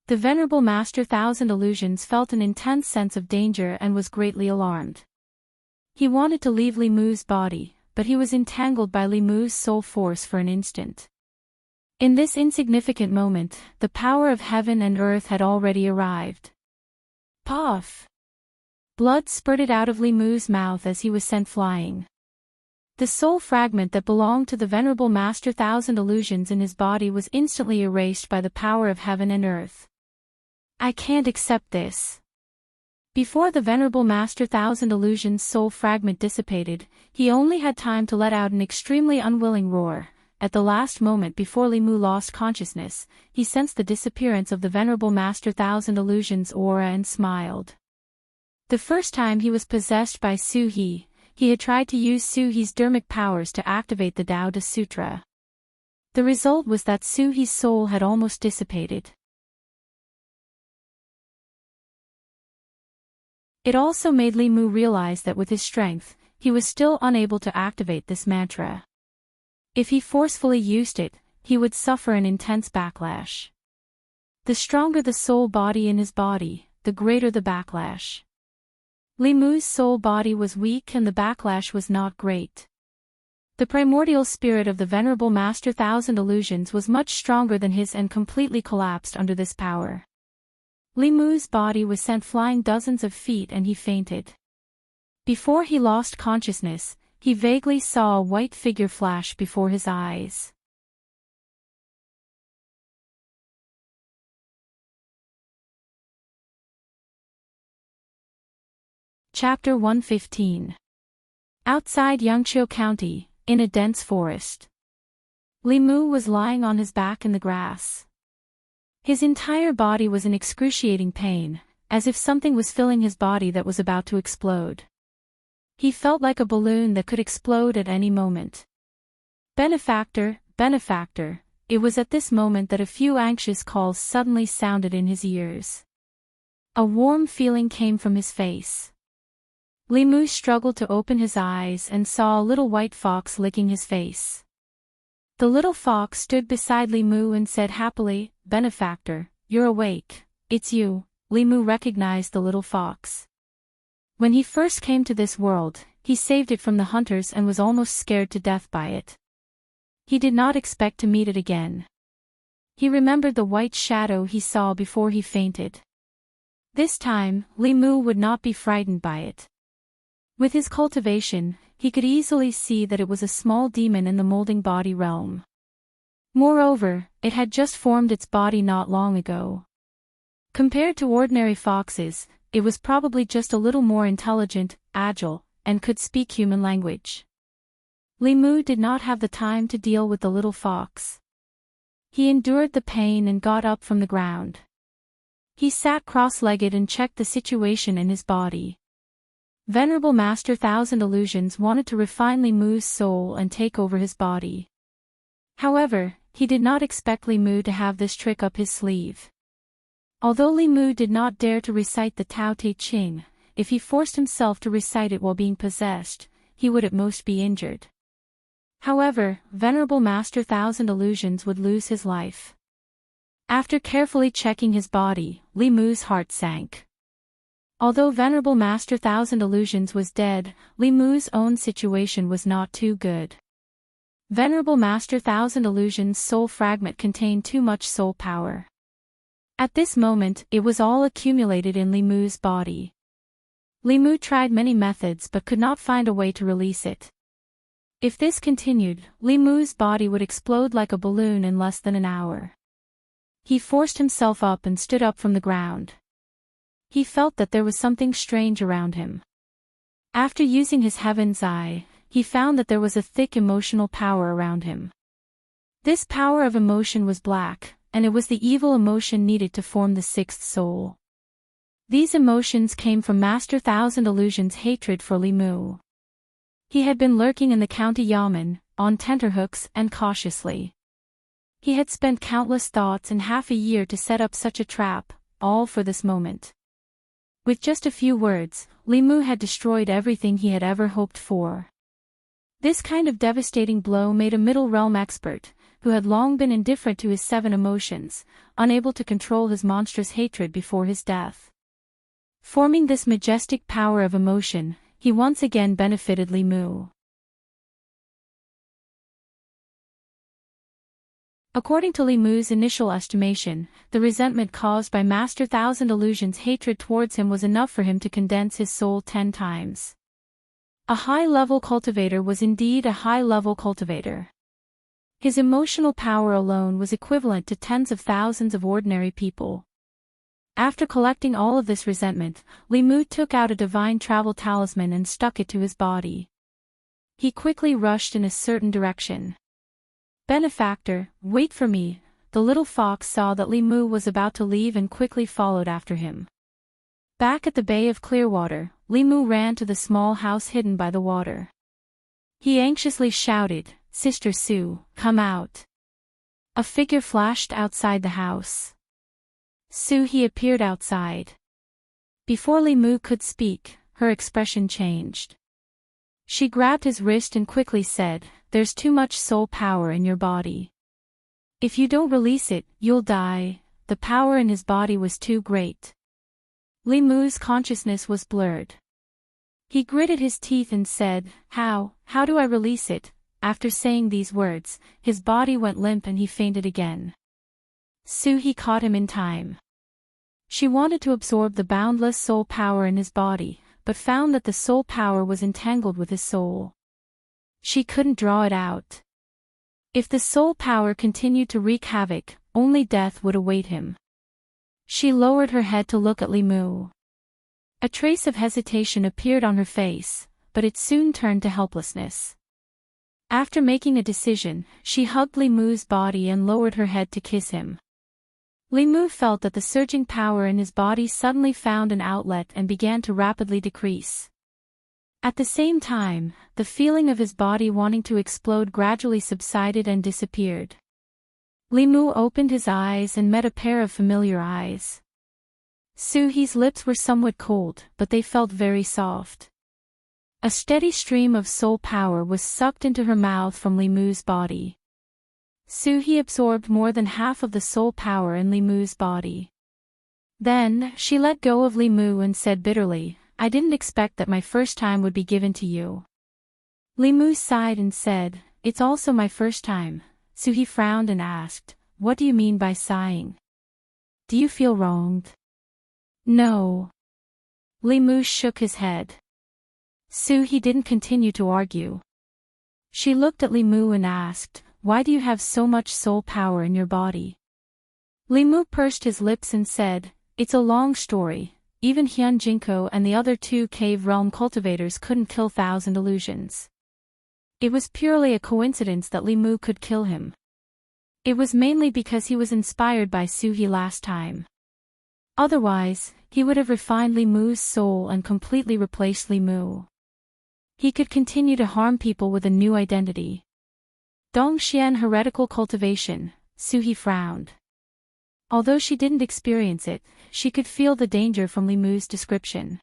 The Venerable Master Thousand Illusions felt an intense sense of danger and was greatly alarmed. He wanted to leave Li Mu's body, but he was entangled by Li Mu's soul force for an instant. In this insignificant moment, the power of heaven and earth had already arrived. Puff! Blood spurted out of Li Mu's mouth as he was sent flying. The soul fragment that belonged to the Venerable Master Thousand Illusions in his body was instantly erased by the power of heaven and earth. I can't accept this. Before the Venerable Master Thousand Illusions' soul fragment dissipated, he only had time to let out an extremely unwilling roar. At the last moment before Li Mu lost consciousness, he sensed the disappearance of the Venerable Master Thousand Illusions' aura and smiled. The first time he was possessed by Su He, he had tried to use Su He's dermic powers to activate the Tao De Sutra. The result was that Su He's soul had almost dissipated. It also made Li Mu realize that with his strength, he was still unable to activate this mantra. If he forcefully used it, he would suffer an intense backlash. The stronger the soul body in his body, the greater the backlash. Li Mu's soul body was weak and the backlash was not great. The primordial spirit of the Venerable Master Thousand Illusions was much stronger than his and completely collapsed under this power. Li Mu's body was sent flying dozens of feet and he fainted. Before he lost consciousness, he vaguely saw a white figure flash before his eyes. Chapter 115. Outside Yangqiu County, in a dense forest. Li Mu was lying on his back in the grass. His entire body was in excruciating pain, as if something was filling his body that was about to explode. He felt like a balloon that could explode at any moment. Benefactor, benefactor, it was at this moment that a few anxious calls suddenly sounded in his ears. A warm feeling came from his face. Li Mu struggled to open his eyes and saw a little white fox licking his face. The little fox stood beside Li Mu and said happily, benefactor, you're awake, it's you. Li Mu recognized the little fox. When he first came to this world, he saved it from the hunters and was almost scared to death by it. He did not expect to meet it again. He remembered the white shadow he saw before he fainted. This time, Li Mu would not be frightened by it. With his cultivation, he could easily see that it was a small demon in the molding body realm. Moreover, it had just formed its body not long ago. Compared to ordinary foxes, it was probably just a little more intelligent, agile, and could speak human language. Li Mu did not have the time to deal with the little fox. He endured the pain and got up from the ground. He sat cross-legged and checked the situation in his body. Venerable Master Thousand Illusions wanted to refine Li Mu's soul and take over his body. However, he did not expect Li Mu to have this trick up his sleeve. Although Li Mu did not dare to recite the Tao Te Ching, if he forced himself to recite it while being possessed, he would at most be injured. However, Venerable Master Thousand Illusions would lose his life. After carefully checking his body, Li Mu's heart sank. Although Venerable Master Thousand Illusions was dead, Li Mu's own situation was not too good. Venerable Master Thousand Illusions' soul fragment contained too much soul power. At this moment, it was all accumulated in Li Mu's body. Li Mu tried many methods but could not find a way to release it. If this continued, Li Mu's body would explode like a balloon in less than an hour. He forced himself up and stood up from the ground. He felt that there was something strange around him. After using his heaven's eye, he found that there was a thick emotional power around him. This power of emotion was black, and it was the evil emotion needed to form the sixth soul. These emotions came from Master Thousand Illusion's hatred for Li Mu. He had been lurking in the county yamen, on tenterhooks and cautiously. He had spent countless thoughts and half a year to set up such a trap, all for this moment. With just a few words, Li Mu had destroyed everything he had ever hoped for. This kind of devastating blow made a middle realm expert, who had long been indifferent to his 7 emotions, unable to control his monstrous hatred before his death. Forming this majestic power of emotion, he once again benefited Li Mu. According to Li Mu's initial estimation, the resentment caused by Master Thousand Illusion's hatred towards him was enough for him to condense his soul 10 times. A high-level cultivator was indeed a high-level cultivator. His emotional power alone was equivalent to tens of thousands of ordinary people. After collecting all of this resentment, Li Mu took out a divine travel talisman and stuck it to his body. He quickly rushed in a certain direction. "Benefactor, wait for me." The little fox saw that Li Mu was about to leave and quickly followed after him. Back at the Bay of Clearwater, Li Mu ran to the small house hidden by the water. He anxiously shouted, "Sister Sue, come out." A figure flashed outside the house. Sue he appeared outside. Before Li Mu could speak, her expression changed. She grabbed his wrist and quickly said, "There's too much soul power in your body. If you don't release it, you'll die." The power in his body was too great. Li Mu's consciousness was blurred. He gritted his teeth and said, How do I release it?" After saying these words, his body went limp and he fainted again. Sue he caught him in time. She wanted to absorb the boundless soul power in his body, but found that the soul power was entangled with his soul. She couldn't draw it out. If the soul power continued to wreak havoc, only death would await him. She lowered her head to look at Li Mu. A trace of hesitation appeared on her face, but it soon turned to helplessness. After making a decision, she hugged Li Mu's body and lowered her head to kiss him. Li Mu felt that the surging power in his body suddenly found an outlet and began to rapidly decrease. At the same time, the feeling of his body wanting to explode gradually subsided and disappeared. Li Mu opened his eyes and met a pair of familiar eyes. Suhi's lips were somewhat cold, but they felt very soft. A steady stream of soul power was sucked into her mouth from Li Mu's body. Suhi absorbed more than half of the soul power in Li Mu's body. Then, she let go of Li Mu and said bitterly, "I didn't expect that my first time would be given to you." Li Mu sighed and said, "It's also my first time." Suhi frowned and asked, "What do you mean by sighing? Do you feel wronged?" "No." Li Mu shook his head. Suhi didn't continue to argue. She looked at Li Mu and asked, "Why do you have so much soul power in your body?" Li Mu pursed his lips and said, "It's a long story. Even Hyun Jinko and the other 2 cave realm cultivators couldn't kill Thousand Illusions. It was purely a coincidence that Li Mu could kill him. It was mainly because he was inspired by Suhi last time. Otherwise, he would have refined Li Mu's soul and completely replaced Li Mu. He could continue to harm people with a new identity." Dongxian heretical cultivation, Suhi frowned. Although she didn't experience it, she could feel the danger from Li Mu's description.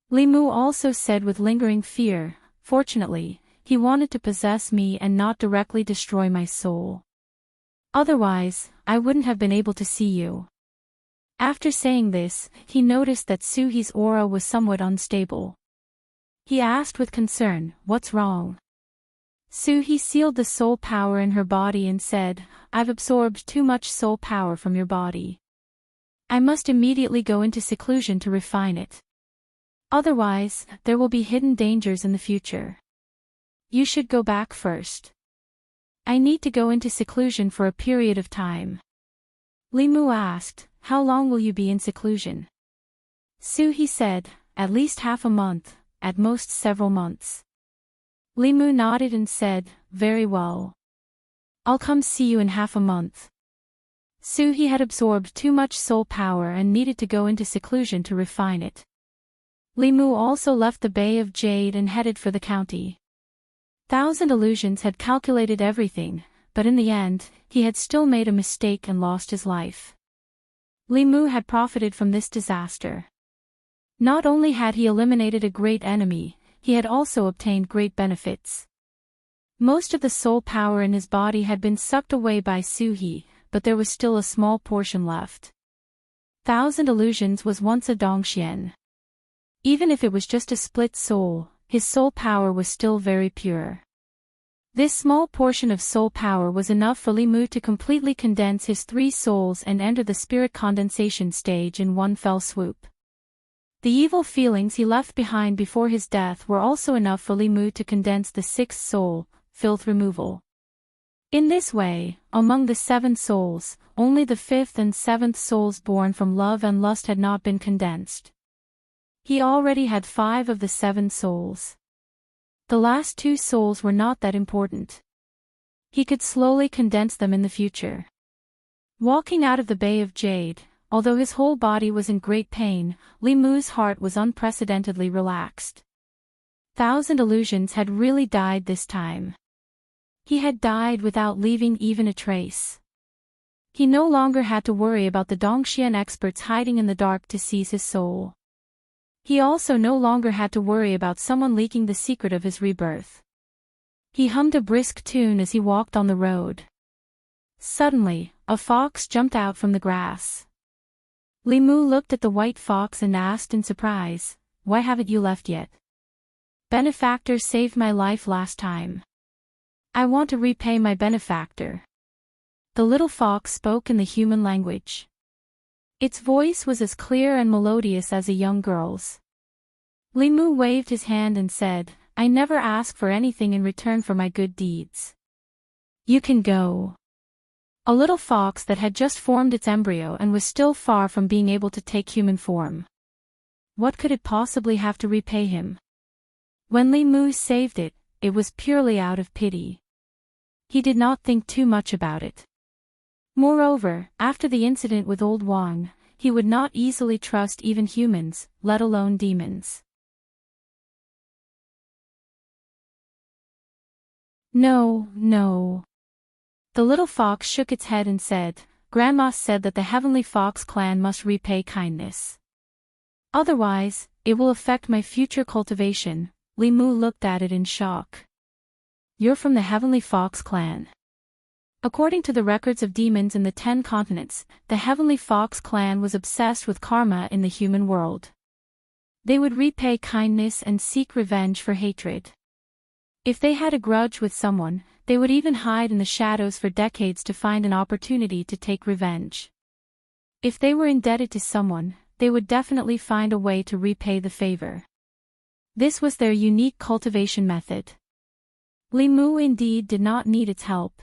Li Mu also said with lingering fear, "Fortunately, he wanted to possess me and not directly destroy my soul. Otherwise, I wouldn't have been able to see you." After saying this, he noticed that Suhi's aura was somewhat unstable. He asked with concern, "What's wrong?" Suhi sealed the soul power in her body and said, "I've absorbed too much soul power from your body." I must immediately go into seclusion to refine it. Otherwise, there will be hidden dangers in the future. You should go back first. I need to go into seclusion for a period of time. Li Mu asked, how long will you be in seclusion? He said, at least half a month, at most several months. Li Mu nodded and said, very well. I'll come see you in half a month. He had absorbed too much soul power and needed to go into seclusion to refine it. Li Mu also left the Bay of Jade and headed for the county. Thousand Illusions had calculated everything, but in the end, he had still made a mistake and lost his life. Li Mu had profited from this disaster. Not only had he eliminated a great enemy, he had also obtained great benefits. Most of the soul power in his body had been sucked away by He, but there was still a small portion left. Thousand Illusions was once a Dongxian. Even if it was just a split soul, his soul power was still very pure. This small portion of soul power was enough for Li Mu to completely condense his 3 souls and enter the spirit condensation stage in one fell swoop. The evil feelings he left behind before his death were also enough for Li Mu to condense the 6th soul, filth removal. In this way, among the 7 souls, only the 5th and 7th souls born from love and lust had not been condensed. He already had 5 of the 7 souls. The last 2 souls were not that important. He could slowly condense them in the future. Walking out of the Bay of Jade, although his whole body was in great pain, Li Mu's heart was unprecedentedly relaxed. Thousand Illusions had really died this time. He had died without leaving even a trace. He no longer had to worry about the Dongxian experts hiding in the dark to seize his soul. He also no longer had to worry about someone leaking the secret of his rebirth. He hummed a brisk tune as he walked on the road. Suddenly, a fox jumped out from the grass. Li Mu looked at the white fox and asked in surprise, why haven't you left yet? Benefactor saved my life last time. I want to repay my benefactor. The little fox spoke in the human language. Its voice was as clear and melodious as a young girl's. Li Mu waved his hand and said, I never ask for anything in return for my good deeds. You can go. A little fox that had just formed its embryo and was still far from being able to take human form. What could it possibly have to repay him? When Li Mu saved it, it was purely out of pity. He did not think too much about it. Moreover, after the incident with Old Wang, he would not easily trust even humans, let alone demons. No, no. The little fox shook its head and said, Grandma said that the Heavenly Fox clan must repay kindness. Otherwise, it will affect my future cultivation. Li Mu looked at it in shock. You're from the Heavenly Fox clan. According to the records of demons in the 10 continents, the Heavenly Fox clan was obsessed with karma in the human world. They would repay kindness and seek revenge for hatred. If they had a grudge with someone, they would even hide in the shadows for decades to find an opportunity to take revenge. If they were indebted to someone, they would definitely find a way to repay the favor. This was their unique cultivation method. Li Mu indeed did not need its help.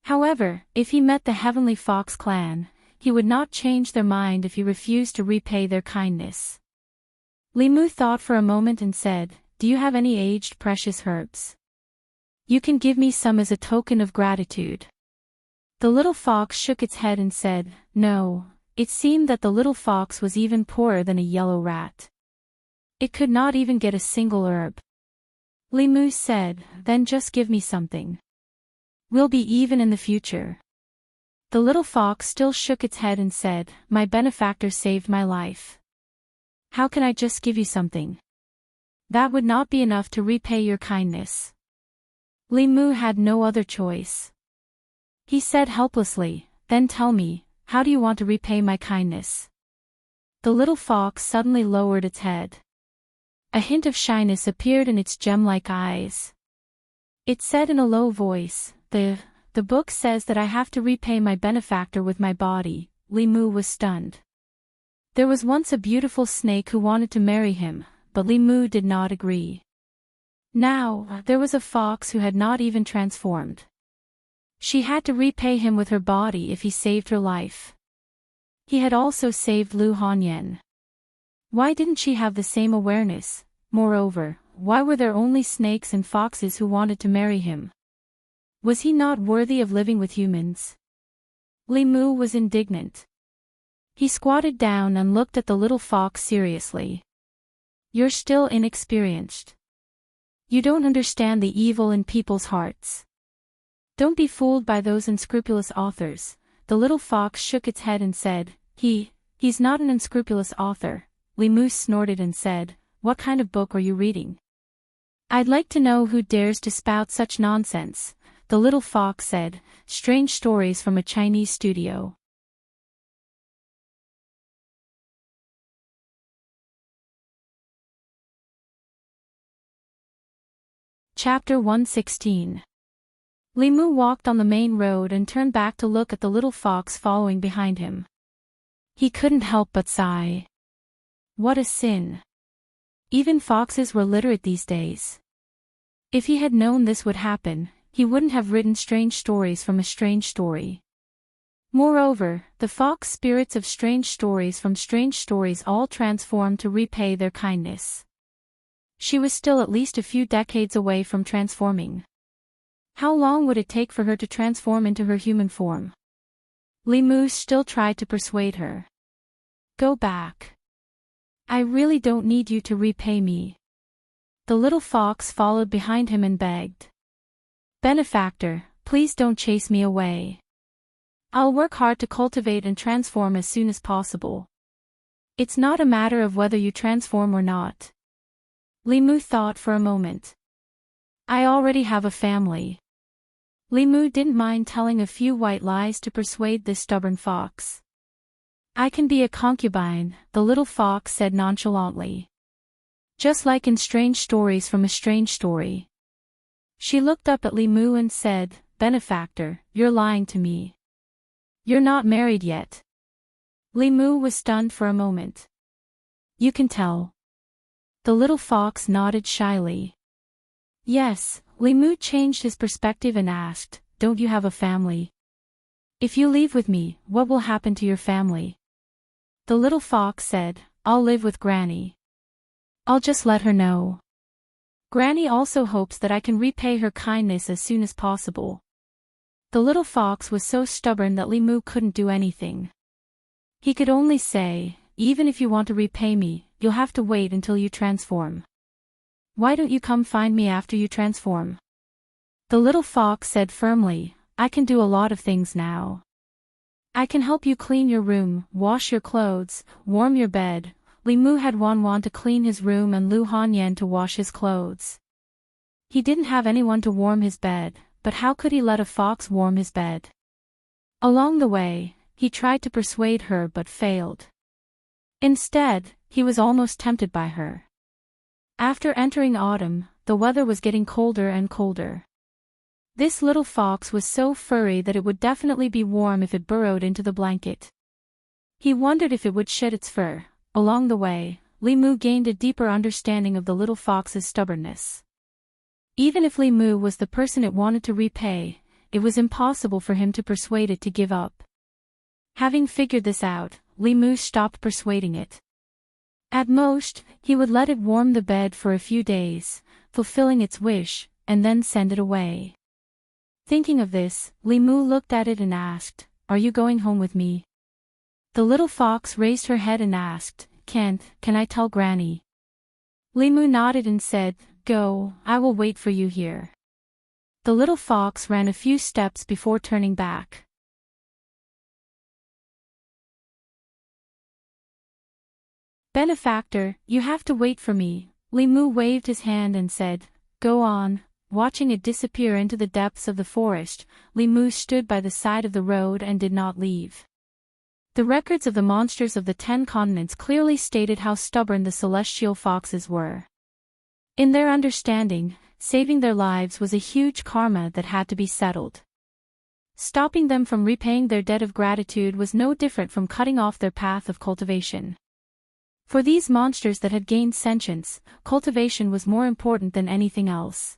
However, if he met the Heavenly Fox clan, he would not change their mind if he refused to repay their kindness. Li Mu thought for a moment and said, Do you have any aged precious herbs? You can give me some as a token of gratitude. The little fox shook its head and said, No. It seemed that the little fox was even poorer than a yellow rat. It could not even get a single herb. Li Mu said, Then just give me something. We'll be even in the future. The little fox still shook its head and said, My benefactor saved my life. How can I just give you something? That would not be enough to repay your kindness. Li Mu had no other choice. He said helplessly, Then tell me, how do you want to repay my kindness? The little fox suddenly lowered its head. A hint of shyness appeared in its gem-like eyes. It said in a low voice, The book says that I have to repay my benefactor with my body, Li Mu was stunned. There was once a beautiful snake who wanted to marry him, but Li Mu did not agree. Now, there was a fox who had not even transformed. She had to repay him with her body if he saved her life. He had also saved Lu Hanyan. Why didn't she have the same awareness? Moreover, why were there only snakes and foxes who wanted to marry him? Was he not worthy of living with humans? Li Mu was indignant. He squatted down and looked at the little fox seriously. You're still inexperienced. You don't understand the evil in people's hearts. Don't be fooled by those unscrupulous authors. The little fox shook its head and said, He's not an unscrupulous author. Li Mu snorted and said, what kind of book are you reading? I'd like to know who dares to spout such nonsense. The little fox said, strange stories from a Chinese studio. Chapter 116. Li Mu walked on the main road and turned back to look at the little fox following behind him. He couldn't help but sigh. What a sin. Even foxes were literate these days. If he had known this would happen, he wouldn't have written strange stories from a strange story. Moreover, the fox spirits of strange stories from strange stories all transformed to repay their kindness. She was still at least a few decades away from transforming. How long would it take for her to transform into her human form? Li Mu still tried to persuade her. Go back. I really don't need you to repay me. The little fox followed behind him and begged. Benefactor, please don't chase me away. I'll work hard to cultivate and transform as soon as possible. It's not a matter of whether you transform or not. Li Mu thought for a moment. I already have a family. Li Mu didn't mind telling a few white lies to persuade this stubborn fox. I can be a concubine, the little fox said nonchalantly. Just like in strange stories from a strange story. She looked up at Li Mu and said, Benefactor, you're lying to me. You're not married yet. Li Mu was stunned for a moment. You can tell. The little fox nodded shyly. Yes, Li Mu changed his perspective and asked, don't you have a family? If you leave with me, what will happen to your family? The little fox said, I'll live with Granny. I'll just let her know. Granny also hopes that I can repay her kindness as soon as possible. The little fox was so stubborn that Li Mu couldn't do anything. He could only say, even if you want to repay me, you'll have to wait until you transform. Why don't you come find me after you transform? The little fox said firmly, I can do a lot of things now. I can help you clean your room, wash your clothes, warm your bed. Li Mu had Wan to clean his room and Lu Hanyan to wash his clothes. He didn't have anyone to warm his bed, but how could he let a fox warm his bed? Along the way, he tried to persuade her but failed. Instead, he was almost tempted by her. After entering autumn, the weather was getting colder and colder. This little fox was so furry that it would definitely be warm if it burrowed into the blanket. He wondered if it would shed its fur. Along the way, Li Mu gained a deeper understanding of the little fox's stubbornness. Even if Li Mu was the person it wanted to repay, it was impossible for him to persuade it to give up. Having figured this out, Li Mu stopped persuading it. At most, he would let it warm the bed for a few days, fulfilling its wish, and then send it away. Thinking of this, Li Mu looked at it and asked, Are you going home with me? The little fox raised her head and asked, Can I tell Granny? Li Mu nodded and said, Go, I will wait for you here. The little fox ran a few steps before turning back. Benefactor, you have to wait for me. Li Mu waved his hand and said, Go on. Watching it disappear into the depths of the forest, Li Mu stood by the side of the road and did not leave. The records of the monsters of the 10 continents clearly stated how stubborn the celestial foxes were. In their understanding, saving their lives was a huge karma that had to be settled. stopping them from repaying their debt of gratitude was no different from cutting off their path of cultivation. For these monsters that had gained sentience, cultivation was more important than anything else.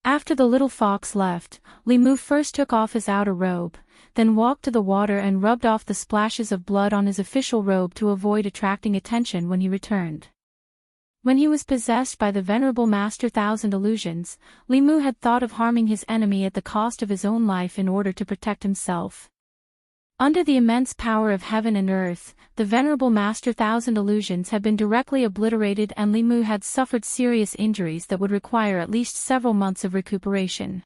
After the little fox left, Limu first took off his outer robe, then walked to the water and rubbed off the splashes of blood on his official robe to avoid attracting attention when he returned. When he was possessed by the venerable Master Thousand Illusions, Limu had thought of harming his enemy at the cost of his own life in order to protect himself. Under the immense power of heaven and earth, the venerable Master Thousand Illusions had been directly obliterated and Limu had suffered serious injuries that would require at least several months of recuperation.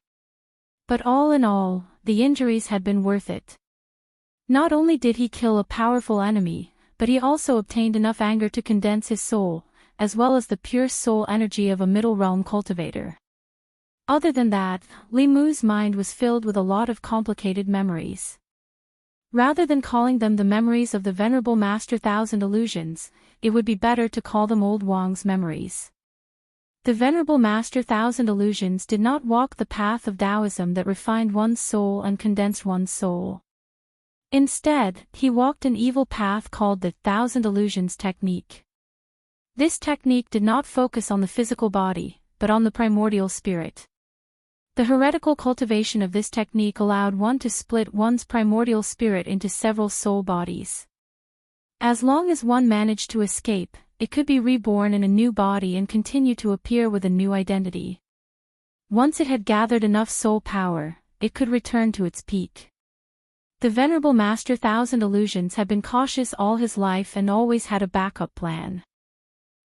But all in all, the injuries had been worth it. Not only did he kill a powerful enemy, but he also obtained enough anger to condense his soul, as well as the pure soul energy of a middle realm cultivator. Other than that, Limu's mind was filled with a lot of complicated memories. Rather than calling them the memories of the venerable Master Thousand Illusions, it would be better to call them Old Wang's memories. The venerable Master Thousand Illusions did not walk the path of Taoism that refined one's soul and condensed one's soul. Instead, he walked an evil path called the Thousand Illusions technique. This technique did not focus on the physical body, but on the primordial spirit. The heretical cultivation of this technique allowed one to split one's primordial spirit into several soul bodies. As long as one managed to escape, it could be reborn in a new body and continue to appear with a new identity. Once it had gathered enough soul power, it could return to its peak. The venerable Master Thousand Illusions had been cautious all his life and always had a backup plan.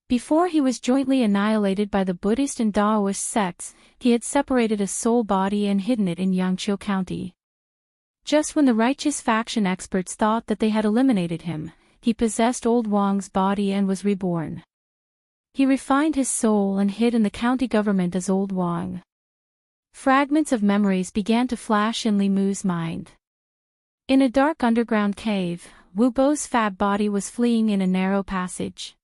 Before he was jointly annihilated by the Buddhist and Taoist sects, he had separated a soul body and hidden it in Yangqiu County. Just when the righteous faction experts thought that they had eliminated him, he possessed Old Wang's body and was reborn. He refined his soul and hid in the county government as Old Wang. Fragments of memories began to flash in Limu's mind. In a dark underground cave, Wu Bo's fat body was fleeing in a narrow passage.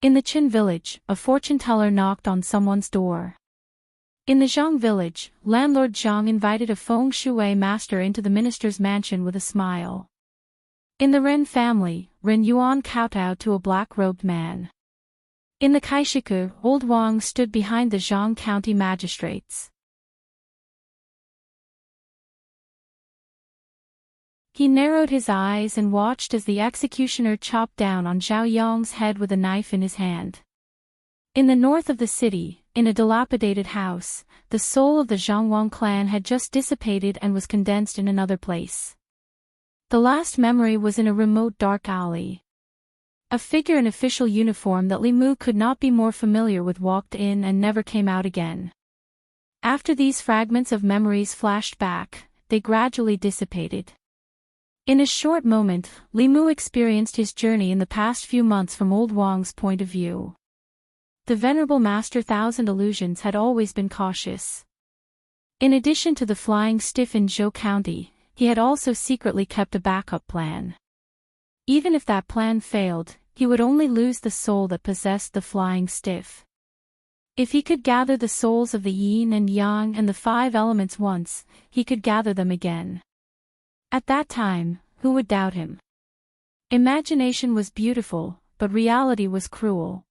In the Qin village, a fortune-teller knocked on someone's door. In the Zhang village, landlord Zhang invited a feng shui master into the minister's mansion with a smile. In the Ren family, Ren Yuan kowtowed to a black-robed man. In the Kaishiku, Old Wang stood behind the Zhang county magistrates. He narrowed his eyes and watched as the executioner chopped down on Zhao Yong's head with a knife in his hand. In the north of the city, in a dilapidated house, the soul of the Zhangwang clan had just dissipated and was condensed in another place. The last memory was in a remote dark alley. A figure in official uniform that Limu could not be more familiar with walked in and never came out again. After these fragments of memories flashed back, they gradually dissipated. In a short moment, Limu experienced his journey in the past few months from Old Wang's point of view. The venerable Master Thousand Illusions had always been cautious. In addition to the flying stiff in Zhou County, he had also secretly kept a backup plan. Even if that plan failed, he would only lose the soul that possessed the flying stiff. If he could gather the souls of the yin and yang and the 5 elements once, he could gather them again. At that time, who would doubt him? Imagination was beautiful, but reality was cruel.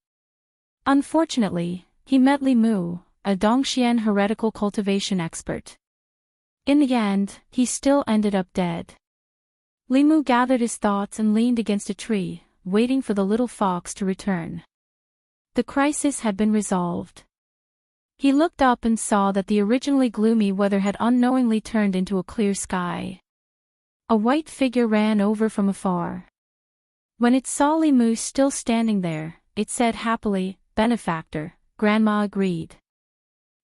Unfortunately, he met Limu, a Dongxian heretical cultivation expert. In the end, he still ended up dead. Limu gathered his thoughts and leaned against a tree, waiting for the little fox to return. The crisis had been resolved. He looked up and saw that the originally gloomy weather had unknowingly turned into a clear sky. A white figure ran over from afar. When it saw Limu still standing there, it said happily, "Benefactor." Grandma agreed.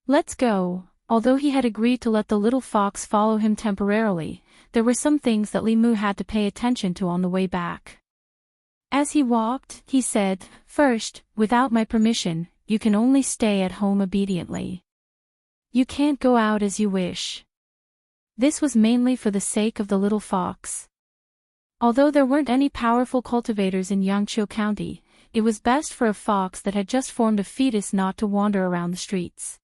"Let's go." Although he had agreed to let the little fox follow him temporarily, there were some things that Limu had to pay attention to on the way back. As he walked, he said, "First, without my permission, you can only stay at home obediently. You can't go out as you wish." This was mainly for the sake of the little fox. Although there weren't any powerful cultivators in Yangqiu County, it was best for a fox that had just formed a fetus not to wander around the streets.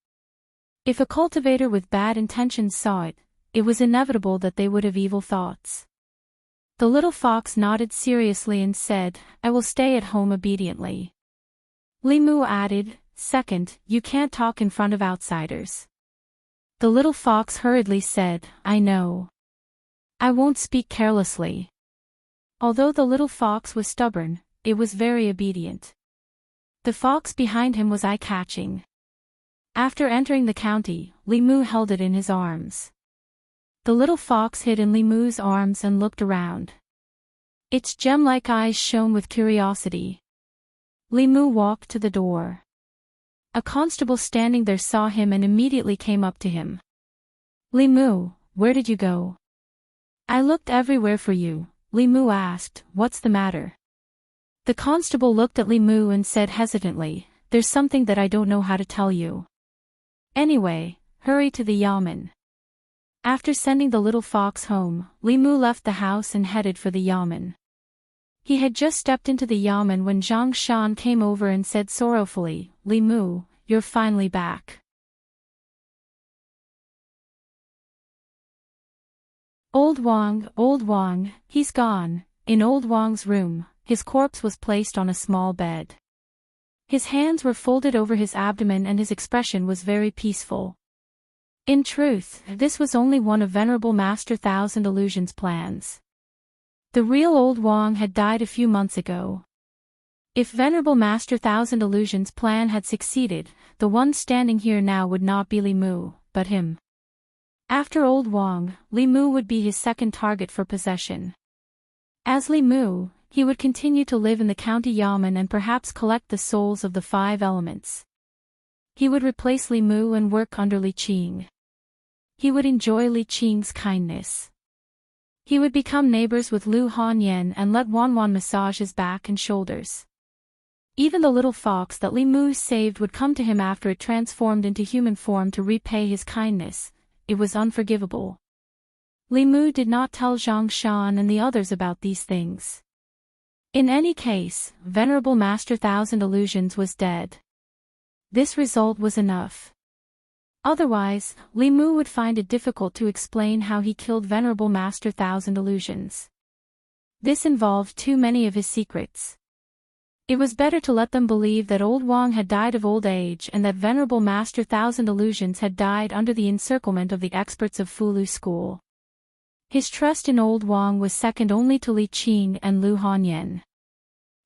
If a cultivator with bad intentions saw it, it was inevitable that they would have evil thoughts. The little fox nodded seriously and said, "I will stay at home obediently." Li Mu added, "Second, you can't talk in front of outsiders." The little fox hurriedly said, "I know. I won't speak carelessly." Although the little fox was stubborn, it was very obedient. The fox behind him was eye-catching. After entering the county, Li Mu held it in his arms. The little fox hid in Li Mu's arms and looked around. Its gem-like eyes shone with curiosity. Li Mu walked to the door. A constable standing there saw him and immediately came up to him. "Li Mu, where did you go?" "I looked everywhere for you," Li Mu asked. "What's the matter?" The constable looked at Li Mu and said hesitantly, "There's something that I don't know how to tell you. Anyway, hurry to the yamen." After sending the little fox home, Li Mu left the house and headed for the yamen. He had just stepped into the yamen when Zhang Shan came over and said sorrowfully, "Li Mu, you're finally back." Old Wang, he's gone. In Old Wang's room, his corpse was placed on a small bed. His hands were folded over his abdomen and his expression was very peaceful. In truth, this was only one of Venerable Master Thousand Illusions' plans. The real Old Wang had died a few months ago. If Venerable Master Thousand Illusions' plan had succeeded, the one standing here now would not be Li Mu, but him. After Old Wang, Li Mu would be his second target for possession. As Li Mu, he would continue to live in the county yamen and perhaps collect the souls of the 5 elements. He would replace Li Mu and work under Li Qing. He would enjoy Li Qing's kindness. He would become neighbors with Lu Hanyan and let Wanwan massage his back and shoulders. Even the little fox that Li Mu saved would come to him after it transformed into human form to repay his kindness. It was unforgivable. Li Mu did not tell Zhang Shan and the others about these things. In any case, Venerable Master Thousand Illusions was dead. This result was enough. Otherwise, Li Mu would find it difficult to explain how he killed Venerable Master Thousand Illusions. This involved too many of his secrets. It was better to let them believe that Old Wang had died of old age and that Venerable Master Thousand Illusions had died under the encirclement of the experts of Fulu School. His trust in Old Wang was second only to Li Qing and Lu Hanyan.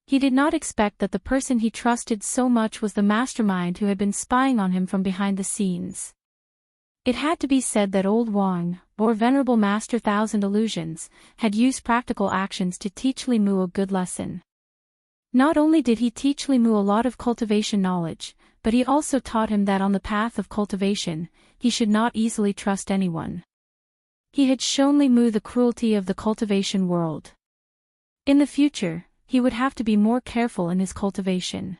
He did not expect that the person he trusted so much was the mastermind who had been spying on him from behind the scenes. It had to be said that Old Wang, or Venerable Master Thousand Illusions, had used practical actions to teach Li Mu a good lesson. Not only did he teach Li Mu a lot of cultivation knowledge, but he also taught him that on the path of cultivation, he should not easily trust anyone. He had shown Li Mu the cruelty of the cultivation world. In the future, he would have to be more careful in his cultivation.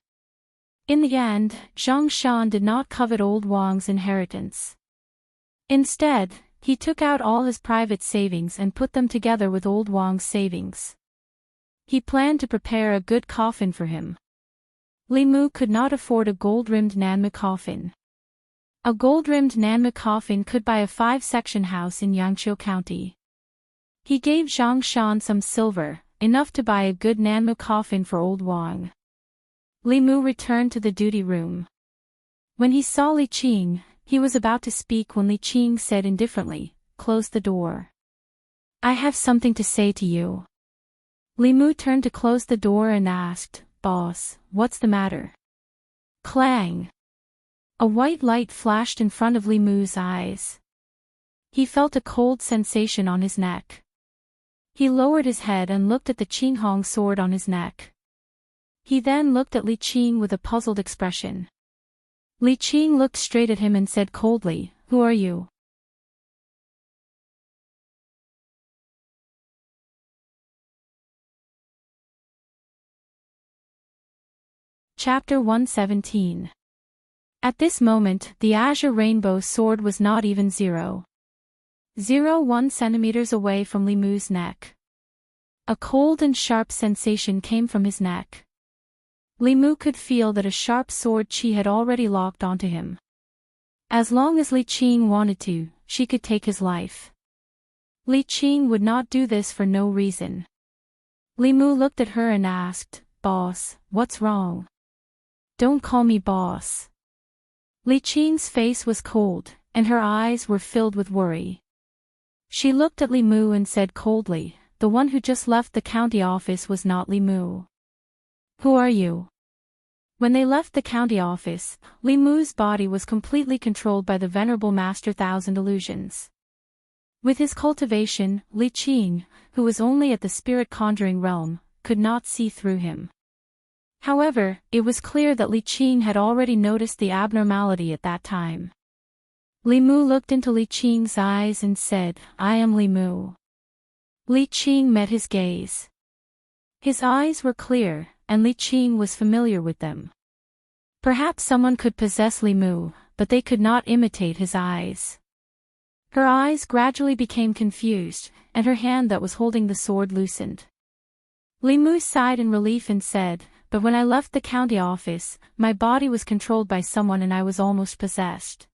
In the end, Zhang Shan did not covet Old Wang's inheritance. Instead, he took out all his private savings and put them together with Old Wang's savings. He planned to prepare a good coffin for him. Li Mu could not afford a gold-rimmed Nanmu coffin. A gold-rimmed Nanmu coffin could buy a 5-section house in Yangqiu County. He gave Zhang Shan some silver, enough to buy a good Nanmu coffin for Old Wang. Li Mu returned to the duty room. When he saw Li Qing, he was about to speak when Li Qing said indifferently, "Close the door. I have something to say to you." Li Mu turned to close the door and asked, "Boss, what's the matter?" Clang! A white light flashed in front of Li Mu's eyes. He felt a cold sensation on his neck. He lowered his head and looked at the Qinghong sword on his neck. He then looked at Li Qing with a puzzled expression. Li Qing looked straight at him and said coldly, "Who are you?" Chapter 117. At this moment, the azure rainbow sword was not even 0.01 centimeters away from Li Mu's neck. A cold and sharp sensation came from his neck. Li Mu could feel that a sharp sword chi had already locked onto him. As long as Li Qing wanted to, she could take his life. Li Qing would not do this for no reason. Li Mu looked at her and asked, "Boss, what's wrong?" "Don't call me boss." Li Qing's face was cold, and her eyes were filled with worry. She looked at Li Mu and said coldly, "The one who just left the county office was not Li Mu. Who are you?" When they left the county office, Li Mu's body was completely controlled by the Venerable Master Thousand Illusions. With his cultivation, Li Qing, who was only at the spirit conjuring realm, could not see through him. However, it was clear that Li Qing had already noticed the abnormality at that time. Li Mu looked into Li Qing's eyes and said, "I am Li Mu." Li Qing met his gaze. His eyes were clear, and Li Qing was familiar with them. Perhaps someone could possess Li Mu, but they could not imitate his eyes. Her eyes gradually became confused, and her hand that was holding the sword loosened. Li Mu sighed in relief and said, "But when I left the county office, my body was controlled by someone and I was almost possessed.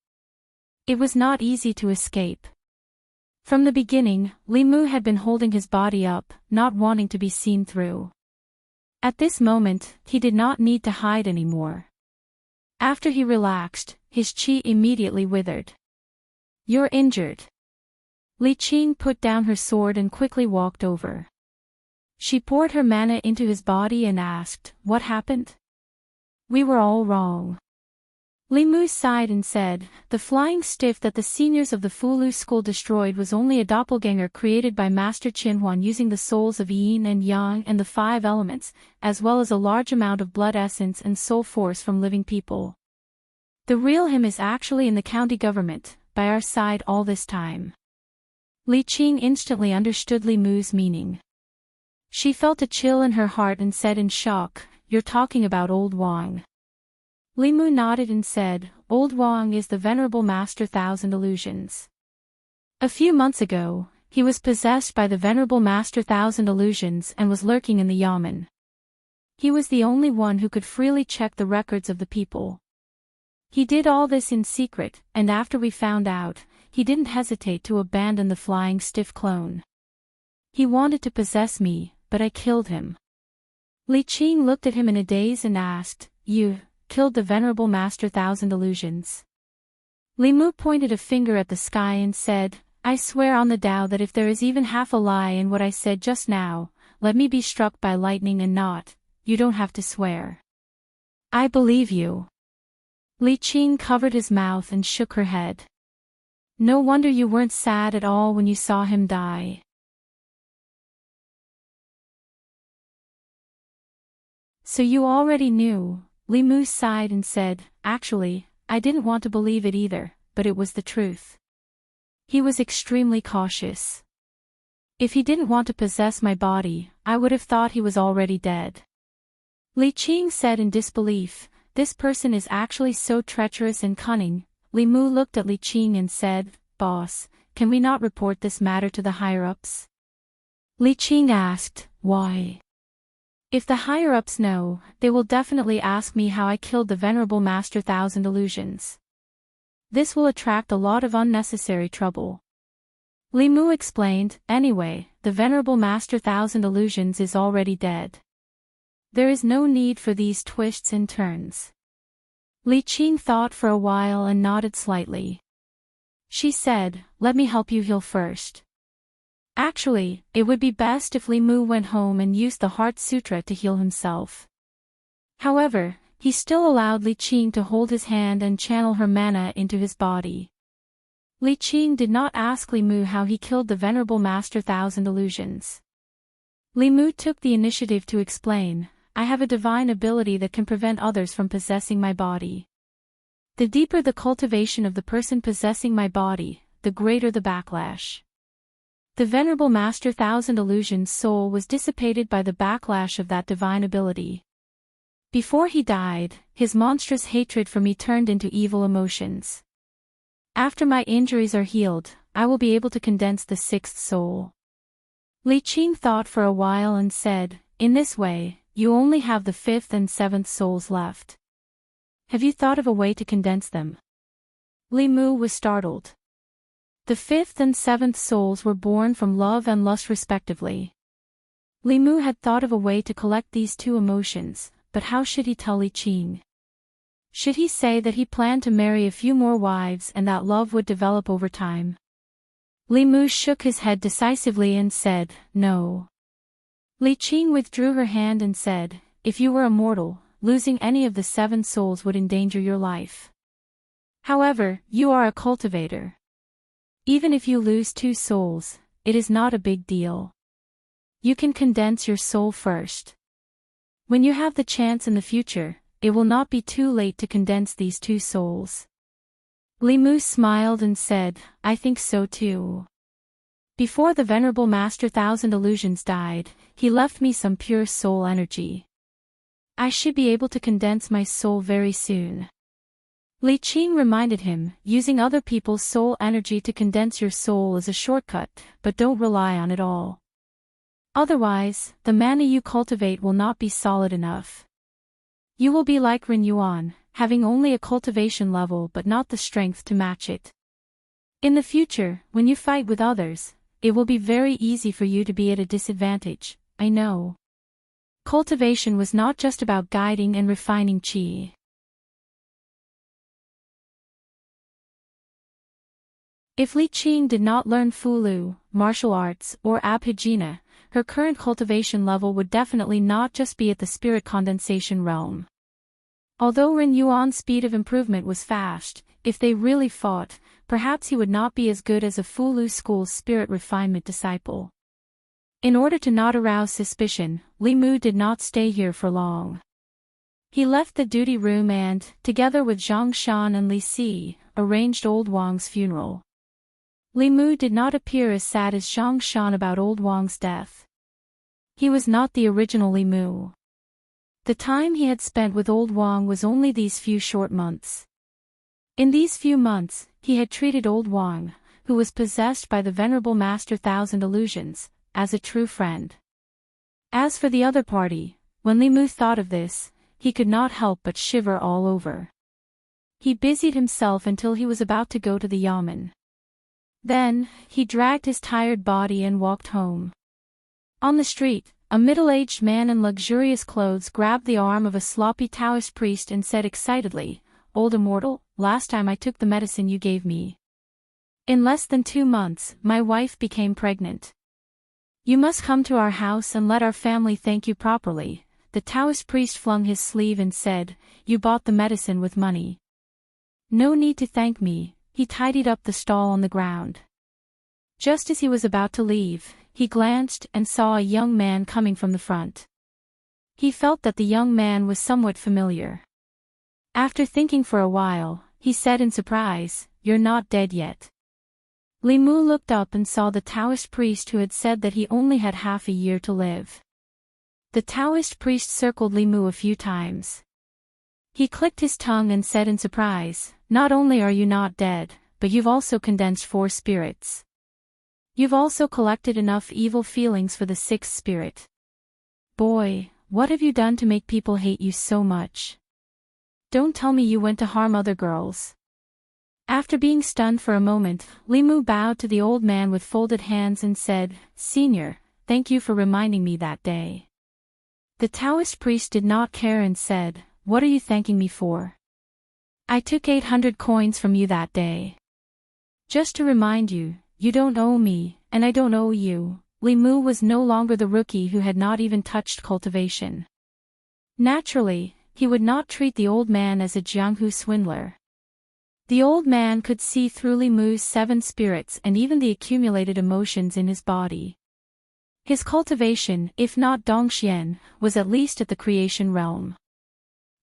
It was not easy to escape." From the beginning, Li Mu had been holding his body up, not wanting to be seen through. At this moment, he did not need to hide anymore. After he relaxed, his chi immediately withered. "You're injured." Li Qing put down her sword and quickly walked over. She poured her mana into his body and asked, "What happened?" "We were all wrong." Li Mu sighed and said, "The flying stiff that the seniors of the Fulu school destroyed was only a doppelganger created by Master Qinhuan using the souls of yin and yang and the 5 elements, as well as a large amount of blood essence and soul force from living people. The real him is actually in the county government, by our side all this time." Li Qing instantly understood Li Mu's meaning. She felt a chill in her heart and said in shock, "You're talking about Old Wang." Li Mu nodded and said, "Old Wang is the Venerable Master Thousand Illusions. A few months ago, he was possessed by the Venerable Master Thousand Illusions and was lurking in the yamen. He was the only one who could freely check the records of the people. He did all this in secret, and after we found out, he didn't hesitate to abandon the flying stiff clone. He wanted to possess me, but I killed him." Li Qing looked at him in a daze and asked, "You killed the Venerable Master Thousand Illusions?" Li Mu pointed a finger at the sky and said, "I swear on the Tao that if there is even half a lie in what I said just now, let me be struck by lightning and not, you don't have to swear." "I believe you." Li Qing covered his mouth and shook her head. "No wonder you weren't sad at all when you saw him die." "So you already knew?" Li Mu sighed and said, "Actually, I didn't want to believe it either, but it was the truth." He was extremely cautious. "If he didn't want to possess my body, I would have thought he was already dead." Li Qing said in disbelief, "This person is actually so treacherous and cunning." Li Mu looked at Li Qing and said, "Boss, can we not report this matter to the higher-ups?" Li Qing asked, "Why?" "If the higher-ups know, they will definitely ask me how I killed the Venerable Master Thousand Illusions. This will attract a lot of unnecessary trouble." Li Mu explained, "Anyway, the Venerable Master Thousand Illusions is already dead. There is no need for these twists and turns." Li Qing thought for a while and nodded slightly. She said, "Let me help you heal first." Actually, it would be best if Li Mu went home and used the Heart Sutra to heal himself. However, he still allowed Li Qing to hold his hand and channel her mana into his body. Li Qing did not ask Li Mu how he killed the Venerable Master Thousand Illusions. Li Mu took the initiative to explain, "I have a divine ability that can prevent others from possessing my body. The deeper the cultivation of the person possessing my body, the greater the backlash. The Venerable Master Thousand Illusions' soul was dissipated by the backlash of that divine ability. Before he died, his monstrous hatred for me turned into evil emotions. After my injuries are healed, I will be able to condense the 6th soul." Li Qing thought for a while and said, "In this way, you only have the 5th and 7th souls left. Have you thought of a way to condense them?" Li Mu was startled. The fifth and seventh souls were born from love and lust respectively. Li Mu had thought of a way to collect these two emotions, but how should he tell Li Qing? Should he say that he planned to marry a few more wives and that love would develop over time? Li Mu shook his head decisively and said, no. Li Qing withdrew her hand and said, if you were immortal, losing any of the 7 souls would endanger your life. However, you are a cultivator. Even if you lose 2 souls, it is not a big deal. You can condense your soul first. When you have the chance in the future, it will not be too late to condense these 2 souls. Li Mu smiled and said, I think so too. Before the Venerable Master Thousand Illusions died, he left me some pure soul energy. I should be able to condense my soul very soon. Li Qing reminded him, using other people's soul energy to condense your soul is a shortcut, but don't rely on it all. Otherwise, the mana you cultivate will not be solid enough. You will be like Ren Yuan, having only a cultivation level but not the strength to match it. In the future, when you fight with others, it will be very easy for you to be at a disadvantage, I know. Cultivation was not just about guiding and refining qi. If Li Qing did not learn Fulu, martial arts, or Abhijna, her current cultivation level would definitely not just be at the spirit condensation realm. Although Ren Yuan's speed of improvement was fast, if they really fought, perhaps he would not be as good as a Fulu school's spirit refinement disciple. In order to not arouse suspicion, Li Mu did not stay here for long. He left the duty room and, together with Zhang Shan and Li Si, arranged old Wang's funeral. Li Mu did not appear as sad as Zhang Shan about old Wang's death. He was not the original Li Mu. The time he had spent with old Wang was only these few short months. In these few months, he had treated old Wang, who was possessed by the Venerable Master Thousand Illusions, as a true friend. As for the other party, when Li Mu thought of this, he could not help but shiver all over. He busied himself until he was about to go to the yamen. Then, he dragged his tired body and walked home. On the street, a middle-aged man in luxurious clothes grabbed the arm of a sloppy Taoist priest and said excitedly, Old Immortal, last time I took the medicine you gave me. In less than 2 months, my wife became pregnant. You must come to our house and let our family thank you properly. The Taoist priest flung his sleeve and said, You bought the medicine with money. No need to thank me, he tidied up the stall on the ground. Just as he was about to leave, he glanced and saw a young man coming from the front. He felt that the young man was somewhat familiar. After thinking for a while, he said in surprise, You're not dead yet. Li Mu looked up and saw the Taoist priest who had said that he only had half a year to live. The Taoist priest circled Li Mu a few times. He clicked his tongue and said in surprise, Not only are you not dead, but you've also condensed 4 spirits. You've also collected enough evil feelings for the 6th spirit. Boy, what have you done to make people hate you so much? Don't tell me you went to harm other girls. After being stunned for a moment, Li Mu bowed to the old man with folded hands and said, Senior, thank you for reminding me that day. The Taoist priest did not care and said, What are you thanking me for? I took 800 coins from you that day. Just to remind you, you don't owe me, and I don't owe you. Li Mu was no longer the rookie who had not even touched cultivation. Naturally, he would not treat the old man as a Jianghu swindler. The old man could see through Li Mu's 7 spirits and even the accumulated emotions in his body. His cultivation, if not Dongxian, was at least at the creation realm.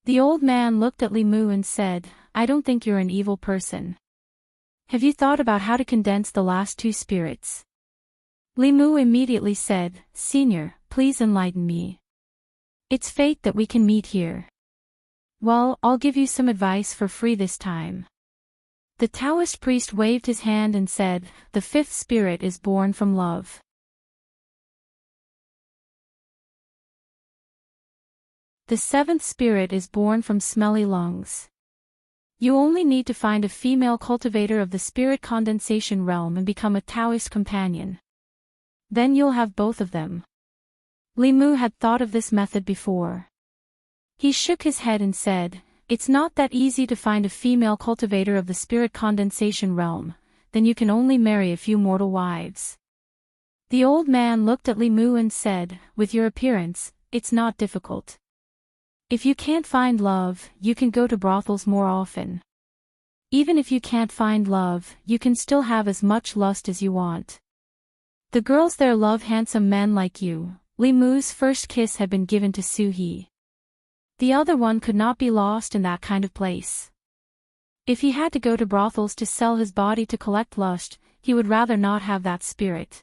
The old man looked at Li Mu and said, I don't think you're an evil person. Have you thought about how to condense the last 2 spirits? Li Mu immediately said, Senior, please enlighten me. It's fate that we can meet here. Well, I'll give you some advice for free this time. The Taoist priest waved his hand and said, The 5th spirit is born from love. The 7th spirit is born from smelly lungs. You only need to find a female cultivator of the spirit condensation realm and become a Taoist companion. Then you'll have both of them. Li Mu had thought of this method before. He shook his head and said, "It's not that easy to find a female cultivator of the spirit condensation realm, then you can only marry a few mortal wives." The old man looked at Li Mu and said, "With your appearance, it's not difficult. If you can't find love, you can go to brothels more often. Even if you can't find love, you can still have as much lust as you want. The girls there love handsome men like you." Li Mu's first kiss had been given to Su He. The other one could not be lost in that kind of place. If he had to go to brothels to sell his body to collect lust, he would rather not have that spirit.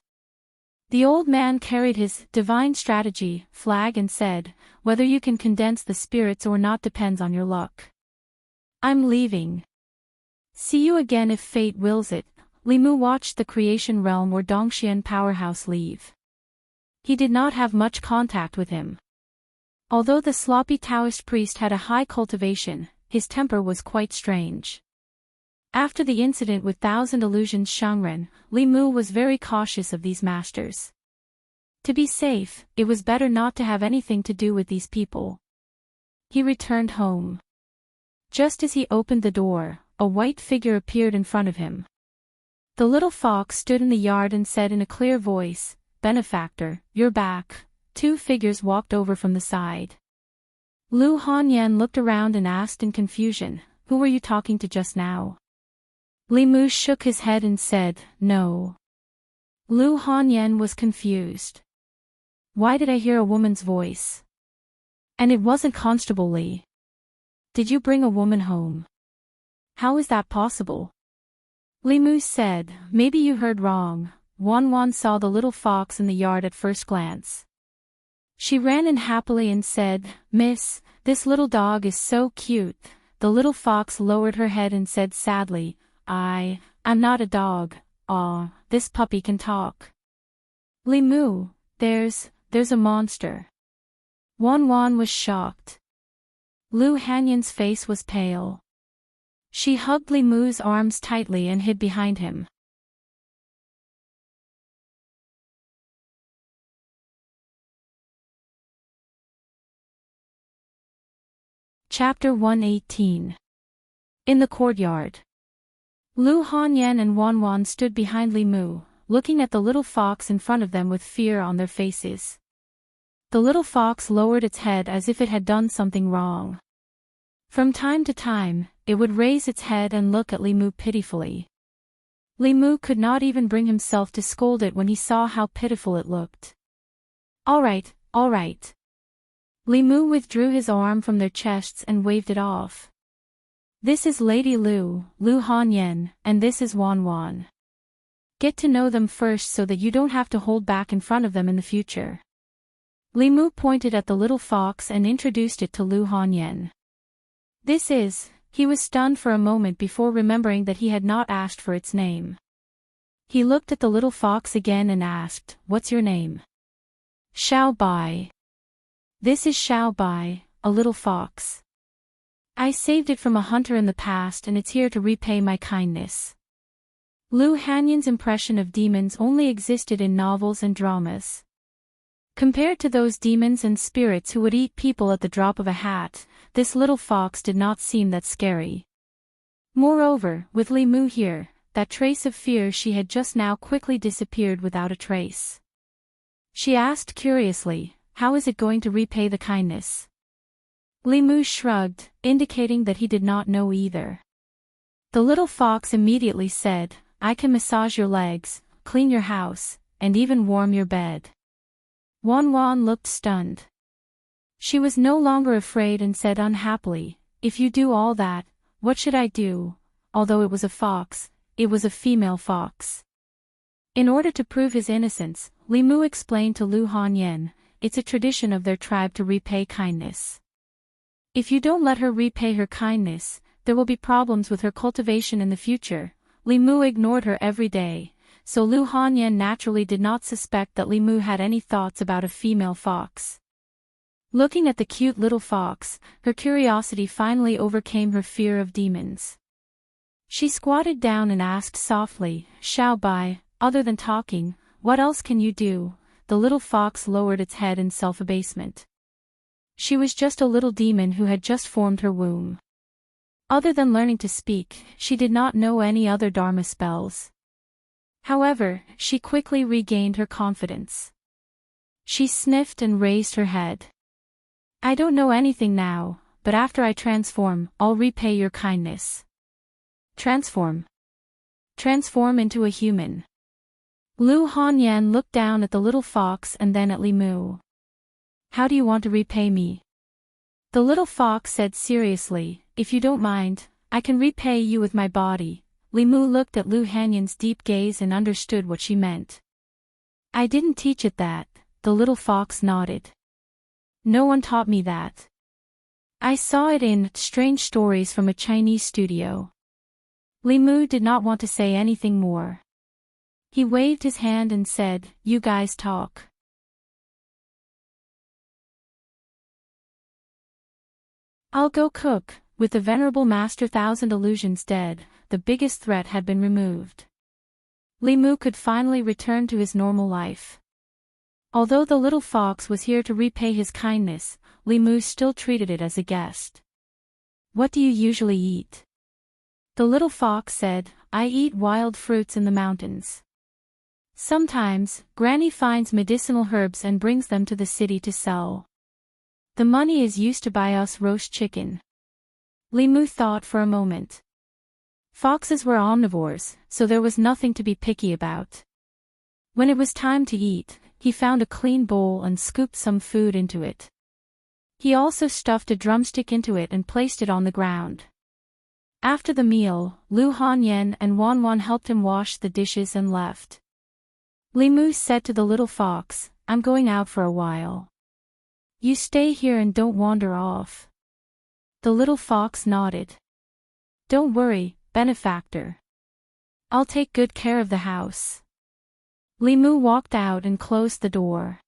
The old man carried his divine strategy flag and said, "Whether you can condense the spirits or not depends on your luck. I'm leaving. See you again if fate wills it." Li Mu watched the creation realm where Dongxian powerhouse leave. He did not have much contact with him. Although the sloppy Taoist priest had a high cultivation, his temper was quite strange. After the incident with Thousand Illusions Shangren, Li Mu was very cautious of these masters. To be safe, it was better not to have anything to do with these people. He returned home. Just as he opened the door, a white figure appeared in front of him. The little fox stood in the yard and said in a clear voice, "Benefactor, you're back." Two figures walked over from the side. Lu Hanyan looked around and asked in confusion, "Who were you talking to just now?" Li Mu shook his head and said, "No." Lu Hanyan was confused. Why did I hear a woman's voice? And it wasn't Constable Li. Did you bring a woman home? How is that possible? Li Mu said, "Maybe you heard wrong." Wan Wan saw the little fox in the yard at first glance. She ran in happily and said, "Miss, this little dog is so cute." The little fox lowered her head and said sadly, I'm not a dog. Aw, this puppy can talk." Li Mu, there's a monster. Wan Wan was shocked. Lu Hanyan's face was pale. She hugged Li Mu's arms tightly and hid behind him. Chapter 118. In the courtyard. Lu Hanyan and Wan Wan stood behind Li Mu, looking at the little fox in front of them with fear on their faces. The little fox lowered its head as if it had done something wrong. From time to time, it would raise its head and look at Li Mu pitifully. Li Mu could not even bring himself to scold it when he saw how pitiful it looked. All right. Li Mu withdrew his arm from their chests and waved it off. "This is Lady Lu Hanyan, and this is Wan Wan. Get to know them first so that you don't have to hold back in front of them in the future." Li Mu pointed at the little fox and introduced it to Lu Hanyan. He was stunned for a moment before remembering that he had not asked for its name. He looked at the little fox again and asked, "What's your name?" "Xiao Bai." "This is Xiao Bai, a little fox. I saved it from a hunter in the past and it's here to repay my kindness." Lu Hanyan's impression of demons only existed in novels and dramas. Compared to those demons and spirits who would eat people at the drop of a hat, this little fox did not seem that scary. Moreover, with Li Mu here, that trace of fear she had just now quickly disappeared without a trace. She asked curiously, "How is it going to repay the kindness?" Li Mu shrugged, indicating that he did not know either. The little fox immediately said, "I can massage your legs, clean your house, and even warm your bed." Wan Wan looked stunned. She was no longer afraid and said unhappily, "If you do all that, what should I do?" Although it was a fox, it was a female fox. In order to prove his innocence, Li Mu explained to Lu Hanyan, "It's a tradition of their tribe to repay kindness. If you don't let her repay her kindness, there will be problems with her cultivation in the future." Li Mu ignored her every day, so Lu Hanyan naturally did not suspect that Li Mu had any thoughts about a female fox. Looking at the cute little fox, her curiosity finally overcame her fear of demons. She squatted down and asked softly, "Xiao Bai, other than talking, what else can you do?" The little fox lowered its head in self-abasement. She was just a little demon who had just formed her womb. Other than learning to speak, she did not know any other Dharma spells. However, she quickly regained her confidence. She sniffed and raised her head. "I don't know anything now, but after I transform, I'll repay your kindness." Transform. Transform into a human. Lu Hanyan looked down at the little fox and then at Li Mu. "How do you want to repay me?" The little fox said seriously, "If you don't mind, I can repay you with my body." Li Mu looked at Lu Hanyan's deep gaze and understood what she meant. "I didn't teach it that," the little fox nodded. "No one taught me that. I saw it in Strange Stories from a Chinese studio." Li Mu did not want to say anything more. He waved his hand and said, "You guys talk." "I'll go cook." With the venerable Master Thousand Illusions dead, the biggest threat had been removed. Li Mu could finally return to his normal life. Although the little fox was here to repay his kindness, Li Mu still treated it as a guest. "What do you usually eat?" The little fox said, "I eat wild fruits in the mountains. Sometimes, Granny finds medicinal herbs and brings them to the city to sell. The money is used to buy us roast chicken." Li Mu thought for a moment. Foxes were omnivores, so there was nothing to be picky about. When it was time to eat, he found a clean bowl and scooped some food into it. He also stuffed a drumstick into it and placed it on the ground. After the meal, Lu Hanyan and Wan Wan helped him wash the dishes and left. Li Mu said to the little fox, "I'm going out for a while. You stay here and don't wander off." The little fox nodded. "Don't worry, benefactor. I'll take good care of the house." Li Mu walked out and closed the door.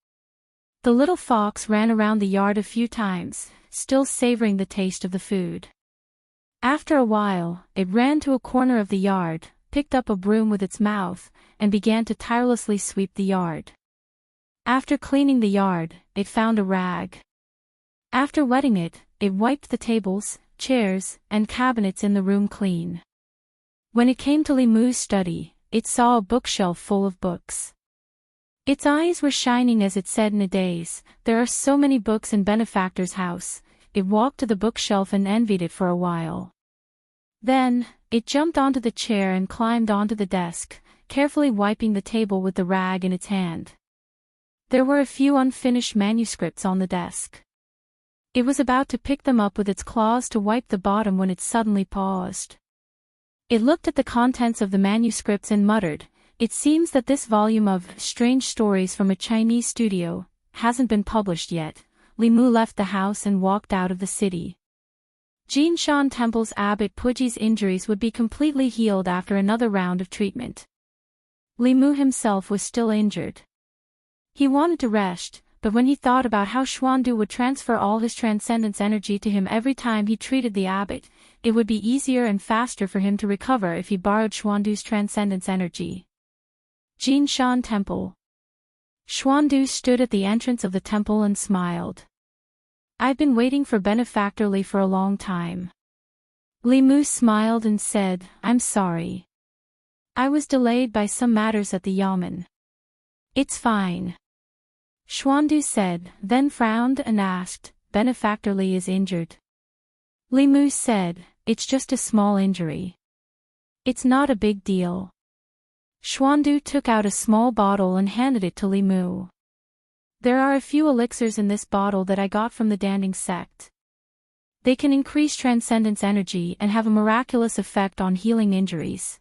The little fox ran around the yard a few times, still savoring the taste of the food. After a while, it ran to a corner of the yard, picked up a broom with its mouth, and began to tirelessly sweep the yard. After cleaning the yard, it found a rag. After wetting it, it wiped the tables, chairs, and cabinets in the room clean. When it came to Li Mu's study, it saw a bookshelf full of books. Its eyes were shining as it said in a daze, "There are so many books in Benefactor's house." It walked to the bookshelf and envied it for a while. Then, it jumped onto the chair and climbed onto the desk, carefully wiping the table with the rag in its hand. There were a few unfinished manuscripts on the desk. It was about to pick them up with its claws to wipe the bottom when it suddenly paused. It looked at the contents of the manuscripts and muttered, "It seems that this volume of Strange Stories from a Chinese studio hasn't been published yet." Li Mu left the house and walked out of the city. Jinshan Temple's abbot Puji's injuries would be completely healed after another round of treatment. Li Mu himself was still injured. He wanted to rest, but when he thought about how Xuandu would transfer all his transcendence energy to him every time he treated the abbot, it would be easier and faster for him to recover if he borrowed Xuandu's transcendence energy. Jinshan Temple. Xuandu stood at the entrance of the temple and smiled. "I've been waiting for Benefactor Li for a long time." Li Mu smiled and said, "I'm sorry. I was delayed by some matters at the yamen." "It's fine." Xuandu said, then frowned and asked, "Benefactor Li is injured?" Li Mu said, "It's just a small injury. It's not a big deal." Xuandu took out a small bottle and handed it to Li Mu. "There are a few elixirs in this bottle that I got from the Danding sect. They can increase transcendence energy and have a miraculous effect on healing injuries.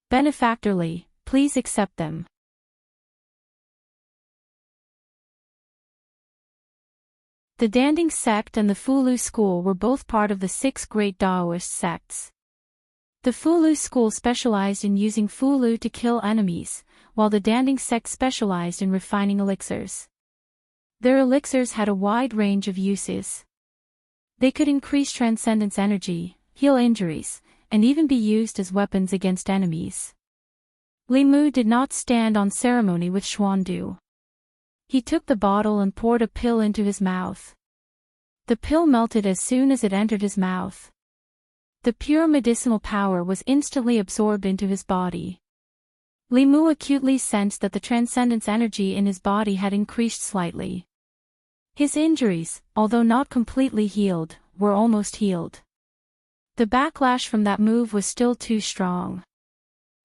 Benefactor Li, please accept them." The Danding sect and the Fulu school were both part of the 6 great Taoist sects. The Fulu school specialized in using Fulu to kill enemies, while the Danding sect specialized in refining elixirs. Their elixirs had a wide range of uses. They could increase transcendence energy, heal injuries, and even be used as weapons against enemies. Li Mu did not stand on ceremony with Xuandu. He took the bottle and poured a pill into his mouth. The pill melted as soon as it entered his mouth. The pure medicinal power was instantly absorbed into his body. Li Mu acutely sensed that the transcendence energy in his body had increased slightly. His injuries, although not completely healed, were almost healed. The backlash from that move was still too strong.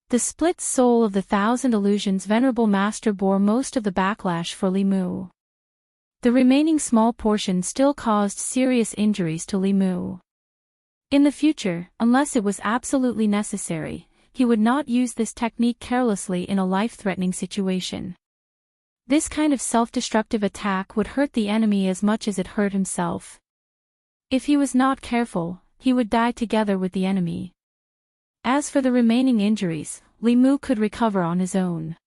The split soul of the Thousand Illusions Venerable Master bore most of the backlash for Li Mu. The remaining small portion still caused serious injuries to Li Mu. In the future, unless it was absolutely necessary, he would not use this technique carelessly in a life-threatening situation. This kind of self-destructive attack would hurt the enemy as much as it hurt himself. If he was not careful, he would die together with the enemy. As for the remaining injuries, Li Mu could recover on his own.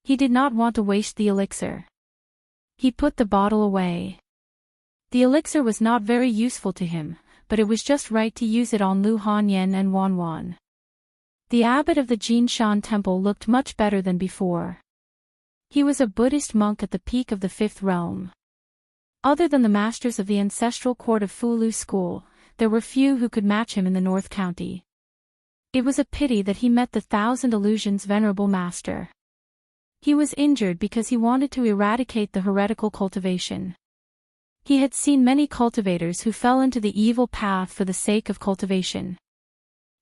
He did not want to waste the elixir. He put the bottle away. The elixir was not very useful to him, but it was just right to use it on Lu Hanyan and Wan Wan. The abbot of the Jinshan temple looked much better than before. He was a Buddhist monk at the peak of the fifth realm. Other than the masters of the ancestral court of Fulu school, there were few who could match him in the North County. It was a pity that he met the Thousand Illusions Venerable Master. He was injured because he wanted to eradicate the heretical cultivation. He had seen many cultivators who fell into the evil path for the sake of cultivation.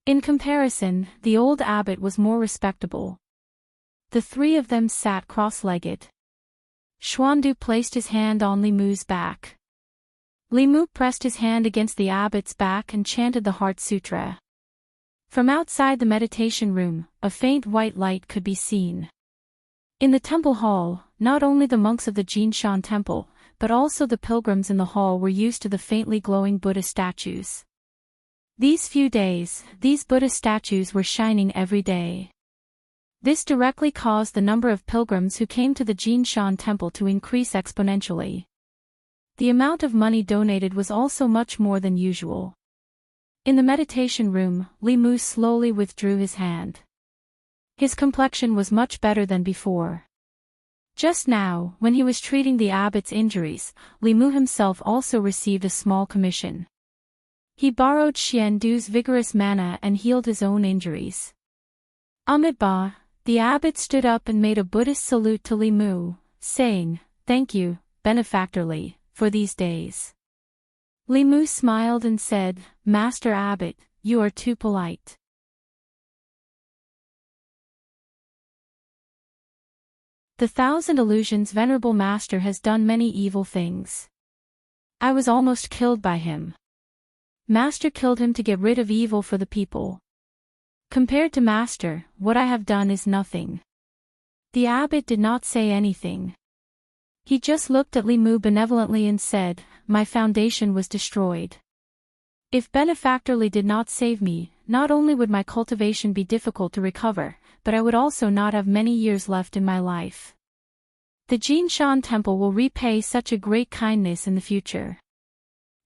In comparison, the old abbot was more respectable. The three of them sat cross-legged. Xuandu placed his hand on Li Mu's back. Li Mu pressed his hand against the abbot's back and chanted the Heart Sutra. From outside the meditation room, a faint white light could be seen. In the temple hall, not only the monks of the Jinshan temple, but also the pilgrims in the hall were used to the faintly glowing Buddha statues. These few days, these Buddha statues were shining every day. This directly caused the number of pilgrims who came to the Jinshan temple to increase exponentially. The amount of money donated was also much more than usual. In the meditation room, Li Mu slowly withdrew his hand. His complexion was much better than before. Just now, when he was treating the abbot's injuries, Li Mu himself also received a small commission. He borrowed Xiandu's vigorous mana and healed his own injuries. Amid Ba, the abbot stood up and made a Buddhist salute to Li Mu, saying, "Thank you, benefactor Li, for these days." Li Mu smiled and said, "Master Abbot, you are too polite." The Thousand Illusions Venerable Master has done many evil things. I was almost killed by him. Master killed him to get rid of evil for the people. Compared to Master, what I have done is nothing. The abbot did not say anything. He just looked at Li Mu benevolently and said, "My foundation was destroyed. If benefactor Li did not save me, not only would my cultivation be difficult to recover, but I would also not have many years left in my life. The Jinshan temple will repay such a great kindness in the future."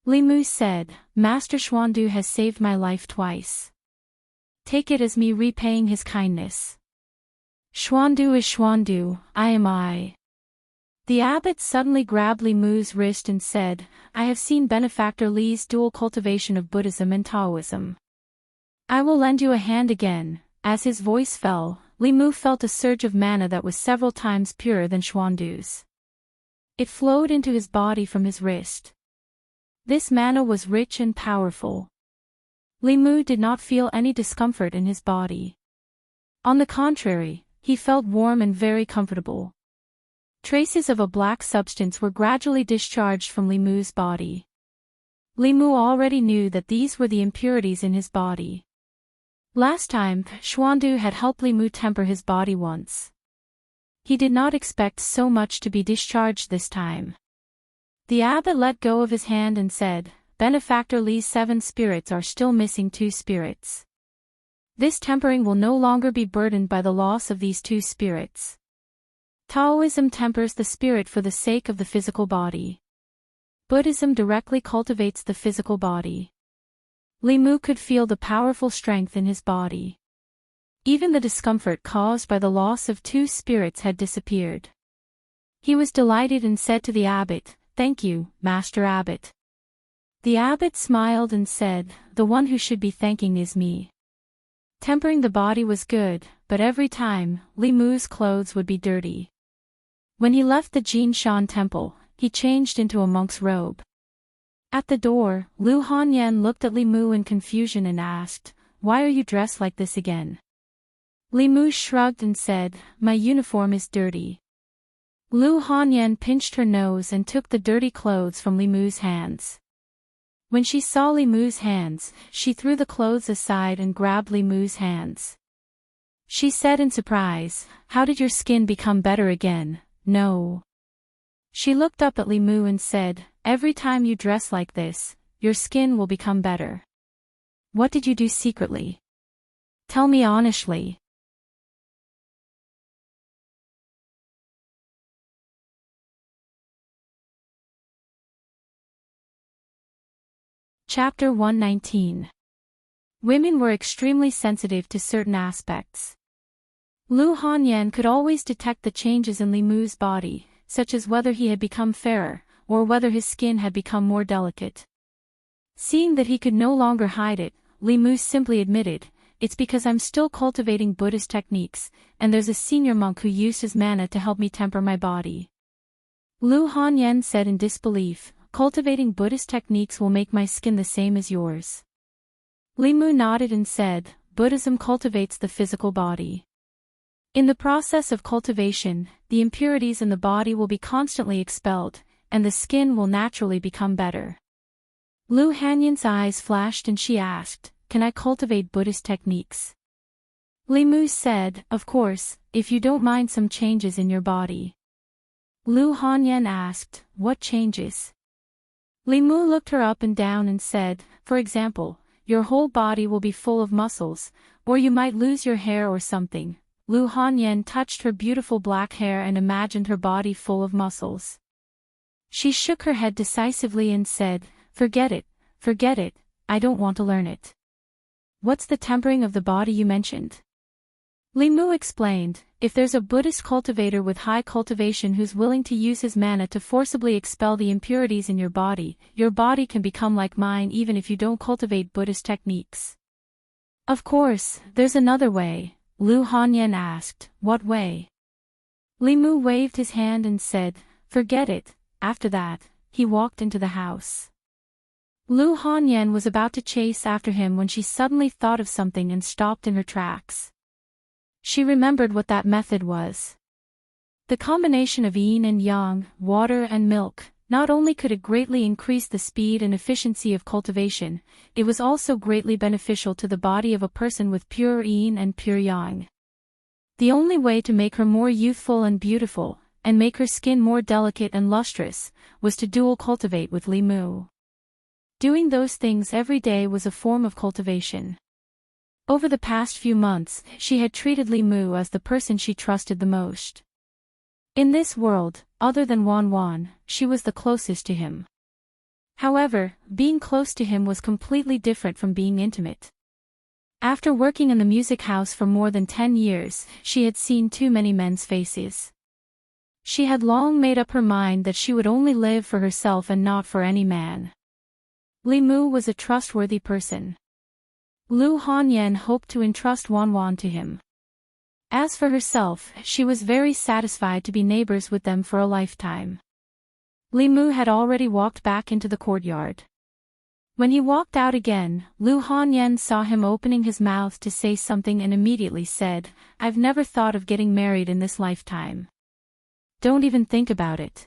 Li Mu said, "Master Xuandu has saved my life twice. Take it as me repaying his kindness. Xuandu is Xuandu, I am I." The abbot suddenly grabbed Li Mu's wrist and said, "I have seen benefactor Li's dual cultivation of Buddhism and Taoism. I will lend you a hand again." As his voice fell, Li Mu felt a surge of mana that was several times purer than Xuandu's. It flowed into his body from his wrist. This mana was rich and powerful. Li Mu did not feel any discomfort in his body. On the contrary, he felt warm and very comfortable. Traces of a black substance were gradually discharged from Li Mu's body. Li Mu already knew that these were the impurities in his body. Last time, Xuandu had helped Li Mu temper his body once. He did not expect so much to be discharged this time. The abbot let go of his hand and said, "Benefactor Li's 7 spirits are still missing 2 spirits. This tempering will no longer be burdened by the loss of these 2 spirits. Taoism tempers the spirit for the sake of the physical body. Buddhism directly cultivates the physical body. Li Mu could feel the powerful strength in his body. Even the discomfort caused by the loss of two spirits had disappeared. He was delighted and said to the abbot, "Thank you, Master Abbot." The abbot smiled and said, "The one who should be thanking is me." Tempering the body was good, but every time, Li Mu's clothes would be dirty. When he left the Jinshan temple, he changed into a monk's robe. At the door, Lu Hanyan looked at Li Mu in confusion and asked, "Why are you dressed like this again?" Li Mu shrugged and said, "My uniform is dirty." Lu Hanyan pinched her nose and took the dirty clothes from Li Mu's hands. When she saw Li Mu's hands, she threw the clothes aside and grabbed Li Mu's hands. She said in surprise, "How did your skin become better again?" "No." She looked up at Li Mu and said, "Every time you dress like this, your skin will become better. What did you do secretly? Tell me honestly." Chapter 119. Women were extremely sensitive to certain aspects. Lu Hanyan could always detect the changes in Li Mu's body, such as whether he had become fairer, or whether his skin had become more delicate. Seeing that he could no longer hide it, Li Mu simply admitted, "It's because I'm still cultivating Buddhist techniques, and there's a senior monk who used his mana to help me temper my body." Lu Hanyan said in disbelief, "Cultivating Buddhist techniques will make my skin the same as yours." Li Mu nodded and said, "Buddhism cultivates the physical body. In the process of cultivation, the impurities in the body will be constantly expelled, and the skin will naturally become better." Lu Hanyan's eyes flashed and she asked, "Can I cultivate Buddhist techniques?" Li Mu said, "Of course, if you don't mind some changes in your body." Lu Hanyan asked, "What changes?" Li Mu looked her up and down and said, "For example, your whole body will be full of muscles, or you might lose your hair or something." Lu Hanyan touched her beautiful black hair and imagined her body full of muscles. She shook her head decisively and said, forget it, I don't want to learn it." "What's the tempering of the body you mentioned?" Li Mu explained, "If there's a Buddhist cultivator with high cultivation who's willing to use his mana to forcibly expel the impurities in your body can become like mine even if you don't cultivate Buddhist techniques." "Of course, there's another way," Lu Hanyan asked, "What way?" Li Mu waved his hand and said, "Forget it." After that, he walked into the house. Lu Hanyan was about to chase after him when she suddenly thought of something and stopped in her tracks. She remembered what that method was. The combination of yin and yang, water and milk, not only could it greatly increase the speed and efficiency of cultivation, it was also greatly beneficial to the body of a person with pure yin and pure yang. The only way to make her more youthful and beautiful, and make her skin more delicate and lustrous, was to dual cultivate with Li Mu. Doing those things every day was a form of cultivation. Over the past few months, she had treated Li Mu as the person she trusted the most. In this world, other than Wan Wan, she was the closest to him. However, being close to him was completely different from being intimate. After working in the music house for more than 10 years, she had seen too many men's faces. She had long made up her mind that she would only live for herself and not for any man. Li Mu was a trustworthy person. Lu Hanyan hoped to entrust Wan Wan to him. As for herself, she was very satisfied to be neighbors with them for a lifetime. Li Mu had already walked back into the courtyard. When he walked out again, Lu Hanyan saw him opening his mouth to say something and immediately said, "I've never thought of getting married in this lifetime. Don't even think about it."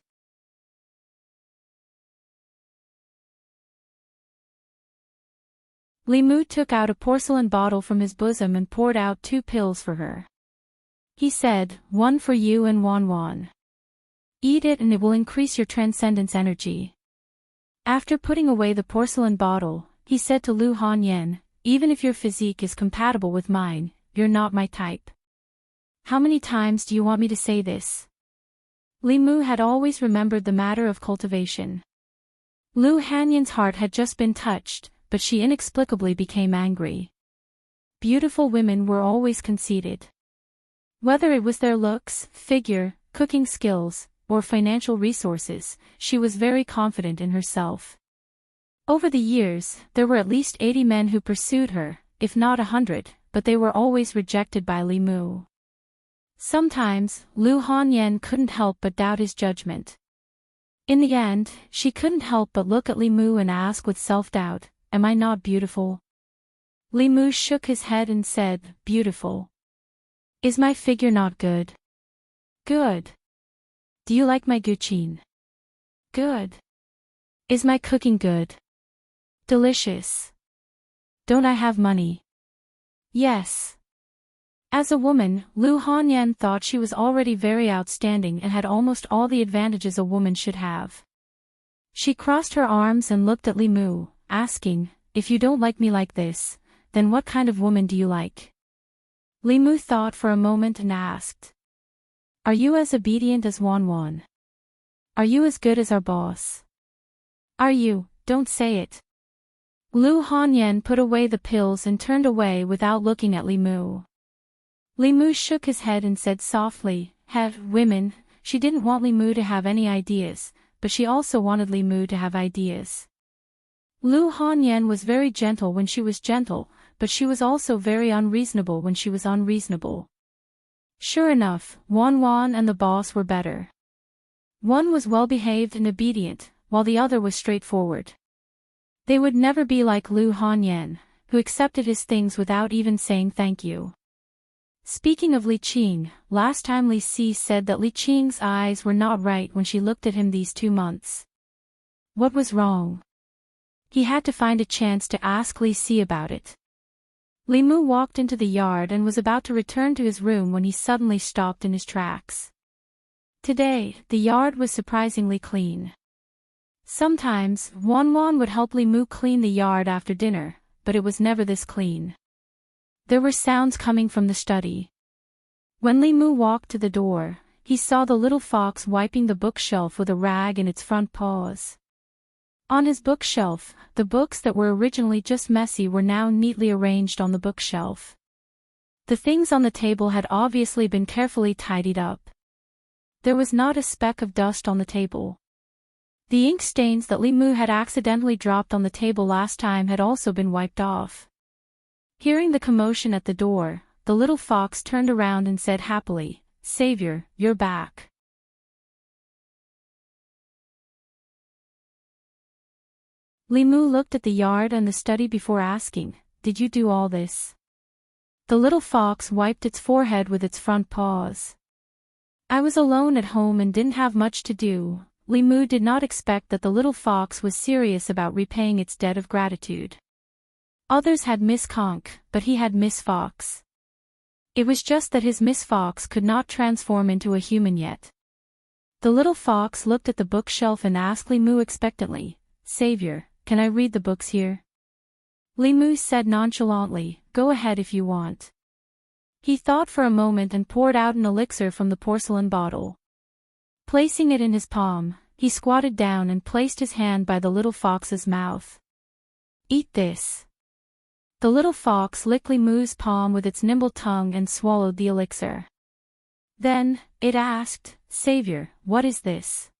Li Mu took out a porcelain bottle from his bosom and poured out 2 pills for her. He said, "One for you and Wan Wan. Eat it and it will increase your transcendence energy." After putting away the porcelain bottle, he said to Lu Hanyan, "Even if your physique is compatible with mine, you're not my type." "How many times do you want me to say this?" Li Mu had always remembered the matter of cultivation. Lu Hanyan's heart had just been touched, but she inexplicably became angry. Beautiful women were always conceited. Whether it was their looks, figure, cooking skills, or financial resources, she was very confident in herself. Over the years, there were at least 80 men who pursued her, if not 100, but they were always rejected by Li Mu. Sometimes, Lu Hanyan couldn't help but doubt his judgment. In the end, she couldn't help but look at Li Mu and ask with self-doubt, "Am I not beautiful?" Li Mu shook his head and said, "Beautiful. Is my figure not good?" "Good. Do you like my guqin?" "Good. Is my cooking good?" "Delicious. Don't I have money?" "Yes." As a woman, Lu Hanyan thought she was already very outstanding and had almost all the advantages a woman should have. She crossed her arms and looked at Li Mu, asking, "If you don't like me like this, then what kind of woman do you like?" Li Mu thought for a moment and asked, "Are you as obedient as Wan Wan? Are you as good as our boss? Are you, don't say it." Lu Hanyan put away the pills and turned away without looking at Li Mu. Li Mu shook his head and said softly, Women." She didn't want Li Mu to have any ideas, but she also wanted Li Mu to have ideas. Lu Hanyan was very gentle when she was gentle, but she was also very unreasonable when she was unreasonable. Sure enough, Wan Wan and the boss were better. One was well-behaved and obedient, while the other was straightforward. They would never be like Lu Hanyan, who accepted his things without even saying thank you. Speaking of Li Qing, last time Li Si said that Li Qing's eyes were not right when she looked at him these 2 months. What was wrong? He had to find a chance to ask Li Si about it. Li Mu walked into the yard and was about to return to his room when he suddenly stopped in his tracks. Today, the yard was surprisingly clean. Sometimes, Wan Wan would help Li Mu clean the yard after dinner, but it was never this clean. There were sounds coming from the study. When Li Mu walked to the door, he saw the little fox wiping the bookshelf with a rag in its front paws. On his bookshelf, the books that were originally just messy were now neatly arranged on the bookshelf. The things on the table had obviously been carefully tidied up. There was not a speck of dust on the table. The ink stains that Li Mu had accidentally dropped on the table last time had also been wiped off. Hearing the commotion at the door, the little fox turned around and said happily, "Savior, you're back." Li Mu looked at the yard and the study before asking, "Did you do all this?" The little fox wiped its forehead with its front paws. "I was alone at home and didn't have much to do." Li Mu did not expect that the little fox was serious about repaying its debt of gratitude. Others had Miss Conch, but he had Miss Fox. It was just that his Miss Fox could not transform into a human yet. The little fox looked at the bookshelf and asked Li Mu expectantly, "Savior, can I read the books here?" Li Mu said nonchalantly, "Go ahead if you want." He thought for a moment and poured out an elixir from the porcelain bottle. Placing it in his palm, he squatted down and placed his hand by the little fox's mouth. "Eat this." The little fox licked Li Mu's palm with its nimble tongue and swallowed the elixir. Then, it asked, "Savior, what is this?"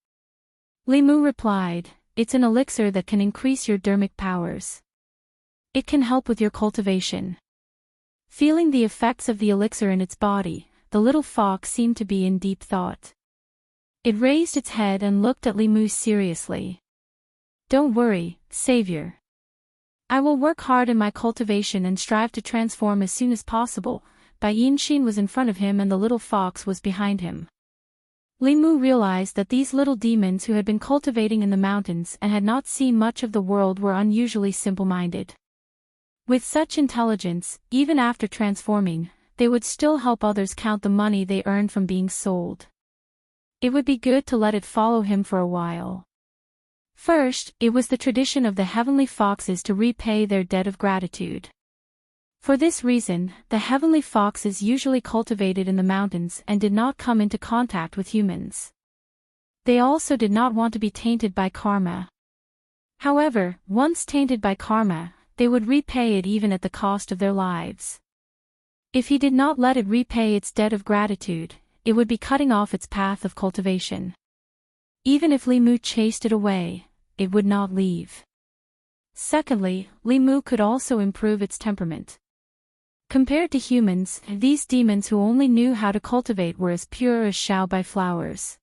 Li Mu replied, "It's an elixir that can increase your dermic powers. It can help with your cultivation." Feeling the effects of the elixir in its body, the little fox seemed to be in deep thought. It raised its head and looked at Li Mu seriously. "Don't worry, Savior. I will work hard in my cultivation and strive to transform as soon as possible." Bai Yinshin was in front of him and the little fox was behind him. Li Mu realized that these little demons who had been cultivating in the mountains and had not seen much of the world were unusually simple-minded. With such intelligence, even after transforming, they would still help others count the money they earned from being sold. It would be good to let it follow him for a while. First, it was the tradition of the heavenly foxes to repay their debt of gratitude. For this reason, the heavenly foxes usually cultivated in the mountains and did not come into contact with humans. They also did not want to be tainted by karma. However, once tainted by karma, they would repay it even at the cost of their lives. If he did not let it repay its debt of gratitude, it would be cutting off its path of cultivation. Even if Li Mu chased it away, it would not leave. Secondly, Li Mu could also improve its temperament. Compared to humans, these demons who only knew how to cultivate were as pure as Xiaobai flowers.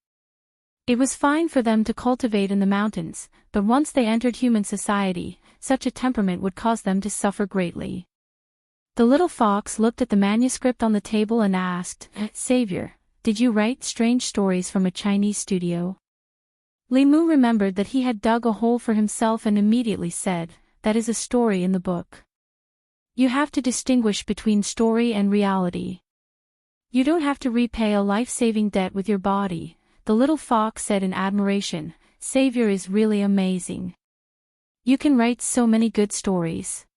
It was fine for them to cultivate in the mountains, but once they entered human society, such a temperament would cause them to suffer greatly. The little fox looked at the manuscript on the table and asked, "Savior, did you write strange stories from a Chinese studio?" Li Mu remembered that he had dug a hole for himself and immediately said, "That is a story in the book. You have to distinguish between story and reality. You don't have to repay a life-saving debt with your body," the little fox said in admiration. "Savior is really amazing. You can write so many good stories."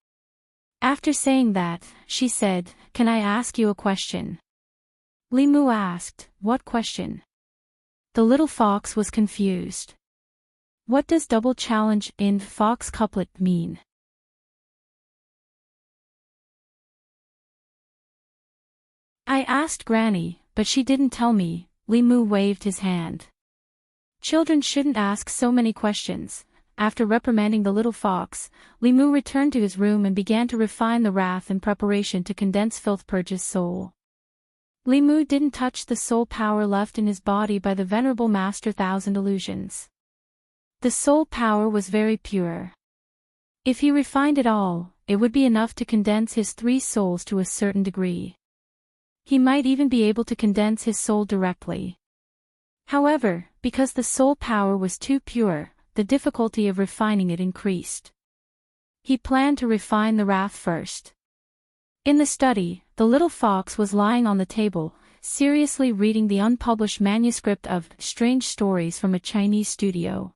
After saying that, she said, "Can I ask you a question?" Li Mu asked, "What question?" The little fox was confused. What does double challenge in fox couplet mean? "I asked Granny, but she didn't tell me," Li Mu waved his hand. Children shouldn't ask so many questions. After reprimanding the little fox, Li Mu returned to his room and began to refine the wrath in preparation to condense filth purge's soul. Li Mu didn't touch the soul power left in his body by the venerable master Thousand Illusions. The soul power was very pure. If he refined it all, it would be enough to condense his 3 souls to a certain degree. He might even be able to condense his soul directly. However, because the soul power was too pure, the difficulty of refining it increased. He planned to refine the wrath first. In the study, the little fox was lying on the table, seriously reading the unpublished manuscript of Strange Stories from a Chinese Studio.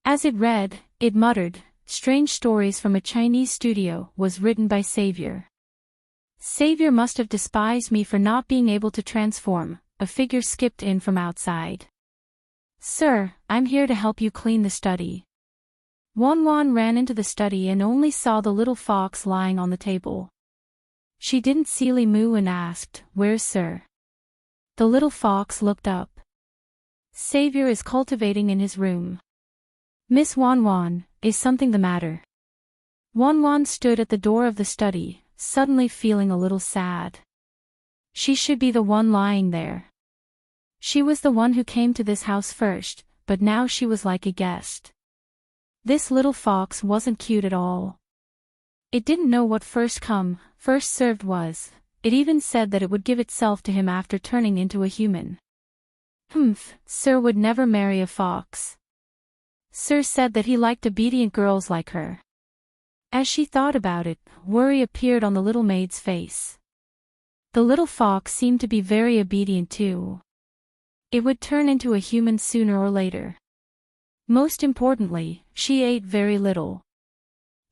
As it read, it muttered, "Strange Stories from a Chinese Studio was written by Savior. Savior must have despised me for not being able to transform." A figure skipped in from outside. "Sir, I'm here to help you clean the study." Wan ran into the study and only saw the little fox lying on the table. She didn't see Li Mu and asked, "Where's Sir?" The little fox looked up. "Savior is cultivating in his room." "Miss Wan, is something the matter?" Wan stood at the door of the study, suddenly feeling a little sad. She should be the one lying there. She was the one who came to this house first, but now she was like a guest. This little fox wasn't cute at all. It didn't know what first come, first served was. It even said that it would give itself to him after turning into a human. Sir would never marry a fox. Sir said that he liked obedient girls like her. As she thought about it, worry appeared on the little maid's face. The little fox seemed to be very obedient too. It would turn into a human sooner or later. Most importantly, she ate very little.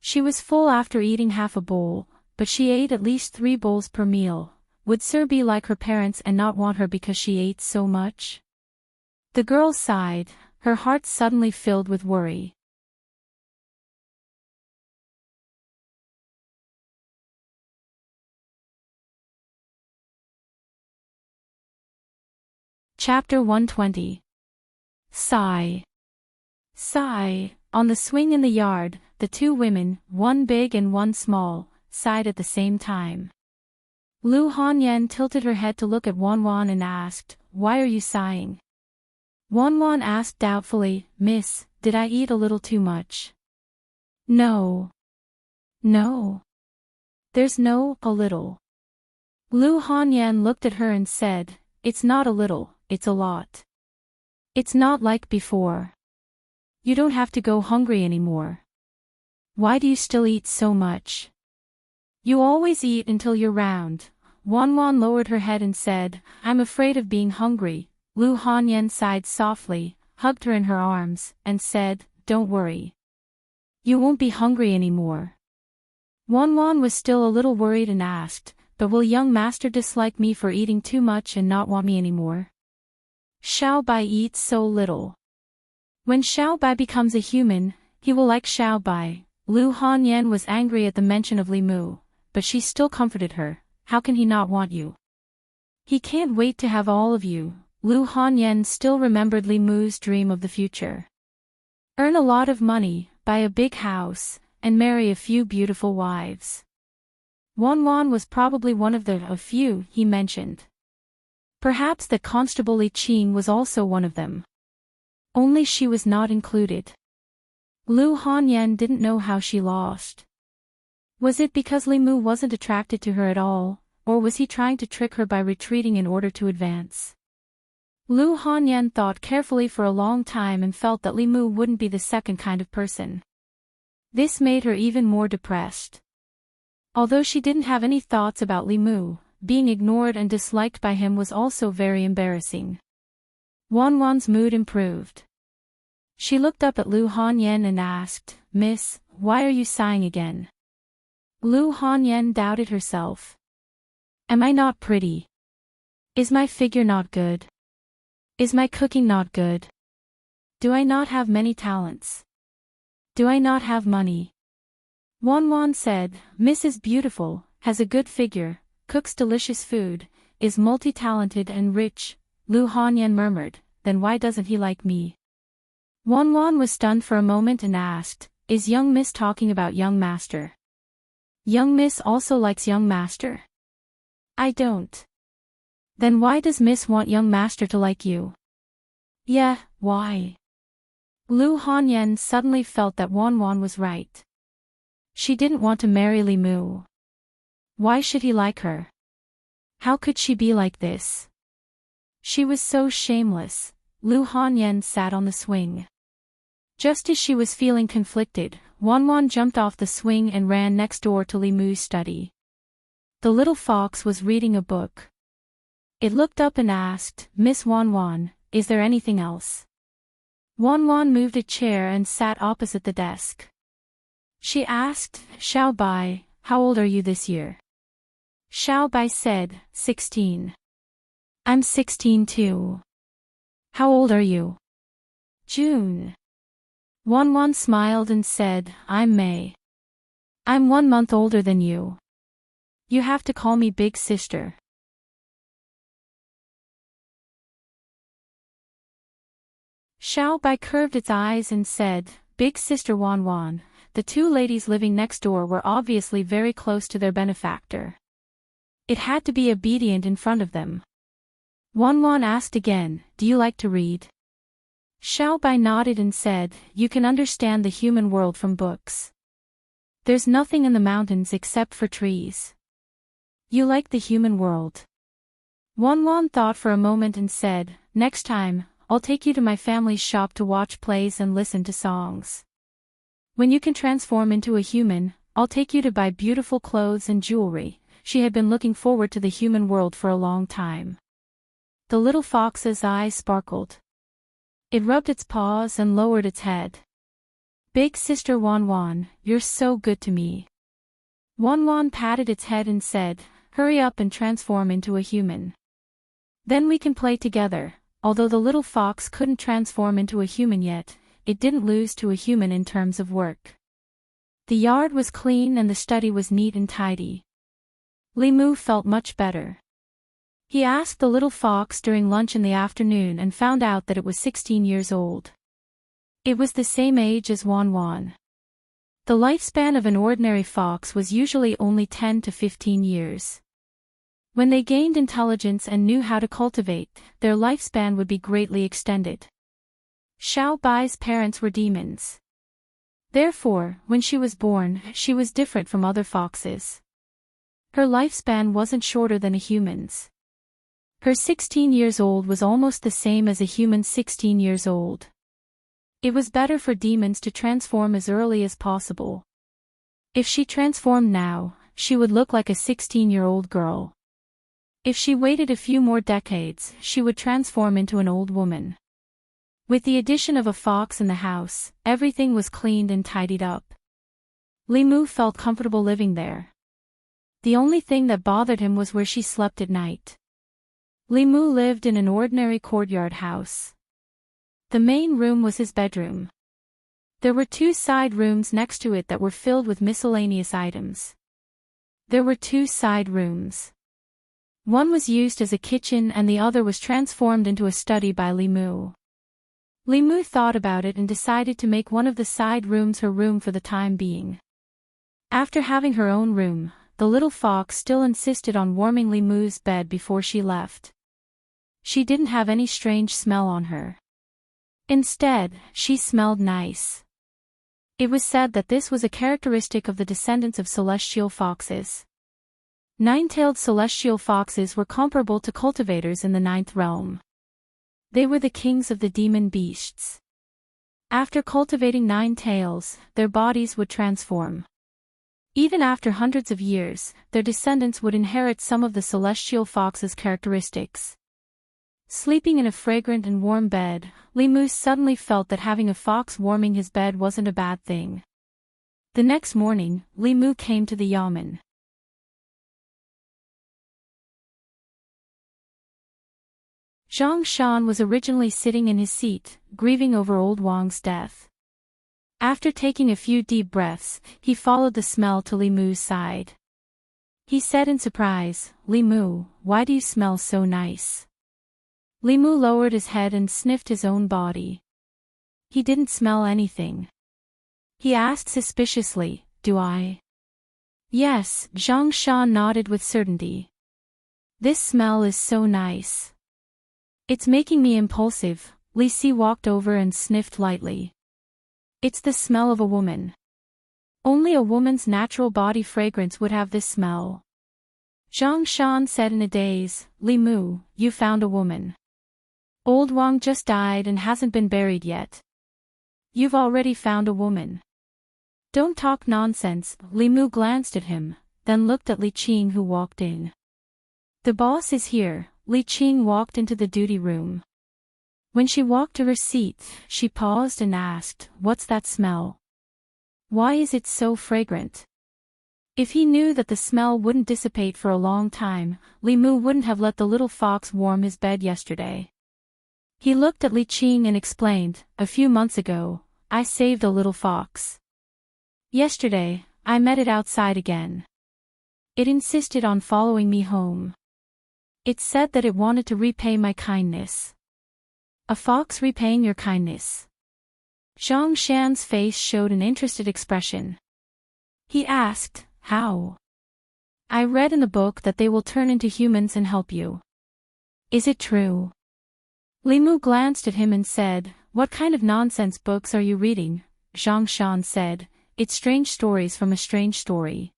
She was full after eating half a bowl, but she ate at least 3 bowls per meal. Would Sir be like her parents and not want her because she ate so much? The girl sighed, her heart suddenly filled with worry. Chapter 120. Sigh. Sigh. On the swing in the yard, the 2 women, one big and one small, sighed at the same time. Lu Hanyan tilted her head to look at Wan and asked, "Why are you sighing?" Wan asked doubtfully, "Miss, did I eat a little too much?" No. There's no a little. Lu Hanyan looked at her and said, "It's not a little, it's a lot. It's not like before. You don't have to go hungry anymore. Why do you still eat so much? You always eat until you're round." Wan lowered her head and said, "I'm afraid of being hungry." Lu Hanyan sighed softly, hugged her in her arms, and said, "Don't worry. You won't be hungry anymore." Wan was still a little worried and asked, "But will young master dislike me for eating too much and not want me anymore?" Xiaobai eats so little. When Xiaobai becomes a human, he will like Xiaobai. Lu Hanyan was angry at the mention of Li Mu, but she still comforted her. How can he not want you? He can't wait to have all of you. Lu Hanyan still remembered Li Mu's dream of the future. Earn a lot of money, buy a big house, and marry a few beautiful wives. Wan was probably one of the a few he mentioned. Perhaps that Constable Li Qing was also one of them. Only she was not included. Lu Hanyan didn't know how she lost. Was it because Li Mu wasn't attracted to her at all, or was he trying to trick her by retreating in order to advance? Lu Hanyan thought carefully for a long time and felt that Li Mu wouldn't be the second kind of person. This made her even more depressed. Although she didn't have any thoughts about Li Mu, being ignored and disliked by him was also very embarrassing. Wan's mood improved. She looked up at Lu Hanyan and asked, "Miss, why are you sighing again?" Lu Hanyan doubted herself. Am I not pretty? Is my figure not good? Is my cooking not good? Do I not have many talents? Do I not have money? Wan said, "Miss is beautiful, has a good figure, cooks delicious food, is multi-talented and rich." Lu Hanyan murmured, "Then why doesn't he like me?" Wan was stunned for a moment and asked, "Is young Miss talking about young master? Young Miss also likes young master?" "I don't." "Then why does Miss want young master to like you?" "Yeah, why?" Lu Hanyan suddenly felt that Wan was right. She didn't want to marry Li Mu. Why should he like her? How could she be like this? She was so shameless. Lu Hanyan sat on the swing. Just as she was feeling conflicted, Wan jumped off the swing and ran next door to Li Mu's study. The little fox was reading a book. It looked up and asked, "Miss Wan, is there anything else?" Wan moved a chair and sat opposite the desk. She asked, "Xiaobai, how old are you this year?" Xiaobai said, 16. "I'm 16 too." "How old are you?" "June." Wan smiled and said, "I'm May. I'm 1 month older than you. You have to call me big sister." Xiaobai curved its eyes and said, "Big sister Wan." The two ladies living next door were obviously very close to their benefactor. It had to be obedient in front of them. Wan asked again, "Do you like to read?" Xiaobai nodded and said, "You can understand the human world from books. There's nothing in the mountains except for trees. You like the human world." Wan thought for a moment and said, "Next time, I'll take you to my family's shop to watch plays and listen to songs. When you can transform into a human, I'll take you to buy beautiful clothes and jewelry." She had been looking forward to the human world for a long time. The little fox's eyes sparkled. It rubbed its paws and lowered its head. "Big sister Wan, you're so good to me." Wan patted its head and said, "Hurry up and transform into a human. Then we can play together." Although the little fox couldn't transform into a human yet, it didn't lose to a human in terms of work. The yard was clean and the study was neat and tidy. Li Mu felt much better. He asked the little fox during lunch in the afternoon and found out that it was 16 years old. It was the same age as Wan. The lifespan of an ordinary fox was usually only 10 to 15 years. When they gained intelligence and knew how to cultivate, their lifespan would be greatly extended. Xiaobai's parents were demons. Therefore, when she was born, she was different from other foxes. Her lifespan wasn't shorter than a human's. Her 16 years old was almost the same as a human's 16 years old. It was better for demons to transform as early as possible. If she transformed now, she would look like a 16-year-old girl. If she waited a few more decades, she would transform into an old woman. With the addition of a fox in the house, everything was cleaned and tidied up. Li Mu felt comfortable living there. The only thing that bothered him was where she slept at night. Li Mu lived in an ordinary courtyard house. The main room was his bedroom. There were 2 side rooms next to it that were filled with miscellaneous items. There were 2 side rooms. One was used as a kitchen and the other was transformed into a study by Li Mu. Li Mu thought about it and decided to make one of the side rooms her room for the time being. After having her own room, the little fox still insisted on warming Li Mu's bed before she left. She didn't have any strange smell on her. Instead, she smelled nice. It was said that this was a characteristic of the descendants of celestial foxes. 9-tailed celestial foxes were comparable to cultivators in the 9th realm. They were the kings of the demon beasts. After cultivating 9 tails, their bodies would transform. Even after hundreds of years, their descendants would inherit some of the celestial fox's characteristics. Sleeping in a fragrant and warm bed, Li Mu suddenly felt that having a fox warming his bed wasn't a bad thing. The next morning, Li Mu came to the yamen. Zhang Shan was originally sitting in his seat, grieving over old Wang's death. After taking a few deep breaths, he followed the smell to Li Mu's side. He said in surprise, "Li Mu, why do you smell so nice?" Li Mu lowered his head and sniffed his own body. He didn't smell anything. He asked suspiciously, "Do I?" "Yes," Zhang Shan nodded with certainty. "This smell is so nice. It's making me impulsive." Li Si walked over and sniffed lightly. "It's the smell of a woman. Only a woman's natural body fragrance would have this smell." Zhang Shan said in a daze, "Li Mu, you found a woman. Old Wang just died and hasn't been buried yet. You've already found a woman. Don't talk nonsense." Li Mu glanced at him, then looked at Li Qing who walked in. "The boss is here." Li Qing walked into the duty room. When she walked to her seat, she paused and asked, "What's that smell? Why is it so fragrant?" If he knew that the smell wouldn't dissipate for a long time, Li Mu wouldn't have let the little fox warm his bed yesterday. He looked at Li Qing and explained, "A few months ago, I saved a little fox. Yesterday, I met it outside again. It insisted on following me home. It said that it wanted to repay my kindness." "A fox repaying your kindness?" Zhang Shan's face showed an interested expression. He asked, "How?" "I read in the book that they will turn into humans and help you. Is it true?" Li Mu glanced at him and said, "What kind of nonsense books are you reading?" Zhang Shan said, "It's strange stories from a strange story.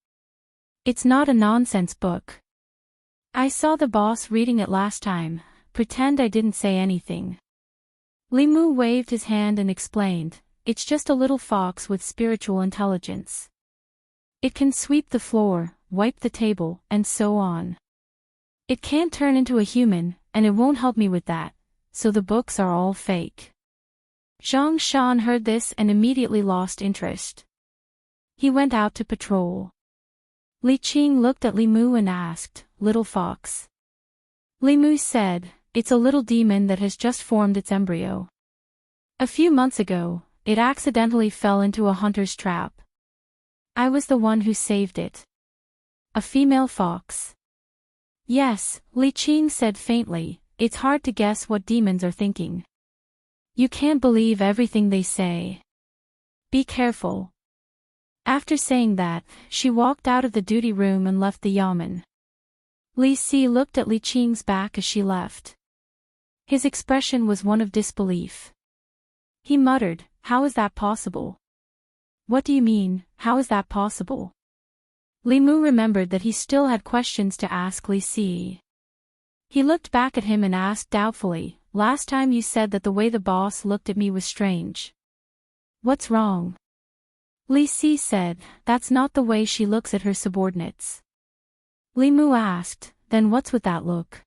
It's not a nonsense book. I saw the boss reading it last time. Pretend I didn't say anything." Li Mu waved his hand and explained, "It's just a little fox with spiritual intelligence. It can sweep the floor, wipe the table, and so on. It can't turn into a human, and it won't help me with that, so the books are all fake." Zhang Shan heard this and immediately lost interest. He went out to patrol. Li Qing looked at Li Mu and asked, "Little fox?" Li Mu said, "It's a little demon that has just formed its embryo. A few months ago, it accidentally fell into a hunter's trap. I was the one who saved it." "A female fox?" "Yes," Li Qing said faintly, "it's hard to guess what demons are thinking. You can't believe everything they say. Be careful." After saying that, she walked out of the duty room and left the yamen. Li Si looked at Li Qing's back as she left. His expression was one of disbelief. He muttered, "How is that possible?" "What do you mean, how is that possible?" Li Mu remembered that he still had questions to ask Li Si. He looked back at him and asked doubtfully, "Last time you said that the way the boss looked at me was strange. What's wrong?" Li Si said, "That's not the way she looks at her subordinates." Li Mu asked, "Then what's with that look?"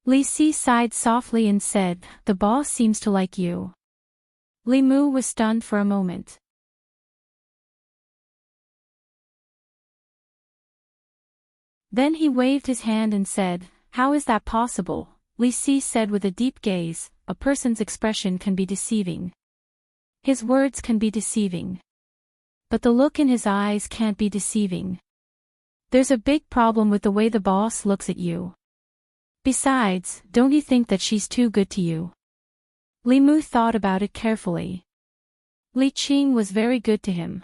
Li Si sighed softly and said, "The boss seems to like you." Li Mu was stunned for a moment. Then he waved his hand and said, "How is that possible? Li Si said with a deep gaze, a person's expression can be deceiving. His words can be deceiving. But the look in his eyes can't be deceiving. There's a big problem with the way the boss looks at you. Besides, don't you think that she's too good to you? Li Mu thought about it carefully. Li Qing was very good to him.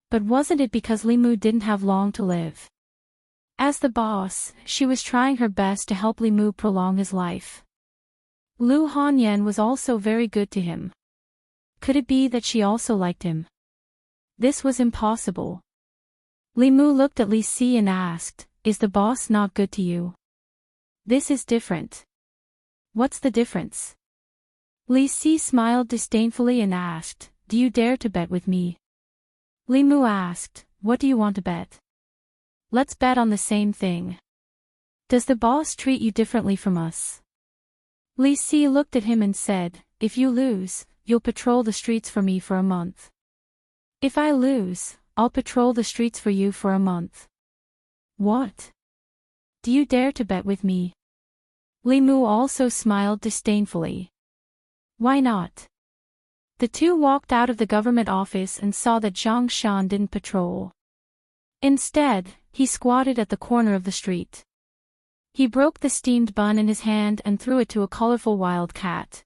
But wasn't it because Li Mu didn't have long to live? As the boss, she was trying her best to help Li Mu prolong his life. Lu Hanyan was also very good to him. Could it be that she also liked him? This was impossible. Li Mu looked at Li Si and asked, "Is the boss not good to you?" "This is different." "What's the difference?" Li Si smiled disdainfully and asked, "Do you dare to bet with me?" Li Mu asked, "What do you want to bet?" "Let's bet on the same thing. Does the boss treat you differently from us?" Li Si looked at him and said, "If you lose, you'll patrol the streets for me for a month. If I lose, I'll patrol the streets for you for a month." "What? Do you dare to bet with me?" Li Mu also smiled disdainfully. "Why not?" The two walked out of the government office and saw that Zhang Shan didn't patrol. Instead, he squatted at the corner of the street. He broke the steamed bun in his hand and threw it to a colorful wild cat.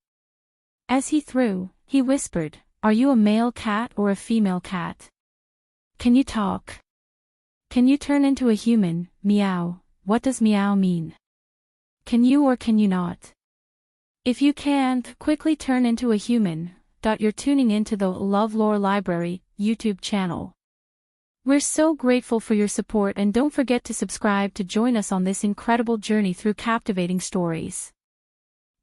As he threw, he whispered, "Are you a male cat or a female cat? Can you talk? Can you turn into a human? Meow. What does meow mean? Can you or can you not? If you can't, quickly turn into a human." You're tuning into the LoveLore Library YouTube channel. We're so grateful for your support, and don't forget to subscribe to join us on this incredible journey through captivating stories.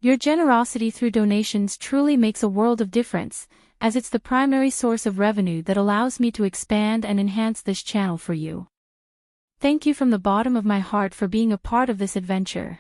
Your generosity through donations truly makes a world of difference, as it's the primary source of revenue that allows me to expand and enhance this channel for you. Thank you from the bottom of my heart for being a part of this adventure.